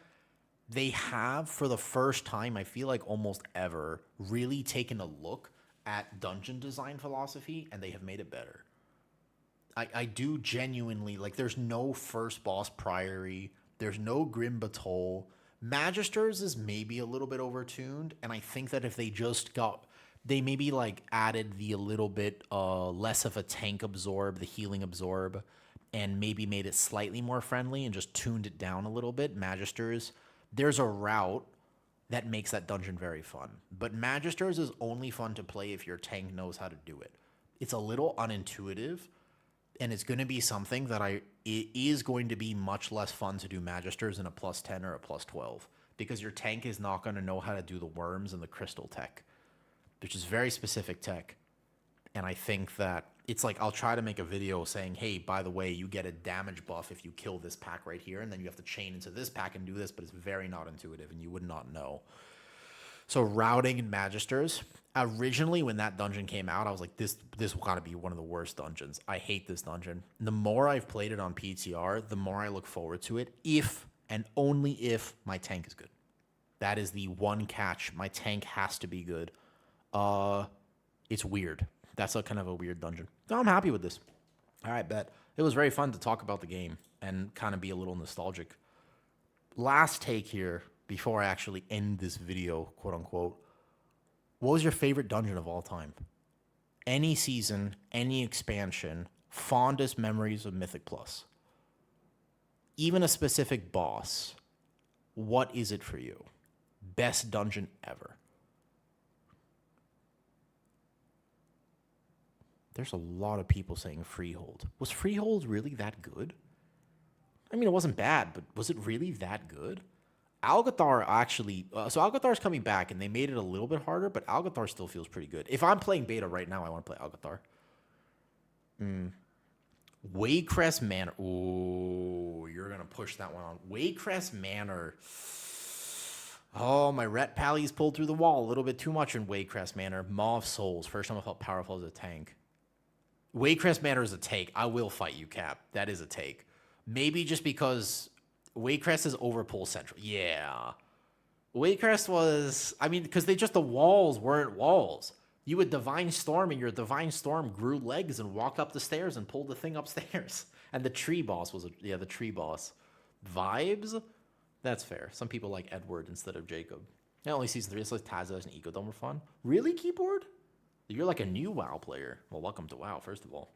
they have, for the first time, I feel like almost ever, really taken a look at dungeon design philosophy, and they have made it better. I do genuinely, like, there's no first boss priory, there's no Grim Batol. Magisters is maybe a little bit overtuned, and I think that if they just they maybe, like, added the a little bit less of a tank absorb, the healing absorb, and maybe made it slightly more friendly and just tuned it down a little bit, Magisters, there's a route that makes that dungeon very fun. But Magisters is only fun to play if your tank knows how to do it. It's a little unintuitive, and it's going to be something that it is going to be much less fun to do Magisters in a plus 10 or a plus 12, because your tank is not going to know how to do the worms and the crystal tech, which is very specific tech. And I think that it's like, I'll try to make a video saying, hey, by the way, you get a damage buff if you kill this pack right here, and then you have to chain into this pack and do this, but it's very not intuitive, and you would not know. So routing in Magisters, originally when that dungeon came out, I was like, this gotta be one of the worst dungeons. I hate this dungeon. The more I've played it on PTR, the more I look forward to it, if and only if my tank is good. That is the one catch. My tank has to be good. It's weird. That's a kind of a weird dungeon. So I'm happy with this. All right, bet. It was very fun to talk about the game and kind of be a little nostalgic. Last take here before I actually end this video, quote unquote. What was your favorite dungeon of all time? Any season, any expansion, fondest memories of Mythic Plus. Even a specific boss. What is it for you? Best dungeon ever. There's a lot of people saying Freehold. Was Freehold really that good? I mean, it wasn't bad, but was it really that good? Algathar actually... so Algathar's coming back, and they made it a little bit harder, but Algathar still feels pretty good. If I'm playing beta right now, I want to play Algathar. Waycrest Manor. Ooh, you're going to push that one on. Waycrest Manor. Oh, my Ret Pally's pulled through the wall a little bit too much in Waycrest Manor. Maw of Souls. First time I felt powerful as a tank. Waycrest Manor is a take. I will fight you, Cap. That is a take. Maybe just because Waycrest is overpull central. Yeah. Waycrest was... I mean, because the walls weren't walls. You would Divine Storm, and your Divine Storm grew legs and walked up the stairs and pulled the thing upstairs. And the tree boss was... the tree boss. Vibes? That's fair. Some people like Edward instead of Jacob. Yeah, only Season 3. It's like Tazos and Ecodome were fun. Really, Keyboard? You're like a new WoW player. Well, welcome to WoW, first of all.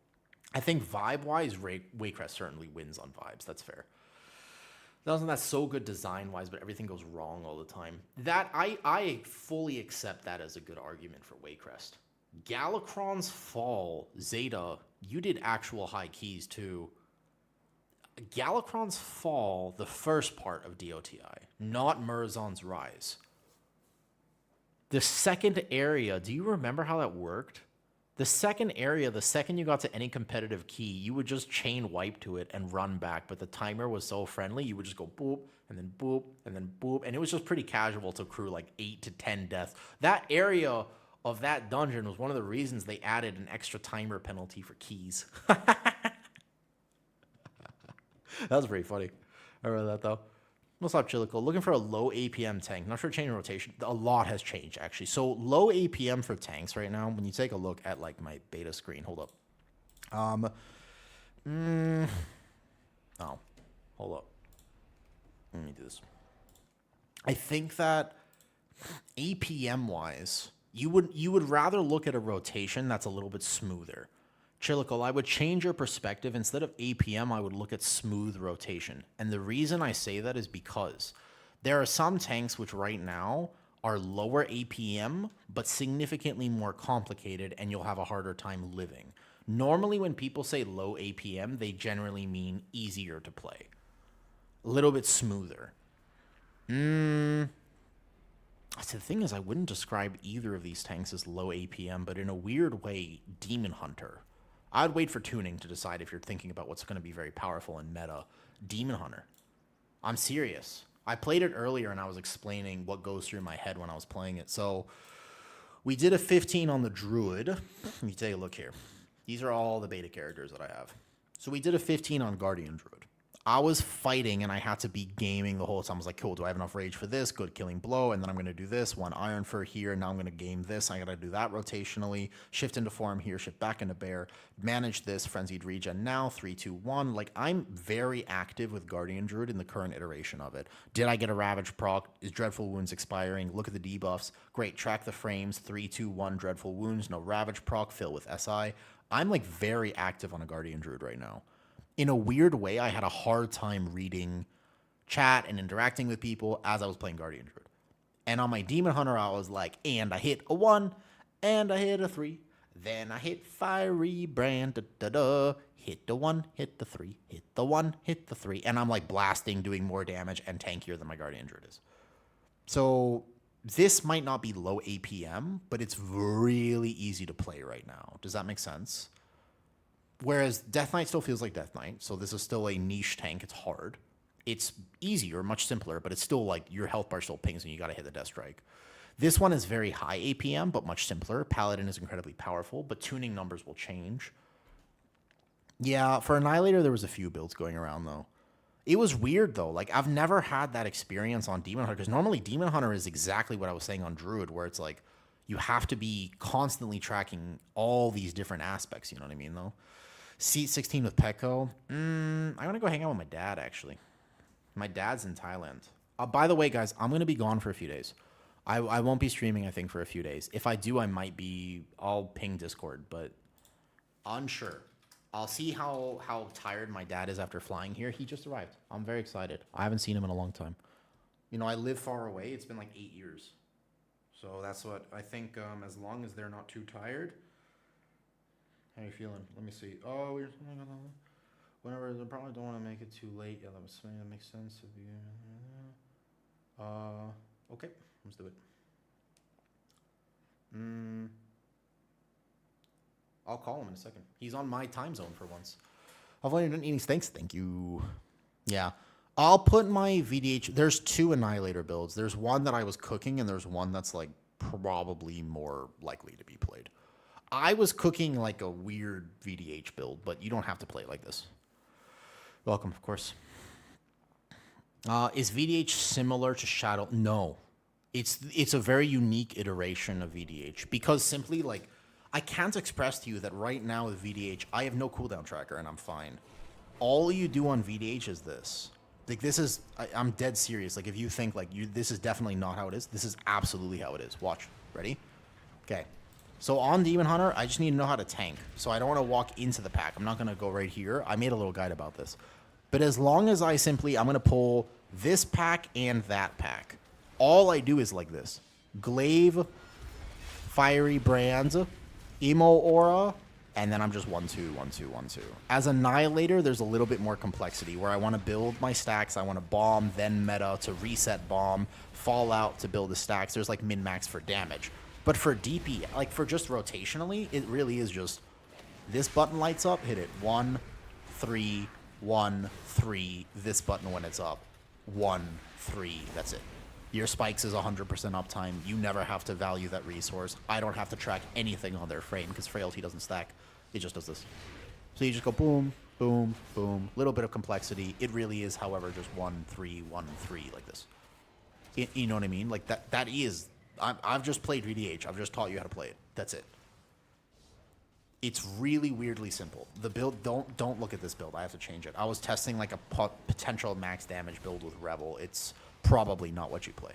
I think vibe-wise, Waycrest certainly wins on vibes. That's fair. That's so good design-wise, but everything goes wrong all the time. That I fully accept that as a good argument for Waycrest. Galakron's Fall, Zeta, you did actual high keys too. Galakron's Fall, the first part of DOTI, not Murazon's Rise. The second area, do you remember how that worked? The second area, the second you got to any competitive key, you would just chain wipe to it and run back. But the timer was so friendly, you would just go boop, and then boop, and then boop. And it was just pretty casual to accrue like 8 to 10 deaths. That area of that dungeon was one of the reasons they added an extra timer penalty for keys. That was pretty funny. I remember that though. What's up, Chilico? Looking for a low APM tank. Not sure changing rotation. A lot has changed, actually. So low APM for tanks right now, when you take a look at, like, my beta screen. Hold up. Oh, hold up. Let me do this. I think that APM-wise, you would rather look at a rotation that's a little bit smoother. Chilical, I would change your perspective. Instead of APM, I would look at smooth rotation. And the reason I say that is because there are some tanks which right now are lower APM, but significantly more complicated, and you'll have a harder time living. Normally, when people say low APM, they generally mean easier to play. A little bit smoother. So the thing is, I wouldn't describe either of these tanks as low APM, but in a weird way, Demon Hunter. I'd wait for tuning to decide if you're thinking about what's going to be very powerful in meta. Demon Hunter. I'm serious. I played it earlier and I was explaining what goes through my head when I was playing it. So we did a 15 on the Druid. Let me take a look here. These are all the beta characters that I have. So we did a 15 on Guardian Druid. I was fighting and I had to be gaming the whole time. I was like, cool, do I have enough rage for this? Good killing blow. And then I'm going to do this. 1 Iron Fur here. Now I'm going to game this. I got to do that rotationally. Shift into form here. Shift back into bear. Manage this. Frenzied regen now. 3, 2, 1. Like, I'm very active with Guardian Druid in the current iteration of it. Did I get a Ravage proc? Is Dreadful Wounds expiring? Look at the debuffs. Great. Track the frames. 3, 2, 1. Dreadful Wounds. No Ravage proc. Fill with SI. I'm, like, very active on a Guardian Druid right now. In a weird way, I had a hard time reading chat and interacting with people as I was playing Guardian Druid. And on my Demon Hunter, I was like, and I hit a 1, and I hit a 3. Then I hit Fiery Brand, da-da-da. Hit the 1, hit the 3, hit the 1, hit the 3. And I'm like blasting, doing more damage, and tankier than my Guardian Druid is. So this might not be low APM, but it's really easy to play right now. Does that make sense? Whereas Death Knight still feels like Death Knight, so this is still a niche tank. It's hard. It's easier, much simpler, but it's still like your health bar still pings and you got to hit the Death Strike. This one is very high APM, but much simpler. Paladin is incredibly powerful, but tuning numbers will change. Yeah, for Annihilator, there was a few builds going around, though. It was weird, though. Like, I've never had that experience on Demon Hunter, because normally Demon Hunter is exactly what I was saying on Druid, where it's like you have to be constantly tracking all these different aspects, you know what I mean, though? Seat 16 with Petco. I'm going to go hang out with my dad, actually. My dad's in Thailand. By the way, guys, I'm going to be gone for a few days. I won't be streaming, I think, for a few days. If I do, I might be... I'll ping Discord, but unsure. I'll see how tired my dad is after flying here. He just arrived. I'm very excited. I haven't seen him in a long time. You know, I live far away. It's been like 8 years. So that's what I think, as long as they're not too tired... How are you feeling? Let me see. Oh, we're whenever they probably don't want to make it too late. Yeah, that makes sense. Okay, let's do it. I'll call him in a second. He's on my time zone for once. I've only done eating steaks. Thank you. Yeah, I'll put my VDH. There's 2 Annihilator builds. There's one that I was cooking, and there's one that's like probably more likely to be played. I was cooking like a weird VDH build, but you don't have to play it like this. Welcome, of course. Is VDH similar to Shadow? No. It's a very unique iteration of VDH because simply, like, I can't express to you that right now with VDH, I have no cooldown tracker and I'm fine. All you do on VDH is this. Like, this is... I'm dead serious. Like, if you think, like, this is definitely not how it is, this is absolutely how it is. Watch. Ready? Okay. So on Demon Hunter, I just need to know how to tank. So I don't want to walk into the pack. I'm not going to go right here. I made a little guide about this. But as long as I'm going to pull this pack and that pack. All I do is like this. Glaive, Fiery Brands, Emo Aura, and then I'm just 1, 2, 1, 2, 1, 2. As Annihilator, there's a little bit more complexity where I want to build my stacks. I want to bomb, then meta to reset bomb, Fallout to build the stacks. There's like min-max for damage. But for DP, like for just rotationally, it really is just this button lights up, hit it. 1, 3, 1, 3. This button when it's up. 1, 3. That's it. Your spikes is 100% uptime. You never have to value that resource. I don't have to track anything on their frame because frailty doesn't stack. It just does this. So you just go boom, boom, boom. Little bit of complexity. It really is, however, just 1, 3, 1, 3 like this. You know what I mean? Like that is... I've just played VDH. I've just taught you how to play it. That's it. It's really weirdly simple. The build, don't look at this build. I have to change it. I was testing like a potential max damage build with Rebel. It's probably not what you play.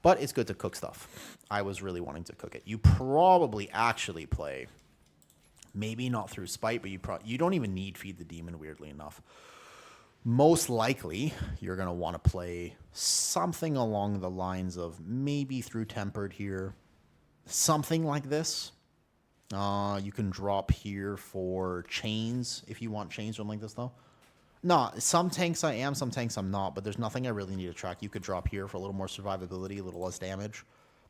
But it's good to cook stuff. I was really wanting to cook it. You probably actually play Maybe not through spite, but you don't even need feed the demon, weirdly enough. Most likely, you're going to want to play something along the lines of maybe through tempered here. Something like this. You can drop here for chains if you want chains or something like this, though. No, some tanks I am, some tanks I'm not, but there's nothing I really need to track. You could drop here for a little more survivability, a little less damage.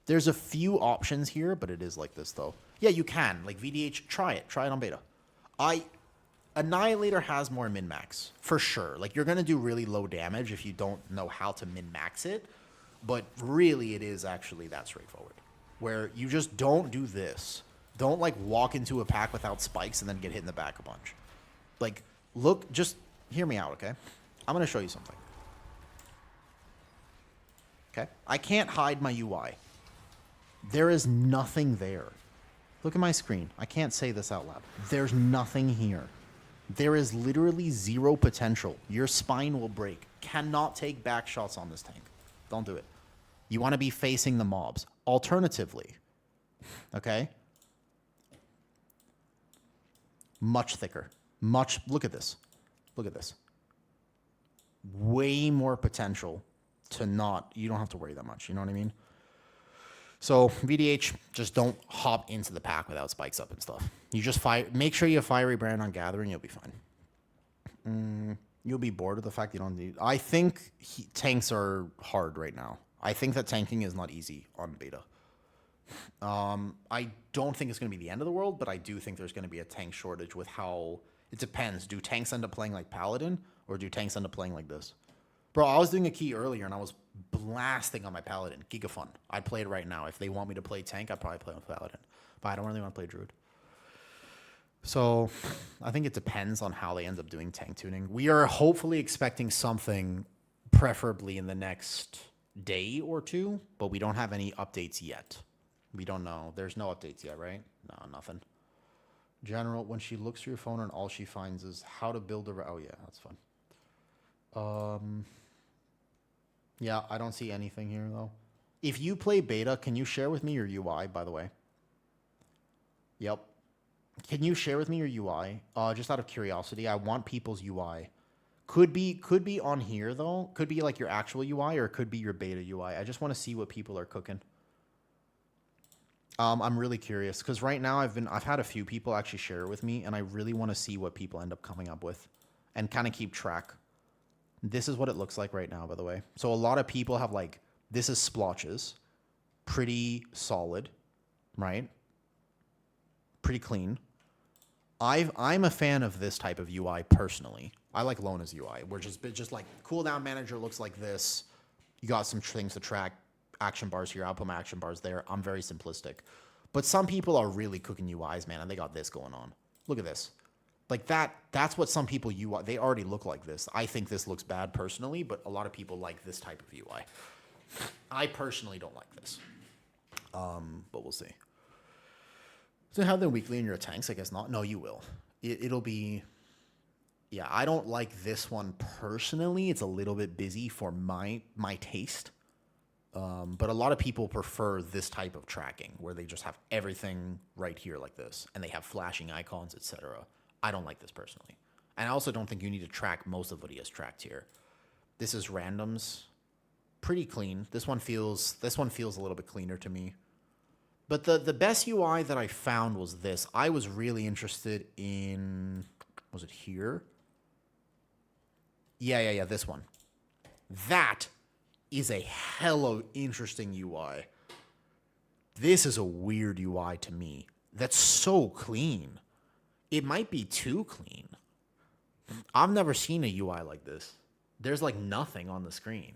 There's a few options here, but it is like this, though. Yeah, you can. Like, VDH, try it. Try it on beta. Annihilator has more min-max, for sure. Like, you're going to do really low damage if you don't know how to min-max it, but really it is actually that straightforward. Where you just don't do this. Don't, like, walk into a pack without spikes and then get hit in the back a bunch. Like, look, just hear me out, okay? I'm going to show you something. Okay? I can't hide my UI. There is nothing there. Look at my screen. I can't say this out loud. There's nothing here. There is literally zero potential. Your spine will break. Cannot take back shots on this tank. Don't do it. You want to be facing the mobs. Alternatively, okay? Much thicker. Look at this. Look at this. Way more potential to not, you don't have to worry that much. You know what I mean? So, VDH, just don't hop into the pack without spikes up and stuff. You just make sure you have Fiery Brand on Gathering, you'll be fine. You'll be bored of the fact you don't need... I think tanks are hard right now. I think that tanking is not easy on beta. I don't think it's going to be the end of the world, but I do think there's going to be a tank shortage with how... It depends. Do tanks end up playing like Paladin, or do tanks end up playing like this? Bro, I was doing a key earlier, and I was blasting on my Paladin. Giga fun. I'd play it right now. If they want me to play tank, I'd probably play with Paladin. But I don't really want to play Druid. So, I think it depends on how they end up doing tank tuning. We are hopefully expecting something, preferably in the next day or two, but we don't have any updates yet. We don't know. There's no updates yet, right? No, nothing. General, when she looks through your phone and all she finds is how to build a... Oh, yeah, that's fun. Yeah, I don't see anything here, though. If you play beta, can you share with me your UI, by the way? Yep. Can you share with me your UI? Just out of curiosity, I want people's UI. Could be on here, though. Could be like your actual UI, or it could be your beta UI. I just want to see what people are cooking. I'm really curious, because right now I've had a few people actually share it with me, and I really want to see what people end up coming up with and kind of keep track. This is what it looks like right now, by the way. So a lot of people have like, this is splotches. Pretty solid, right? Pretty clean. I'm a fan of this type of UI personally. I like Lona's UI, where just like cooldown manager looks like this. You got some things to track. Action bars here. I'll put my action bars there. I'm very simplistic. But some people are really cooking UIs, man, and they got this going on. Look at this. Like that's what some people UI, they already look like this. I think this looks bad personally, but a lot of people like this type of UI. I personally don't like this. But we'll see. So have them weekly in your tanks? I guess not. No, you will. It'll be... Yeah, I don't like this one personally. It's a little bit busy for my taste. But a lot of people prefer this type of tracking, where they just have everything right here like this, and they have flashing icons, etc. I don't like this personally. And I also don't think you need to track most of what he has tracked here. This is randoms. Pretty clean. This one feels a little bit cleaner to me. But the best UI that I found was this. I was really interested in... Was it here? Yeah, this one. That is a hella interesting UI. This is a weird UI to me. That's so clean. It might be too clean. I've never seen a UI like this. There's like nothing on the screen.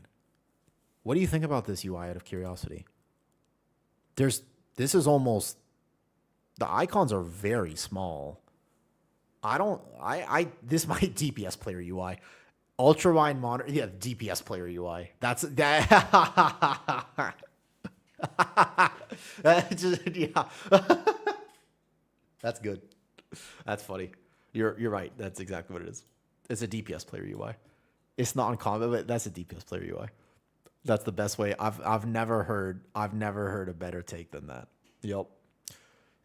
What do you think about this UI out of curiosity? This is almost... The icons are very small. This might DPS player UI. Ultra wide monitor, yeah, DPS player UI. That's yeah. That's good. That's funny. You're right. That's exactly what it is. It's a DPS player UI. It's not uncommon, but that's a DPS player UI. That's the best way. I've never heard a better take than that. Yep.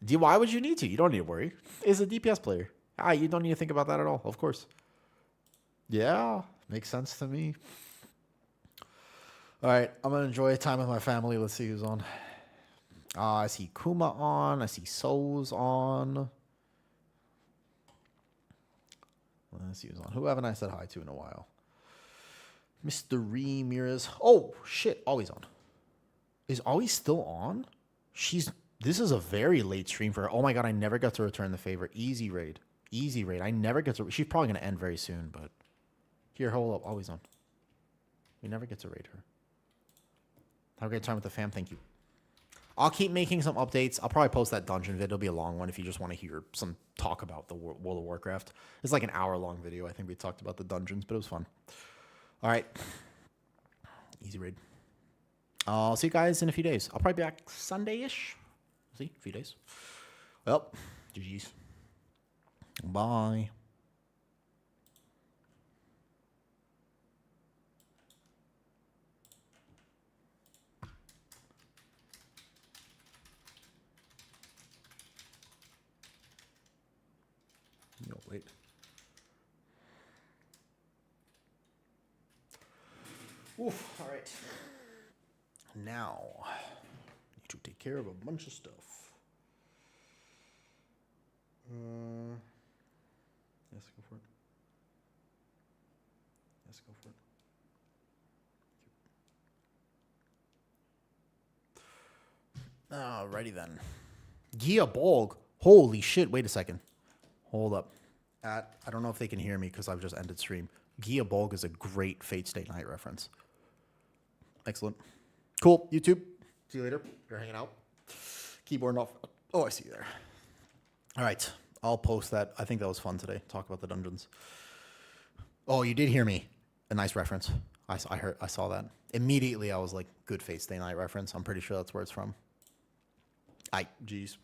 Why would you need to? You don't need to worry. It's a DPS player. You don't need to think about that at all, of course. Yeah, makes sense to me. All right, I'm going to enjoy time with my family. Let's see who's on. I see Kuma on. I see Souls on. Let's see who's on. Who haven't I said hi to in a while? Mr. Ramirez. Oh, shit. Always on. Is Always still on? This is a very late stream for her. Oh my god, I never got to return the favor. Easy raid. Easy raid. I never get to... She's probably going to end very soon, but... Here, hold up. Always on. We never get to raid her. Have a great time with the fam. Thank you. I'll keep making some updates. I'll probably post that dungeon vid. It'll be a long one if you just want to hear some talk about the World of Warcraft. It's like an hour-long video. I think we talked about the dungeons, but it was fun. All right. Easy raid. I'll see you guys in a few days. I'll probably be back Sunday-ish. See, a few days. Well, GG's. Bye. No, wait. Oof, all right. Now, need to take care of a bunch of stuff. Yes, go for it. Yes, go for it. Alrighty then. Gia Bolg. Holy shit, wait a second. Hold up. I don't know if they can hear me because I've just ended stream. Gia Bolg is a great Fate Stay Night reference. Excellent. Cool. YouTube. See you later. You're hanging out. Keyboard off. Oh, I see you there. All right. I'll post that. I think that was fun today. Talk about the dungeons. Oh, you did hear me. A nice reference. I saw that. Immediately I was like, good Fate Stay Night reference. I'm pretty sure that's where it's from. Jeez.